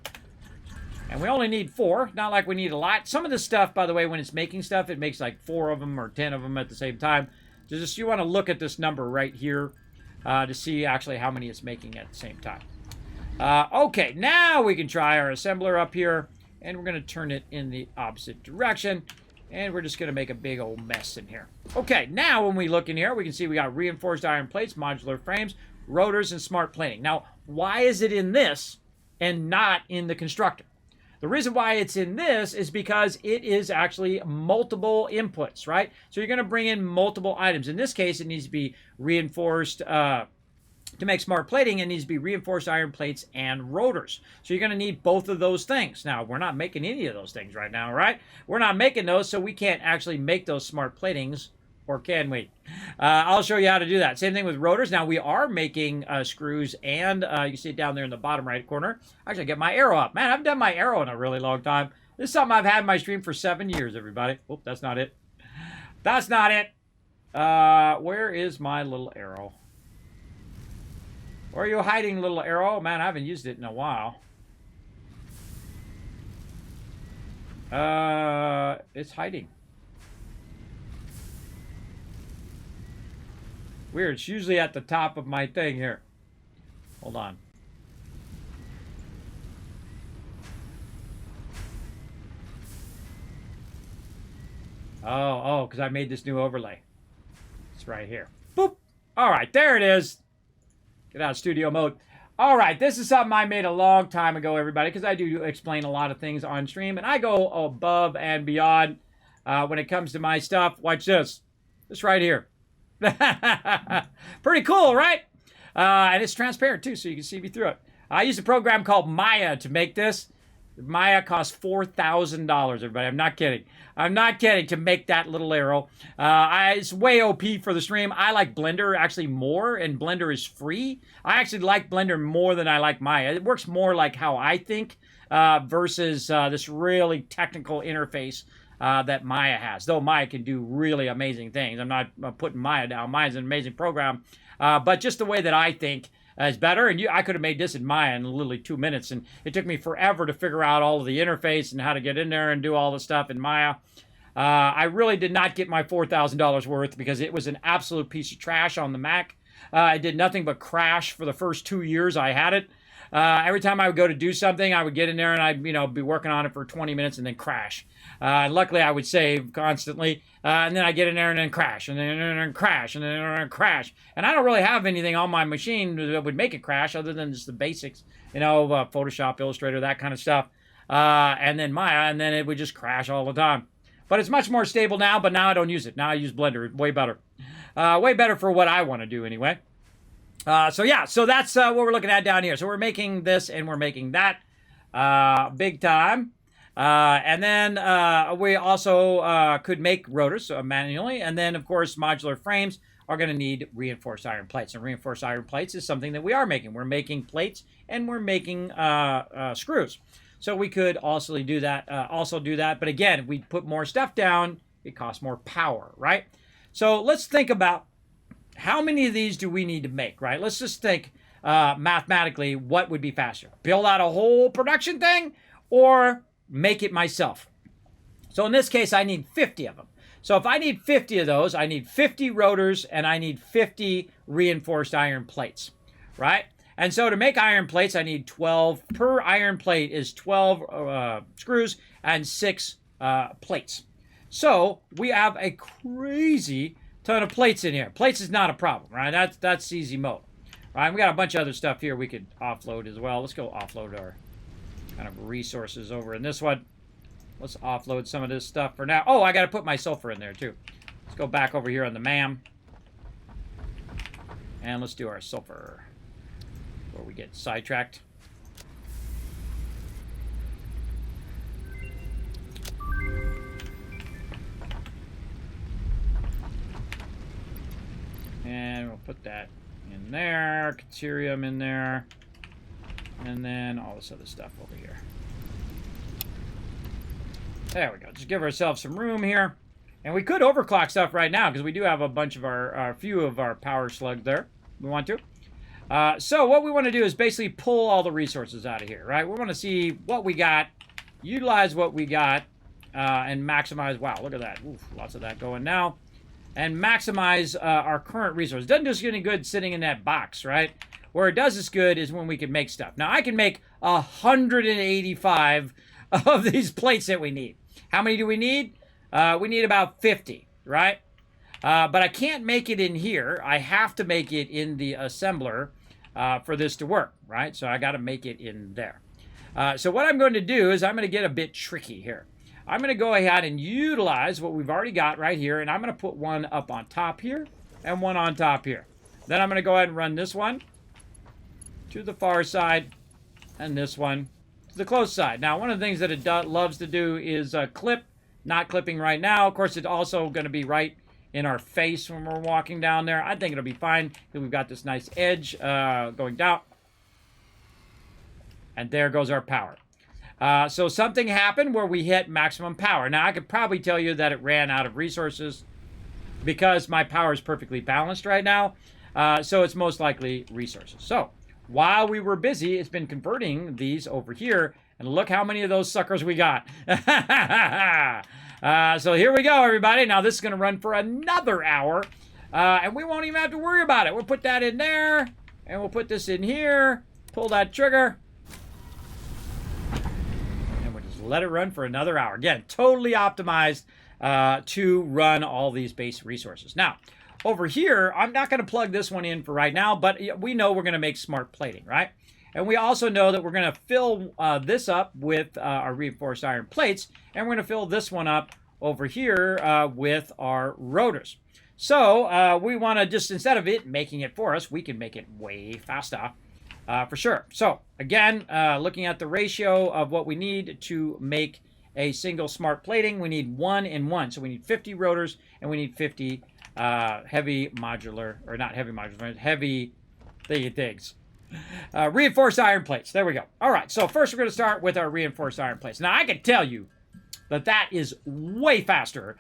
And we only need 4, not like we need a lot. Some of this stuff, by the way, when it's making stuff, it makes like 4 of them or 10 of them at the same time. So just you want to look at this number right here to see actually how many it's making at the same time. Okay, now we can try our assembler up here, and we're going to turn it in the opposite direction, and we're just going to make a big old mess in here. Okay, now when we look in here, we can see we got reinforced iron plates, modular frames, rotors, and smart plating. Now, why is it in this and not in the constructor? The reason why it's in this is because it is actually multiple inputs, right? So you're going to bring in multiple items. In this case, it needs to be reinforced, to make smart plating, it needs to be reinforced iron plates and rotors. So you're going to need both of those things. Now, we're not making any of those things right now, right? We're not making those, so we can't actually make those smart platings, or can we? I'll show you how to do that. Same thing with rotors. Now, we are making screws, and you see it down there in the bottom right corner. Actually, get my arrow up. Man, I haven't done my arrow in a really long time. This is something I've had in my stream for 7 years, everybody. Oh, that's not it. That's not it. Where is my little arrow? Where are you hiding, little arrow? Man, I haven't used it in a while. It's hiding. Weird. It's usually at the top of my thing here. Hold on. Oh, because I made this new overlay. It's right here. Boop. All right, there it is. Get out of studio mode. All right, this is something I made a long time ago, everybody, because I do explain a lot of things on stream, and I go above and beyond when it comes to my stuff. Watch this. This right here. Pretty cool, right? And it's transparent too, so you can see me through it. I used a program called Maya to make this. Maya cost $4,000, everybody. I'm not kidding. I'm not kidding, to make that little arrow. It's way OP for the stream. I like Blender actually more, and Blender is free. I actually like Blender more than I like Maya. It works more like how I think versus this really technical interface that Maya has. Though Maya can do really amazing things. I'm not putting Maya down. Maya's an amazing program. But just the way that I think is better. And I could have made this in Maya in literally 2 minutes. And it took me forever to figure out all of the interface and how to get in there and do all the stuff in Maya. I really did not get my $4,000 worth because it was an absolute piece of trash on the Mac. It did nothing but crash for the first 2 years I had it. Every time I would go to do something, I would get in there and I'd, be working on it for 20 minutes and then crash. Luckily, I would save constantly, and then I get in there and then crash, and then crash, and then crash. And I don't really have anything on my machine that would make it crash other than just the basics, Photoshop, Illustrator, that kind of stuff. And then Maya, and then it would just crash all the time. But it's much more stable now, but now I don't use it. Now I use Blender. Way better. Way better for what I want to do anyway. So that's what we're looking at down here. So we're making this and we're making that big time. And then we also could make rotors manually. And then, of course, modular frames are going to need reinforced iron plates. And reinforced iron plates is something that we are making. We're making plates and we're making screws. So we could also do that. But again, if we put more stuff down, it costs more power, right? So let's think about how many of these do we need to make, right? Let's just think mathematically what would be faster. Build out a whole production thing or make it myself. So in this case, I need 50 of them. So if I need 50 of those, I need 50 rotors and I need 50 reinforced iron plates, right? And so to make iron plates, I need 12. Per iron plate is 12 screws and 6 plates. So we have a crazy ton of plates in here. Plates is not a problem, right? That's easy mode. All right, we got a bunch of other stuff here we could offload as well. Let's go offload our kind of resources over in this one. Let's offload some of this stuff for now. Oh, I got to put my sulfur in there too. Let's go back over here on the MAM. And let's do our sulfur before we get sidetracked. And we'll put that in there, Caterium in there, and then all this other stuff over here. There we go. Just give ourselves some room here. And we could overclock stuff right now because we do have a bunch of our few of our power slugs there. We want to. So what we want to do is basically pull all the resources out of here, right? We want to see what we got, utilize what we got, and maximize. Wow, look at that. Oof, lots of that going now. And maximize our current resources. Doesn't do us any good sitting in that box, right? Where it does us good is when we can make stuff. Now, I can make 185 of these plates that we need. How many do we need? We need about 50, right? But I can't make it in here. I have to make it in the assembler for this to work, right? So I got to make it in there. So what I'm going to do is I'm going to get a bit tricky here. I'm going to go ahead and utilize what we've already got right here, and I'm going to put one up on top here and one on top here. Then I'm going to go ahead and run this one to the far side and this one to the close side. Now, one of the things that it loves to do is clip. Not clipping right now. Of course, it's also going to be right in our face when we're walking down there. I think it'll be fine because we've got this nice edge going down. And there goes our power. So something happened where we hit maximum power. Now, I could probably tell you that it ran out of resources because my power is perfectly balanced right now. So it's most likely resources. So while we were busy, it's been converting these over here. And look how many of those suckers we got. So here we go, everybody. Now, this is going to run for another hour. And we won't even have to worry about it. We'll put that in there. And we'll put this in here. Pull that trigger. Let it run for another hour. Again, totally optimized to run all these base resources. Now, over here, I'm not going to plug this one in for right now, but we know we're going to make smart plating, right? And we also know that we're going to fill this up with our reinforced iron plates, and we're going to fill this one up over here with our rotors. So we want to just, instead of it making it for us, we can make it way faster. For sure. So, again, looking at the ratio of what we need to make a single smart plating, we need 1 and 1. So we need 50 rotors, and we need 50 heavy modular, or not heavy modular, heavy things. Reinforced iron plates. There we go. All right, so first we're going to start with our reinforced iron plates. Now, I can tell you that is way faster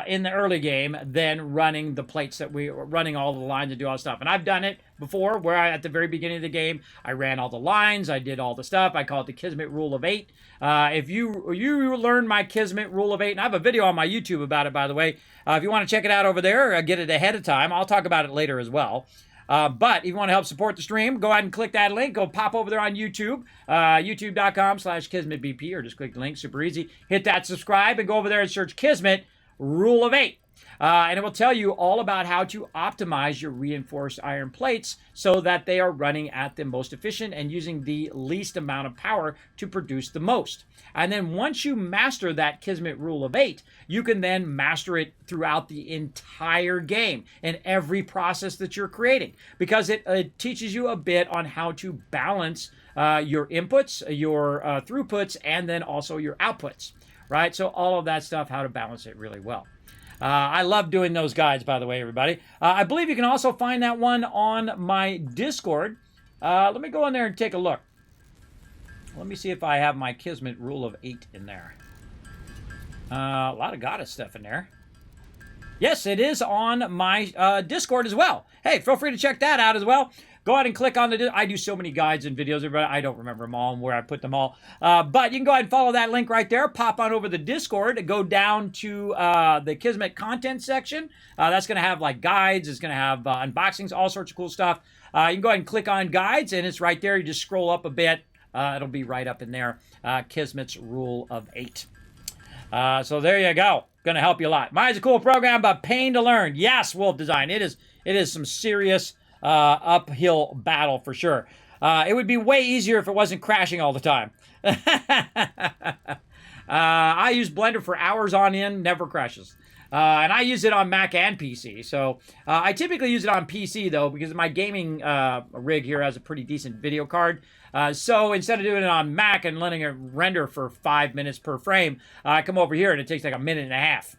in the early game than running the plates that we were running all the lines and do all the stuff. And I've done it before where at the very beginning of the game, I ran all the lines, I did all the stuff. I call it the Kismet rule of 8. If you learn my Kismet rule of 8, and I have a video on my YouTube about it, by the way. If you want to check it out over there, get it ahead of time. I'll talk about it later as well. But if you want to help support the stream, go ahead and click that link. Go pop over there on YouTube, youtube.com/KismetBP, or just click the link. Super easy. Hit that subscribe and go over there and search Kismet Rule of 8. And it will tell you all about how to optimize your reinforced iron plates so that they are running at the most efficient and using the least amount of power to produce the most. And then once you master that Kismet Rule of 8, you can then master it throughout the entire game in every process that you're creating, because it teaches you a bit on how to balance your inputs, your throughputs, and then also your outputs, right? So all of that stuff, how to balance it really well. I love doing those guides, by the way, everybody. I believe you can also find that one on my Discord. Let me go in there and take a look. Let me see if I have my Kismet Rule of 8 in there. A lot of goddess stuff in there. Yes, it is on my Discord as well. Hey, feel free to check that out as well. Go ahead and click on the... I do so many guides and videos, everybody. I don't remember them all and where I put them all. But you can go ahead and follow that link right there. Pop on over the Discord. Go down to the Kismet content section. That's going to have like guides. It's going to have unboxings, all sorts of cool stuff. You can go ahead and click on guides, and it's right there. You just scroll up a bit. It'll be right up in there. Kismet's Rule of 8. So there you go. Going to help you a lot. Mine's a cool program, but pain to learn. Yes, Wolf Design. It is some serious uphill battle for sure. It would be way easier if it wasn't crashing all the time. I use Blender for hours on end, never crashes. And I use it on Mac and PC. So I typically use it on PC, though, because my gaming rig here has a pretty decent video card. So instead of doing it on Mac and letting it render for 5 minutes per frame, I come over here and it takes like a minute and a half,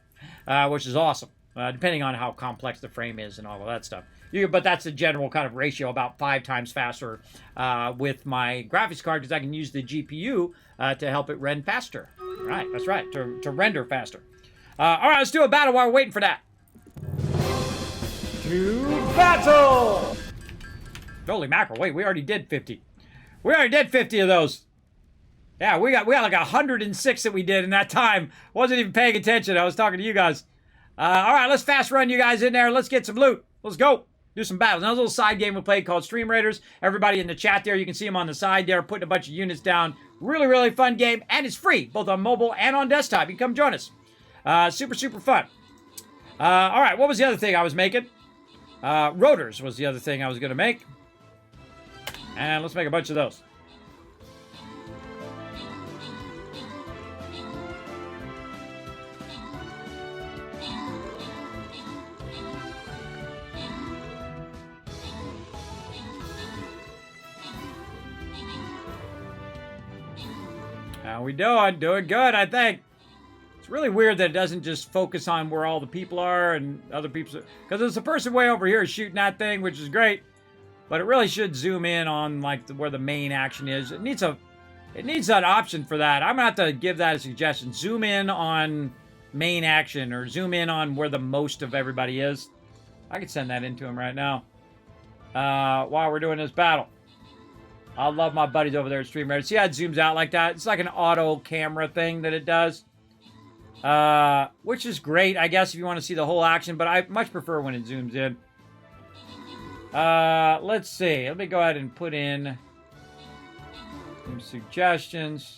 which is awesome, depending on how complex the frame is and all of that stuff. But that's the general kind of ratio, about 5 times faster with my graphics card, because I can use the GPU to help it render faster. Right, that's right, to render faster. All right, let's do a battle while we're waiting for that. To battle! Holy mackerel, wait, we already did 50. We already did 50 of those. Yeah, we got like 106 that we did in that time. Wasn't even paying attention. I was talking to you guys. All right, let's fast run you guys in there. Let's get some loot. Let's go. Do some battles. Now, there's a little side game we played called Stream Raiders. Everybody in the chat there, you can see them on the side there, putting a bunch of units down. Really, really fun game, and it's free, both on mobile and on desktop. You can come join us. Super, super fun. All right, what was the other thing I was making? Rotors was the other thing I was going to make. And let's make a bunch of those. How we doing? Doing good, I think. It's really weird that it doesn't just focus on where all the people are and other people. Because there's a person way over here shooting that thing, which is great. But it really should zoom in on like where the main action is. It needs an option for that. I'm gonna have to give that a suggestion. Zoom in on main action, or zoom in on where the most of everybody is. I could send that into him right now while we're doing this battle. I love my buddies over there at Stream Raiders. See how it zooms out like that? It's like an auto camera thing that it does. Which is great, I guess, if you want to see the whole action, but I much prefer when it zooms in. Let's see. Let me go ahead and put in some suggestions.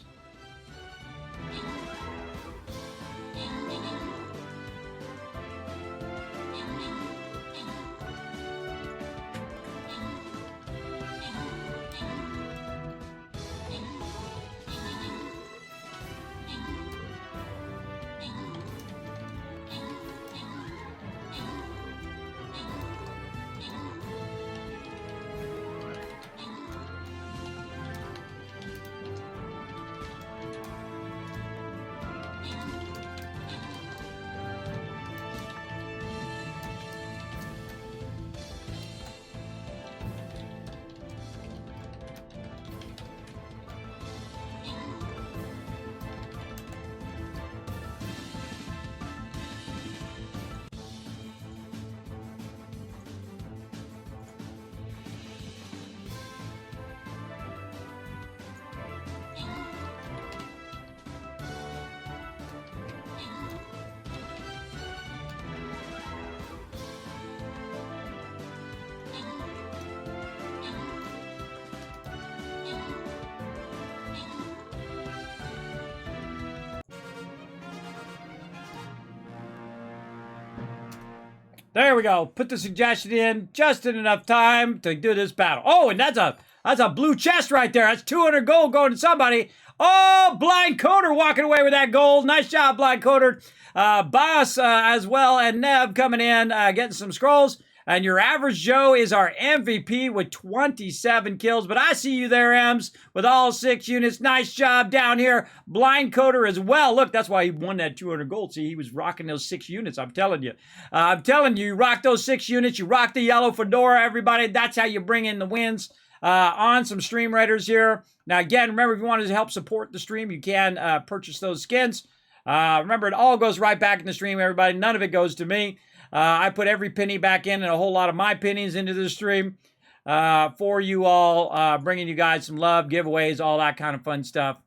There we go. Put the suggestion in just in enough time to do this battle. Oh, and that's a blue chest right there. That's 200 gold going to somebody. Oh, Blind Coder walking away with that gold. Nice job, Blind Coder. Boss as well, and Neb coming in, getting some scrolls. And your average Joe is our MVP with 27 kills. But I see you there, Ems, with all 6 units. Nice job down here. Blind Coder as well. Look, that's why he won that 200 gold. See, he was rocking those 6 units. I'm telling you. You rock those 6 units. You rock the yellow fedora, everybody. That's how you bring in the wins on some Stream Raiders here. Now, again, remember, if you want to help support the stream, you can purchase those skins. Remember, it all goes right back in the stream, everybody. None of it goes to me. I put every penny back in and a whole lot of my pennies into the stream for you all, bringing you guys some love, giveaways, all that kind of fun stuff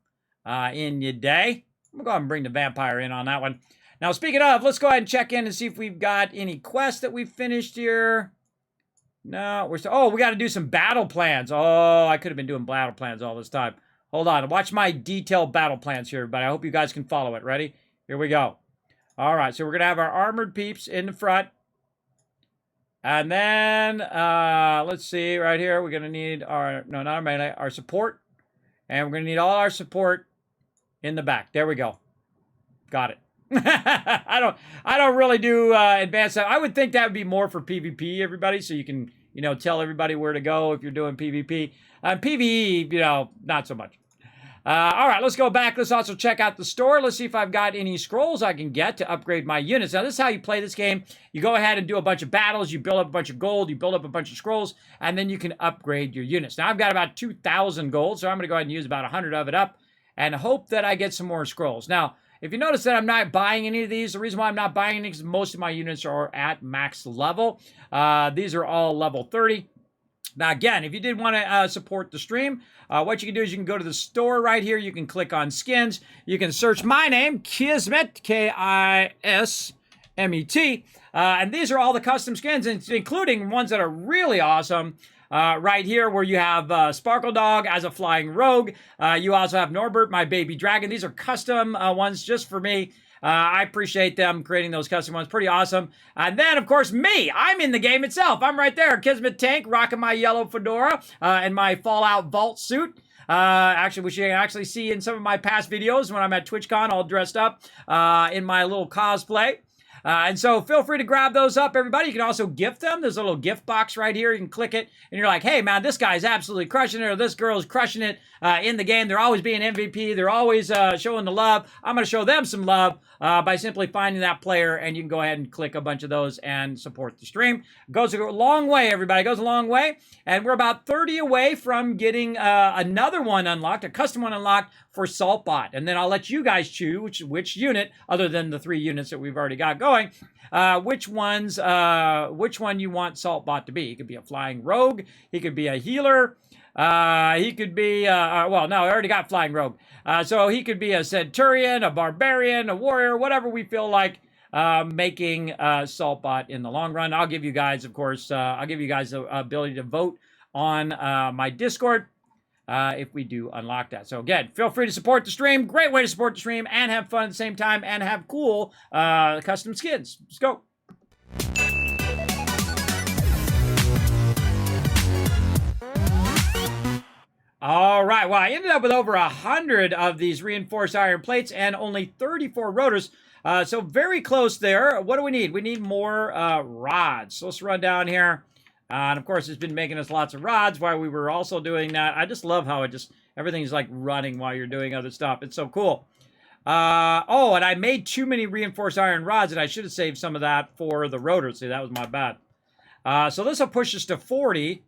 in your day. I'm going to go ahead and bring the vampire in on that one. Now, speaking of, let's go ahead and check in and see if we've got any quests that we've finished here. No, we're still... Oh, we got to do some battle plans. Oh, I could have been doing battle plans all this time. Hold on. Watch my detailed battle plans here, everybody. I hope you guys can follow it. Ready? Here we go. All right, so we're going to have our armored peeps in the front. And then, let's see, right here, we're going to need our, no, not our melee, our support. And we're going to need all our support in the back. There we go. Got it. I don't really do advanced stuff. I would think that would be more for PvP, everybody, so you can, you know, tell everybody where to go if you're doing PvP. PvE, you know, not so much. All right, let's go back. Let's also check out the store. Let's see if I've got any scrolls I can get to upgrade my units. Now, this is how you play this game. You go ahead and do a bunch of battles. You build up a bunch of gold. You build up a bunch of scrolls, and then you can upgrade your units. Now, I've got about 2,000 gold, so I'm going to go ahead and use about 100 of it up and hope that I get some more scrolls. Now, if you notice that I'm not buying any of these, the reason why I'm not buying any is most of my units are at max level. These are all level 30. Now, again, if you did want to support the stream, what you can do is you can go to the store right here. You can click on skins. You can search my name, Kismet, K-I-S-M-E-T. And these are all the custom skins, including ones that are really awesome. Right here where you have Sparkle Dog as a flying rogue. You also have Norbert, my baby dragon. These are custom ones just for me. I appreciate them creating those custom ones. Pretty awesome. And then, of course, me. I'm in the game itself. I'm right there. Kismet Tank, rocking my yellow fedora and my Fallout Vault suit. Actually, which you can actually see in some of my past videos when I'm at TwitchCon all dressed up in my little cosplay. And so feel free to grab those up, everybody. You can also gift them. There's a little gift box right here. You can click it, and you're like, hey, man, this guy's absolutely crushing it, or this girl's crushing it in the game. They're always being MVP. They're always showing the love. I'm going to show them some love by simply finding that player, and you can go ahead and click a bunch of those and support the stream. It goes a long way, everybody. It goes a long way. And we're about 30 away from getting another one unlocked, a custom one unlocked for Saltbot. And then I'll let you guys choose which unit, other than the 3 units that we've already got going, which one you want Saltbot to be. He could be a flying rogue. He could be a healer. He could be, well, no, I already got flying rogue. So he could be a centurion, a barbarian, a warrior, whatever we feel like making Saltbot in the long run. I'll give you guys, of course, I'll give you guys the ability to vote on my Discord if we do unlock that. So again, feel free to support the stream. Great way to support the stream and have fun at the same time and have cool custom skins. Let's go. All right, well, I ended up with over 100 of these reinforced iron plates and only 34 rotors, so very close there. What do we need? We need more rods. So let's run down here, and of course, it's been making us lots of rods while we were also doing that. I just love how everything's like running while you're doing other stuff. It's so cool. Oh, and I made too many reinforced iron rods, and I should have saved some of that for the rotors. See, that was my bad. So this will push us to 40.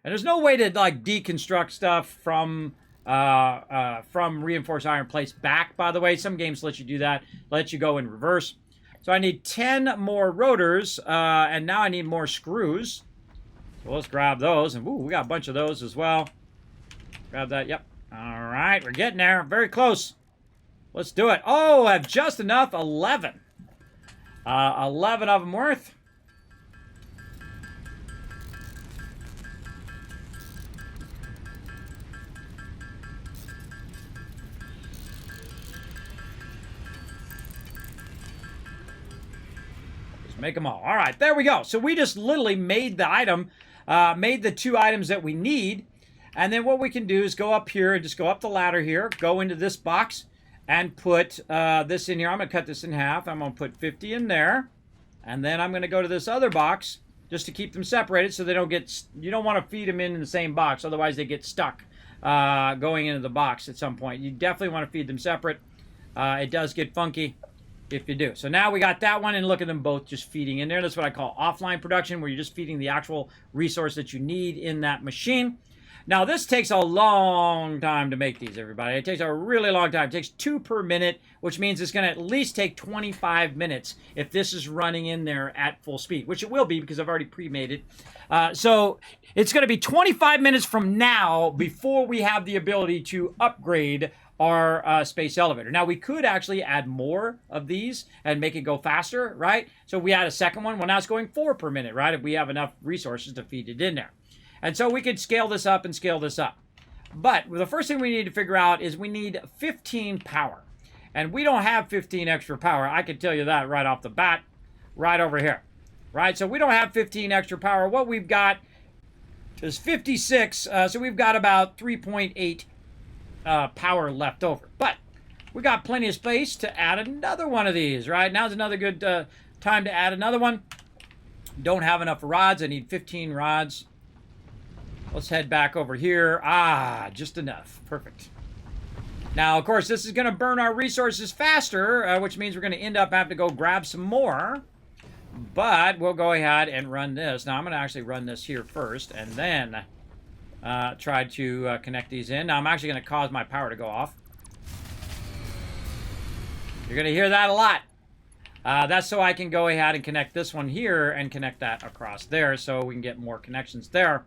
And there's no way to like deconstruct stuff from reinforced iron plates back, by the way. Some games let you do that, let you go in reverse. So I need 10 more rotors, and now I need more screws. So let's grab those. And ooh, we got a bunch of those as well. Grab that, yep. All right, we're getting there, very close. Let's do it. Oh, I have just enough, 11. 11 of them worth. Make them all. All right, there we go. So we just literally made the item, made the 2 items that we need. And then what we can do is go up here and just go up the ladder here, go into this box and put this in here. I'm going to cut this in half. I'm going to put 50 in there. And then I'm going to go to this other box just to keep them separated so they don't get, you don't want to feed them in the same box. Otherwise they get stuck going into the box at some point. You definitely want to feed them separate. It does get funky if you do. So now we got that one, and look at them both just feeding in there. That's what I call offline production, where you're just feeding the actual resource that you need in that machine. Now this takes a long time to make these, everybody. It takes a really long time. It takes 2 per minute, which means it's going to at least take 25 minutes if this is running in there at full speed, which it will be because I've already pre-made it. So it's going to be 25 minutes from now before we have the ability to upgrade our space elevator. Now, we could actually add more of these and make it go faster, right? So we add a second one. Well, now it's going 4 per minute, right? If we have enough resources to feed it in there. And so we could scale this up and scale this up. But the first thing we need to figure out is we need 15 power. And we don't have 15 extra power. I can tell you that right off the bat, right over here. Right, so we don't have 15 extra power. What we've got is 56, so we've got about 3.8 power left over. But we got plenty of space to add another one of these, right? Now's another good time to add another one. Don't have enough rods. I need 15 rods. Let's head back over here. Ah, just enough. Perfect. Now, of course, this is going to burn our resources faster, which means we're going to end up having to go grab some more. But we'll go ahead and run this. Now, I'm going to actually run this here first and then try to connect these in. Now, I'm actually going to cause my power to go off. You're going to hear that a lot. That's so I can go ahead and connect this one here and connect that across there so we can get more connections there.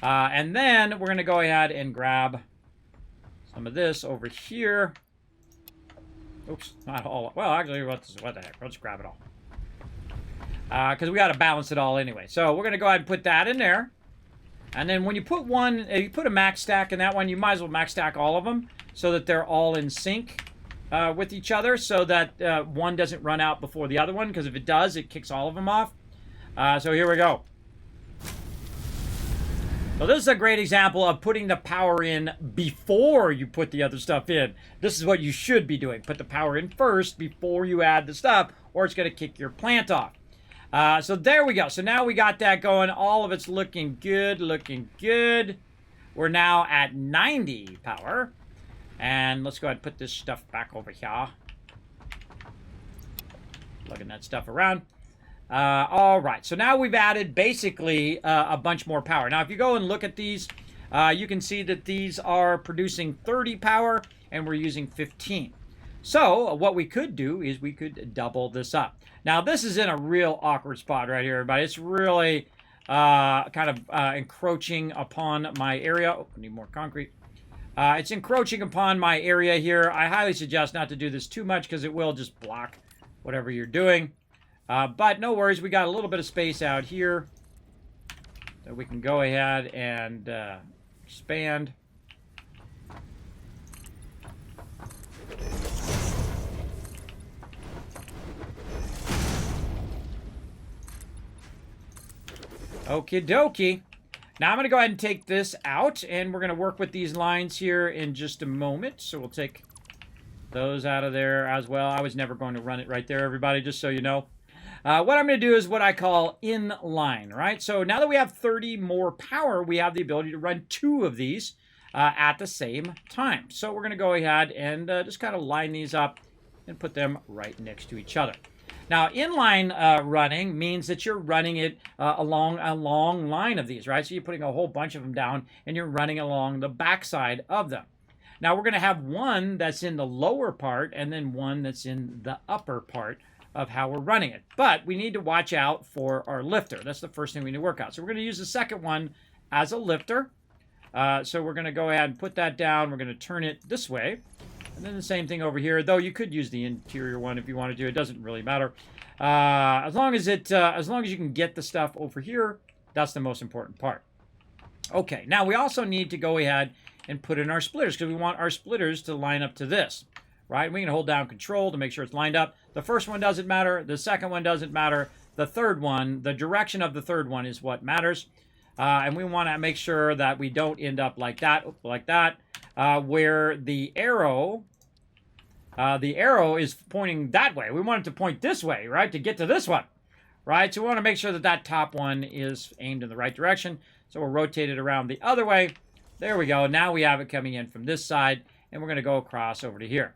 And then we're going to go ahead and grab some of this over here. Oops, not all. Well, actually, what the heck? Let's grab it all. Because we got to balance it all anyway. So we're going to go ahead and put that in there. And then when you put one, if you put a max stack in that one, you might as well max stack all of them so that they're all in sync with each other so that one doesn't run out before the other one, because if it does, it kicks all of them off. So here we go. So this is a great example of putting the power in before you put the other stuff in. This is what you should be doing. Put the power in first before you add the stuff, or it's going to kick your plant off. So there we go. So now we got that going. All of it's looking good, looking good. We're now at 90 power. And let's go ahead and put this stuff back over here. Lugging that stuff around. All right. So now we've added basically a bunch more power. Now, if you go and look at these, you can see that these are producing 30 power and we're using 15. So what we could do is we could double this up. Now, this is in a real awkward spot right here, everybody. It's really kind of encroaching upon my area. Oh, I need more concrete. It's encroaching upon my area here. I highly suggest not to do this too much because it will just block whatever you're doing. But no worries. We got a little bit of space out here that we can go ahead and expand. Okie dokie. Now I'm going to go ahead and take this out, and we're going to work with these lines here in just a moment. So we'll take those out of there as well. I was never going to run it right there, everybody, just so you know. What I'm going to do is what I call inline, right? So now that we have 30 more power, we have the ability to run 2 of these at the same time. So we're going to go ahead and just kind of line these up and put them right next to each other. Now, inline running means that you're running it along a long line of these, right? So you're putting a whole bunch of them down, and you're running along the backside of them. Now, we're going to have one that's in the lower part, and then one that's in the upper part of how we're running it. But we need to watch out for our lifter. That's the first thing we need to work out. So we're going to use the second one as a lifter. So we're going to go ahead and put that down. We're going to turn it this way. And then the same thing over here, though you could use the interior one if you wanted to. It doesn't really matter. As long as you can get the stuff over here, that's the most important part. Okay, now we also need to go ahead and put in our splitters because we want our splitters to line up to this, right? We can hold down Control to make sure it's lined up. The first one doesn't matter. The second one doesn't matter. The third one, the direction of the third one is what matters. And we want to make sure that we don't end up like that, where the arrow is pointing that way. We want it to point this way, right, to get to this one, right? So we want to make sure that that top one is aimed in the right direction. So we'll rotate it around the other way. There we go. Now we have it coming in from this side, and we're going to go across over to here.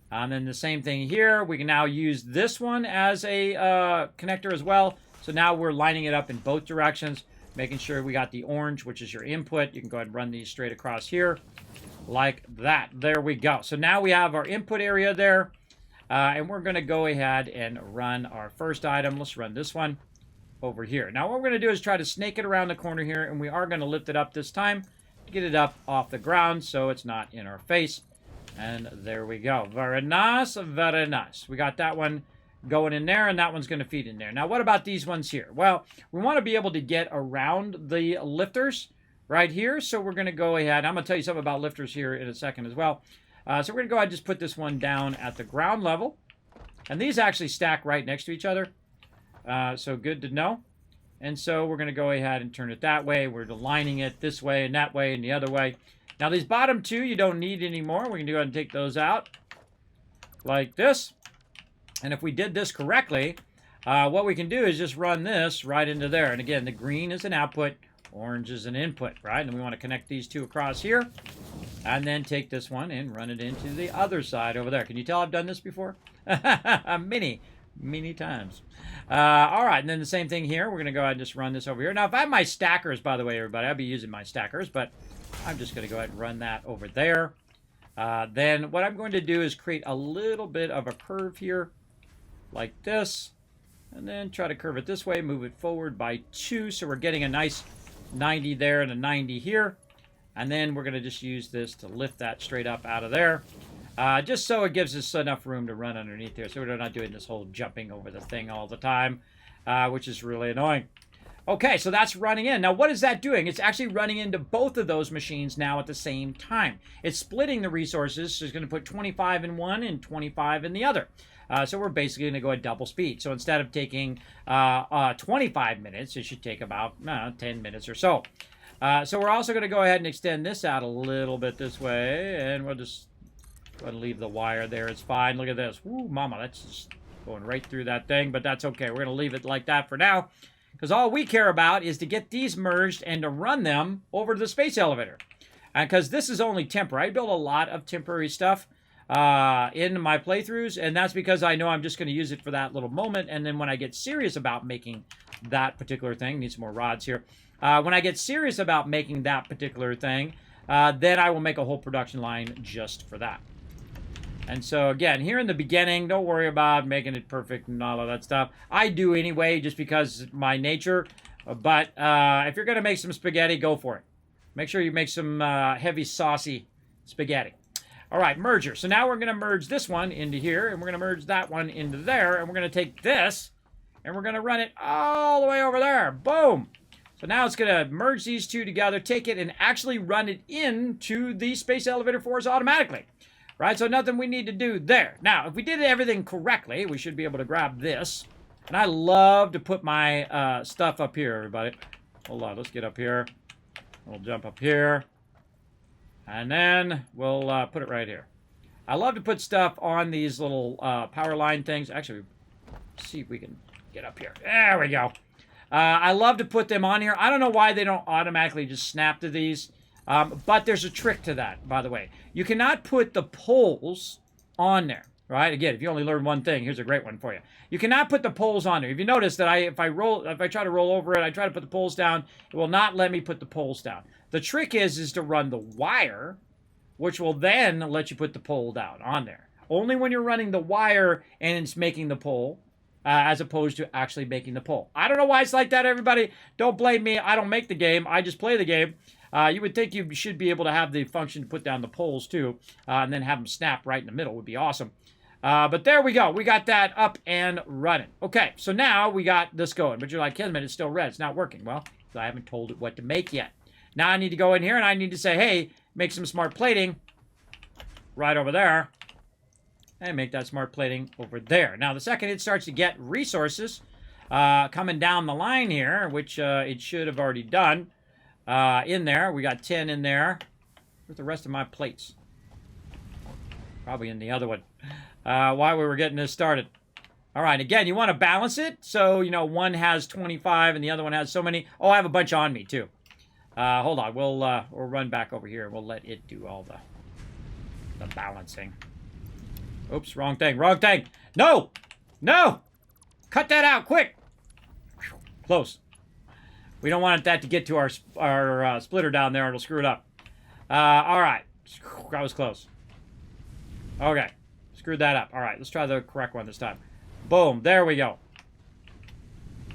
And then the same thing here. We can now use this one as a connector as well. So now we're lining it up in both directions, making sure we got the orange, which is your input. You can go ahead and run these straight across here like that. There we go. So now we have our input area there. And we're going to go ahead and run our first item. Let's run this one over here. Now what we're going to do is try to snake it around the corner here, and we are going to lift it up this time to get it up off the ground so it's not in our face. And there we go. Very nice, very nice. We got that one going in there, and that one's going to feed in there. Now, what about these ones here? Well, we want to be able to get around the lifters right here, so we're going to go ahead. I'm going to tell you something about lifters here in a second as well. So we're going to go ahead and just put this one down at the ground level. And these actually stack right next to each other. So good to know. And so we're going to go ahead and turn it that way. We're aligning it this way and that way and the other way. Now these bottom two you don't need anymore. We can go ahead and take those out like this. And if we did this correctly, what we can do is just run this right into there. And again, the green is an output, orange is an input, right? And we want to connect these two across here. And then take this one and run it into the other side over there. Can you tell I've done this before? Many times. All right, and then the same thing here. We're going to go ahead and just run this over here. Now, if I have my stackers, by the way, everybody, I'll be using my stackers, but I'm just going to go ahead and run that over there. Then what I'm going to do is create a little bit of a curve here, like this, and then try to curve it this way, move it forward by 2, so we're getting a nice 90 there and a 90 here. And then we're going to just use this to lift that straight up out of there. Just so it gives us enough room to run underneath here. So we're not doing this whole jumping over the thing all the time, which is really annoying. Okay, so that's running in. Now, what is that doing? It's actually running into both of those machines now at the same time. It's splitting the resources. So it's going to put 25 in one and 25 in the other. So we're basically going to go at double speed. So instead of taking 25 minutes, it should take about 10 minutes or so. So we're also going to go ahead and extend this out a little bit this way, and we'll just go ahead and leave the wire there. It's fine. Look at this. Woo, mama, that's just going right through that thing, but that's okay. We're going to leave it like that for now, because all we care about is to get these merged and to run them over to the space elevator. And because this is only temporary. I build a lot of temporary stuff in my playthroughs, and that's because I know I'm just going to use it for that little moment, and then when I get serious about making that particular thing, need some more rods here. When I get serious about making that particular thing, then I will make a whole production line just for that. And so, again, here in the beginning, don't worry about making it perfect and all of that stuff. I do anyway, just because it's my nature. But if you're going to make some spaghetti, go for it. Make sure you make some heavy, saucy spaghetti. All right, merger. So now we're going to merge this one into here, and we're going to merge that one into there, and we're going to take this, and we're going to run it all the way over there. Boom. So now it's going to merge these two together, take it, and actually run it into the space elevator for us automatically. Right? So nothing we need to do there. Now, if we did everything correctly, we should be able to grab this. And I love to put my stuff up here, everybody. Hold on. Let's get up here. We'll jump up here. And then we'll put it right here. I love to put stuff on these little power line things. Actually, let's see if we can get up here. There we go. I love to put them on here. I don't know why they don't automatically just snap to these. But there's a trick to that, by the way. You cannot put the poles on there, right? Again, if you only learn one thing, here's a great one for you. You cannot put the poles on there. If you notice that if I try to roll over it, I try to put the poles down, it will not let me put the poles down. The trick is to run the wire, which will then let you put the pole down on there. Only when you're running the wire and it's making the pole, as opposed to actually making the pole. I don't know why it's like that, everybody. Don't blame me. I don't make the game. I just play the game. You would think you should be able to have the function to put down the poles too, and then have them snap right in the middle would be awesome. But there we go. We got that up and running. Okay, so now we got this going. But you're like, Kismet, it's still red. It's not working. Well, I haven't told it what to make yet. Now I need to go in here and I need to say, hey, make some smart plating right over there. And make that smart plating over there. Now, the second it starts to get resources coming down the line here, which it should have already done, in there. We got 10 in there. Where's the rest of my plates? Probably in the other one. While we were getting this started. All right, again, you want to balance it. So, one has 25 and the other one has so many. Oh, I have a bunch on me, too. Hold on. We'll run back over here and we'll let it do all the balancing. Oops, wrong thing. Wrong thing. No! No! Cut that out, quick! Close. We don't want that to get to our splitter down there. It'll screw it up. All right. That was close. Okay. Screwed that up. All right. Let's try the correct one this time. Boom. There we go.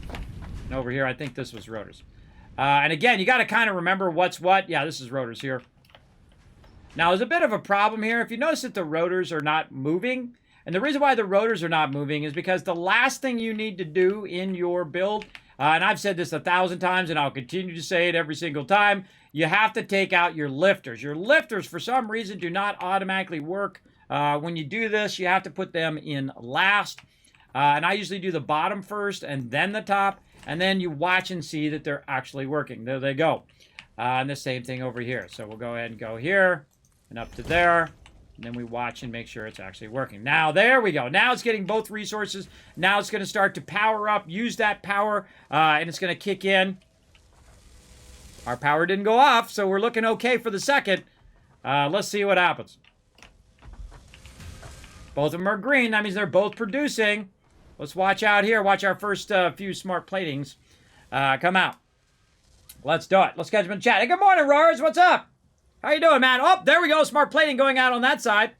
And over here, I think this was rotors. And again, you got to kind of remember what's what. Yeah, this is rotors here. Now, there's a bit of a problem here. If you notice that the rotors are not moving, and the reason why the rotors are not moving is because the last thing you need to do in your build, and I've said this 1,000 times, and I'll continue to say it every single time, you have to take out your lifters. Your lifters, for some reason, do not automatically work. When you do this, you have to put them in last. And I usually do the bottom first and then the top. And then you watch and see that they're actually working. There they go. And the same thing over here. So we'll go ahead and go here and up to there. And then we watch and make sure it's actually working. Now, there we go. Now it's getting both resources. Now it's going to start to power up, use that power, and it's going to kick in. Our power didn't go off, so we're looking okay for the second. Let's see what happens. Both of them are green. That means they're both producing. Let's watch out here. Watch our first few smart platings come out. Let's do it. Let's catch them in chat. Hey, good morning, Roars. What's up? How you doing, man? Oh, there we go. Smart plating going out on that side.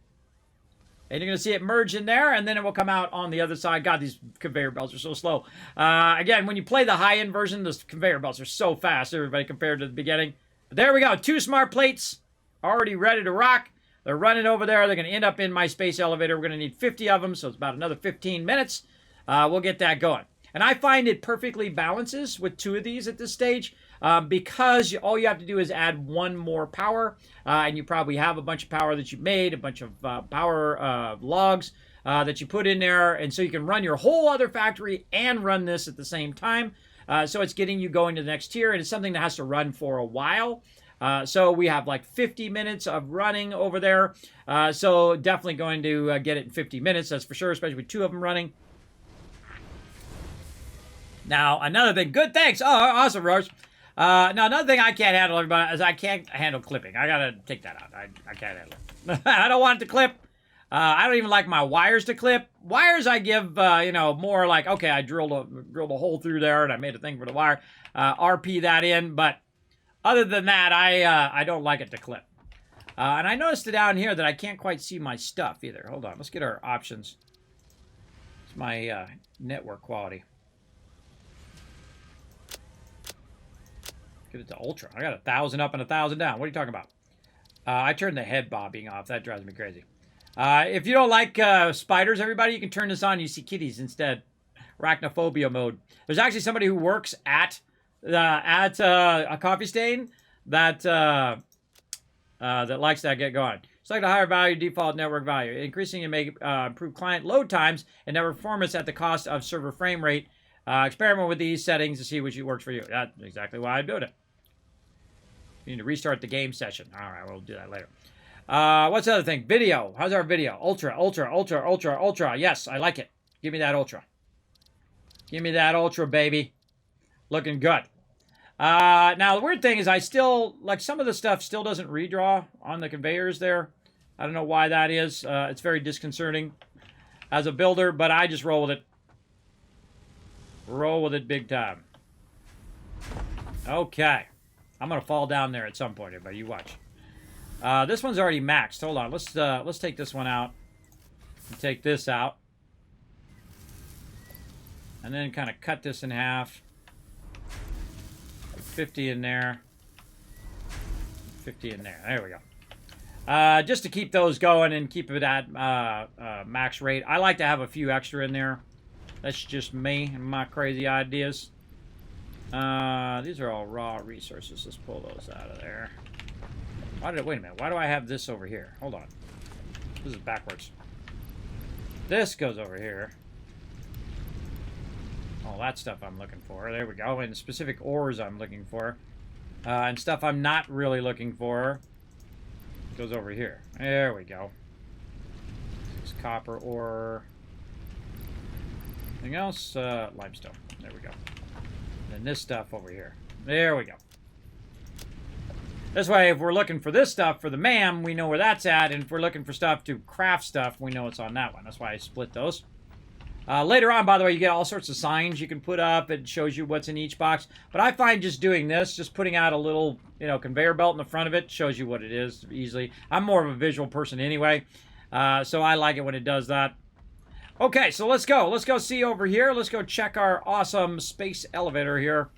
And you're going to see it merge in there, and then it will come out on the other side. God, these conveyor belts are so slow. Again, when you play the high-end version, the conveyor belts are so fast, everybody, compared to the beginning. But there we go. 2 smart plates already ready to rock. They're running over there. They're going to end up in my space elevator. We're going to need 50 of them, so it's about another 15 minutes. We'll get that going. And I find it perfectly balances with 2 of these at this stage. Because all you have to do is add 1 more power, and you probably have a bunch of power that you made, a bunch of power logs that you put in there, and so you can run your whole other factory and run this at the same time. So it's getting you going to the next tier, and it's something that has to run for a while. So we have like 50 minutes of running over there. So definitely going to get it in 50 minutes, that's for sure, especially with 2 of them running. Now, another thing. Good, thanks. Oh, awesome, Rose. Now, another thing I can't handle, everybody, is I can't handle clipping. I gotta take that out. I can't handle it. I don't want it to clip. I don't even like my wires to clip. Wires I give, you know, more like, okay, I drilled a hole through there and I made a thing for the wire. RP that in, but other than that, I don't like it to clip. And I noticed down here that I can't quite see my stuff either. Hold on, let's get our options. It's my network quality. Get it to ultra. I got 1,000 up and 1,000 down. What are you talking about? I turned the head bobbing off. That drives me crazy. If you don't like spiders, everybody, you can turn this on. You see kitties instead. Arachnophobia mode. There's actually somebody who works at a coffee stain that that likes that get going. Select a higher value default network value. Increasing and make improve client load times and network performance at the cost of server frame rate. Experiment with these settings to see which works for you. That's exactly why I'm doing it. You need to restart the game session. All right, we'll do that later. What's the other thing? Video. How's our video? Ultra, ultra, ultra, ultra, ultra. Yes, I like it. Give me that ultra. Give me that ultra, baby. Looking good. Now, the weird thing is I still, like, some of the stuff still doesn't redraw on the conveyors there. I don't know why that is. It's very disconcerting as a builder, but I just roll with it. Roll with it big time. Okay. I'm going to fall down there at some point, everybody. You watch. This one's already maxed. Hold on. Let's take this one out. And take this out. And then kind of cut this in half. 50 in there. 50 in there. There we go. Just to keep those going and keep it at max rate. I like to have a few extra in there. That's just me and my crazy ideas. These are all raw resources. Let's pull those out of there. Wait a minute. Why do I have this over here? Hold on. This is backwards. This goes over here. All that stuff I'm looking for. There we go. And specific ores I'm looking for. And stuff I'm not really looking for goes over here. There we go. This copper ore. Anything else? Limestone. There we go. And this stuff over here. There we go. This way, if we're looking for this stuff for the MAM, we know where that's at. And if we're looking for stuff to craft stuff, we know it's on that one. That's why I split those. Later on, by the way, you get all sorts of signs you can put up. It shows you what's in each box. But I find just doing this, just putting out a little, conveyor belt in the front of it, shows you what it is easily. I'm more of a visual person anyway. So I like it when it does that. Okay, so let's go. Let's go see over here. Let's go check our awesome space elevator here.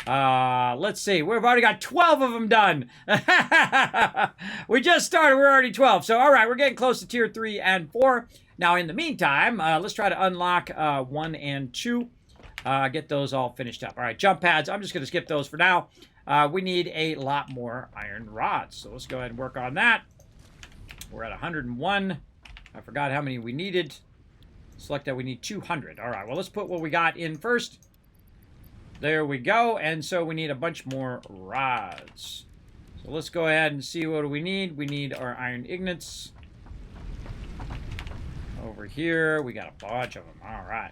Let's see. We've already got 12 of them done. We just started. We're already 12. So, all right, we're getting close to tier 3 and 4. Now, in the meantime, let's try to unlock 1 and 2. Get those all finished up. All right, jump pads. I'm just going to skip those for now. we need a lot more iron rods. So let's go ahead and work on that. We're at 101. I forgot how many we needed. Select that we need 200. All right, well, let's put what we got in first. There we go. And so we need a bunch more rods. So let's go ahead and see what do we need. We need our iron ingots. Over here, we got a bunch of them. All right.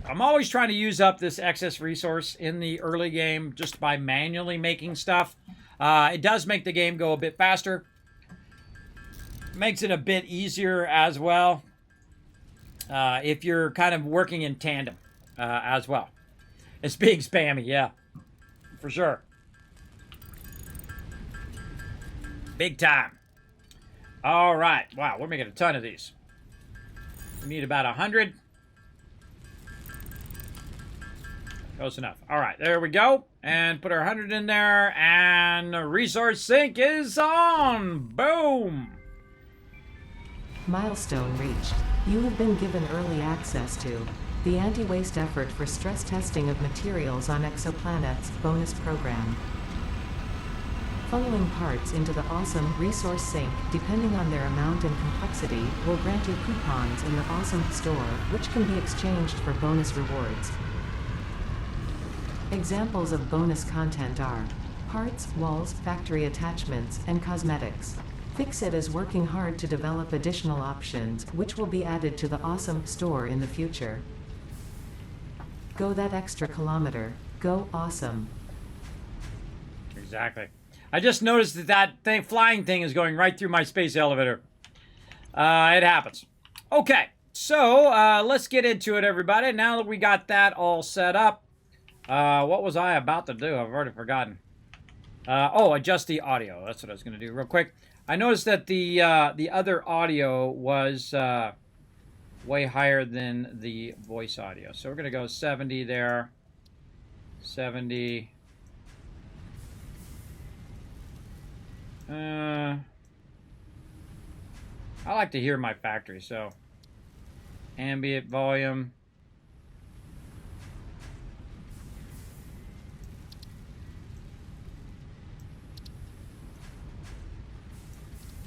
I'm always trying to use up this excess resource in the early game just by manually making stuff. It does make the game go a bit faster. Makes it a bit easier as well. If you're kind of working in tandem as well. It's being spammy, yeah. For sure. Big time. All right. Wow, we're making a ton of these. We need about 100. Close enough. All right, there we go. And put our 100 in there. And the resource sink is on. Boom. Milestone reached. You have been given early access to the Anti-Waste Effort for Stress Testing of Materials on Exoplanets bonus program. Funneling parts into the awesome resource sink, depending on their amount and complexity, will grant you coupons in the awesome store, which can be exchanged for bonus rewards. Examples of bonus content are parts, walls, factory attachments, and cosmetics. Fixit is working hard to develop additional options, which will be added to the awesome store in the future. Go that extra kilometer. Go awesome. Exactly. I just noticed that flying thing is going right through my space elevator. It happens. Okay, so let's get into it, everybody. Now that we got that all set up, what was I about to do? I've already forgotten. Oh, adjust the audio. That's what I was going to do real quick. I noticed that the other audio was way higher than the voice audio. So we're going to go 70 there. 70. I like to hear my factory, so ambient volume.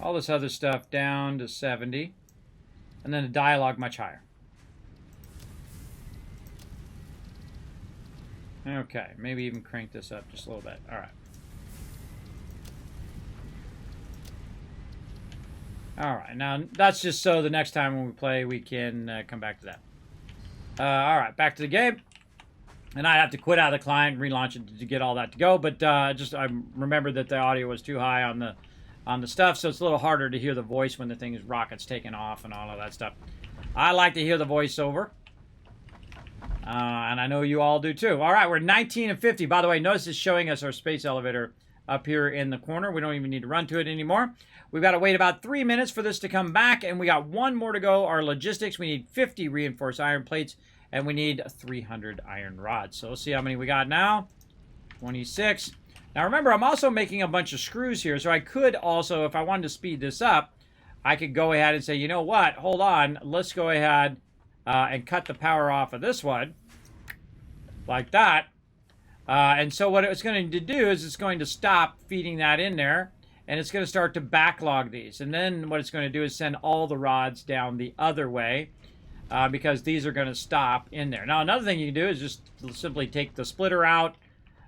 All this other stuff down to 70. And then the dialogue much higher. Okay, maybe even crank this up just a little bit. All right. All right, now that's just so the next time when we play, we can come back to that. All right, back to the game. And I have to quit out of the client and relaunch it to get all that to go. But just I remembered that the audio was too high on the stuff, so it's a little harder to hear the voice when the thing is rockets taking off and all of that stuff. I like to hear the voiceover. And I know you all do too. All right, we're 19 and 50. By the way, notice it's showing us our space elevator up here in the corner. We don't even need to run to it anymore. We've got to wait about 3 minutes for this to come back, and we got one more to go. Our logistics, we need 50 reinforced iron plates, and we need 300 iron rods. So let's see how many we got now. 26. Now remember, I'm also making a bunch of screws here, so I could also, if I wanted to speed this up, I could go ahead and say, you know what, hold on, let's go ahead and cut the power off of this one, like that. And so what it's going to do is it's going to stop feeding that in there, and it's going to start to backlog these. And then what it's going to do is send all the rods down the other way, because these are going to stop in there. Now, another thing you can do is just simply take the splitter out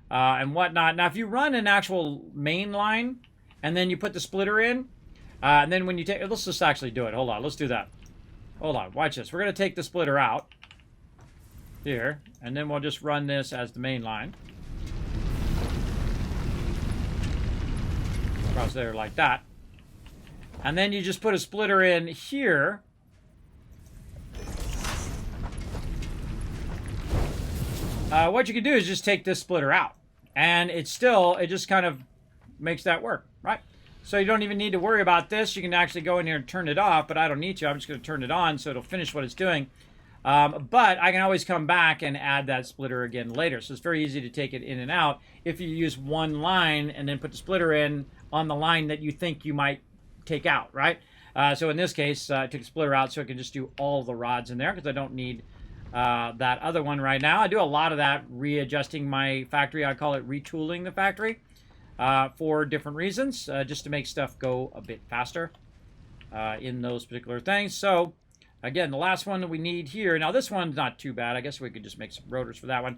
and whatnot. Now, if you run an actual main line, and then you put the splitter in, and then when you take... Let's just actually do it. Hold on. Let's do that. Hold on. Watch this. We're going to take the splitter out here, and then we'll just run this as the main line. Across there like that. And then you just put a splitter in here. What you can do is just take this splitter out. And it just kind of makes that work, right? So you don't even need to worry about this. You can actually go in here and turn it off, but I don't need to. I'm just going to turn it on so it'll finish what it's doing. But I can always come back and add that splitter again later. So it's very easy to take it in and out if you use one line and then put the splitter in on the line that you think you might take out, right? So in this case, I took the splitter out so I can just do all the rods in there because I don't need that other one right now. I do a lot of that readjusting my factory. I call it retooling the factory for different reasons, just to make stuff go a bit faster in those particular things. So again, the last one that we need here. Now this one's not too bad. I guess we could just make some rotors for that one.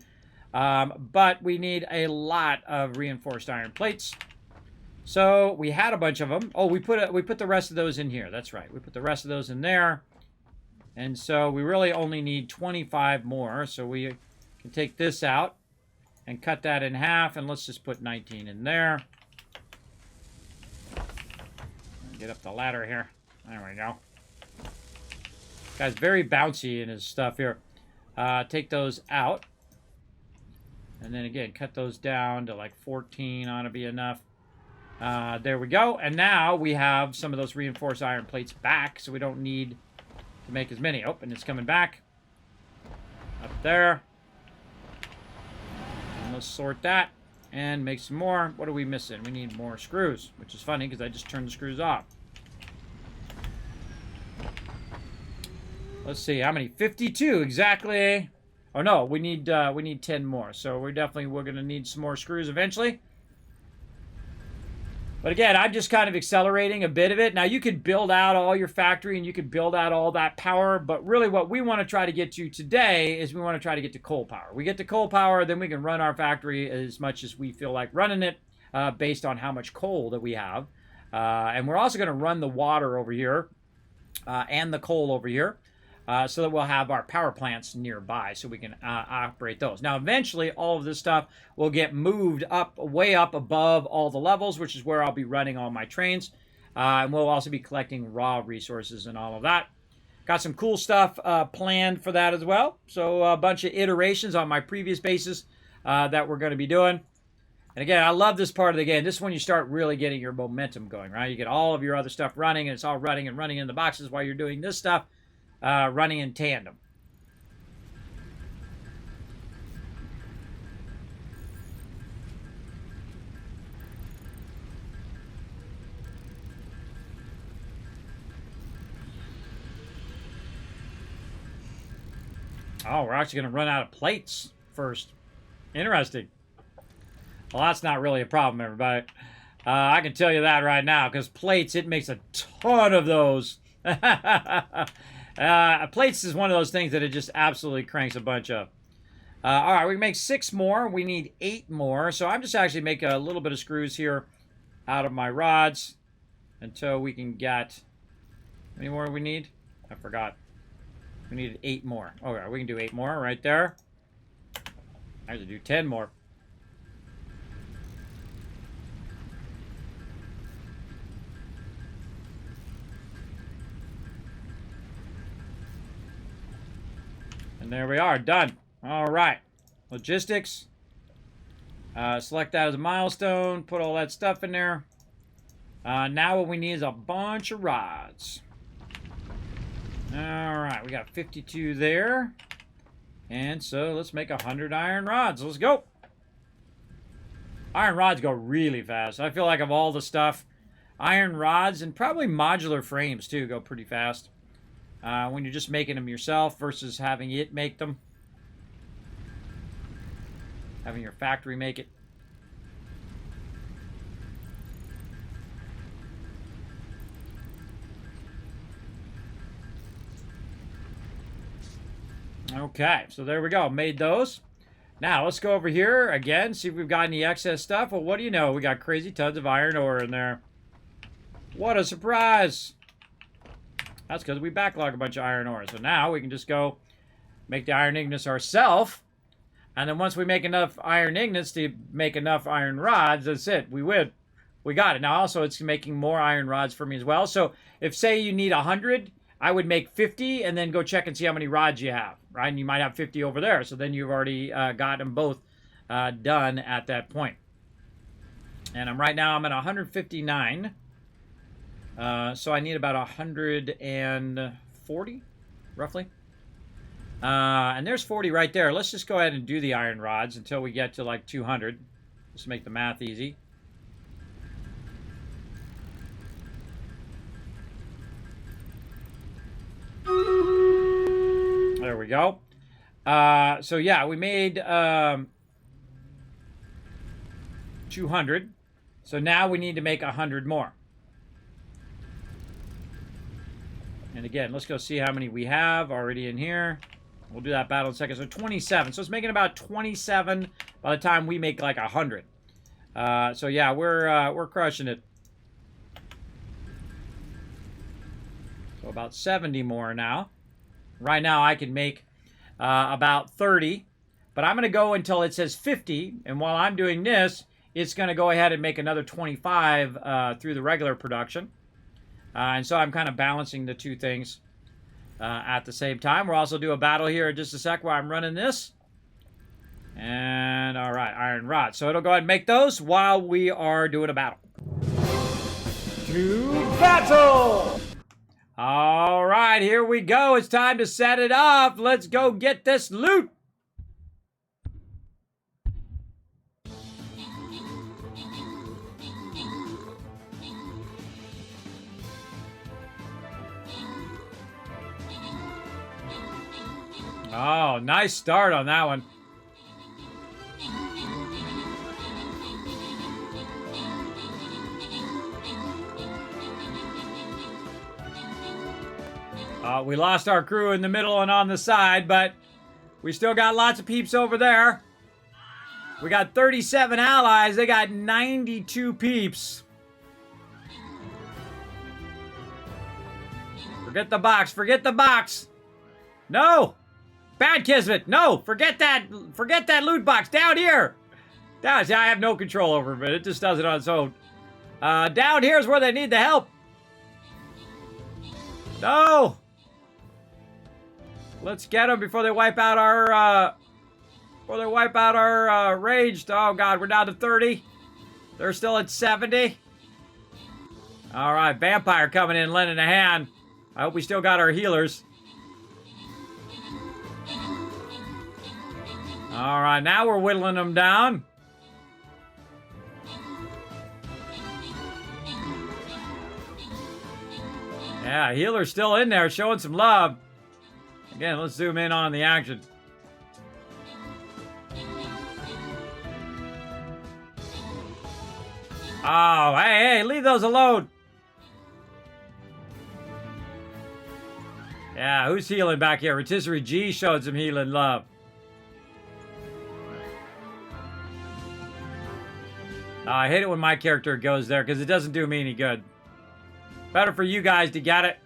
But we need a lot of reinforced iron plates. So we had a bunch of them. Oh, we put the rest of those in here. That's right. We put the rest of those in there. And so we really only need 25 more. So we can take this out and cut that in half. And let's just put 19 in there. Get up the ladder here. There we go. Guy's very bouncy in his stuff here. Take those out. And then again, cut those down to like 14 ought to be enough. There we go. And now we have some of those reinforced iron plates back, so we don't need to make as many. Oh, and it's coming back. Up there. And let's sort that and make some more. What are we missing? We need more screws, which is funny because I just turned the screws off. Let's see, how many? 52 exactly. Oh no, we need 10 more. So we're going to need some more screws eventually. But again, I'm just kind of accelerating a bit of it. Now you could build out all your factory and you could build out all that power, but really what we want to try to get to today is we want to try to get to coal power. We get to coal power, then we can run our factory as much as we feel like running it based on how much coal that we have. And we're also going to run the water over here and the coal over here. So that we'll have our power plants nearby so we can operate those. Now, eventually, all of this stuff will get moved up, way up above all the levels, which is where I'll be running all my trains. And we'll also be collecting raw resources and all of that. Got some cool stuff planned for that as well. So a bunch of iterations on my previous bases that we're going to be doing. And again, I love this part of the game. This is when you start really getting your momentum going, right? You get all of your other stuff running, and it's all running and running in the boxes while you're doing this stuff. Running in tandem. Oh, we're actually going to run out of plates first. Interesting. Well, that's not really a problem, everybody. I can tell you that right now, because plates, it makes a ton of those. Plates is one of those things that it just absolutely cranks a bunch of. All right, we can make 6 more. We need 8 more. So I'm just actually making a little bit of screws here out of my rods until we can get... How many more we need? I forgot. We needed 8 more. Okay, we can do 8 more right there. I have to do 10 more. And there we are, done. All right, logistics. Select that as a milestone, put all that stuff in there. Now what we need is a bunch of rods. All right, we got 52 there. And so let's make 100 iron rods. Let's go. Iron rods go really fast. I feel like of all the stuff, iron rods and probably modular frames too go pretty fast. When you're just making them yourself versus having it make them. Having your factory make it. Okay, so there we go. Made those. Now, let's go over here again, see if we've got any excess stuff. Well, what do you know? We got crazy tons of iron ore in there. What a surprise! That's because we backlog a bunch of iron ore. So now we can just go make the iron ingots ourselves. And then once we make enough iron ingots to make enough iron rods, that's it. We win. We got it. Now also it's making more iron rods for me as well. So if say you need 100, I would make 50 and then go check and see how many rods you have. Right? And you might have 50 over there. So then you've already got them both done at that point. And right now I'm at 159. So I need about 140, roughly. And there's 40 right there. Let's just go ahead and do the iron rods until we get to like 200. Just to make the math easy. There we go. So yeah, we made 200. So now we need to make 100 more. And again, let's go see how many we have already in here. We'll do that battle in a second. So 27. So it's making about 27 by the time we make like 100. So yeah, we're crushing it. So about 70 more now. Right now I can make about 30. But I'm going to go until it says 50. And while I'm doing this, it's going to go ahead and make another 25 through the regular production. And so I'm kind of balancing the two things at the same time. We'll also do a battle here in just a sec while I'm running this. And all right, iron rod. So it'll go ahead and make those while we are doing a battle. To battle! All right, here we go. It's time to set it up. Let's go get this loot. Oh, nice start on that one. We lost our crew in the middle and on the side, but we still got lots of peeps over there. We got 37 allies. They got 92 peeps. Forget the box. Forget the box. No. Bad Kismet. No. Forget that. Forget that loot box. Down here. Down. See, I have no control over it, but it just does it on its own. Down here is where they need the help. No. Let's get them before they wipe out our, raged. Oh, God, we're down to 30. They're still at 70. All right, Vampire coming in, lending a hand. I hope we still got our healers. All right, now we're whittling them down. Yeah, healer's still in there, showing some love. Again, let's zoom in on the action. Oh, hey, leave those alone. Yeah, who's healing back here? Rotisserie G showed some healing love. I hate it when my character goes there because it doesn't do me any good. Better for you guys to get it.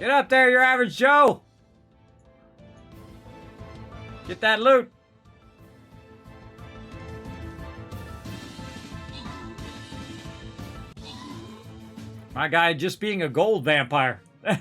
Get up there, your average Joe. Get that loot. My guy just being a gold vampire. All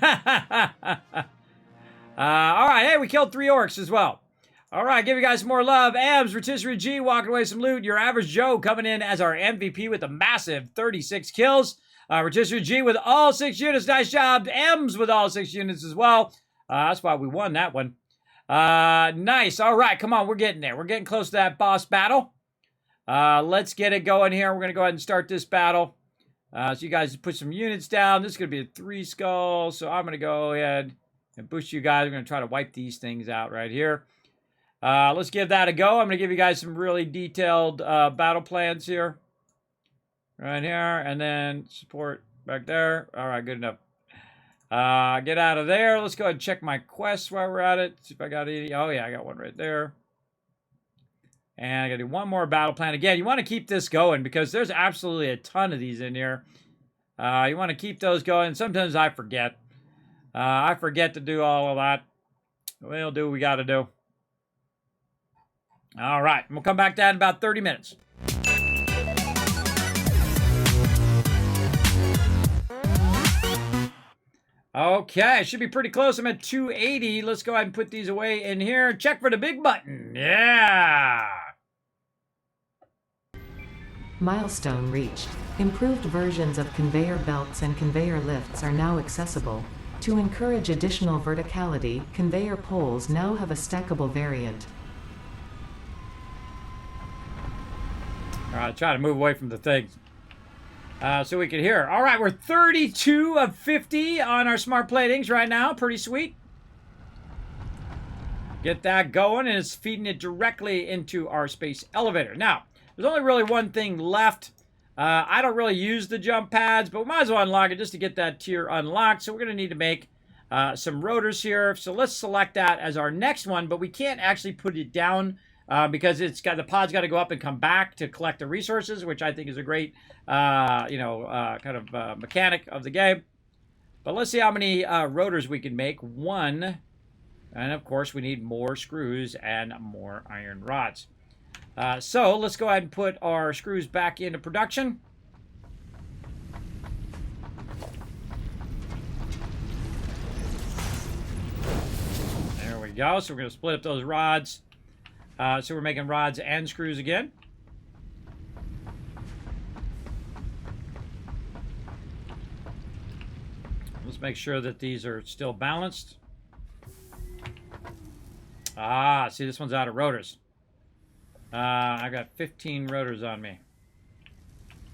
right, hey, we killed 3 orcs as well. All right, give you guys some more love. Abs, Rotisserie G walking away some loot. Your average Joe coming in as our MVP with a massive 36 kills. Rotisserie G with all 6 units. Nice job. M's with all 6 units as well. That's why we won that one. Nice. All right, come on. We're getting there. We're getting close to that boss battle. Let's get it going here. We're going to go ahead and start this battle. So you guys put some units down. This is going to be a 3 skull. So I'm going to go ahead and boost you guys. We're going to try to wipe these things out right here. Let's give that a go. I'm going to give you guys some really detailed battle plans here. Right here, and then support back there. All right, good enough. Get out of there. Let's go ahead and check my quests while we're at it. See if I got any. Oh, yeah, I got one right there. And I got to do one more battle plan. Again, you want to keep this going because there's absolutely a ton of these in here. You want to keep those going. Sometimes I forget. I forget to do all of that. We'll do what we got to do. All right, we'll come back to that in about 30 minutes. Okay, should be pretty close. I'm at 280. Let's go ahead and put these away in here. Check for the big button. Yeah. Milestone reached. Improved versions of conveyor belts and conveyor lifts are now accessible. To encourage additional verticality, conveyor poles now have a stackable variant. All right, try to move away from the things. so we could hear. All right, we're 32 of 50 on our smart platings right now. Pretty sweet. Get that going, and it's feeding it directly into our space elevator. Now, there's only really one thing left. I don't really use the jump pads, but we might as well unlock it just to get that tier unlocked. So we're going to need to make some rotors here. So let's select that as our next one, but we can't actually put it down because the pod's got to go up and come back to collect the resources, which I think is a great, mechanic of the game. But let's see how many rotors we can make. One, and of course we need more screws and more iron rods. So let's go ahead and put our screws back into production. There we go. So we're going to split up those rods. So we're making rods and screws again. Let's make sure that these are still balanced. See, this one's out of rotors. I got 15 rotors on me.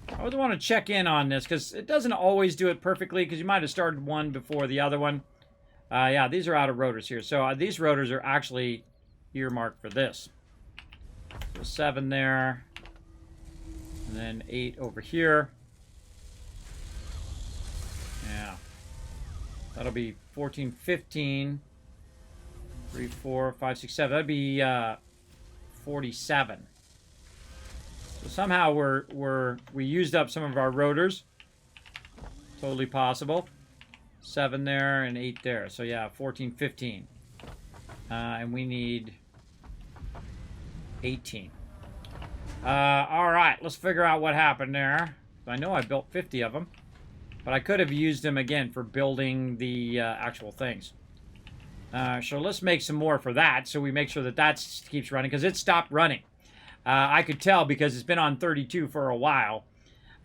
I always want to check in on this because it doesn't always do it perfectly because you might have started one before the other one. Yeah, these are out of rotors here. So these rotors are actually earmarked for this. So 7 there. And then 8 over here. Yeah. That'll be 14, 15. 3, 4, 5, 6, 7. That'd be 47. So somehow we used up some of our rotors. Totally possible. 7 there and 8 there. So yeah, 14, 15. And we need 18. All right, let's figure out what happened there. I know I built 50 of them, but I could have used them again for building the actual things. So let's make some more for that, so we make sure that that keeps running, because it stopped running. I could tell because it's been on 32 for a while.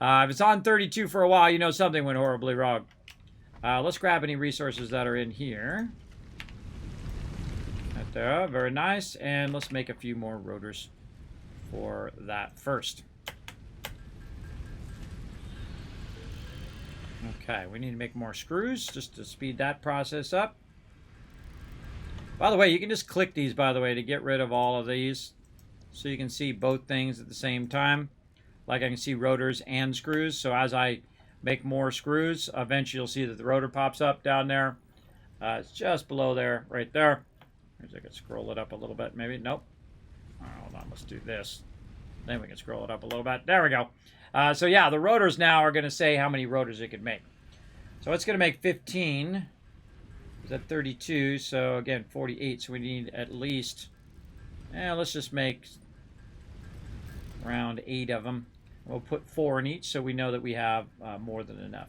If it's on 32 for a while, you know something went horribly wrong. Let's grab any resources that are in here. Right there, very nice. And let's make a few more rotors for that first. Okay, we need to make more screws just to speed that process up. By the way, you can just click these, by the way, to get rid of all of these. So you can see both things at the same time. Like I can see rotors and screws. So as I make more screws, eventually you'll see that the rotor pops up down there. It's just below there, right there. I could scroll it up a little bit, maybe. Nope. Oh, hold on, let's do this. Then we can scroll it up a little bit. There we go. So yeah, the rotors now are going to say how many rotors it could make. So it's going to make 15. Is that 32? So again, 48. So we need at least, let's just make around 8 of them. We'll put 4 in each so we know that we have more than enough.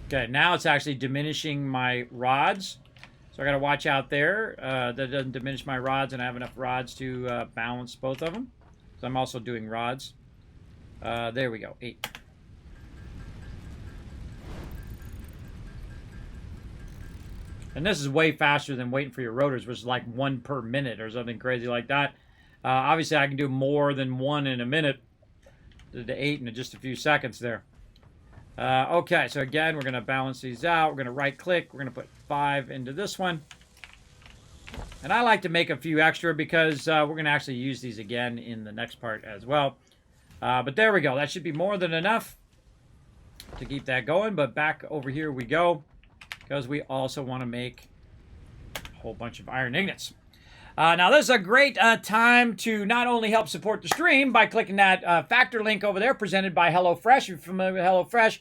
Okay, now it's actually diminishing my rods. So I got to watch out there. That doesn't diminish my rods, and I have enough rods to balance both of them. So I'm also doing rods. There we go, 8. And this is way faster than waiting for your rotors, which is like 1 per minute or something crazy like that. Obviously, I can do more than 1 in a minute. Did the 8 in just a few seconds there. Okay, so again, we're going to balance these out. We're going to right-click. We're going to put 5 into this one. And I like to make a few extra because we're going to actually use these again in the next part as well. But there we go. That should be more than enough to keep that going. But back over here we go, because we also want to make a whole bunch of iron ingots. Now, this is a great time to not only help support the stream by clicking that Factor link over there presented by HelloFresh. If you're familiar with HelloFresh,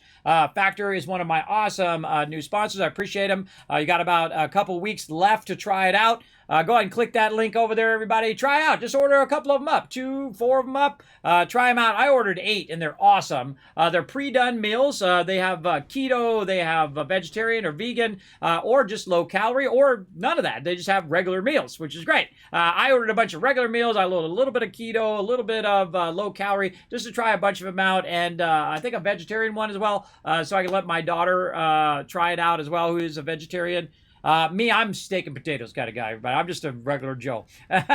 Factor is one of my awesome new sponsors. I appreciate them. You got about a couple weeks left to try it out. Go ahead and click that link over there, everybody. Try out. Just order a couple of them up, 2, 4 of them up. Try them out. I ordered 8, and they're awesome. They're pre-done meals. They have keto, they have vegetarian or vegan, or just low calorie, or none of that. They just have regular meals, which is great. I ordered a bunch of regular meals. I loaded a little bit of keto, a little bit of low calorie, just to try a bunch of them out, and I think a vegetarian one as well, so I can let my daughter try it out as well, who is a vegetarian. Me, I'm steak and potatoes kind of guy, but I'm just a regular Joe. But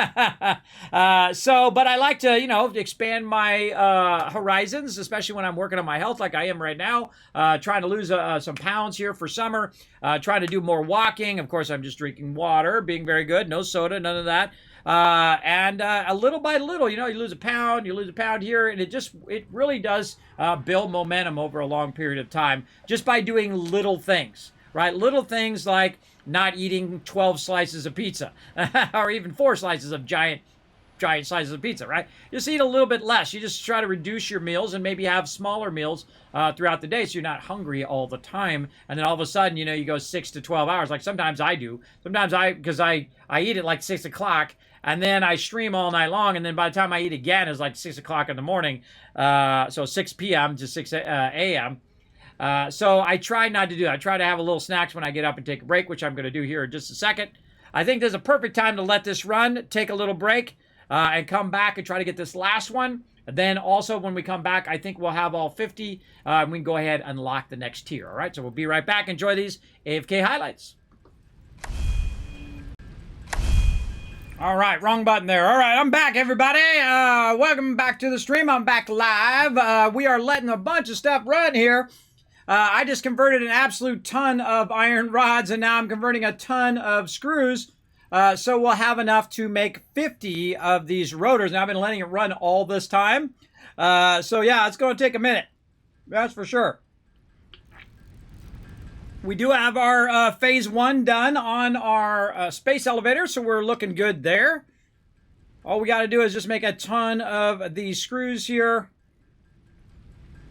I like to, expand my horizons, especially when I'm working on my health like I am right now, trying to lose some pounds here for summer, trying to do more walking. Of course, I'm just drinking water, being very good, no soda, none of that. And a little by little, you lose a pound here, and it really does build momentum over a long period of time just by doing little things, right? Little things like not eating 12 slices of pizza or even 4 slices of giant slices of pizza, right? Just eat a little bit less. You just try to reduce your meals and maybe have smaller meals throughout the day so you're not hungry all the time. And then all of a sudden, you go 6 to 12 hours. Like sometimes I do. Sometimes because I eat at like 6 o'clock and then I stream all night long. And then by the time I eat again, it's like 6 o'clock in the morning. So 6 p.m. to 6 a.m. So I try not to do that. I try to have a little snacks when I get up and take a break, which I'm going to do here in just a second. I think there's a perfect time to let this run, take a little break, and come back and try to get this last one. Then also when we come back, I think we'll have all 50. And we can go ahead and unlock the next tier. All right, so we'll be right back. Enjoy these AFK highlights. All right, wrong button there. All right, I'm back, everybody. Welcome back to the stream. I'm back live. We are letting a bunch of stuff run here. I just converted an absolute ton of iron rods, and now I'm converting a ton of screws. So we'll have enough to make 50 of these rotors. Now, I've been letting it run all this time. So yeah, it's going to take a minute. That's for sure. We do have our phase 1 done on our space elevator, so we're looking good there. All we got to do is just make a ton of these screws here.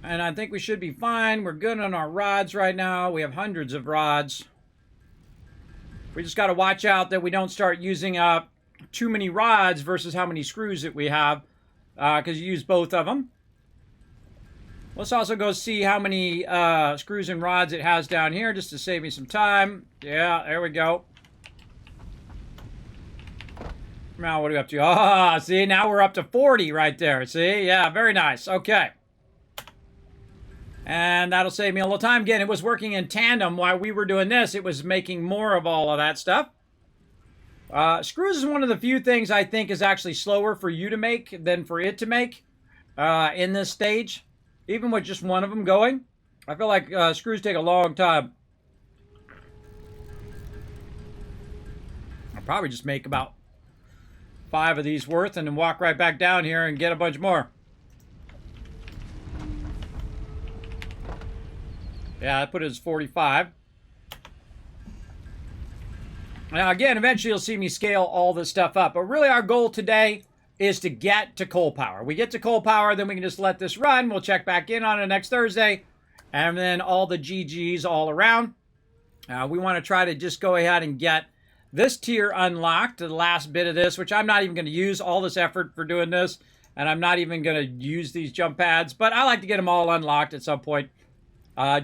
And I think we should be fine. We're good on our rods right now. We have hundreds of rods. We just got to watch out that we don't start using up too many rods versus how many screws that we have, because you use both of them. Let's also go see how many screws and rods it has down here just to save me some time. Yeah, there we go. Now what are we up to? Ah, see, now we're up to 40 right there. See? Yeah, very nice. Okay. And that'll save me a little time. Again, it was working in tandem while we were doing this. It was making more of all of that stuff. Screws is one of the few things I think is actually slower for you to make than for it to make in this stage. Even with just one of them going. I feel like screws take a long time. I'll probably just make about 5 of these worth and then walk right back down here and get a bunch more. Yeah, I put it as 45. Now, again, eventually you'll see me scale all this stuff up. But really our goal today is to get to coal power. We get to coal power, then we can just let this run. We'll check back in on it next Thursday. And then all the GGs all around. We want to try to just go ahead and get this tier unlocked, the last bit of this, which I'm not even going to use all this effort for doing this. And I'm not even going to use these jump pads. But I like to get them all unlocked at some point.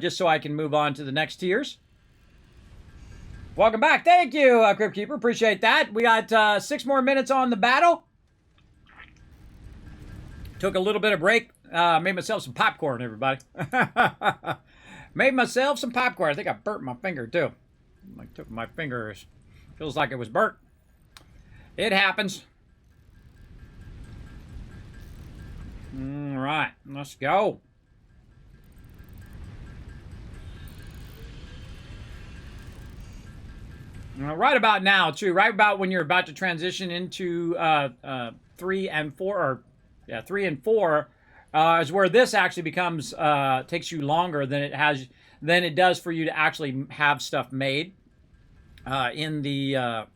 Just so I can move on to the next tiers. Welcome back. Thank you, Crypt Keeper. Appreciate that. We got 6 more minutes on the battle. Took a little bit of break. Made myself some popcorn, everybody. Made myself some popcorn. I think I burnt my finger, too. I took my fingers. Feels like it was burnt. It happens. All right. Let's go. Right about now, too. Right about when you're about to transition into 3 and 4, or 3 and 4, is where this actually becomes takes you longer than it does for you to actually have stuff made in the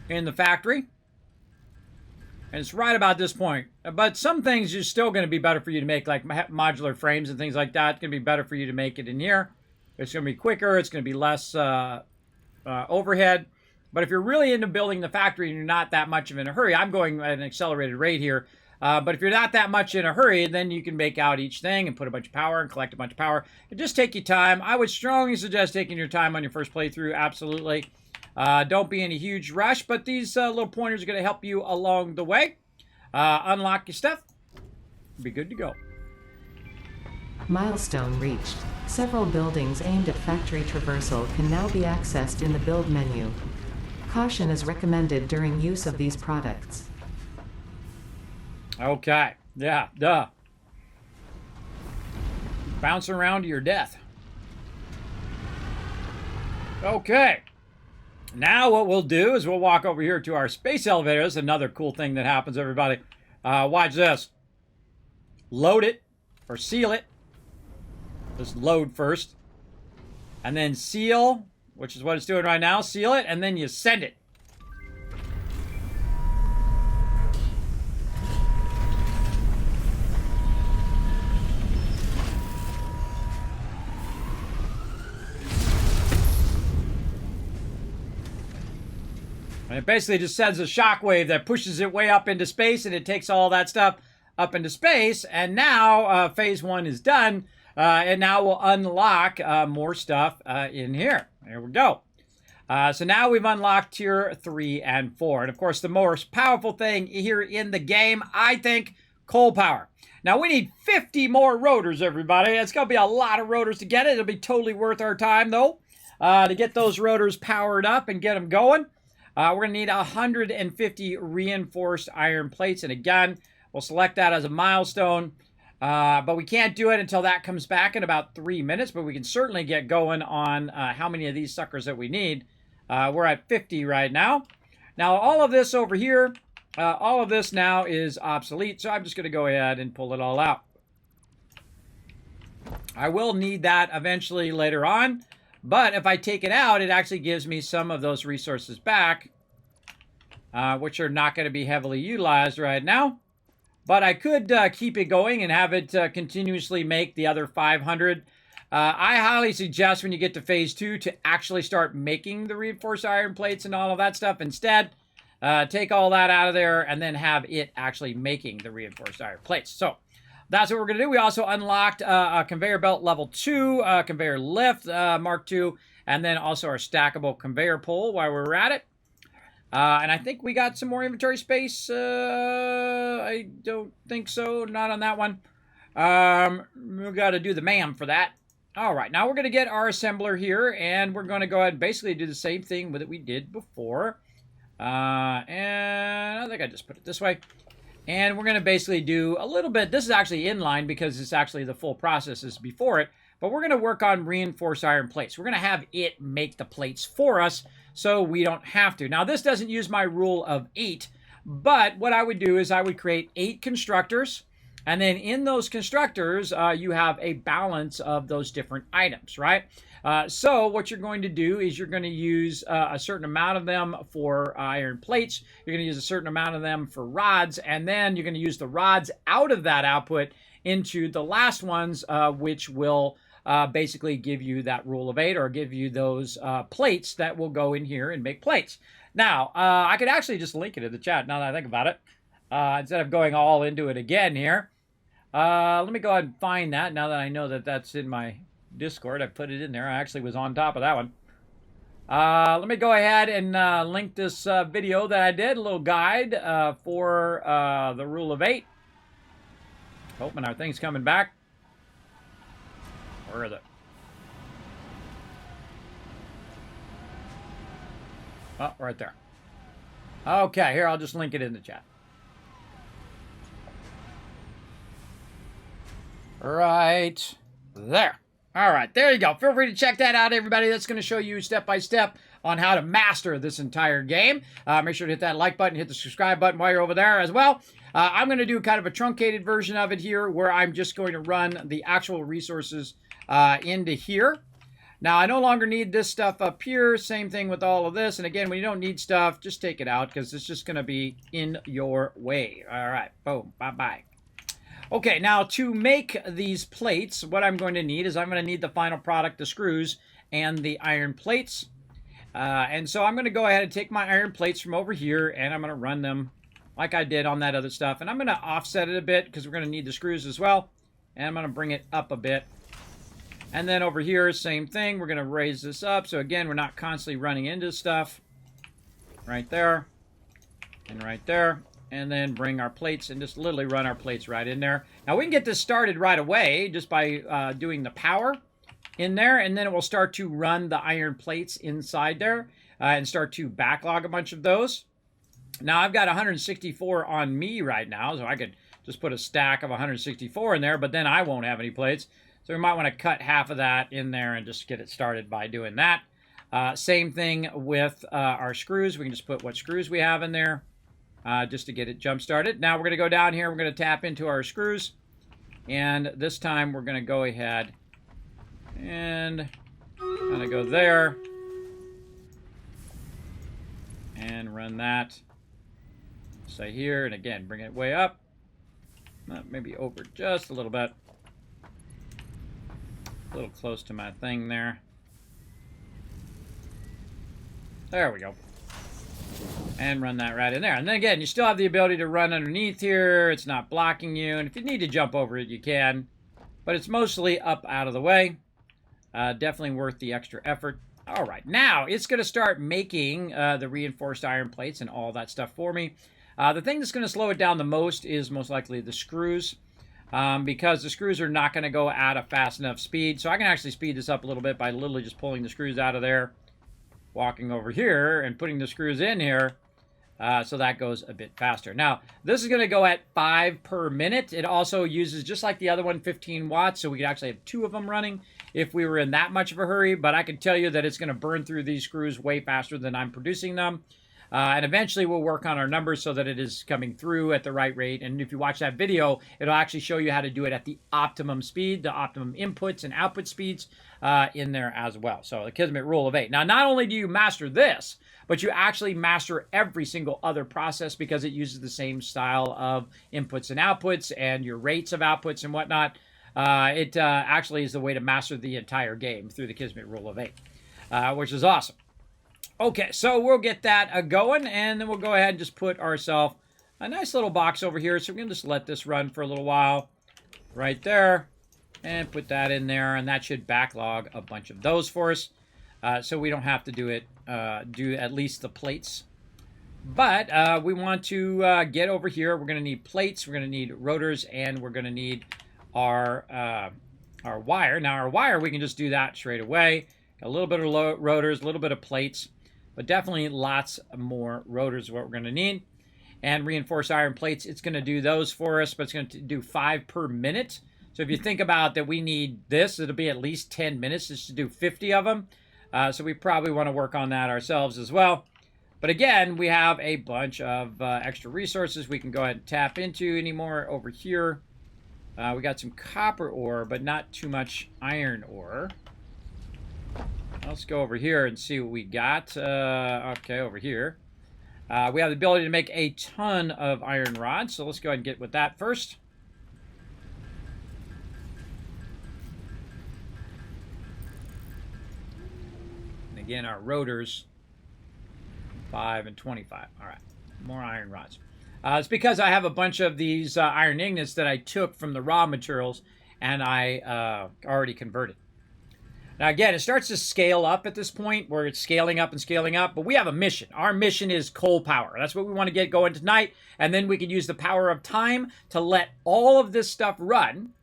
factory. And it's right about this point. But some things are still going to be better for you to make, like modular frames and things like that. It's going to be better for you to make it in here. It's going to be quicker. It's going to be less overhead. But if you're really into building the factory and you're not that much of in a hurry, I'm going at an accelerated rate here. But if you're not that much in a hurry, then you can make out each thing and put a bunch of power and collect a bunch of power. And just take your time. I would strongly suggest taking your time on your first playthrough, absolutely. Don't be in a huge rush, but these little pointers are going to help you along the way. Unlock your stuff. Be good to go. Milestone reached. Several buildings aimed at factory traversal can now be accessed in the build menu. Caution is recommended during use of these products. Okay. Yeah, duh. Bounce around to your death. Okay. Now what we'll do is we'll walk over here to our space elevator. This is another cool thing that happens, everybody. Watch this. Load it, or seal it. Just load first. And then seal, which is what it's doing right now. Seal it, and then you send it. And it basically just sends a shockwave that pushes it way up into space, and it takes all that stuff up into space. And now phase 1 is done, and now we'll unlock more stuff in here. There we go. So now we've unlocked tier 3 and 4. And of course, the most powerful thing here in the game, I think, coal power. Now we need 50 more rotors, everybody. It's going to be a lot of rotors to get it. It'll be totally worth our time, though, to get those rotors powered up and get them going. We're going to need 150 reinforced iron plates. And again, we'll select that as a milestone. But we can't do it until that comes back in about 3 minutes. But we can certainly get going on how many of these suckers that we need. We're at 50 right now. Now, all of this over here, all of this now is obsolete. So I'm just going to go ahead and pull it all out. I will need that eventually later on. But if I take it out, it actually gives me some of those resources back, which are not going to be heavily utilized right now. But I could keep it going and have it continuously make the other 500. I highly suggest when you get to phase 2 to actually start making the reinforced iron plates and all of that stuff. Instead, take all that out of there and then have it actually making the reinforced iron plates. So that's what we're going to do. We also unlocked a conveyor belt level 2, conveyor lift Mark 2, and then also our stackable conveyor pole while we're at it. And I think we got some more inventory space. I don't think so. Not on that one. We've got to do the MAM for that. All right. Now we're going to get our assembler here, and we're going to go ahead and basically do the same thing that we did before. And I think I just put it this way. And we're going to basically do a little bit. This is actually inline because it's actually the full process is before it. But we're going to work on reinforced iron plates. We're going to have it make the plates for us so we don't have to. Now, this doesn't use my rule of 8. But what I would do is I would create 8 constructors. And then in those constructors, you have a balance of those different items, right? So what you're going to do is you're going to use a certain amount of them for iron plates. You're going to use a certain amount of them for rods. And then you're going to use the rods out of that output into the last ones, which will basically give you that rule of 8 or give you those plates that will go in here and make plates. Now, I could actually just link it in the chat now that I think about it. Instead of going all into it again here. Let me go ahead and find that now that I know that that's in my Discord. I put it in there. I actually was on top of that one. Let me go ahead and link this video that I did, a little guide for the rule of 8. Hoping our thing's coming back. Where is it? Oh, right there. Okay, here, I'll just link it in the chat. Right there. All right, there you go. Feel free to check that out, everybody. That's going to show you step by step on how to master this entire game. Make sure to hit that like button, hit the subscribe button while you're over there as well. I'm going to do kind of a truncated version of it here where I'm just going to run the actual resources into here. Now, I no longer need this stuff up here. Same thing with all of this. And again, when you don't need stuff, just take it out because it's just going to be in your way. All right, boom, bye-bye. Okay, now to make these plates, what I'm going to need is I'm going to need the final product, the screws and the iron plates. And so I'm going to go ahead and take my iron plates from over here, and I'm going to run them like I did on that other stuff. And I'm going to offset it a bit because we're going to need the screws as well. And I'm going to bring it up a bit. And then over here, same thing. We're going to raise this up. So again, we're not constantly running into stuff. Right there. And right there. And then bring our plates and just literally run our plates right in there. Now we can get this started right away just by doing the power in there, and then it will start to run the iron plates inside there and start to backlog a bunch of those. Now I've got 164 on me right now, so I could just put a stack of 164 in there, but then I won't have any plates. So we might want to cut half of that in there and just get it started by doing that. Same thing with our screws. We can just put what screws we have in there just to get it jump started. Now we're going to go down here. We're going to tap into our screws, and this time we're going to go ahead and kind of go there and run that. Say here, and again, bring it way up. Maybe over just a little bit. A little close to my thing there. There we go. And run that right in there. And then again, you still have the ability to run underneath here. It's not blocking you. And if you need to jump over it, you can. But it's mostly up out of the way. Definitely worth the extra effort. All right, now it's going to start making the reinforced iron plates and all that stuff for me. The thing that's going to slow it down the most is most likely the screws, because the screws are not going to go at a fast enough speed. So I can actually speed this up a little bit by literally just pulling the screws out of there, walking over here, and putting the screws in here. So that goes a bit faster. Now, this is going to go at 5 per minute. It also uses, just like the other one, 15 watts. So we could actually have 2 of them running if we were in that much of a hurry. But I can tell you that it's going to burn through these screws way faster than I'm producing them. And eventually we'll work on our numbers so that it is coming through at the right rate. And if you watch that video, it'll actually show you how to do it at the optimum speed, the optimum inputs and output speeds in there as well. So the Kismet rule of 8. Now, not only do you master this, but you actually master every single other process because it uses the same style of inputs and outputs and your rates of outputs and whatnot. It actually is the way to master the entire game through the Kismet rule of 8, which is awesome. Okay, so we'll get that going, and then we'll go ahead and just put ourselves a nice little box over here. So we're going to just let this run for a little while right there and put that in there, and that should backlog a bunch of those for us. So we don't have to do at least the plates. But we want to get over here. We're going to need plates, we're going to need rotors, and we're going to need our wire. Now our wire, we can just do that straight away. A little bit of rotors, a little bit of plates, but definitely lots more rotors is what we're going to need. And reinforced iron plates, it's going to do those for us, but it's going to do 5 per minute. So if you think about that we need this, it'll be at least 10 minutes just to do 50 of them. So we probably want to work on that ourselves as well. But again, we have a bunch of extra resources we can go ahead and tap into anymore over here. We got some copper ore, but not too much iron ore. Let's go over here and see what we got. Okay, over here. We have the ability to make a ton of iron rods, so let's go ahead and get with that first. And again, our rotors, 5 and 25. All right, more iron rods. It's because I have a bunch of these iron ingots that I took from the raw materials and I already converted. Now, again, it starts to scale up at this point where it's scaling up and scaling up, but we have a mission. Our mission is coal power. That's what we want to get going tonight, and then we can use the power of time to let all of this stuff run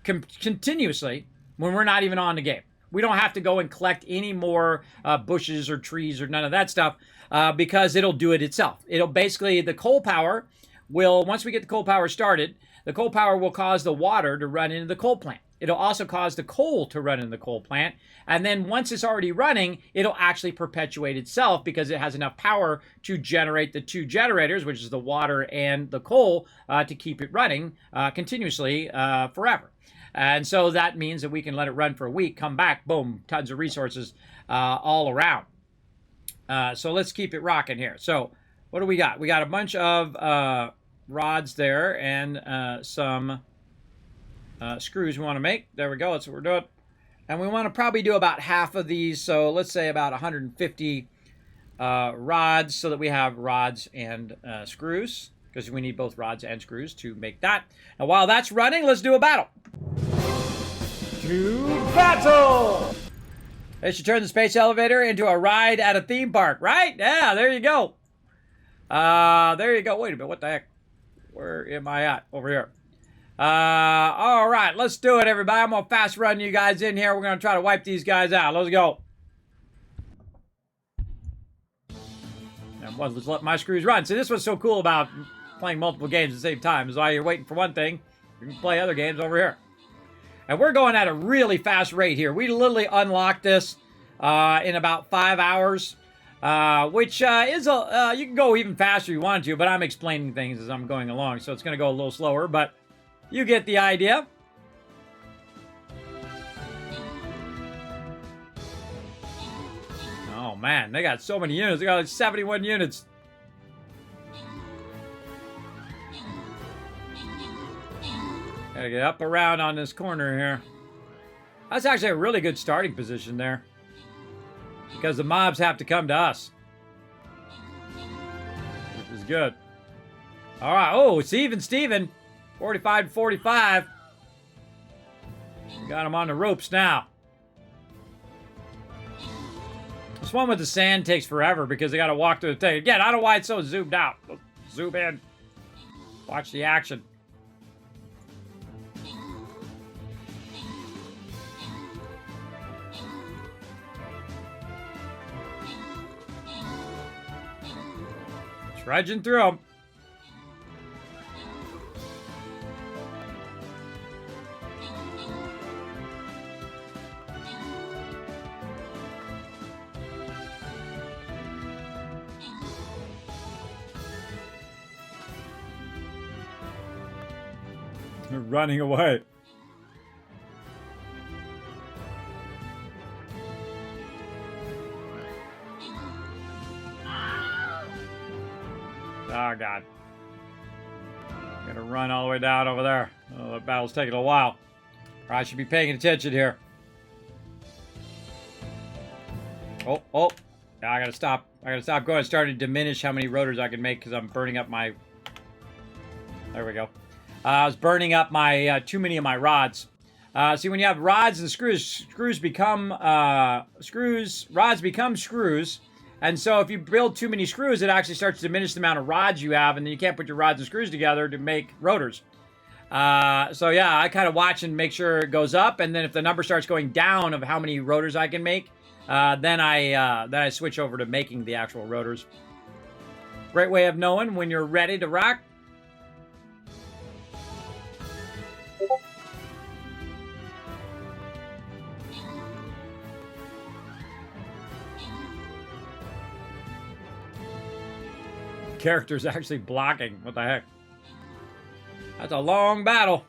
continuously when we're not even on the game. We don't have to go and collect any more bushes or trees or none of that stuff because it'll do it itself. It'll basically, the coal power will, once we get the coal power started, the coal power will cause the water to run into the coal plant. It'll also cause the coal to run in the coal plant. And then once it's already running, it'll actually perpetuate itself because it has enough power to generate the 2 generators, which is the water and the coal, to keep it running continuously forever. And so that means that we can let it run for a week, come back, boom, tons of resources all around. So let's keep it rocking here. So what do we got? We got a bunch of rods there and some screws we want to make. There we go. That's what we're doing. And we want to probably do about half of these. So let's say about 150 rods so that we have rods and screws, because we need both rods and screws to make that. Now, while that's running, let's do a battle. To battle! They should turn the space elevator into a ride at a theme park, right? Yeah, there you go. There you go. Wait a minute. What the heck? Where am I at? Over here. All right. Let's do it, everybody. I'm going to fast run you guys in here. We're going to try to wipe these guys out. Let's go. And let's let my screws run. See, this was so cool about playing multiple games at the same time. Is while you're waiting for one thing, you can play other games over here. And we're going at a really fast rate here. We literally unlocked this in about 5 hours. Which is you can go even faster if you want to, but I'm explaining things as I'm going along, so it's going to go a little slower, but you get the idea. Oh man, they got so many units. They got like 71 units. Gotta get up around on this corner here. That's actually a really good starting position there, because the mobs have to come to us, which is good. All right. Oh, it's even Steven. 45 to 45. Got him on the ropes now. This one with the sand takes forever because they got to walk through the thing. Again, I don't know why it's so zoomed out. Let's zoom in. Watch the action. Trudging through them. They're running away. Oh, God. Gotta run all the way down over there. Oh, that battle's taking a while. I should be paying attention here. Oh. Yeah, I gotta stop. I gotta stop going. It's starting to diminish how many rotors I can make because I'm burning up my... There we go. I was burning up my too many of my rods. See, when you have rods and screws, rods become screws. And so if you build too many screws, it actually starts to diminish the amount of rods you have, and then you can't put your rods and screws together to make rotors. So yeah, I kind of watch and make sure it goes up, and then if the number starts going down of how many rotors I can make, then I switch over to making the actual rotors. Great way of knowing when you're ready to rock. Character's actually blocking. What the heck? That's a long battle.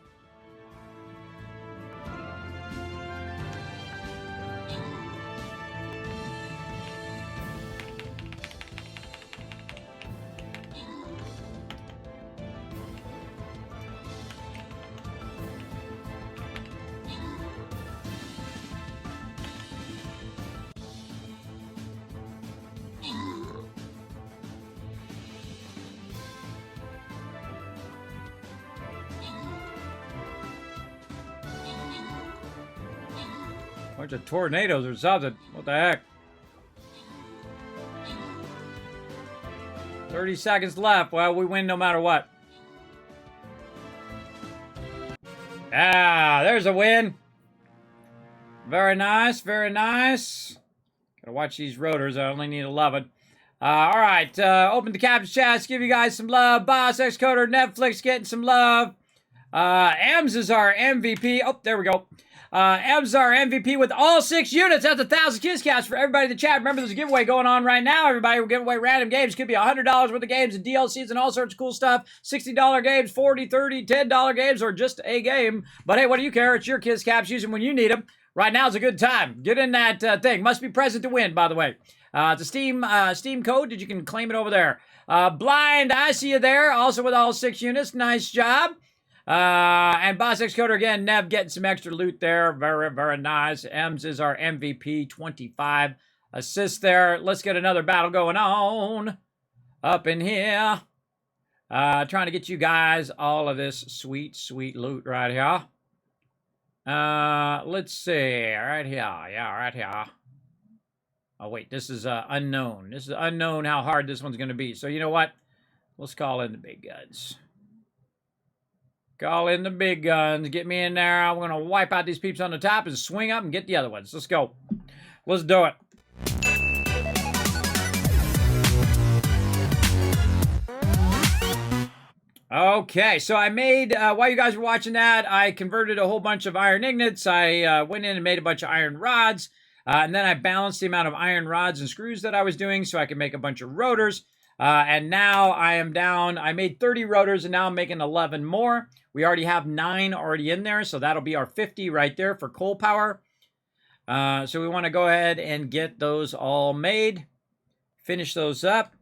Bunch of tornadoes or something. What the heck? 30 seconds left. Well, we win no matter what. Ah, there's a win. Very nice, very nice. Gotta watch these rotors. I only need 11. All right, open the captain's chest. Give you guys some love. Boss, Xcoder, Netflix getting some love. Ems is our MVP. Oh, there we go. Ems is our MVP with all 6 units. That's 1,000 kiss caps for everybody in the chat. Remember, there's a giveaway going on right now. Everybody, we're giving away random games. Could be $100 worth of games and DLCs and all sorts of cool stuff. $60 games, $40, $30, $10 games, or just a game. But hey, what do you care? It's your kiss caps. Use them when you need them. Right now is a good time. Get in that thing. Must be present to win, by the way. It's a Steam code that you can claim it over there. Blind, I see you there. Also with all 6 units. Nice job. And Boss X Coder again, Nev getting some extra loot there. Very, very nice. Ems is our MVP, 25 assists there. Let's get another battle going on up in here. Trying to get you guys all of this sweet, sweet loot right here. Let's see. Right here. Yeah, right here. Oh, wait. This is unknown. This is unknown how hard this one's going to be. So, you know what? Let's call in the big guns. Call in the big guns. Get me in there. I'm going to wipe out these peeps on the top and swing up and get the other ones. Let's go. Let's do it. Okay, so I made, while you guys were watching that, I converted a whole bunch of iron ingots. I went in and made a bunch of iron rods. And then I balanced the amount of iron rods and screws that I was doing so I could make a bunch of rotors. And now I am down, I made 30 rotors and now I'm making 11 more. We already have 9 already in there, so that'll be our 50 right there for coal power. So we want to go ahead and get those all made. Finish those up.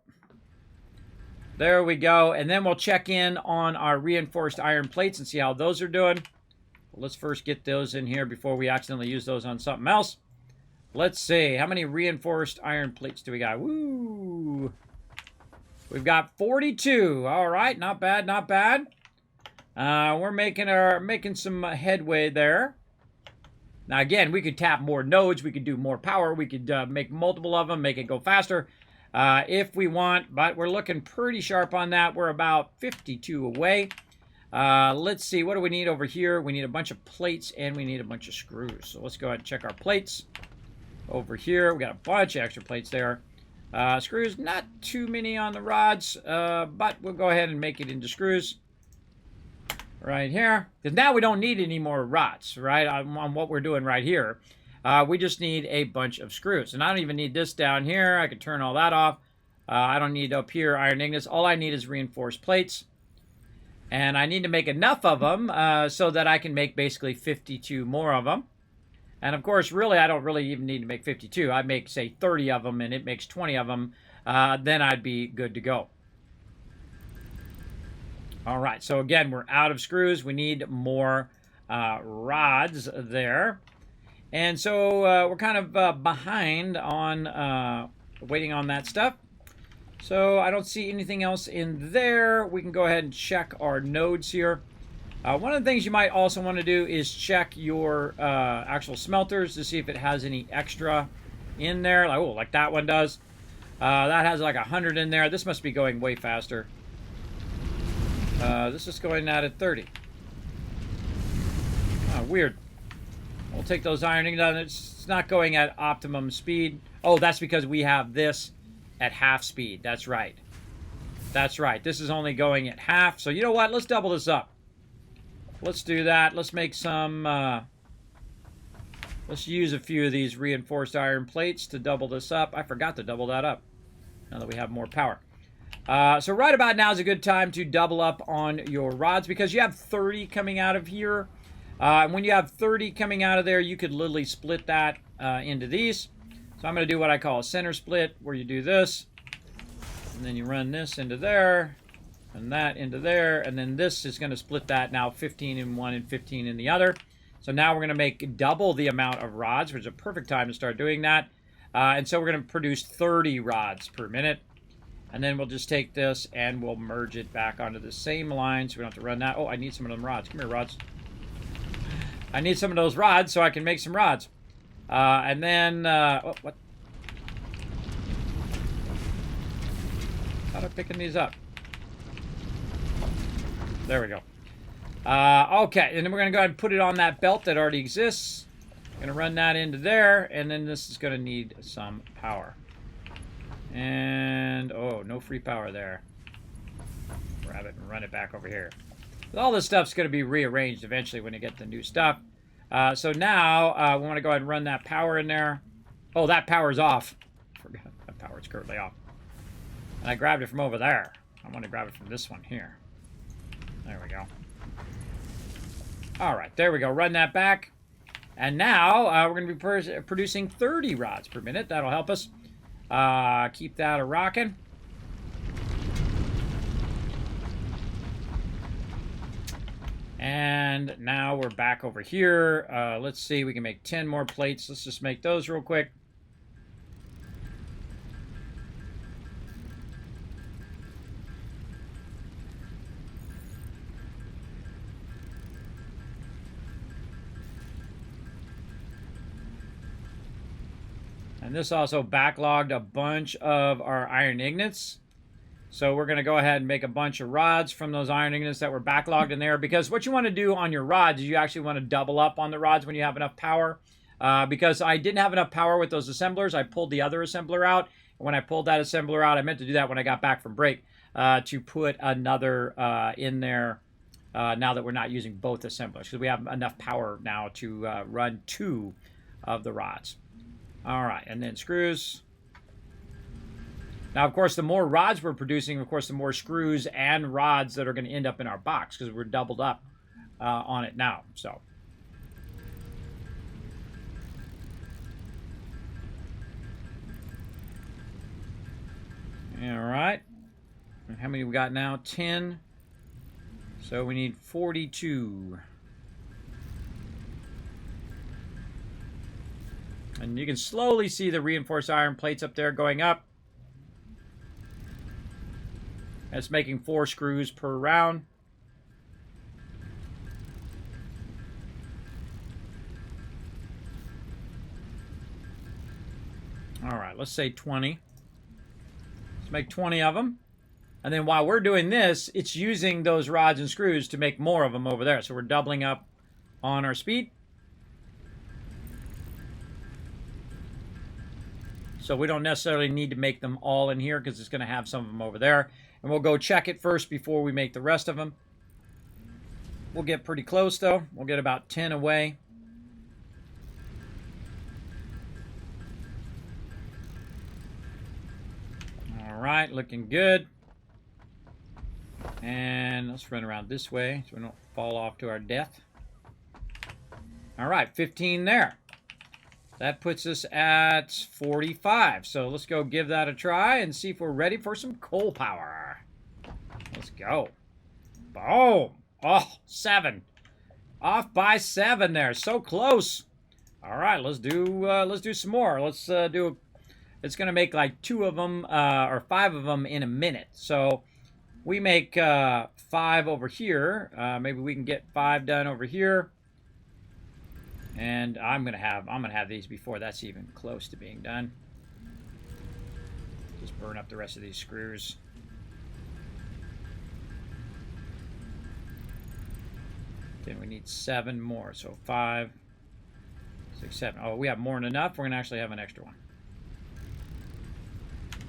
There we go. And then we'll check in on our reinforced iron plates and see how those are doing. Let's first get those in here before we accidentally use those on something else. Let's see. How many reinforced iron plates do we got? Woo! We've got 42. All right. Not bad. Not bad. We're making some headway there. Now, again, we could tap more nodes. We could do more power. We could make multiple of them, make it go faster if we want. But we're looking pretty sharp on that. We're about 52 away. Let's see. What do we need over here? We need a bunch of plates and we need a bunch of screws. So let's go ahead and check our plates. Over here, we got a bunch of extra plates there. Screws, not too many on the rods, but we'll go ahead and make it into screws. Right here. Because now we don't need any more rods, right, on what we're doing right here. We just need a bunch of screws. And I don't even need this down here. I can turn all that off. I don't need up here iron ingots. All I need is reinforced plates. And I need to make enough of them so that I can make basically 52 more of them. And of course, really, I don't really even need to make 52. I make, say, 30 of them and it makes 20 of them. Then I'd be good to go. All right, so again, we're out of screws. We need more rods there. And so we're kind of behind on waiting on that stuff. So I don't see anything else in there. We can go ahead and check our nodes here. One of the things you might also want to do is check your actual smelters to see if it has any extra in there. Like, oh, like that one does. That has like 100 in there. This must be going way faster. This is going out at 30. Oh, weird. We'll take those iron ingots. It's not going at optimum speed. Oh, that's because we have this at half speed. That's right. That's right. This is only going at half. So you know what? Let's double this up. Let's do that. Let's make some... let's use a few of these reinforced iron plates to double this up. I forgot to double that up now that we have more power. So right about now is a good time to double up on your rods because you have 30 coming out of here. And when you have 30 coming out of there, you could literally split that into these. So I'm going to do what I call a center split, where you do this, and then you run this into there, and that into there, and then this is going to split that now 15 in one and 15 in the other. So now we're going to make double the amount of rods, which is a perfect time to start doing that. And so we're going to produce 30 rods per minute. And then we'll just take this and we'll merge it back onto the same line so we don't have to run that. Oh, I need some of them rods. Come here, rods. I need some of those rods so I can make some rods. And then, oh, what? How am I picking these up? There we go. Okay, and then we're going to go ahead and put it on that belt that already exists. Going to run that into there, and then this is going to need some power. And, oh, no free power there. Grab it and run it back over here. All this stuff's going to be rearranged eventually when you get the new stuff. So now, we want to go ahead and run that power in there. Oh, that power's off. Forgot that power's currently off. And I grabbed it from over there. I want to grab it from this one here. There we go. All right, there we go. Run that back. And now, we're going to be producing 30 rods per minute. That'll help us. Keep that a-rocking. And now we're back over here. Let's see, we can make 10 more plates. Let's just make those real quick. And this also backlogged a bunch of our iron ingots. So we're going to go ahead and make a bunch of rods from those iron ingots that were backlogged in there. Because what you want to do on your rods is you actually want to double up on the rods when you have enough power. Because I didn't have enough power with those assemblers, I pulled the other assembler out. And when I pulled that assembler out, I meant to do that when I got back from break. To put another in there now that we're not using both assemblers. Because we have enough power now to run 2 of the rods. All right, and then screws. Now, of course, the more rods we're producing, of course, the more screws and rods that are going to end up in our box because we're doubled up on it now. So, all right. And how many we got now? 10. So we need 42. And you can slowly see the reinforced iron plates up there going up. That's making 4 screws per round. All right, let's say 20. Let's make 20 of them. And then while we're doing this, it's using those rods and screws to make more of them over there. So we're doubling up on our speed. So we don't necessarily need to make them all in here because it's going to have some of them over there. And we'll go check it first before we make the rest of them. We'll get pretty close, though. We'll get about 10 away. All right, looking good. And let's run around this way so we don't fall off to our death. All right, 15 there. That puts us at 45. So let's go give that a try and see if we're ready for some coal power. Let's go. Boom. Oh, 7. Off by 7 there. So close. All right, let's do some more. Let's do. It's gonna make like 2 of them or 5 of them in a minute. So we make 5 over here. Maybe we can get 5 done over here. And I'm gonna have these before that's even close to being done. Just burn up the rest of these screws. Then we need 7 more. So 5, 6, 7. Oh, we have more than enough. We're gonna actually have an extra one.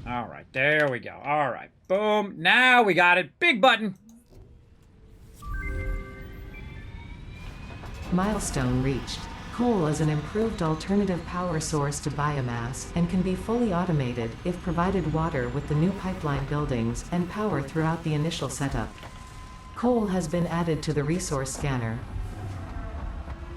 All right, there we go. All right, boom. Now we got it. Big button. Milestone reached. Coal is an improved alternative power source to biomass and can be fully automated if provided water with the new pipeline buildings and power throughout the initial setup. Coal has been added to the resource scanner.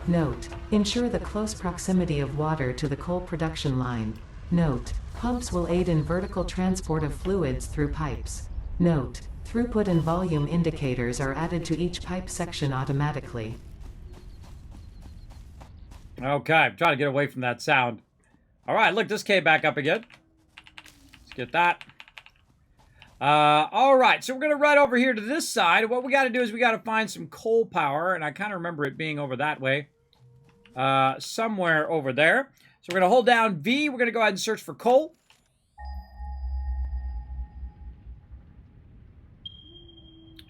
Note: ensure the close proximity of water to the coal production line. Note: pumps will aid in vertical transport of fluids through pipes. Note: throughput and volume indicators are added to each pipe section automatically. Okay, I'm trying to get away from that sound. All right, look, this came back up again. Let's get that. All right, so we're going to run over here to this side. What we got to do is we got to find some coal power, and I kind of remember it being over that way. Somewhere over there. So we're going to hold down V. We're going to go ahead and search for coal.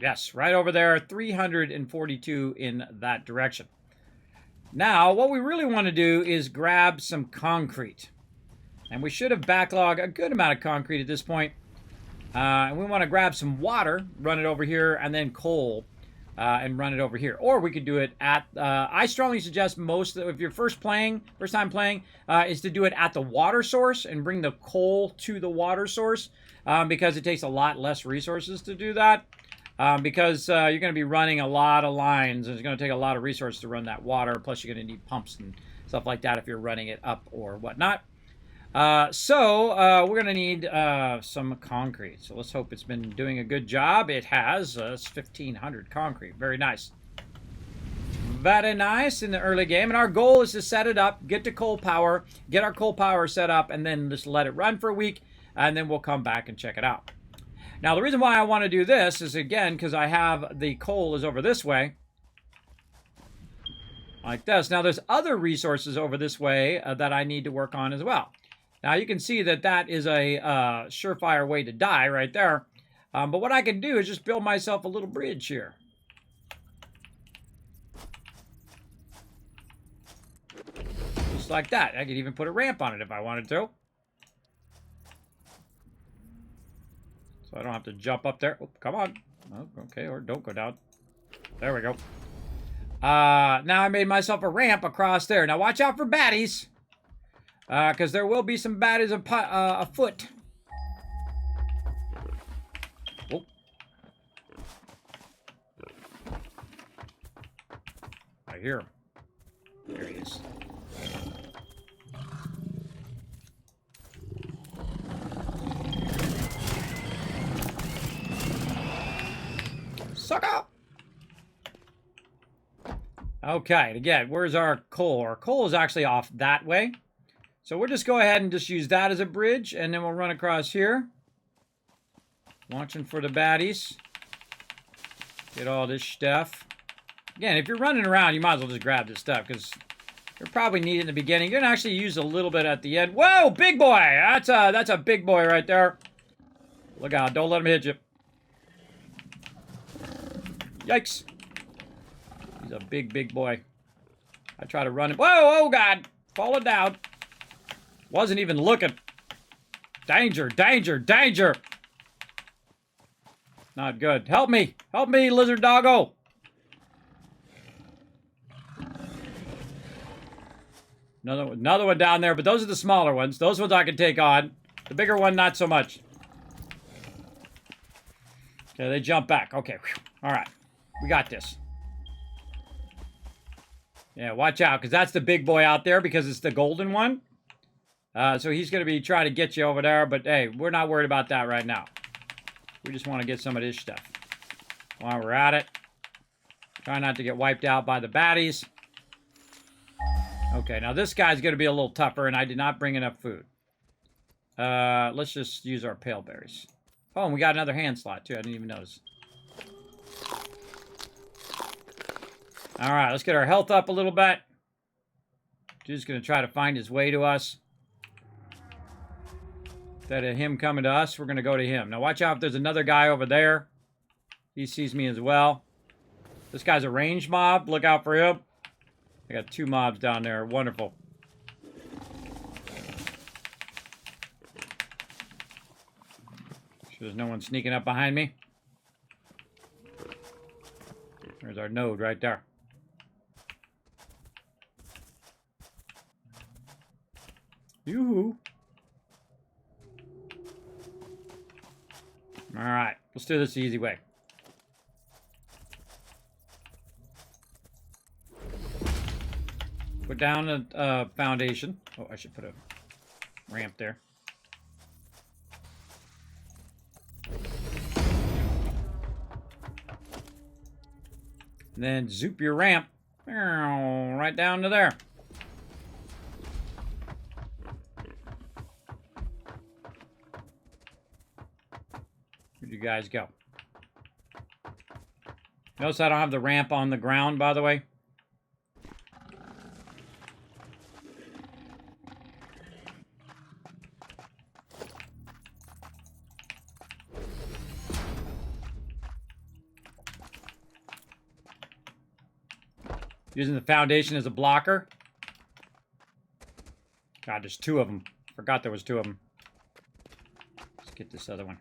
Yes, right over there, 342 in that direction. Now, what we really want to do is grab some concrete. And we should have backlogged a good amount of concrete at this point. And we want to grab some water, run it over here, and then coal, and run it over here. Or we could do it at, I strongly suggest if you're first time playing, is to do it at the water source and bring the coal to the water source, because it takes a lot less resources to do that. Because you're going to be running a lot of lines, and it's going to take a lot of resources to run that water. Plus, you're going to need pumps and stuff like that if you're running it up or whatnot. So we're going to need some concrete. So let's hope it's been doing a good job. It has. It's 1,500 concrete. Very nice. Very nice in the early game. And our goal is to set it up, get to coal power, get our coal power set up, and then just let it run for a week, and then we'll come back and check it out. Now, the reason why I want to do this is, again, because I have the coal is over this way. Like this. Now, there's other resources over this way that I need to work on as well. Now, you can see that that is a surefire way to die right there. But what I can do is just build myself a little bridge here. Just like that. I could even put a ramp on it if I wanted to. So I don't have to jump up there. Oh, come on. Oh, okay, or don't go down. There we go. Now I made myself a ramp across there. Now watch out for baddies. Because there will be some baddies afoot. Oh. I hear him. There he is. Sucker! Okay, and again, where's our coal? Our coal is actually off that way. So we'll just go ahead and just use that as a bridge, and then we'll run across here. Watching for the baddies. Get all this stuff. Again, if you're running around, you might as well just grab this stuff, because you're probably need it in the beginning. You're going to actually use a little bit at the end. Whoa, big boy! That's a big boy right there. Look out, don't let him hit you. Yikes. He's a big, big boy. I try to run him. Whoa, oh God. Falling down. Wasn't even looking. Danger, danger, danger. Not good. Help me. Help me, lizard doggo. Another one down there, but those are the smaller ones. Those ones I can take on. The bigger one, not so much. Okay, they jump back. Okay. Whew. All right. We got this. Yeah, watch out, because that's the big boy out there, because it's the golden one. So he's going to be trying to get you over there, but hey, we're not worried about that right now. We just want to get some of this stuff. While we're at it. Try not to get wiped out by the baddies. Okay, now this guy's going to be a little tougher, and I did not bring enough food. Let's just use our pale berries. Oh, and we got another hand slot, too. I didn't even notice. All right, let's get our health up a little bit. Just going to try to find his way to us. Instead of him coming to us, we're going to go to him. Now, watch out if there's another guy over there. He sees me as well. This guy's a range mob. Look out for him. I got 2 mobs down there. Wonderful. Sure there's no one sneaking up behind me. There's our node right there. Yoo-hoo. All right, let's do this the easy way. Put down a foundation. Oh, I should put a ramp there. And then zoop your ramp right down to there. Where'd you guys go? Notice I don't have the ramp on the ground, by the way. Using the foundation as a blocker. God, there's 2 of them. Forgot there was 2 of them. Let's get this other one.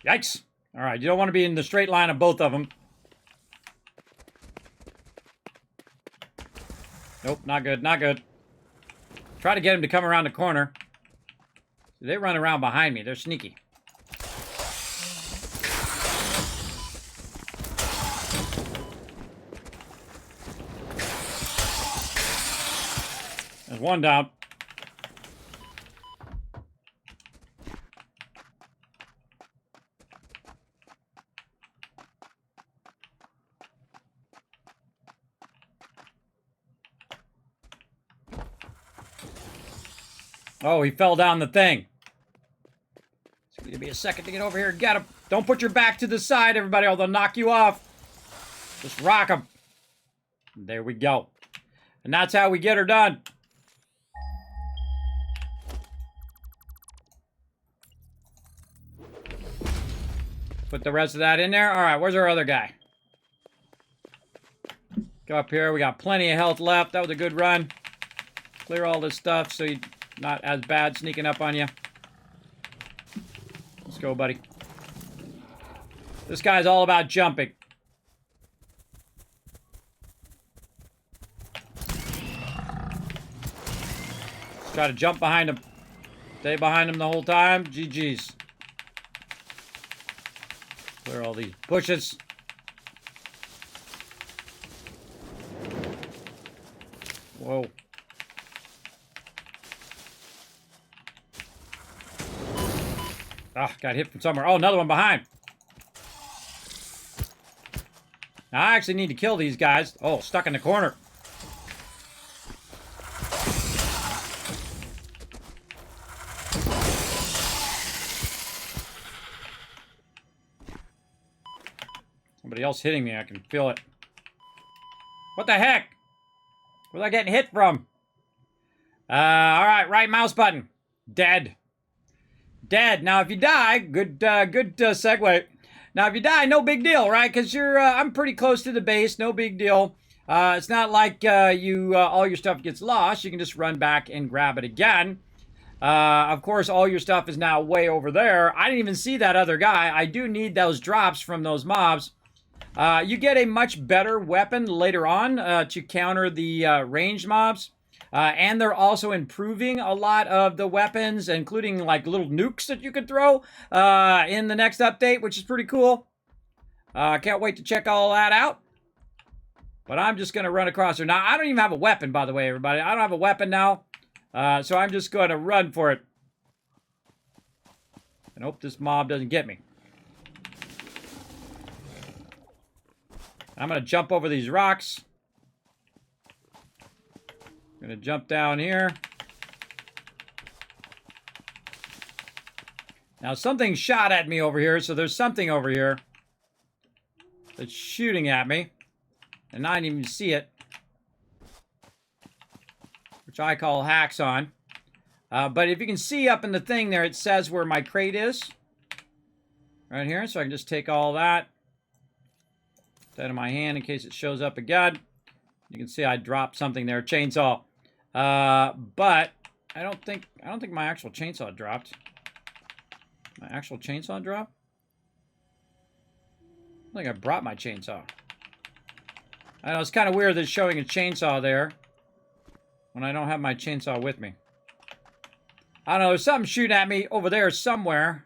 Yikes! All right, you don't want to be in the straight line of both of them. Nope, not good, not good. Try to get him to come around the corner. They run around behind me. They're sneaky. There's one down. Oh, he fell down the thing. It's going to be a second to get over here and get him. Don't put your back to the side, everybody, or they'll knock you off. Just rock him. There we go. And that's how we get her done. Put the rest of that in there. All right, where's our other guy? Go up here. We got plenty of health left. That was a good run. Clear all this stuff so he's not as bad sneaking up on you. Let's go, buddy. This guy's all about jumping. Let's try to jump behind him. Stay behind him the whole time. GG's. Clear all these bushes. Whoa. Ah, got hit from somewhere. Oh, another one behind. Now, I actually need to kill these guys. Oh, stuck in the corner. Somebody else hitting me. I can feel it. What the heck? Where's I getting hit from? All right, right mouse button. Dead. Dead. Now, if you die, good segue. Now, if you die, no big deal, right? Because I'm pretty close to the base. No big deal. It's not like all your stuff gets lost. You can just run back and grab it again. Of course, all your stuff is now way over there. I didn't even see that other guy. I do need those drops from those mobs. You get a much better weapon later on to counter the ranged mobs. And they're also improving a lot of the weapons, including like little nukes that you could throw in the next update, which is pretty cool. Can't wait to check all that out. But I'm just going to run across her. Now, I don't even have a weapon, by the way, everybody. I don't have a weapon now. So I'm just going to run for it. And hope this mob doesn't get me. I'm going to jump over these rocks. I'm going to jump down here. Now, something shot at me over here, so there's something over here that's shooting at me. And I didn't even see it. Which I call hacks on. But if you can see up in the thing there, it says where my crate is. Right here, so I can just take all that. Put that in my hand in case it shows up again. You can see I dropped something there, chainsaw. But I don't think my actual chainsaw dropped. My actual chainsaw dropped? I think I brought my chainsaw. I know it's kind of weird that it's showing a chainsaw there when I don't have my chainsaw with me. I don't know, there's something shooting at me over there somewhere.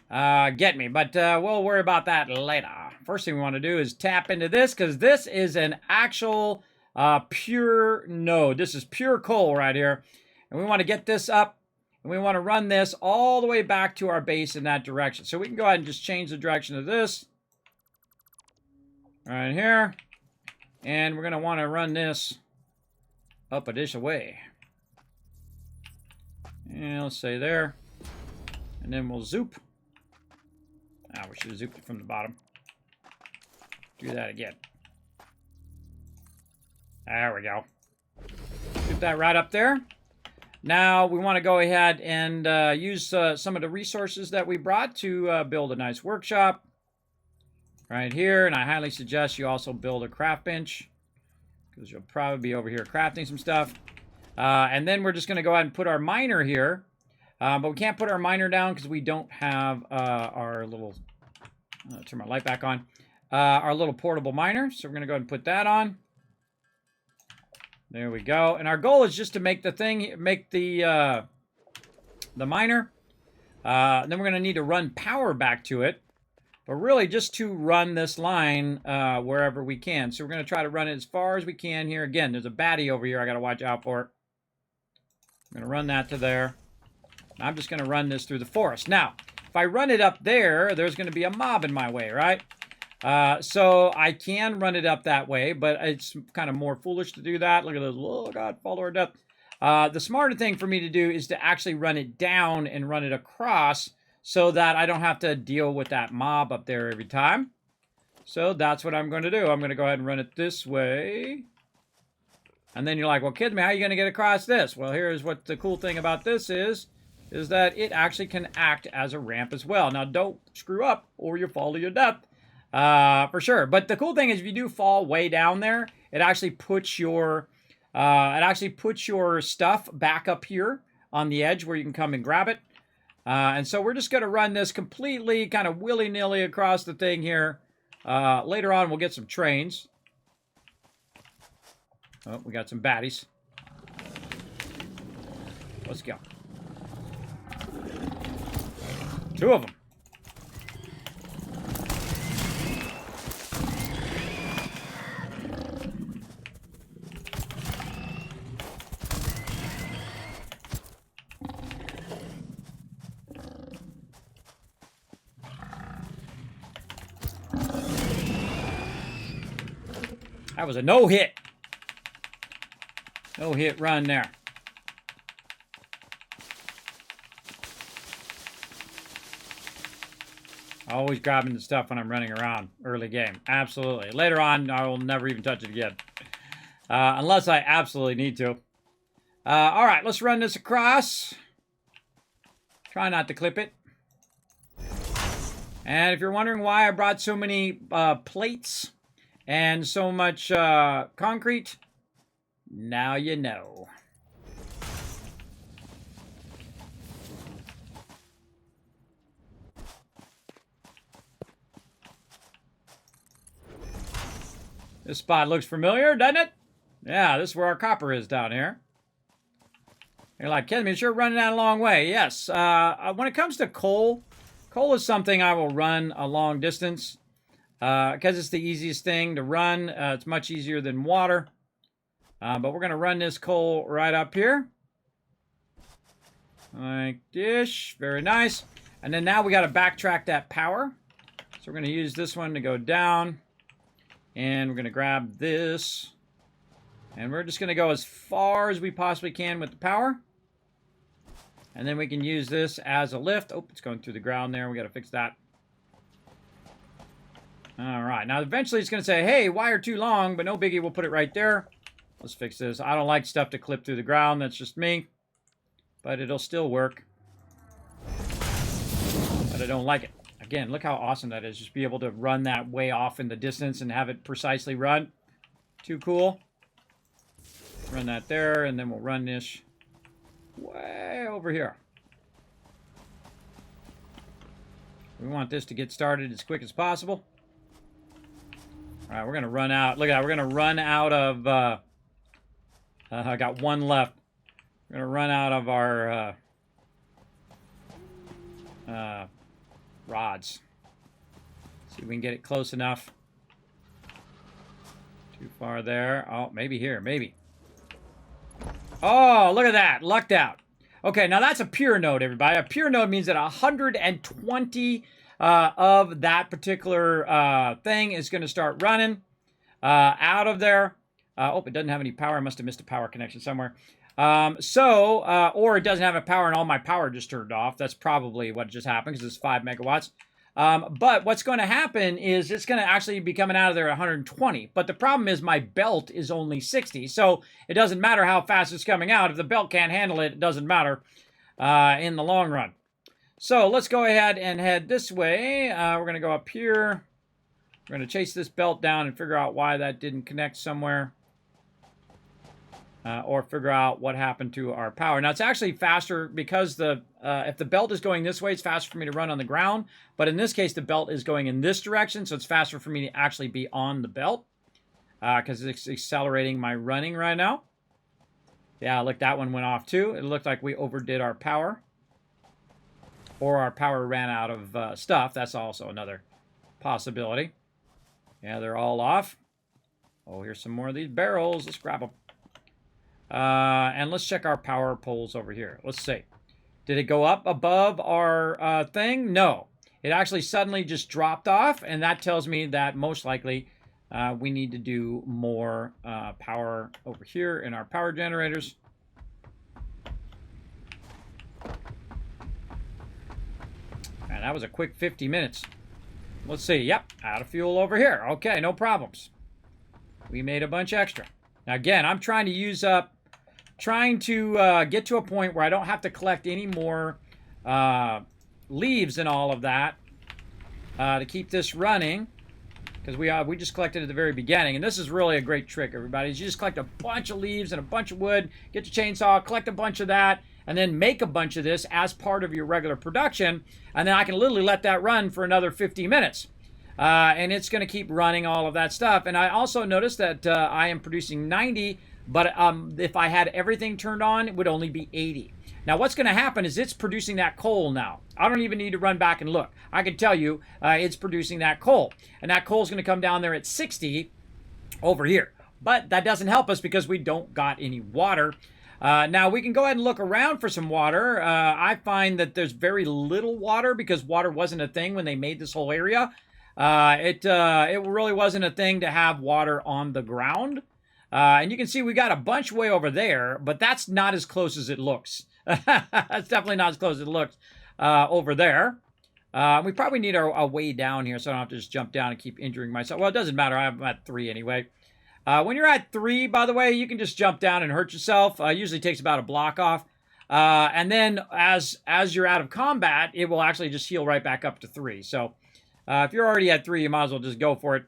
Get me, but we'll worry about that later. First thing we want to do is tap into this, because this is an actual pure node. This is pure coal right here. And we want to get this up, and we want to run this all the way back to our base in that direction. So we can go ahead and just change the direction of this. Right here. And we're going to want to run this up a dish away. And let's say there. And then we'll zoop. Ah, we should have zooped it from the bottom. Do that again. There we go. Zoop that right up there. Now we want to go ahead and use some of the resources that we brought to build a nice workshop. Right here. And I highly suggest you also build a craft bench, because you'll probably be over here crafting some stuff. And then we're just going to go ahead and put our miner here. But we can't put our miner down because we don't have our little... turn my light back on. Our little portable miner. So we're going to go ahead and put that on. There we go. And our goal is just to make the thing... Make the miner. Then we're going to need to run power back to it. But really just to run this line wherever we can. So we're going to try to run it as far as we can here. Again, there's a baddie over here I got to watch out for. I'm going to run that to there. I'm just going to run this through the forest. Now, if I run it up there, there's going to be a mob in my way, right? So I can run it up that way, but it's kind of more foolish to do that. Look at this. Oh, God, follower death. The smarter thing for me to do is to actually run it down and run it across so that I don't have to deal with that mob up there every time. So that's what I'm going to do. I'm going to go ahead and run it this way. And then you're like, well, Kismet, how are you going to get across this? Well, here's what the cool thing about this is that it actually can act as a ramp as well. Now, don't screw up or you'll fall to your death, for sure. But the cool thing is if you do fall way down there, it actually puts your stuff back up here on the edge where you can come and grab it. And so we're just going to run this completely kind of willy-nilly across the thing here. Later on, we'll get some trains. Oh, we got some baddies. Let's go. 2 of them. That was a no-hit. No-hit run there. Always grabbing the stuff when I'm running around early game. Absolutely. Later on, I will never even touch it again. Unless I absolutely need to. All right, let's run this across. Try not to clip it. And if you're wondering why I brought so many plates and so much concrete, now you know. This spot looks familiar, doesn't it? Yeah, this is where our copper is down here. You're like, Kismet, sure running out a long way. Yes, when it comes to coal, coal is something I will run a long distance because it's the easiest thing to run. It's much easier than water. But we're going to run this coal right up here. Like this. Very nice. And then now we got to backtrack that power. So we're going to use this one to go down. And we're going to grab this. And we're just going to go as far as we possibly can with the power. And then we can use this as a lift. Oh, it's going through the ground there. We got to fix that. All right. Now, eventually it's going to say, hey, wire too long, but no biggie. We'll put it right there. Let's fix this. I don't like stuff to clip through the ground. That's just me. But it'll still work. But I don't like it. Again, look how awesome that is. Just be able to run that way off in the distance and have it precisely run. Too cool. Run that there, and then we'll run this way over here. We want this to get started as quick as possible. All right, we're going to run out. Look at that. We're going to run out of... I got one left. We're going to run out of our rods. See if we can get it close enough. Too far there. Oh, maybe here. Maybe. Oh, look at that. Lucked out. Okay, now that's a pure node, everybody. A pure node means that 120 of that particular thing is going to start running out of there. Oh, it doesn't have any power. I must have missed a power connection somewhere. Or it doesn't have a power and all my power just turned off. That's probably what just happened because it's 5 megawatts. But what's going to happen is it's going to actually be coming out of there at 120. But the problem is my belt is only 60. So it doesn't matter how fast it's coming out. If the belt can't handle it, it doesn't matter in the long run. So let's go ahead and head this way. We're going to go up here. We're going to chase this belt down and figure out why that didn't connect somewhere. Or figure out what happened to our power. Now, it's actually faster because if the belt is going this way, it's faster for me to run on the ground. But in this case, the belt is going in this direction, so it's faster for me to actually be on the belt because it's accelerating my running right now. Yeah, look, that one went off too. It looked like we overdid our power. Or our power ran out of stuff. That's also another possibility. Yeah, they're all off. Oh, here's some more of these barrels. Let's grab them. And let's check our power poles over here. Let's see. Did it go up above our thing? No. It actually suddenly just dropped off, and that tells me that most likely we need to do more power over here in our power generators. Man, that was a quick 50 minutes. Let's see. Yep, out of fuel over here. Okay, no problems. We made a bunch extra. Now, again, I'm trying to use up, get to a point where I don't have to collect any more leaves and all of that to keep this running. Because we just collected at the very beginning. And this is really a great trick, everybody. Is you just collect a bunch of leaves and a bunch of wood, get your chainsaw, collect a bunch of that, and then make a bunch of this as part of your regular production. And then I can literally let that run for another 50 minutes. And it's going to keep running all of that stuff. And I also noticed that I am producing 90, but if I had everything turned on, it would only be 80. Now, what's going to happen is it's producing that coal now. I don't even need to run back and look. I can tell you it's producing that coal. And that coal is going to come down there at 60 over here. But that doesn't help us because we don't got any water. Now, we can go ahead and look around for some water. I find that there's very little water because water wasn't a thing when they made this whole area. It really wasn't a thing to have water on the ground. And you can see we got a bunch way over there, but that's not as close as it looks. That's definitely not as close as it looks over there. We probably need a way down here so I don't have to just jump down and keep injuring myself. Well, it doesn't matter. I'm at 3 anyway. When you're at 3, by the way, you can just jump down and hurt yourself. Usually takes about a block off. And then as you're out of combat, it will actually just heal right back up to 3. So if you're already at 3, you might as well just go for it.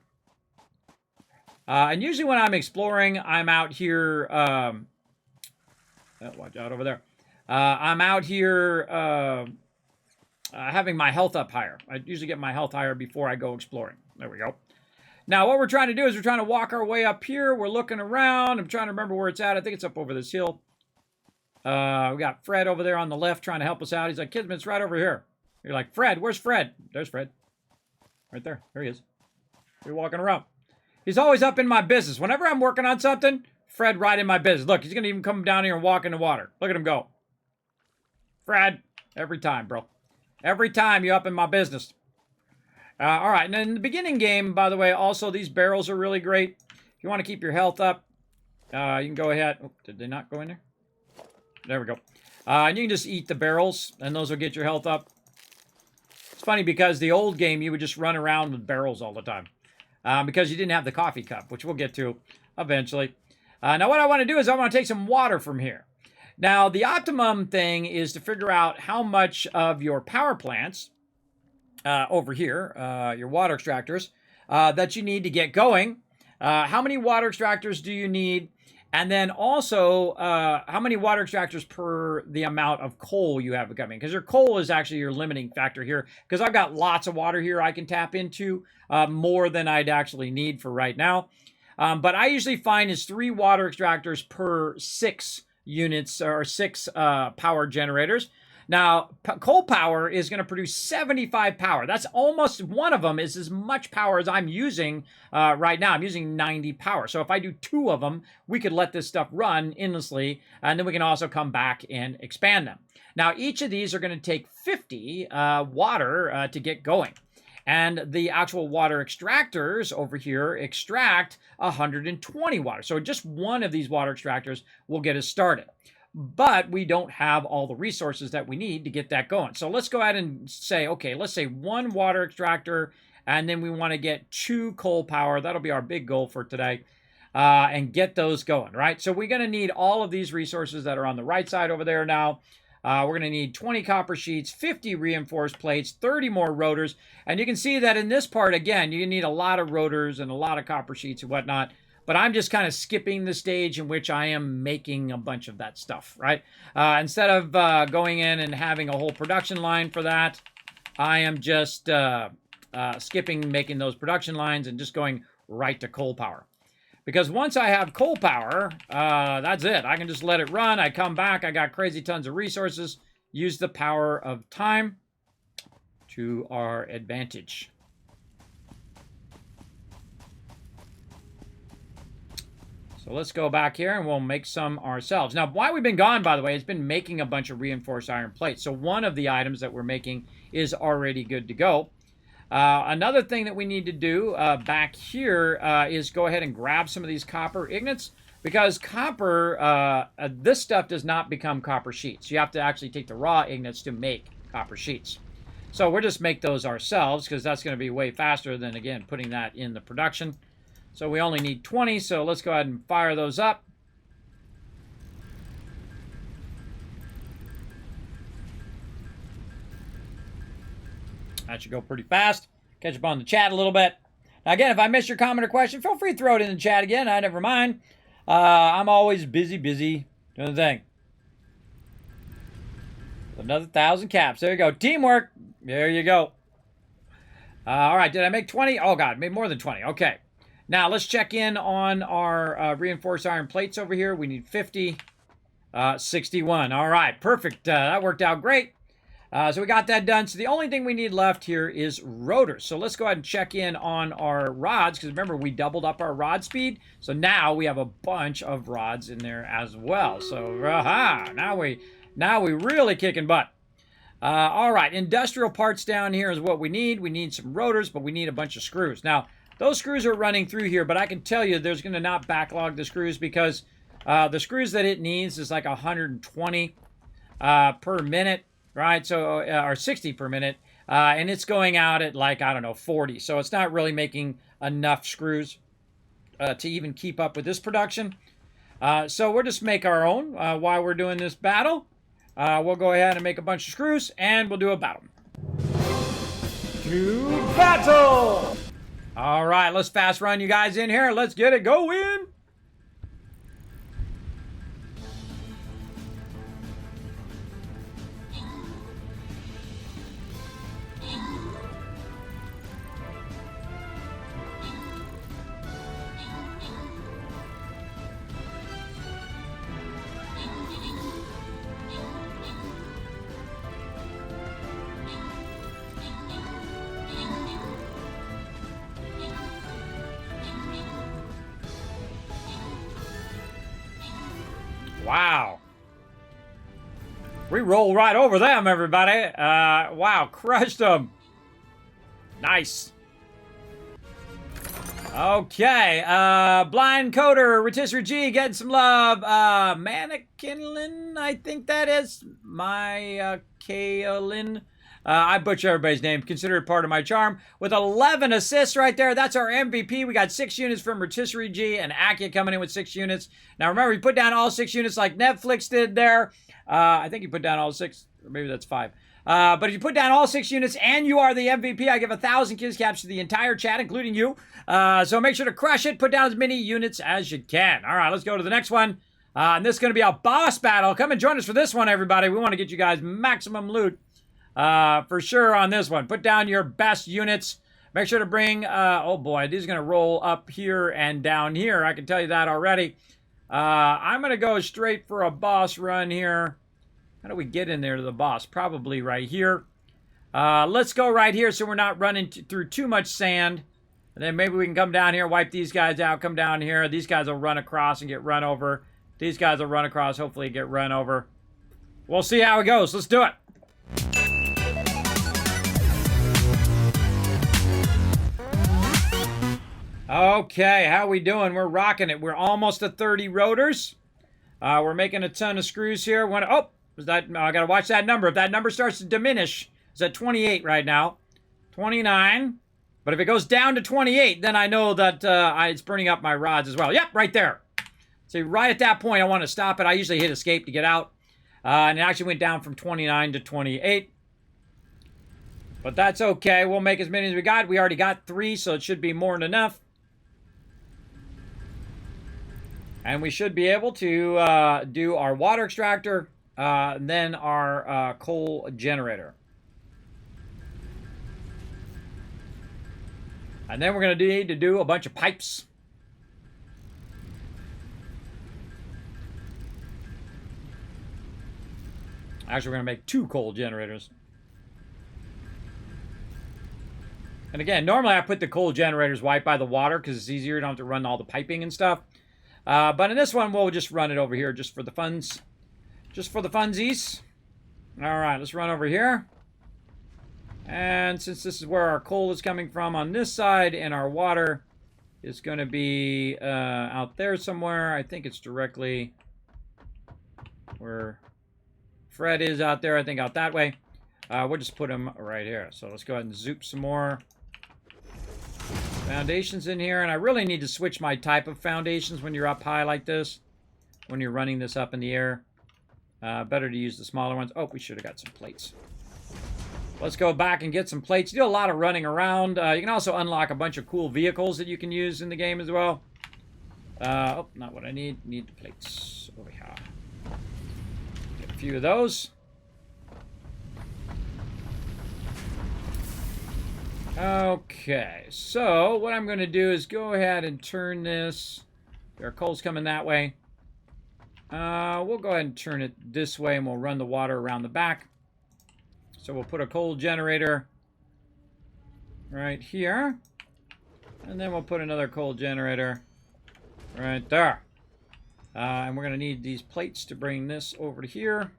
And usually when I'm exploring, I'm out here... watch out over there. I'm out here having my health up higher. I usually get my health higher before I go exploring. There we go. Now, what we're trying to do is we're trying to walk our way up here. We're looking around. I'm trying to remember where it's at. I think it's up over this hill. We got Fred over there on the left trying to help us out. He's like, Kismet, it's right over here. You're like, Fred, where's Fred? There's Fred. Right there. There he is. You're walking around. He's always up in my business. Whenever I'm working on something, Fred right in my business. Look, he's going to even come down here and walk in the water. Look at him go. Fred, every time, bro. Every time you up in my business. All right, and in the beginning game, by the way, also these barrels are really great. If you want to keep your health up, you can go ahead. Oh, did they not go in there? There we go. And you can just eat the barrels, and those will get your health up. It's funny because the old game, you would just run around with barrels all the time. Because you didn't have the coffee cup, which we'll get to eventually. Now, what I want to do is I want to take some water from here. Now, the optimum thing is to figure out how much of your power plants over here, your water extractors, that you need to get going. How many water extractors do you need? And then also, how many water extractors per the amount of coal you have coming? Because your coal is actually your limiting factor here. Because I've got lots of water here I can tap into, more than I'd actually need for right now. But I usually find is 3 water extractors per 6 units or 6 power generators. Now, coal power is going to produce 75 power. That's almost one of them is as much power as I'm using right now. I'm using 90 power. So if I do 2 of them, we could let this stuff run endlessly, and then we can also come back and expand them. Now, each of these are going to take 50 water to get going. And the actual water extractors over here extract 120 water. So just one of these water extractors will get us started. But we don't have all the resources that we need to get that going. So let's go ahead and say, okay, let's say 1 water extractor, and then we want to get 2 coal power. That'll be our big goal for today, and get those going, right? So we're going to need all of these resources that are on the right side over there now. We're going to need 20 copper sheets, 50 reinforced plates, 30 more rotors. And you can see that in this part, again, you need a lot of rotors and a lot of copper sheets and whatnot. But I'm just kind of skipping the stage in which I am making a bunch of that stuff, right? Instead of going in and having a whole production line for that, I am just skipping making those production lines and just going right to coal power. Because once I have coal power, that's it. I can just let it run. I come back. I got crazy tons of resources. Use the power of time to our advantage. So let's go back here and we'll make some ourselves. Now, while we've been gone, by the way, it's been making a bunch of reinforced iron plates. So one of the items that we're making is already good to go. Another thing that we need to do back here is go ahead and grab some of these copper ingots, because copper, this stuff does not become copper sheets. You have to actually take the raw ingots to make copper sheets. So we'll just make those ourselves because that's going to be way faster than, again, putting that in the production. So we only need 20, so let's go ahead and fire those up. That should go pretty fast. Catch up on the chat a little bit. Now, again, if I missed your comment or question, feel free to throw it in the chat again. I never mind. I'm always busy doing the thing. Another 1,000 caps. There you go. Teamwork. There you go. All right. Did I make 20? Oh, God. Made more than 20. Okay. Now, let's check in on our reinforced iron plates over here. We need 50. 61. All right. Perfect. That worked out great. So we got that done. So the only thing we need left here is rotors. So let's go ahead and check in on our rods, because remember, we doubled up our rod speed. So now we have a bunch of rods in there as well. So now we really kicking butt. All right, industrial parts down here is what we need. We need some rotors, but we need a bunch of screws. Now, those screws are running through here, but I can tell you there's going to not backlog the screws because the screws that it needs is like 120 per minute. Right, so, or 60 per minute, and it's going out at like, I don't know, 40. So it's not really making enough screws to even keep up with this production. So we'll just make our own while we're doing this battle. We'll go ahead and make a bunch of screws, and we'll do a battle. To battle! All right, let's fast run you guys in here. Let's get it going. Wow. We roll right over them, everybody. Wow, crushed them. Nice. Okay, Blind Coder, Rotisserie G, getting some love. Mannequinlin, I think that is. My Kaolin. I butcher everybody's name. Consider it part of my charm. With 11 assists right there, that's our MVP. We got 6 units from Rotisserie G and Akia coming in with 6 units. Now remember, you put down all 6 units like Netflix did there. I think you put down all 6, or maybe that's 5. But if you put down all 6 units and you are the MVP, I give 1,000 Kiz Caps to the entire chat, including you. So make sure to crush it. Put down as many units as you can. All right, let's go to the next one. And this is going to be a boss battle. Come and join us for this one, everybody. We want to get you guys maximum loot. For sure on this one. Put down your best units. Make sure to bring, oh boy, these are going to roll up here and down here. I can tell you that already. I'm going to go straight for a boss run here. How do we get in there to the boss? Probably right here. Let's go right here so we're not running through too much sand. And then maybe we can come down here, wipe these guys out, come down here. These guys will run across and get run over. These guys will run across, hopefully get run over. We'll see how it goes. Let's do it. Okay, how we doing? We're rocking it. We're almost at 30 rotors. We're making a ton of screws here. I gotta watch that number. If that number starts to diminish, it's at 28 right now. 29. But if it goes down to 28, then I know that it's burning up my rods as well. Yep, right there. See, right at that point, I want to stop it. I usually hit escape to get out. And it actually went down from 29 to 28. But that's okay. We'll make as many as we got. We already got 3, so it should be more than enough. And we should be able to do our water extractor, then our coal generator. And then we're going to need to do a bunch of pipes. Actually, we're going to make 2 coal generators. And again, normally I put the coal generators right by the water because it's easier. You don't have to run all the piping and stuff. But in this one, we'll just run it over here just for the funds. Just for the funsies. All right, let's run over here. And since this is where our coal is coming from on this side and our water is going to be out there somewhere. I think it's directly where Fred is out there. I think out that way. We'll just put them right here. So let's go ahead and zoop some more foundations in here. And I really need to switch my type of foundations when you're up high like this. When you're running this up in the air. Better to use the smaller ones. Oh, we should have got some plates. Let's go back and get some plates. You do a lot of running around. You can also unlock a bunch of cool vehicles that you can use in the game as well. Oh, not what I need. Need the plates over here. Get a few of those. Okay, so what I'm going to do is go ahead and turn this. Our coal's coming that way. We'll go ahead and turn it this way, and we'll run the water around the back. So we'll put a coal generator right here. And then we'll put another coal generator right there. And we're going to need these plates to bring this over to here.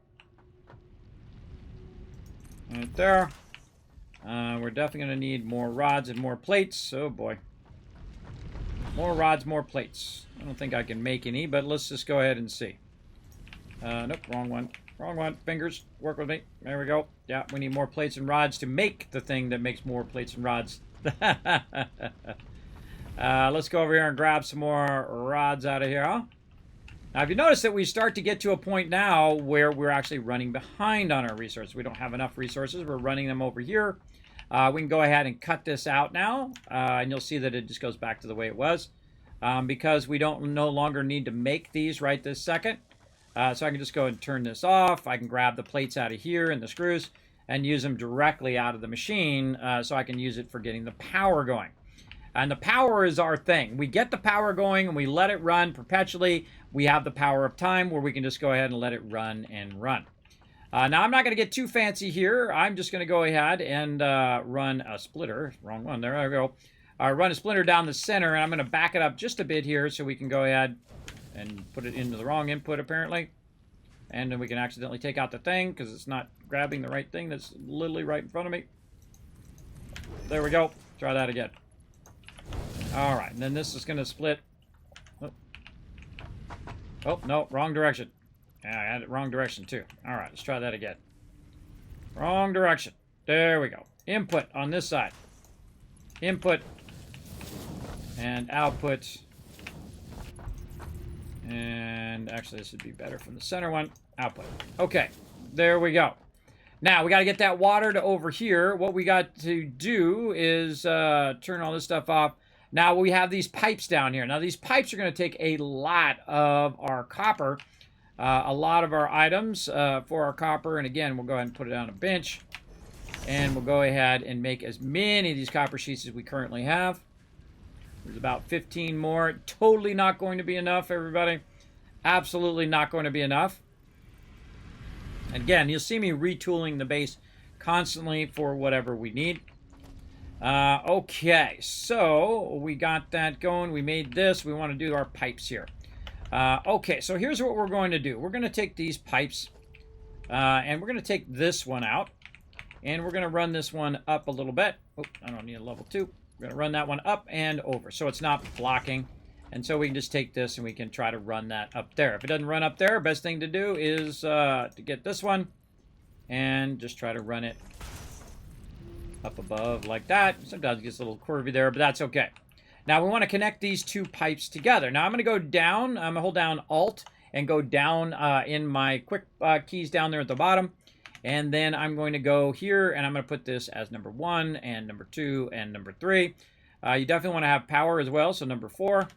Right there. We're definitely going to need more rods and more plates. Oh, boy. More rods, more plates. I don't think I can make any, but let's just go ahead and see. Nope, wrong one. Wrong one. Fingers, work with me. There we go. Yeah, we need more plates and rods to make the thing that makes more plates and rods. Let's go over here and grab some more rods out of here. Now, if you notice that we start to get to a point now where we're actually running behind on our resources. We don't have enough resources. We're running them over here. We can go ahead and cut this out now, and you'll see that it just goes back to the way it was. Because we no longer need to make these right this second. So I can just go and turn this off. I can grab the plates out of here and the screws and use them directly out of the machine so I can use it for getting the power going. And the power is our thing. We get the power going and we let it run perpetually. We have the power of time where we can just go ahead and let it run and run. Now, I'm not going to get too fancy here. I'm just going to go ahead and run a splitter. Wrong one. There I go. Run a splinter down the center, and I'm going to back it up just a bit here so we can go ahead and put it into the wrong input, apparently. And then we can accidentally take out the thing because it's not grabbing the right thing that's literally right in front of me. There we go. Try that again. All right, and then this is going to split. Oh, no, wrong direction. Yeah, I had it wrong direction, too. All right, let's try that again. Wrong direction. There we go. Input on this side. Input. And output. And actually, this would be better from the center one. Output. Okay, there we go. Now, we got to get that water to over here. What we got to do is turn all this stuff off. Now, we have these pipes down here. Now, these pipes are going to take a lot of our copper, a lot of our items for our copper. And again, we'll go ahead and put it on a bench. And we'll go ahead and make as many of these copper sheets as we currently have. There's about 15 more. Totally not going to be enough, everybody. Absolutely not going to be enough. Again, you'll see me retooling the base constantly for whatever we need. Okay, so we got that going. We made this. We want to do our pipes here. Okay, so here's what we're going to do. We're going to take these pipes, and we're going to take this one out. And we're going to run this one up a little bit. Oh, I don't need a level 2. We're going to run that one up and over, so it's not blocking. And so we can just take this and we can try to run that up there. If it doesn't run up there, best thing to do is to get this one and just try to run it up above like that. Sometimes it gets a little curvy there, but that's okay. Now we want to connect these two pipes together. Now I'm going to go down. I'm going to hold down Alt and go down in my quick keys down there at the bottom. And then I'm going to go here, and I'm going to put this as number 1, and number 2, and number 3. You definitely want to have power as well, so number 4.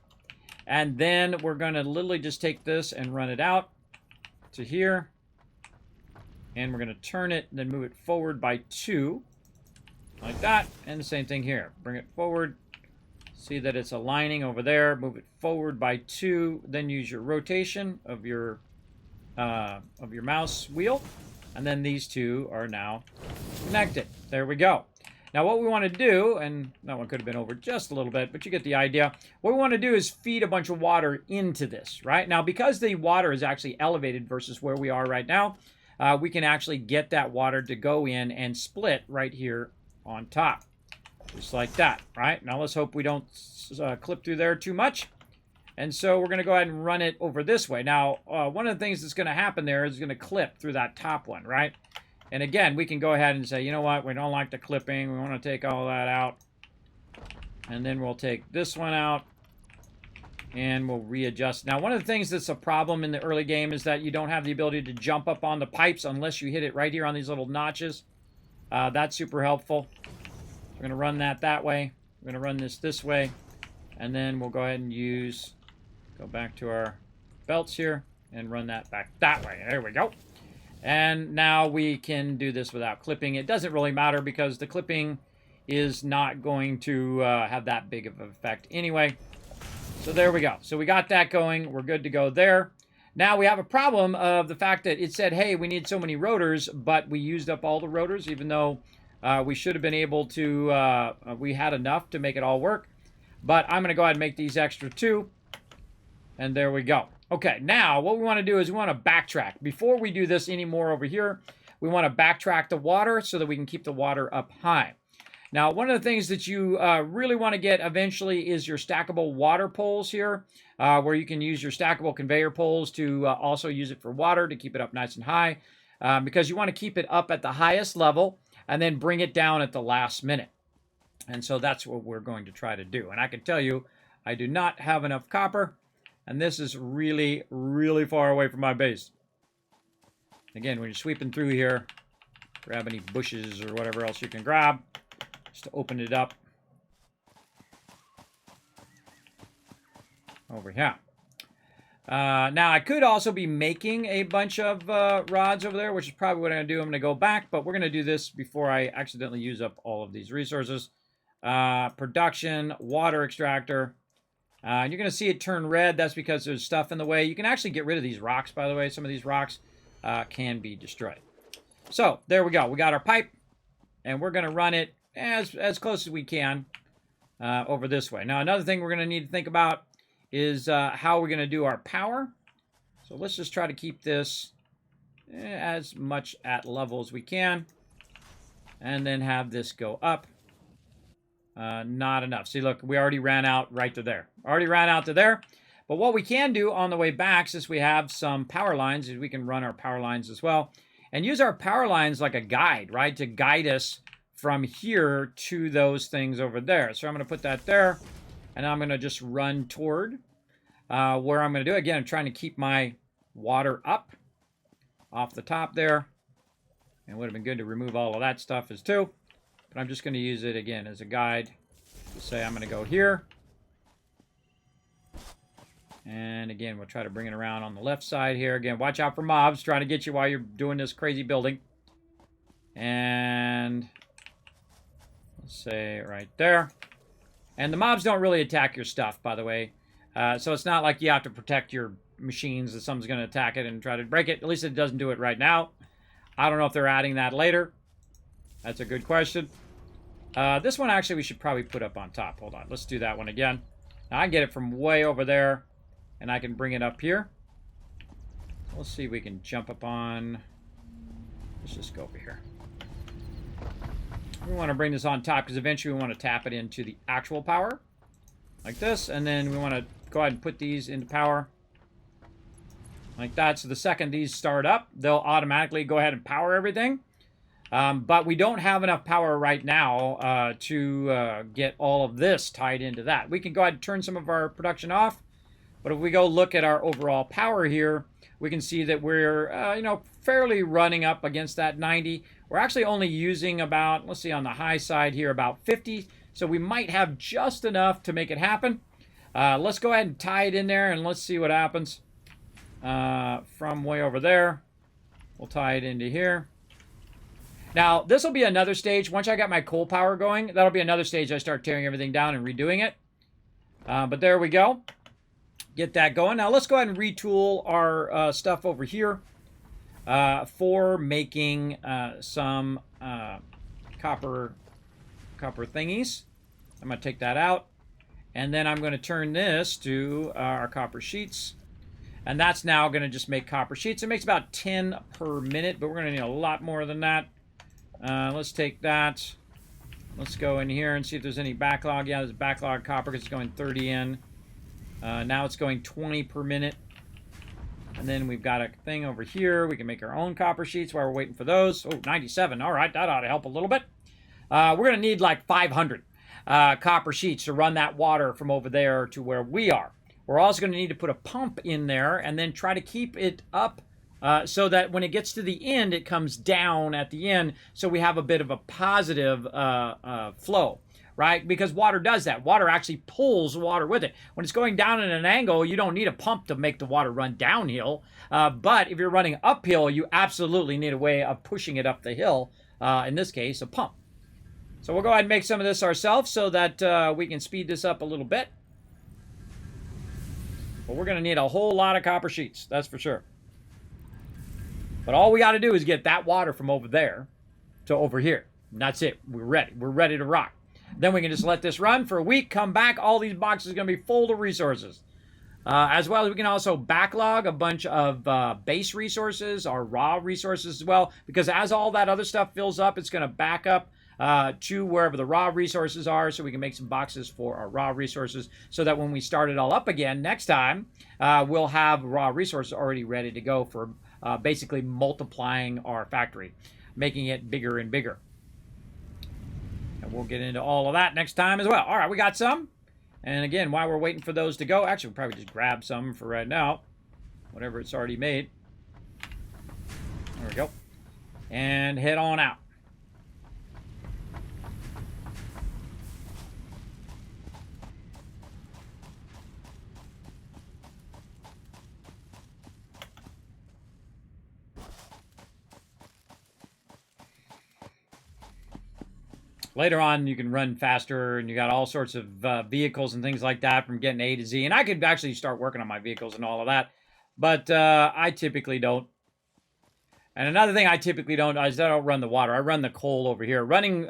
And then we're going to literally just take this and run it out to here. And we're going to turn it, and then move it forward by 2, like that. And the same thing here. Bring it forward. See that it's aligning over there. Move it forward by 2. Then use your rotation of your mouse wheel. And then these two are now connected. There we go. Now what we want to do, and that one could have been over just a little bit, but you get the idea. What we want to do is feed a bunch of water into this, right? Now because the water is actually elevated versus where we are right now, we can actually get that water to go in and split right here on top. Just like that, right? Now let's hope we don't clip through there too much. And so we're going to go ahead and run it over this way. Now, one of the things that's going to happen there is going to clip through that top one, right? And again, we can go ahead and say, you know what, we don't like the clipping. We want to take all that out. And then we'll take this one out. And we'll readjust. Now, one of the things that's a problem in the early game is that you don't have the ability to jump up on the pipes unless you hit it right here on these little notches. That's super helpful. We're going to run that way. We're going to run this way. And then we'll go ahead and go back to our belts here and run that back that way. There we go. And now we can do this without clipping. It doesn't really matter because the clipping is not going to have that big of an effect anyway. So there we go. So we got that going. We're good to go there. Now we have a problem of the fact that it said, hey, we need so many rotors, but we used up all the rotors, even though we should have been able to, we had enough to make it all work. But I'm going to go ahead and make these extra 2. And there we go. Okay, now what we want to do is we want to backtrack. Before we do this anymore over here, we want to backtrack the water so that we can keep the water up high. Now, one of the things that you really want to get eventually is your stackable water poles here, where you can use your stackable conveyor poles to also use it for water to keep it up nice and high, because you want to keep it up at the highest level and then bring it down at the last minute. And so that's what we're going to try to do. And I can tell you, I do not have enough copper, and this is really, really far away from my base. Again, when you're sweeping through here, grab any bushes or whatever else you can grab, just to open it up. Over here. Now, I could also be making a bunch of rods over there, which is probably what I'm going to do. I'm going to go back, but we're going to do this before I accidentally use up all of these resources. Production, water extractor. You're going to see it turn red. That's because there's stuff in the way. You can actually get rid of these rocks, by the way. Some of these rocks can be destroyed. So, there we go. We got our pipe, and we're going to run it as close as we can over this way. Now, another thing we're going to need to think about is how we're going to do our power. So let's just try to keep this as much at level as we can. And then have this go up. Not enough. See, look, we already ran out right to there. Already ran out to there. But what we can do on the way back, since we have some power lines, is we can run our power lines as well. And use our power lines like a guide, right? To guide us from here to those things over there. So I'm going to put that there. And I'm going to just run toward where I'm going to do. Again, I'm trying to keep my water up off the top there. And it would have been good to remove all of that stuff as too. But I'm just going to use it again as a guide to say I'm going to go here. And again, we'll try to bring it around on the left side here. Again, watch out for mobs trying to get you while you're doing this crazy building. And let's say right there. And the mobs don't really attack your stuff, by the way. So it's not like you have to protect your machines that someone's going to attack it and try to break it. At least it doesn't do it right now. I don't know if they're adding that later. That's a good question. This one, actually, we should probably put up on top. Hold on. Let's do that one again. Now, I can get it from way over there, and I can bring it up here. Let's see if we can jump up on... Let's just go over here. We want to bring this on top because eventually we want to tap it into the actual power. Like this. And then we want to go ahead and put these into power. Like that. So the second these start up, they'll automatically go ahead and power everything. But we don't have enough power right now to get all of this tied into that. We can go ahead and turn some of our production off. But if we go look at our overall power here, we can see that we're, fairly running up against that 90. We're actually only using about, let's see, on the high side here, about 50. So we might have just enough to make it happen. Let's go ahead and tie it in there, and let's see what happens. From way over there, we'll tie it into here. Now, this will be another stage. Once I got my coal power going, that'll be another stage I start tearing everything down and redoing it. But there we go. Get that going. Now, let's go ahead and retool our stuff over here for making some copper thingies. I'm going to take that out. And then I'm going to turn this to our copper sheets. And that's now going to just make copper sheets. It makes about 10 per minute, but we're going to need a lot more than that. Let's take that. Let's go in here and see if there's any backlog. Yeah, there's backlog copper because it's going 30 in. Now it's going 20 per minute. And then we've got a thing over here. We can make our own copper sheets while we're waiting for those. Oh, 97. All right, that ought to help a little bit. We're going to need like 500 copper sheets to run that water from over there to where we are. We're also going to need to put a pump in there and then try to keep it up so that when it gets to the end, it comes down at the end, so we have a bit of a positive flow, right? Because water does that. Water actually pulls water with it. When it's going down at an angle, you don't need a pump to make the water run downhill. But if you're running uphill, you absolutely need a way of pushing it up the hill, in this case, a pump. So we'll go ahead and make some of this ourselves so that we can speed this up a little bit. But we're going to need a whole lot of copper sheets, that's for sure. But all we got to do is get that water from over there to over here. And that's it. We're ready. We're ready to rock. Then we can just let this run for a week, come back. All these boxes are going to be full of resources. As well as we can also backlog a bunch of base resources or raw resources as well. Because as all that other stuff fills up, it's going to back up to wherever the raw resources are, so we can make some boxes for our raw resources so that when we start it all up again next time, we'll have raw resources already ready to go for basically multiplying our factory, making it bigger and bigger. And we'll get into all of that next time as well. All right, we got some. And again, while we're waiting for those to go, actually, we'll probably just grab some for right now, whatever it's already made. There we go. And head on out. Later on, you can run faster, and you got all sorts of vehicles and things like that from getting A to Z. And I could actually start working on my vehicles and all of that, but I typically don't. And another thing I typically don't is I don't run the water. I run the coal over here. Running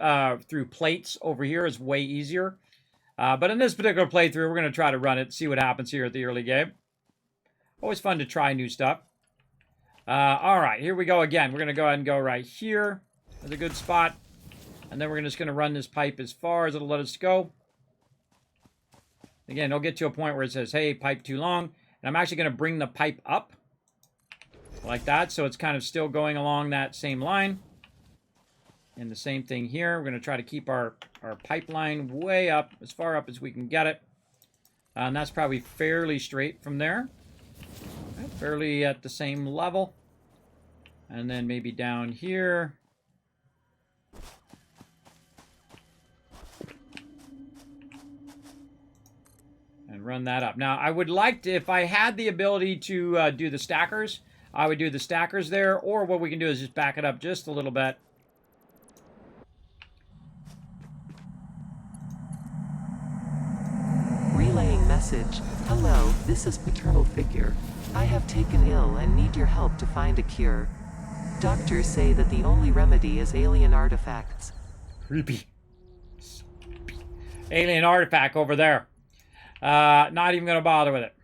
through plates over here is way easier. But in this particular playthrough, we're going to try to run it, see what happens here at the early game. Always fun to try new stuff. All right, here we go again. We're going to go ahead and go right here. That's a good spot. And then we're just going to run this pipe as far as it'll let us go. Again, it'll get to a point where it says, hey, pipe too long. And I'm actually going to bring the pipe up like that, so it's kind of still going along that same line. And the same thing here. We're going to try to keep our pipeline way up, as far up as we can get it. And that's probably fairly straight from there. Fairly at the same level. And then maybe down here. And run that up. Now, I would like to, if I had the ability to do the stackers, I would do the stackers there. Or what we can do is just back it up just a little bit. Relaying message. Hello, this is paternal figure. I have taken ill and need your help to find a cure. Doctors say that the only remedy is alien artifacts. Creepy. So creepy. Alien artifact over there. Not even going to bother with it.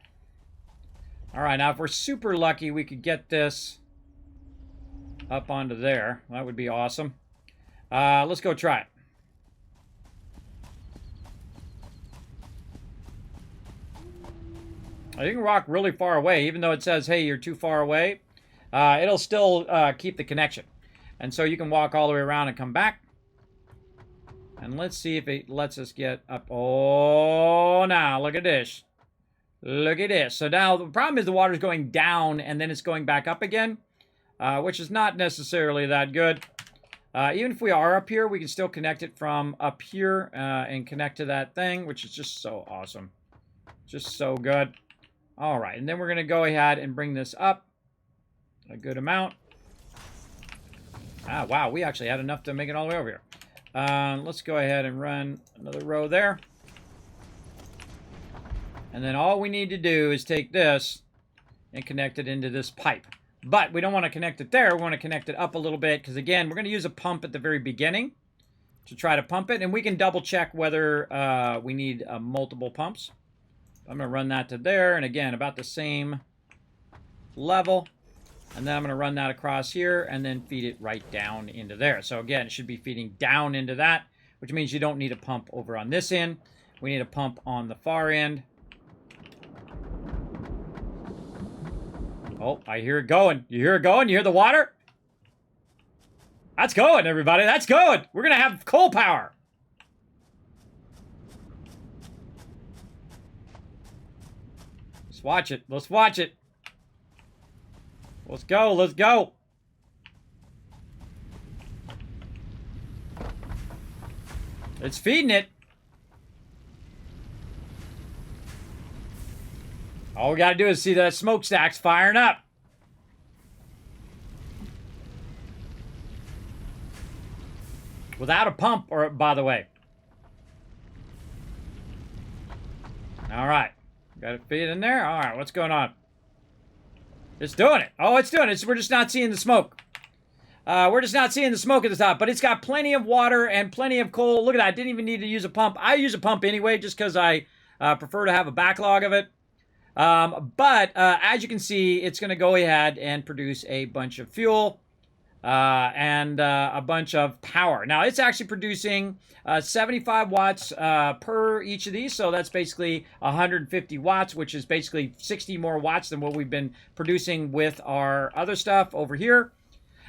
Alright, now if we're super lucky, we could get this up onto there. That would be awesome. Let's go try it. You can walk really far away, even though it says, hey, you're too far away. It'll still keep the connection. And so you can walk all the way around and come back. And let's see if it lets us get up. Oh, now, look at this. Look at this. So now the problem is the water's going down and then it's going back up again, which is not necessarily that good. Even if we are up here, we can still connect it from up here and connect to that thing, which is just so awesome. Just so good. All right, and then we're going to go ahead and bring this up a good amount. Ah, wow, we actually had enough to make it all the way over here. Let's go ahead and run another row there. And then all we need to do is take this and connect it into this pipe. But we don't want to connect it there. We want to connect it up a little bit because, again, we're going to use a pump at the very beginning to try to pump it. And we can double check whether we need multiple pumps. I'm going to run that to there. And, again, about the same level. And then I'm going to run that across here and then feed it right down into there. So, again, it should be feeding down into that, which means you don't need a pump over on this end. We need a pump on the far end. Oh, I hear it going. You hear it going? You hear the water? That's going, everybody. That's going. We're going to have coal power. Let's watch it. Let's watch it. Let's go. Let's go. It's feeding it. All we got to do is see that smokestacks firing up. Without a pump, or by the way. All right. Got it feed in there? All right, what's going on? It's doing it. Oh, it's doing it. We're just not seeing the smoke. We're just not seeing the smoke at the top, but it's got plenty of water and plenty of coal. Look at that. I didn't even need to use a pump. I use a pump anyway just because I prefer to have a backlog of it. But as you can see, it's going to go ahead and produce a bunch of fuel and a bunch of power. Now, it's actually producing 75 watts per each of these, so that's basically 150 watts, which is basically 60 more watts than what we've been producing with our other stuff over here.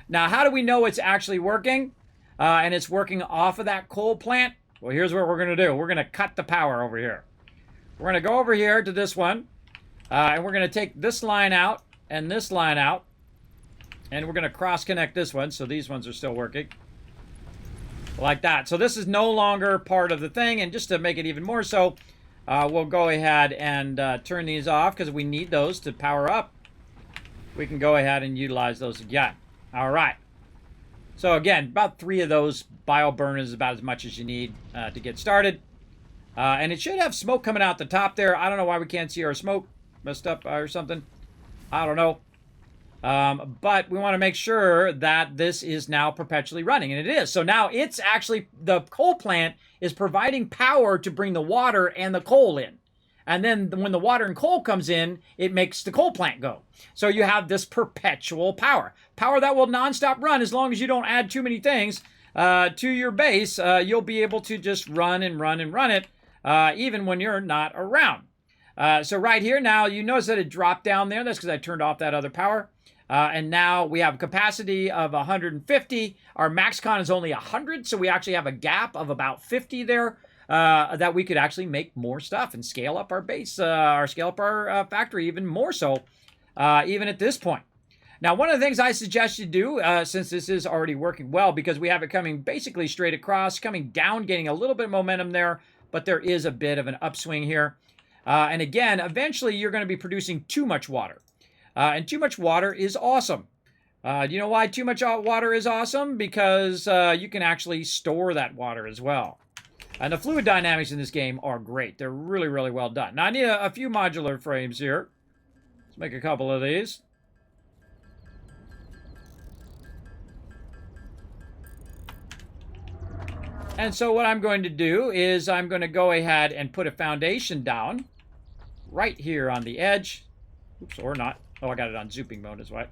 Now, how do we know it's actually working? And it's working off of that coal plant? Well, here's what we're going to do. We're going to cut the power over here. We're going to go over here to this one, and we're going to take this line out and this line out, and we're going to cross-connect this one, so these ones are still working. Like that. So this is no longer part of the thing, and just to make it even more so, we'll go ahead and turn these off, because we need those to power up. We can go ahead and utilize those again. All right. So again, about 3 of those bio burners is about as much as you need to get started. And it should have smoke coming out the top there. I don't know why we can't see our smoke. Messed up or something. I don't know. But we want to make sure that this is now perpetually running, and it is. So now it's actually, the coal plant is providing power to bring the water and the coal in. And then when the water and coal comes in, it makes the coal plant go. So you have this perpetual power. Power that will nonstop run as long as you don't add too many things to your base. You'll be able to just run and run and run it even when you're not around. So right here now, you notice that it dropped down there. That's because I turned off that other power. And now we have a capacity of 150. Our max con is only 100, so we actually have a gap of about 50 there that we could actually make more stuff and scale up our base, or scale up our factory even more so, even at this point. Now, one of the things I suggest you do, since this is already working well, because we have it coming basically straight across, coming down, getting a little bit of momentum there, but there is a bit of an upswing here. And again, eventually you're going to be producing too much water. And too much water is awesome. You know why too much water is awesome? Because you can actually store that water as well. And the fluid dynamics in this game are great. They're really, really well done. Now, I need a few modular frames here. Let's make a couple of these. And so what I'm going to do is I'm going to go ahead and put a foundation down right here on the edge. Oops, or not. Oh, I got it on zooping mode as well.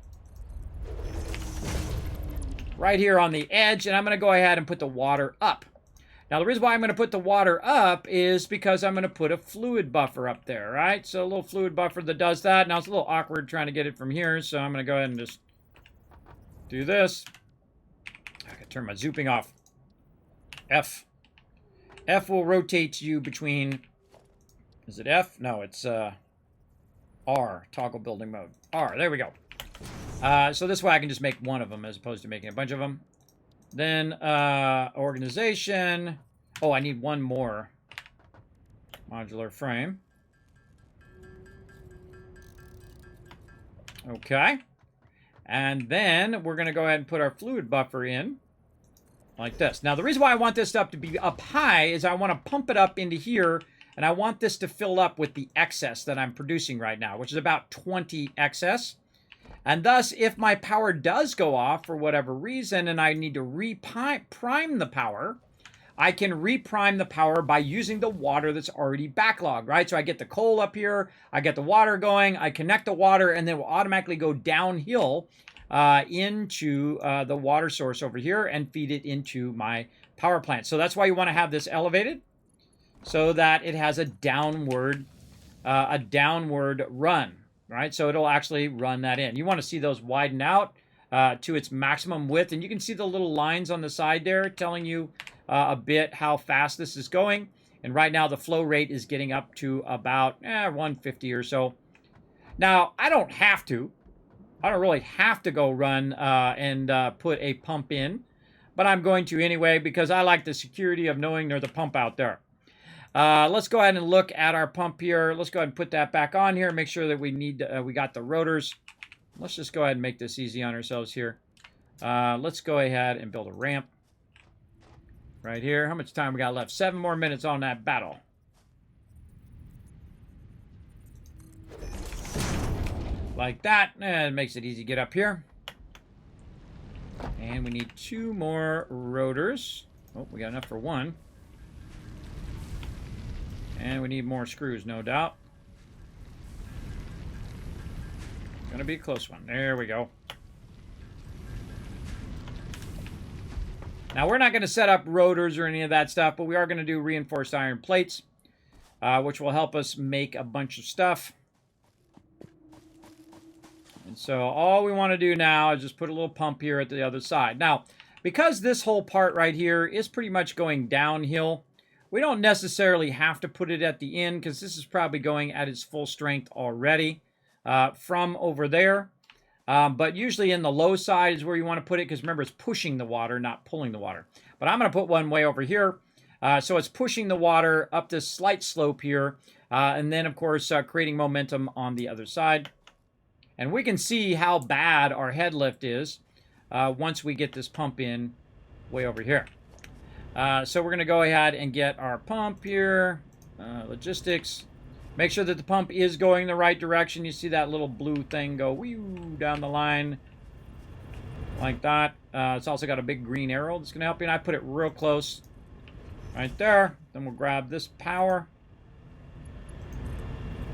Right here on the edge, and I'm going to go ahead and put the water up. Now, the reason why I'm going to put the water up is because I'm going to put a fluid buffer up there, right? So a little fluid buffer that does that. Now, it's a little awkward trying to get it from here, so I'm going to go ahead and just do this. I can turn my zooping off. F. F will rotate you between... Is it F? No, it's R, toggle building mode. R, there we go. So this way I can just make one of them as opposed to making a bunch of them. Then organization. Oh, I need one more modular frame. Okay. And then we're going to go ahead and put our fluid buffer in like this. Now, the reason why I want this stuff to be up high is I want to pump it up into here. And I want this to fill up with the excess that I'm producing right now, which is about 20 excess. And thus, if my power does go off for whatever reason and I need to reprime the power, I can reprime the power by using the water that's already backlogged, right? So I get the coal up here, I get the water going, I connect the water, and then it will automatically go downhill into the water source over here and feed it into my power plant. So that's why you want to have this elevated, so that it has a downward run, right? So it'll actually run that in. You want to see those widen out to its maximum width, and you can see the little lines on the side there telling you a bit how fast this is going. And right now the flow rate is getting up to about 150 or so. Now, I don't have to. I don't really have to go run and put a pump in, but I'm going to anyway because I like the security of knowing there's a pump out there. Let's go ahead and look at our pump here. Let's go ahead and put that back on here. Make sure that we got the rotors. Let's just go ahead and make this easy on ourselves here. Let's go ahead and build a ramp right here. How much time we got left? 7 more minutes on that battle. Like that. And it makes it easy to get up here. And we need 2 more rotors. Oh, we got enough for 1. And we need more screws, no doubt. It's going to be a close one. There we go. Now, we're not going to set up rotors or any of that stuff, but we are going to do reinforced iron plates, which will help us make a bunch of stuff. And so all we want to do now is just put a little pump here at the other side. Now, because this whole part right here is pretty much going downhill, we don't necessarily have to put it at the end because this is probably going at its full strength already from over there. But usually in the low side is where you want to put it because remember, it's pushing the water, not pulling the water. But I'm going to put one way over here. So it's pushing the water up this slight slope here. And then, of course, creating momentum on the other side. And we can see how bad our head lift is once we get this pump in way over here. So we're going to go ahead and get our pump here. Logistics. Make sure that the pump is going the right direction. You see that little blue thing go whew, down the line like that. It's also got a big green arrow that's going to help you. And I put it real close right there. Then we'll grab this power.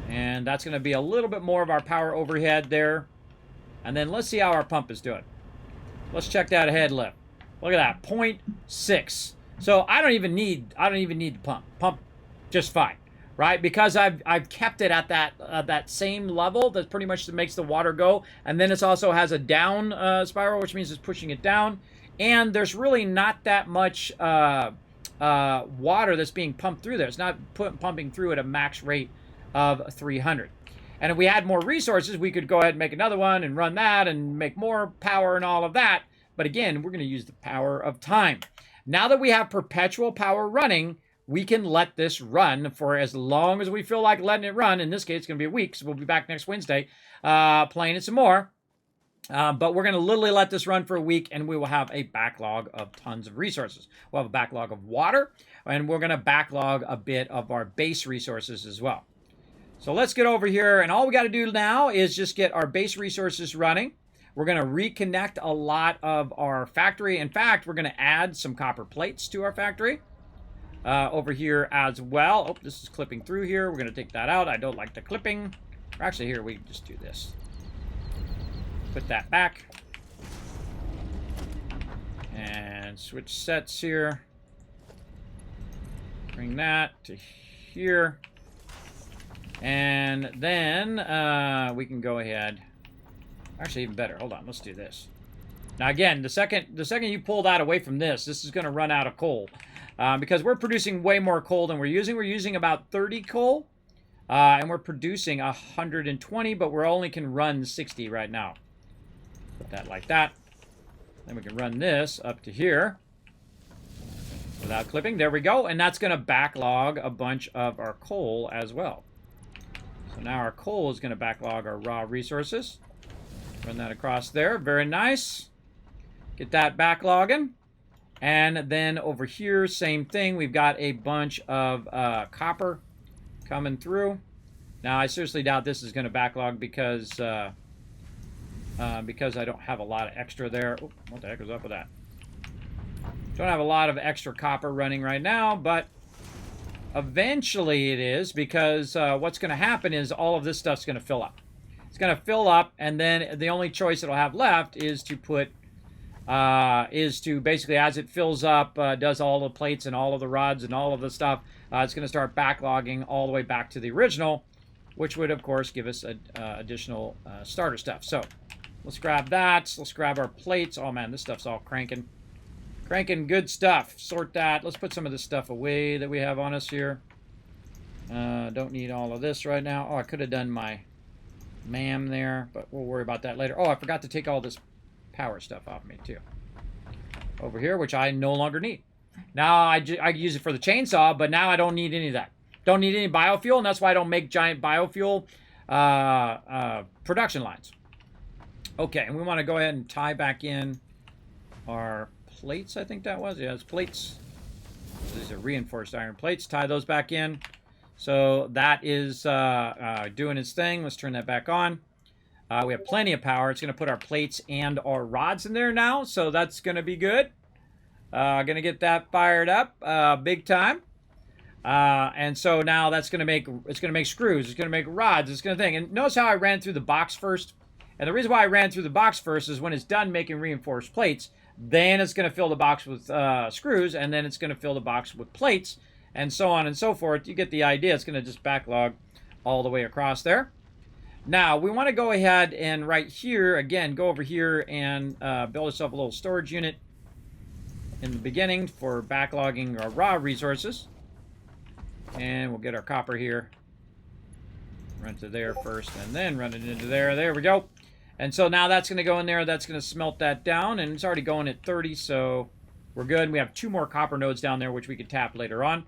And that's going to be a little bit more of our power overhead there. And then let's see how our pump is doing. Let's check that head lift. Look at that, 0.6. So I don't even need the pump. Pump just fine, right? Because I've kept it at that same level. That pretty much makes the water go. And then it also has a down spiral, which means it's pushing it down. And there's really not that much water that's being pumped through there. It's not pumping through at a max rate of 300. And if we had more resources, we could go ahead and make another one and run that and make more power and all of that. But again, we're going to use the power of time. Now that we have perpetual power running, we can let this run for as long as we feel like letting it run. In this case, it's going to be a week, so we'll be back next Wednesday playing it some more. But we're going to literally let this run for a week, and we will have a backlog of tons of resources. We'll have a backlog of water, and we're going to backlog a bit of our base resources as well. So let's get over here, and all we got to do now is just get our base resources running. We're going to reconnect a lot of our factory. In fact, we're going to add some copper plates to our factory over here as well. Oh, this is clipping through here. We're going to take that out. I don't like the clipping. Or actually, here, we can just do this. Put that back. And switch sets here. Bring that to here. And then we can go ahead. Actually, even better. Hold on. Let's do this. Now, again, the second you pull that away from this is going to run out of coal. Because we're producing way more coal than we're using. We're using about 30 coal. And we're producing 120, but we only can run 60 right now. Put that like that. Then we can run this up to here. Without clipping. There we go. And that's going to backlog a bunch of our coal as well. So now our coal is going to backlog our raw resources. Run that across there. Very nice. Get that backlogging. And then over here, same thing. We've got a bunch of copper coming through. Now, I seriously doubt this is going to backlog because I don't have a lot of extra there. Oh, what the heck is up with that? Don't have a lot of extra copper running right now, but eventually it is because what's going to happen is all of this stuff's going to fill up. It's going to fill up, and then the only choice it'll have left is to put, basically as it fills up, does all the plates and all of the rods and all of the stuff, it's going to start backlogging all the way back to the original, which would, of course, give us additional starter stuff. So let's grab that. Let's grab our plates. Oh, man, this stuff's all cranking. Cranking good stuff. Sort that. Let's put some of this stuff away that we have on us here. Don't need all of this right now. Oh, I could have done my MAM there, but we'll worry about that later. Oh, I forgot to take all this power stuff off me, too. Over here, which I no longer need. Now, I use it for the chainsaw, but now I don't need any of that. Don't need any biofuel, and that's why I don't make giant biofuel production lines. Okay, and we want to go ahead and tie back in our plates, I think that was. Yeah, it's plates. These are reinforced iron plates. Tie those back in. So that is doing its thing. Let's turn that back on. We have plenty of power. It's going to put our plates and our rods in there now, so that's going to be good. Going to get that fired up big time. And so now that's going to make, it's going to make screws. It's going to make rods. It's going to thing. And notice how I ran through the box first. And the reason why I ran through the box first is when it's done making reinforced plates, then it's going to fill the box with screws, and then it's going to fill the box with plates, and so on and so forth. You get the idea. It's going to just backlog all the way across there. Now, we want to go ahead and right here, again, go over here and build ourselves a little storage unit in the beginning for backlogging our raw resources. And we'll get our copper here. Run to there first, and then run it into there. There we go. And so now that's going to go in there. That's going to smelt that down, and it's already going at 30, so we're good. We have 2 more copper nodes down there, which we could tap later on.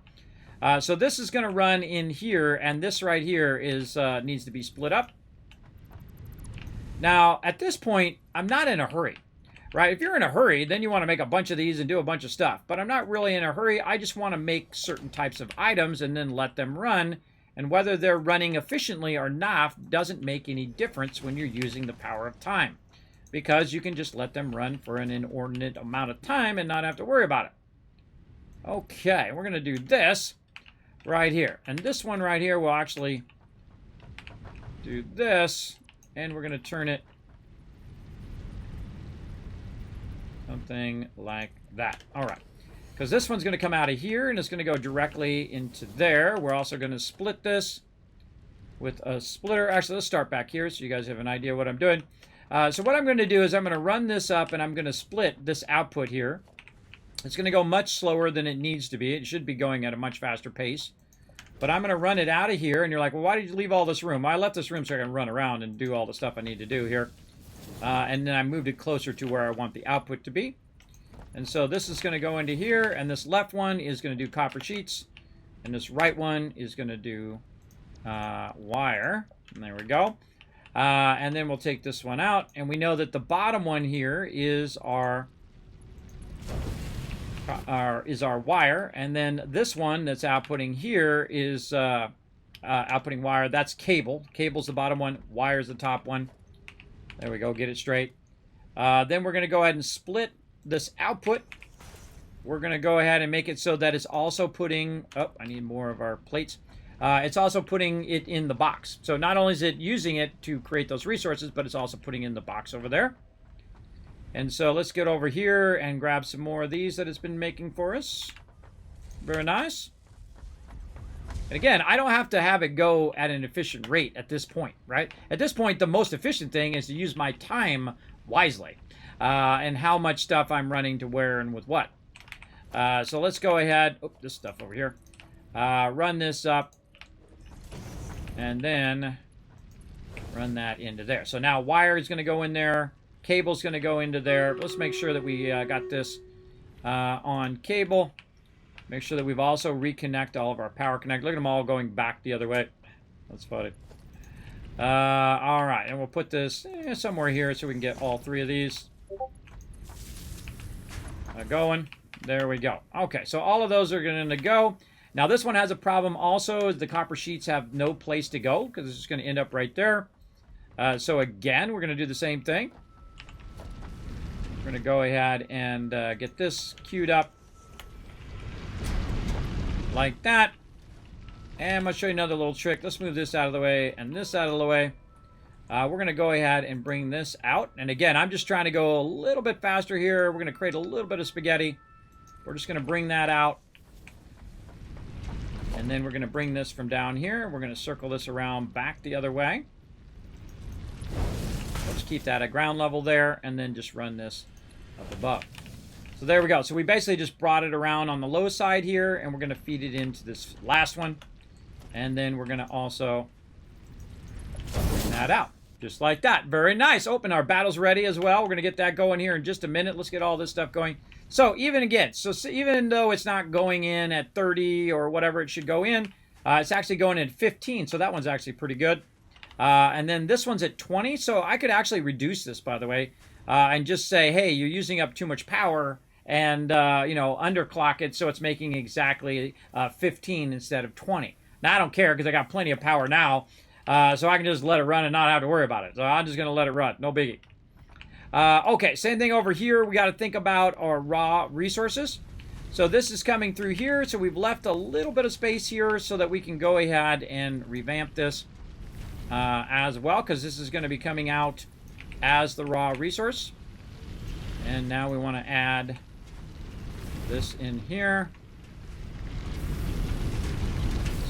So this is going to run in here, and this right here is needs to be split up. Now, at this point, I'm not in a hurry, right? If you're in a hurry, then you want to make a bunch of these and do a bunch of stuff. But I'm not really in a hurry. I just want to make certain types of items and then let them run. And whether they're running efficiently or not doesn't make any difference when you're using the power of time, because you can just let them run for an inordinate amount of time and not have to worry about it. Okay, we're going to do this right here. And this one right here will actually do this, and we're going to turn it something like that. All right. Because this one's going to come out of here, and it's going to go directly into there. We're also going to split this with a splitter. Actually, let's start back here so you guys have an idea what I'm doing. So what I'm going to do is I'm going to run this up, and I'm going to split this output here. It's going to go much slower than it needs to be. It should be going at a much faster pace. But I'm going to run it out of here, and you're like, well, why did you leave all this room? Well, I left this room so I can run around and do all the stuff I need to do here. And then I moved it closer to where I want the output to be. And so this is going to go into here, and this left one is going to do copper sheets, and this right one is going to do wire. And there we go. And then we'll take this one out, and we know that the bottom one here is our wire, and then this one that's outputting here is outputting wire. That's cable. Cable's the bottom one. Wire's the top one. There we go. Get it straight. Then we're going to go ahead and split this output. We're going to go ahead and make it so that it's also putting... Oh, I need more of our plates. It's also putting it in the box. So not only is it using it to create those resources, but it's also putting in the box over there. And so let's get over here and grab some more of these that it's been making for us. Very nice. And again, I don't have to have it go at an efficient rate at this point, right? At this point, the most efficient thing is to use my time wisely. And how much stuff I'm running to where and with what. So let's go ahead. Oh, this stuff over here. Run this up. And then run that into there. So now wire is going to go in there. Cable's going to go into there. Let's make sure that we got this on cable. Make sure that we've also reconnect all of our power connect. Look at them all going back the other way. That's funny. All right, and we'll put this somewhere here so we can get all 3 of these going. There we go. Okay, so all of those are going to go. Now this one has a problem also. The copper sheets have no place to go because it's just going to end up right there. So again, we're going to do the same thing. We're going to go ahead and get this queued up like that. And I'm going to show you another little trick. Let's move this out of the way and this out of the way. We're going to go ahead and bring this out. And again, I'm just trying to go a little bit faster here. We're going to create a little bit of spaghetti. We're just going to bring that out. And then we're going to bring this from down here. We're going to circle this around back the other way. Let's keep that at ground level there, and then just run this up above. So there we go. So we basically just brought it around on the low side here, and we're going to feed it into this last one. And then we're going to also bring that out. Just like that. Very nice. Open. Our battle's ready as well. We're going to get that going here in just a minute. Let's get all this stuff going. So even again, even though it's not going in at 30 or whatever it should go in, it's actually going in at 15. So that one's actually pretty good. And then this one's at 20. So I could actually reduce this, by the way, and just say, hey, you're using up too much power, and, you know, underclock it so it's making exactly 15 instead of 20. Now, I don't care because I got plenty of power now. So I can just let it run and not have to worry about it. So I'm just going to let it run. No biggie. Okay, same thing over here. We got to think about our raw resources. So this is coming through here. So we've left a little bit of space here so that we can go ahead and revamp this as well, because this is going to be coming out as the raw resource. And now we want to add this in here.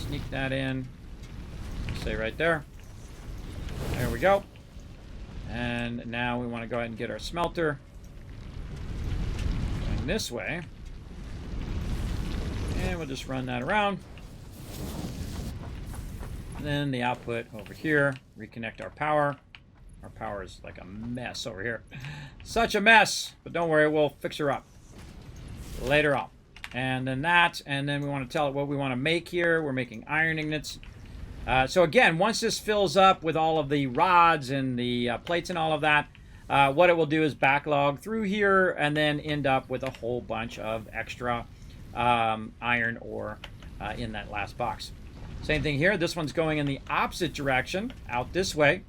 Sneak that in. Say right there. There we go. And now we want to go ahead and get our smelter going this way. And we'll just run that around. And then the output over here. Reconnect our power. Our power is like a mess over here. Such a mess. But don't worry, we'll fix her up later on. And then that. And then we want to tell it what we want to make here. We're making iron ingots. So again, once this fills up with all of the rods and the plates and all of that, what it will do is backlog through here and then end up with a whole bunch of extra iron ore in that last box. Same thing here. This one's going in the opposite direction, out this way.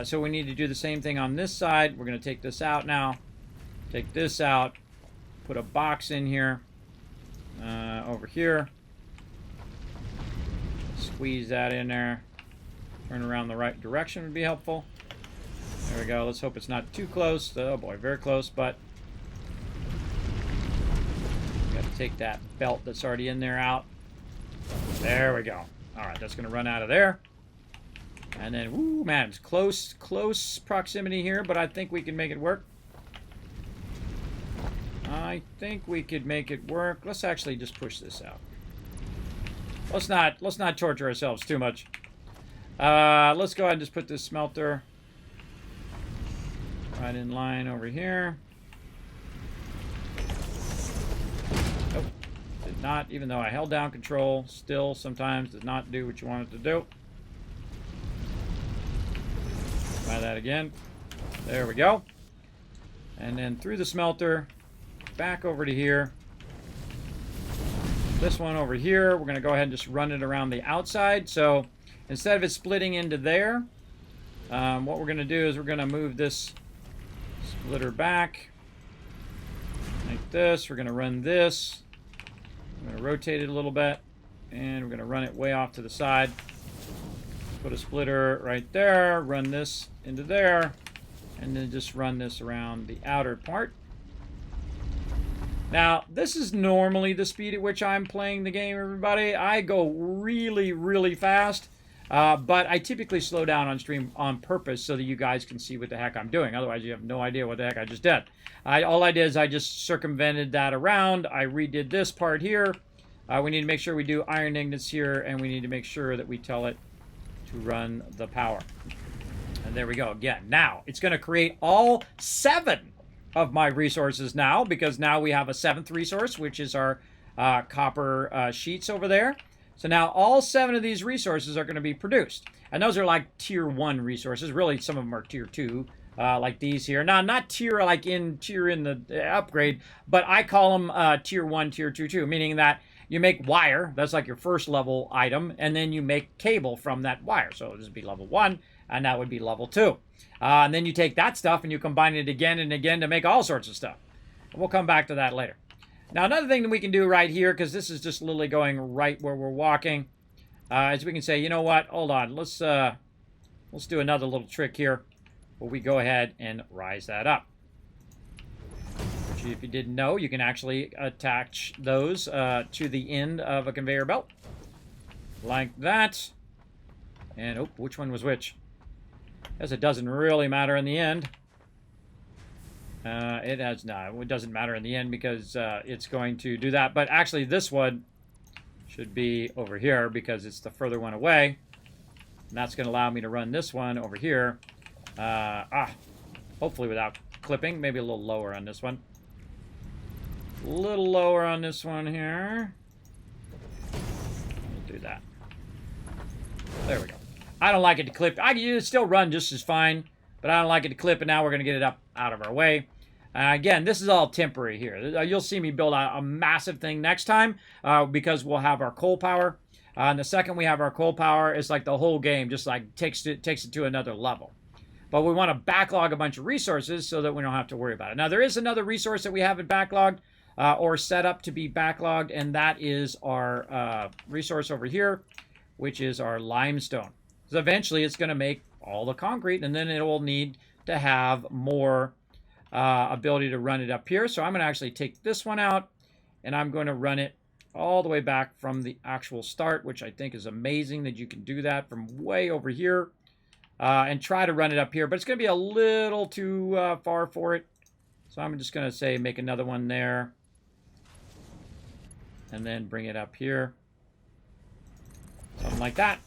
So we need to do the same thing on this side. We're going to take this out now. Take this out. Put a box in here. Over here. Squeeze that in there. Turn around the right direction would be helpful. There we go. Let's hope it's not too close. Oh boy, very close, but got to take that belt that's already in there out. There we go. All right, that's going to run out of there. And then, woo, man, it's close proximity here, but I think we can make it work. I think we could make it work. Let's actually just push this out. Let's not torture ourselves too much. Let's go ahead and just put this smelter right in line over here. Nope. Did not, even though I held down control, still sometimes does not do what you want it to do. Try that again. There we go. And then through the smelter, back over to here. This one over here, we're going to go ahead and just run it around the outside. So instead of it splitting into there, what we're going to do is we're going to move this splitter back like this. We're going to run this. I'm going to rotate it a little bit, and we're going to run it way off to the side. Put a splitter right there, run this into there, and then just run this around the outer part. Now, this is normally the speed at which I'm playing the game, everybody. I go really, really fast, but I typically slow down on stream on purpose so that you guys can see what the heck I'm doing. Otherwise, you have no idea what the heck I just did. All I did is I just circumvented that around. I redid this part here. We need to make sure we do iron ingots here, and we need to make sure that we tell it to run the power. And there we go again. Now, it's going to create all 7 of my resources now, because now we have a 7th resource, which is our copper sheets over there. So now all 7 of these resources are going to be produced. And those are like tier 1 resources. Really, some of them are tier 2, like these here. Now, not tier like in the upgrade, but I call them tier 1, tier 2, too, meaning that you make wire. That's like your first level item. And then you make cable from that wire. So this would be level 1, and that would be level 2. And then you take that stuff and you combine it again and again to make all sorts of stuff. We'll come back to that later. Now, another thing that we can do right here, because this is just literally going right where we're walking, is we can say, you know what, hold on, let's do another little trick here where we go ahead and rise that up. Which, if you didn't know, you can actually attach those to the end of a conveyor belt. like that. And, oh, which one was which? Guess it doesn't really matter in the end. It doesn't matter in the end because it's going to do that. But actually, this one should be over here because it's the further one away. And that's going to allow me to run this one over here. Hopefully without clipping. Maybe a little lower on this one. A little lower on this one here. We'll do that. There we go. I don't like it to clip. I can still run just as fine, but I don't like it to clip, and now we're going to get it up out of our way. Again, this is all temporary here. You'll see me build a massive thing next time because we'll have our coal power. And the second we have our coal power, it's like the whole game just like takes it to another level. But we want to backlog a bunch of resources so that we don't have to worry about it. Now, there is another resource that we haven't backlogged or set up to be backlogged, and that is our resource over here, which is our limestone. So eventually it's going to make all the concrete, and then it will need to have more ability to run it up here. So I'm going to actually take this one out, and I'm going to run it all the way back from the actual start, which I think is amazing that you can do that from way over here and try to run it up here. But it's going to be a little too far for it. So I'm just going to say make another one there and then bring it up here. Something like that.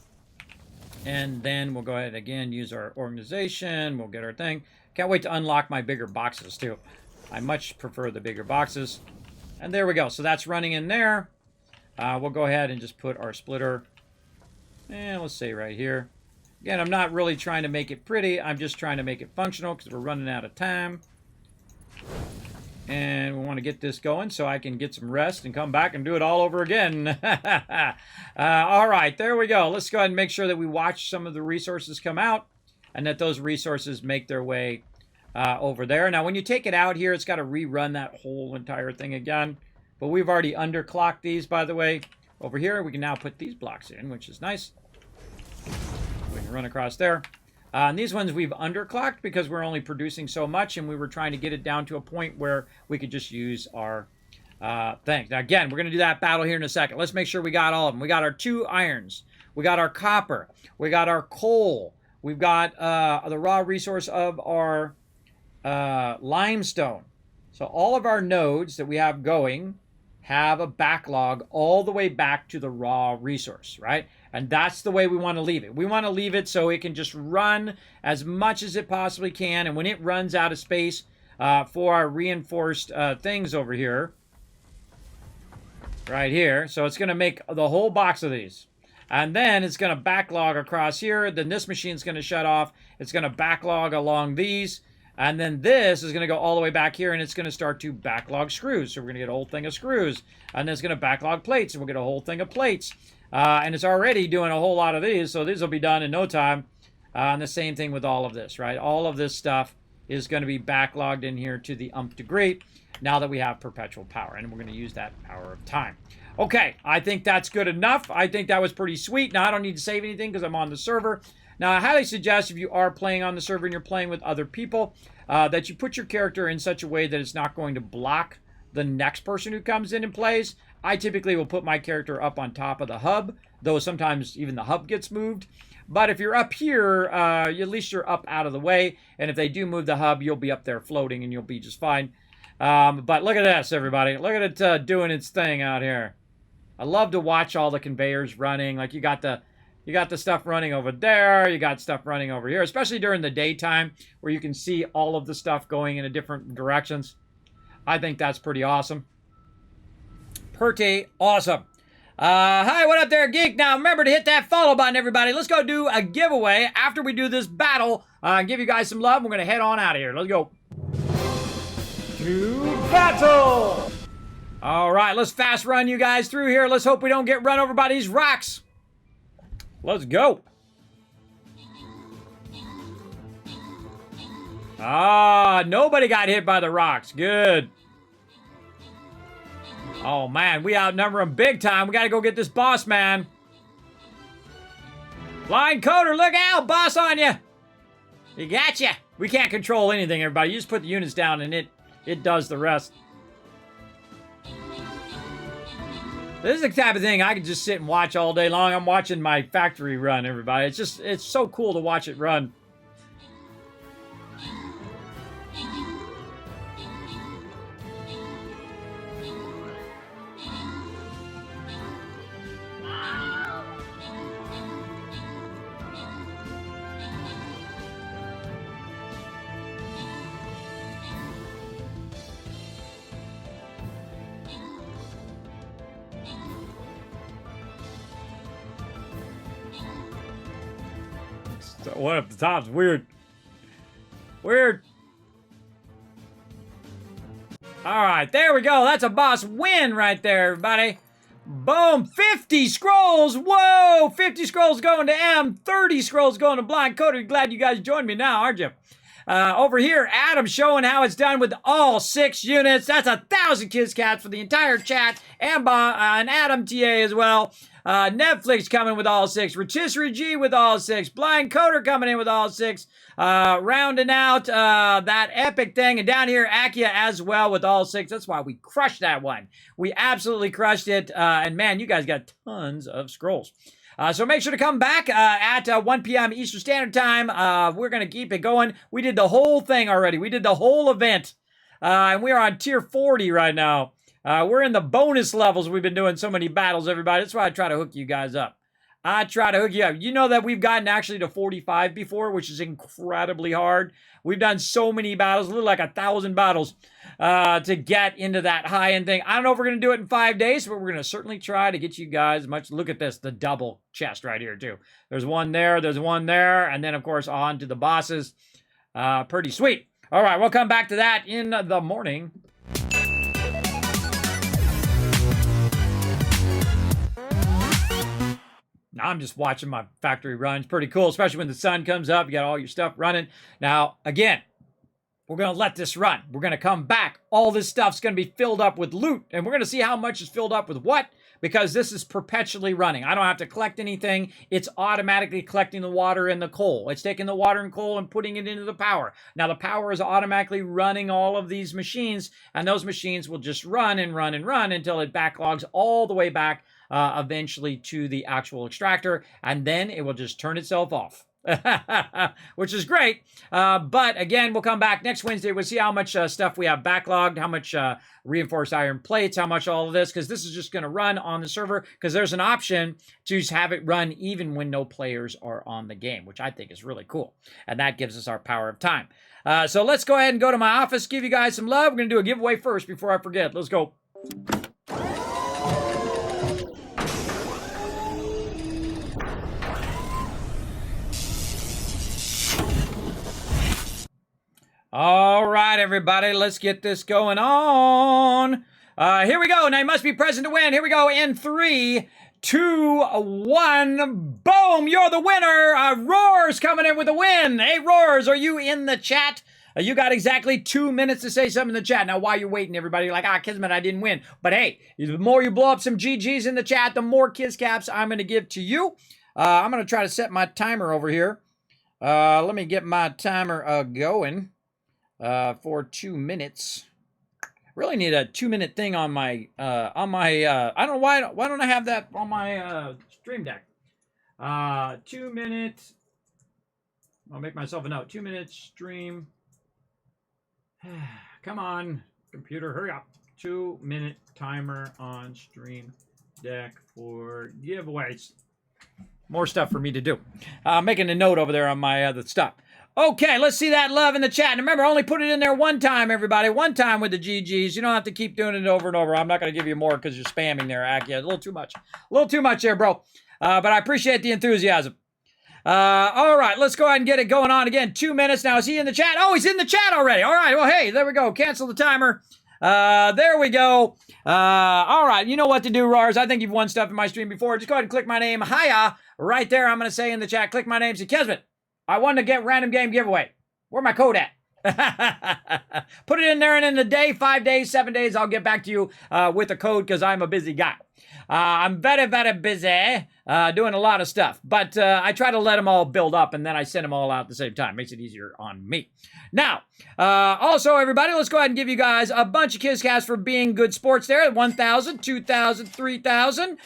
And then we'll go ahead again, use our organization. We'll get our thing. Can't wait to unlock my bigger boxes too. I much prefer the bigger boxes. And there we go. So that's running in there. We'll go ahead and just put our splitter. And let's say right here. Again, I'm not really trying to make it pretty. I'm just trying to make it functional because we're running out of time. And we want to get this going so I can get some rest and come back and do it all over again. All right, there we go. Let's go ahead and make sure that we watch some of the resources come out and that those resources make their way over there. Now, when you take it out here, it's got to rerun that whole entire thing again. But we've already underclocked these, by the way. Over here, we can now put these blocks in, which is nice. We can run across there. And these ones we've underclocked because we're only producing so much, and we were trying to get it down to a point where we could just use our thing. Now, again, we're going to do that battle here in a second. Let's make sure we got all of them. We got our 2 irons. We got our copper. We got our coal. We've got the raw resource of our limestone. So all of our nodes that we have going have a backlog all the way back to the raw resource, right? And that's the way we want to leave it. We want to leave it so it can just run as much as it possibly can. And when it runs out of space for our reinforced things over here, right here, so it's going to make the whole box of these. And then it's going to backlog across here. Then this machine's going to shut off. It's going to backlog along these. And then this is going to go all the way back here, and it's going to start to backlog screws. So we're going to get a whole thing of screws. And then it's going to backlog plates, and we'll get a whole thing of plates. And it's already doing a whole lot of these, so these will be done in no time. And the same thing with all of this, right? All of this stuff is going to be backlogged in here to the umpth degree now that we have perpetual power. And we're going to use that power of time. Okay, I think that's good enough. I think that was pretty sweet. Now, I don't need to save anything because I'm on the server. Now, I highly suggest if you are playing on the server and you're playing with other people, that you put your character in such a way that it's not going to block the next person who comes in and plays. I typically will put my character up on top of the hub, though sometimes even the hub gets moved. But if you're up here, at least you're up out of the way. And if they do move the hub, you'll be up there floating and you'll be just fine. But look at this, everybody. Look at it doing its thing out here. I love to watch all the conveyors running. Like you got the stuff running over there. You got stuff running over here, especially during the daytime where you can see all of the stuff going in different directions. I think that's pretty awesome. Pretty awesome. Hi, what up there, Geek? Now, remember to hit that follow button, everybody. Let's go do a giveaway after we do this battle and give you guys some love. We're going to head on out of here. Let's go. To battle! All right, let's fast run you guys through here. Let's hope we don't get run over by these rocks. Let's go. Nobody got hit by the rocks. Good. Oh, man, we outnumber them big time. We got to go get this boss, man. Flying Coder, look out. Boss on you. He got you. We can't control anything, everybody. You just put the units down, and it does the rest. This is the type of thing I could just sit and watch all day long. I'm watching my factory run, everybody. It's so cool to watch it run. So one up the top's weird. Weird. All right, there we go. That's a boss win right there, everybody. Boom, 50 scrolls. Whoa, 50 scrolls going to M, 30 scrolls going to Blind Coder. Glad you guys joined me now, aren't you? Over here, Adam showing how it's done with all 6 units. That's 1,000 Kids Cats for the entire chat, and Adam TA as well. Netflix coming with all 6. Rotisserie G with all 6. Blind Coder coming in with all 6. Rounding out that epic thing. And down here, Akia as well with all 6. That's why we crushed that one. We absolutely crushed it. And man, you guys got tons of scrolls. So make sure to come back at 1 p.m. Eastern Standard Time. We're going to keep it going. We did the whole thing already. We did the whole event. And we are on tier 40 right now. We're in the bonus levels. We've been doing so many battles, everybody. That's why I try to hook you guys up. I try to hook you up. You know that we've gotten actually to 45 before, which is incredibly hard. We've done so many battles, a little like 1,000 battles to get into that high-end thing. I don't know if we're going to do it in 5 days, but we're going to certainly try to get you guys much. Look at this, the double chest right here, too. There's one there, and then, of course, on to the bosses. Pretty sweet. All right, we'll come back to that in the morning. I'm just watching my factory runs. Pretty cool, especially when the sun comes up. You got all your stuff running. Now, again, we're going to let this run. We're going to come back. All this stuff's going to be filled up with loot, and we're going to see how much is filled up with what, because this is perpetually running. I don't have to collect anything. It's automatically collecting the water and the coal. It's taking the water and coal and putting it into the power. Now, the power is automatically running all of these machines, and those machines will just run and run and run until it backlogs all the way back eventually to the actual extractor, and then it will just turn itself off. Which is great. But again, we'll come back next Wednesday. We'll see how much stuff we have backlogged, how much reinforced iron plates, how much all of this, because this is just going to run on the server, because there's an option to have it run even when no players are on the game, which I think is really cool. And that gives us our power of time. So let's go ahead and go to my office, give you guys some love. We're going to do a giveaway first before I forget. Let's go. All right, everybody, let's get this going on. Here we go. Now, you must be present to win. Here we go in 3, 2, 1. Boom, you're the winner. Roar's coming in with a win. Hey, Roars, are you in the chat? You got exactly 2 minutes to say something in the chat. Now, while you're waiting, everybody, you're like, Kismet, I didn't win. But hey, the more you blow up some GGs in the chat, the more Kiz Caps I'm going to give to you. I'm going to try to set my timer over here. Let me get my timer going. For 2 minutes. Really need a 2-minute thing on my I don't know why don't I have that on my stream deck. 2 minutes. I'll make myself a note. 2 minutes stream. Come on, computer, hurry up. 2-minute timer on stream deck for giveaways. More stuff for me to do. Making a note over there on my other stuff. Okay, let's see that love in the chat. And remember, only put it in there one time, everybody. One time with the GGs. You don't have to keep doing it over and over. I'm not going to give you more because you're spamming there, Akia. A little too much. A little too much there, bro. But I appreciate the enthusiasm. All right, let's go ahead and get it going on again. 2 minutes now. Is he in the chat? Oh, he's in the chat already. All right, well, hey, there we go. Cancel the timer. There we go. All right, you know what to do, Rars. I think you've won stuff in my stream before. Just go ahead and click my name. Hiya. Right there, I'm going to say in the chat, click my name. Say, Kismet, I won the random game giveaway. Where my code at? Put it in there, and in a day, 5 days, 7 days, I'll get back to you with the code because I'm a busy guy. I'm very, very busy doing a lot of stuff, but I try to let them all build up and then I send them all out at the same time. Makes it easier on me. Now, also, everybody, let's go ahead and give you guys a bunch of KizCaps for being good sports there. 1,000, 2,000, 3,000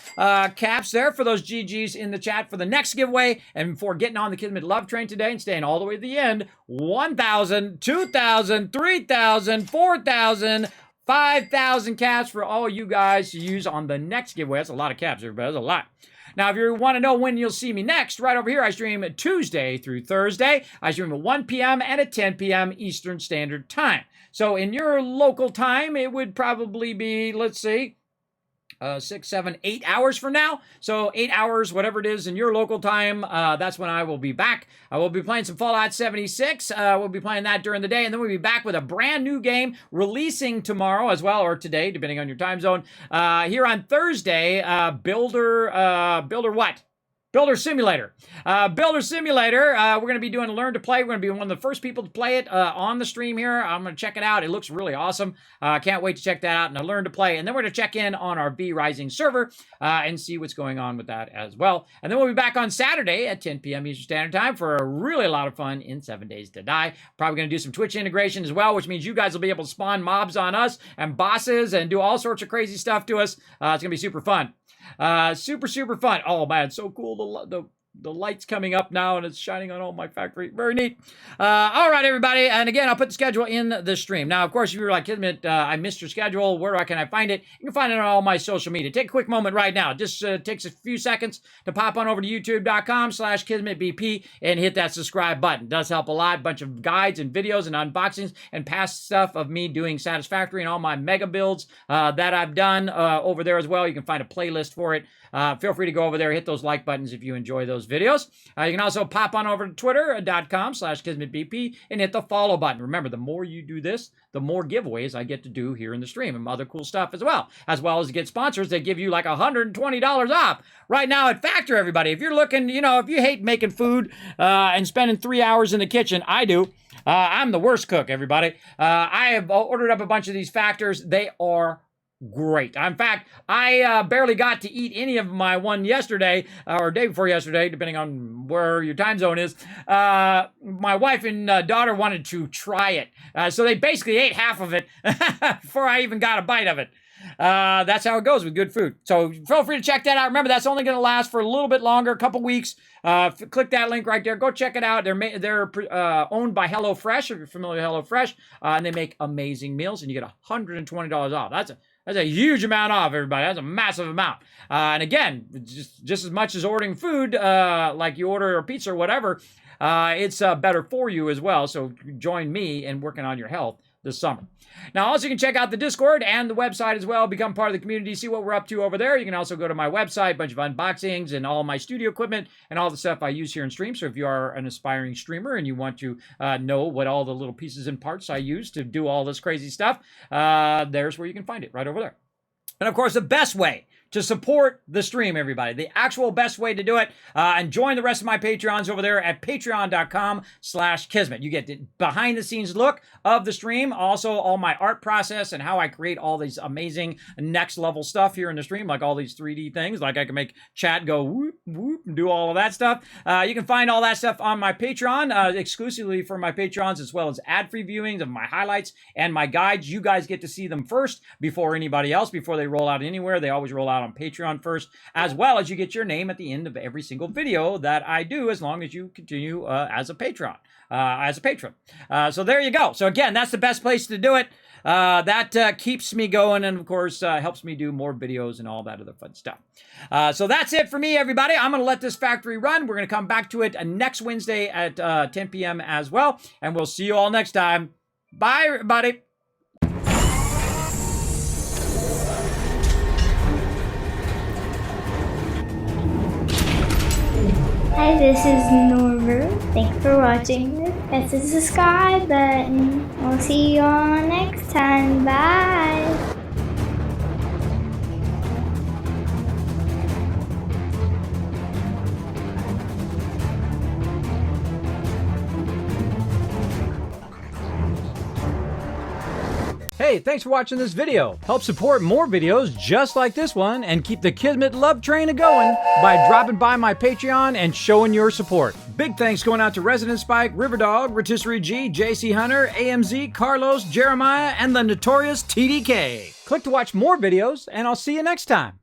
caps there for those GGs in the chat for the next giveaway. And for getting on the Kismet Love Train today and staying all the way to the end, 1,000, 2,000, 3,000, 4,000, 5,000 caps for all you guys to use on the next giveaway. That's a lot of caps, everybody. That's a lot. Now, if you want to know when you'll see me next, right over here, I stream Tuesday through Thursday. I stream at 1 p.m. and at 10 p.m. Eastern Standard Time. So in your local time, it would probably be, let's see, 6, 7, 8 hours from now. So 8 hours, whatever it is in your local time, that's when I will be back. I will be playing some Fallout 76. We'll be playing that during the day, and then we'll be back with a brand new game releasing tomorrow as well, or today, depending on your time zone. Here on Thursday, Builder what? Builder Simulator. Builder Simulator, we're going to be doing a Learn to Play. We're going to be one of the first people to play it on the stream here. I'm going to check it out. It looks really awesome. Can't wait to check that out and Learn to Play. And then we're going to check in on our V Rising server and see what's going on with that as well. And then we'll be back on Saturday at 10 p.m. Eastern Standard Time for a really lot of fun in 7 Days to Die. Probably going to do some Twitch integration as well, which means you guys will be able to spawn mobs on us and bosses and do all sorts of crazy stuff to us. It's going to be super fun. Super, super fun. Oh, man, so cool. The light's coming up now, and it's shining on all my factory. Very neat. All right, everybody. And again, I'll put the schedule in the stream. Now, of course, if you're like, Kismet, I missed your schedule. Where can I find it? You can find it on all my social media. Take a quick moment right now. It just takes a few seconds to pop on over to youtube.com/KismetBP and hit that subscribe button. It does help a lot. A bunch of guides and videos and unboxings and past stuff of me doing Satisfactory and all my mega builds that I've done over there as well. You can find a playlist for it. Feel free to go over there, hit those like buttons if you enjoy those videos. You can also pop on over to twitter.com/KismetBP and hit the follow button. Remember, the more you do this, the more giveaways I get to do here in the stream and other cool stuff as well as to get sponsors that give you like $120 off right now at Factor, everybody. If you're looking, if you hate making food and spending 3 hours in the kitchen, I do. I'm the worst cook, everybody. I have ordered up a bunch of these Factors. They are great. In fact, I barely got to eat any of my one yesterday or day before yesterday, depending on where your time zone is. My wife and daughter wanted to try it. So they basically ate half of it before I even got a bite of it. That's how it goes with good food. So feel free to check that out. Remember, that's only going to last for a little bit longer, a couple weeks. Click that link right there. Go check it out. They're owned by HelloFresh, if you're familiar with HelloFresh, and they make amazing meals, and you get $120 off. That's a huge amount off, everybody. That's a massive amount. And again, just as much as ordering food, like you order a pizza or whatever, it's better for you as well. So join me in working on your health this summer. Now, also, you can check out the Discord and the website as well. Become part of the community. See what we're up to over there. You can also go to my website, a bunch of unboxings and all my studio equipment and all the stuff I use here in stream. So if you are an aspiring streamer and you want to know what all the little pieces and parts I use to do all this crazy stuff, there's where you can find it, right over there. And, of course, the best way to support the stream, everybody, the actual best way to do it, and join the rest of my Patreons over there at patreon.com/Kismet. You get the behind-the-scenes look of the stream, also all my art process and how I create all these amazing next-level stuff here in the stream, like all these 3D things, like I can make chat go whoop, whoop, and do all of that stuff. You can find all that stuff on my Patreon, exclusively for my Patreons, as well as ad-free viewings of my highlights and my guides. You guys get to see them first before anybody else, before they roll out anywhere. They always roll out on Patreon first, as well as you get your name at the end of every single video that I do, as long as you continue as a patron. So there you go. So again, that's the best place to do it. That keeps me going and, of course, helps me do more videos and all that other fun stuff. So that's it for me, everybody. I'm going to let this factory run. We're going to come back to it next Wednesday at 10 p.m. as well, and we'll see you all next time. Bye, everybody. Hi, this is Norver. Thanks for watching. Press the subscribe button. We'll see you all next time. Bye. Hey, thanks for watching this video. Help support more videos just like this one and keep the Kismet love train a-going by dropping by my Patreon and showing your support. Big thanks going out to Resident Spike, Riverdog, Rotisserie G, JC Hunter, AMZ, Carlos, Jeremiah, and the notorious TDK. Click to watch more videos, and I'll see you next time.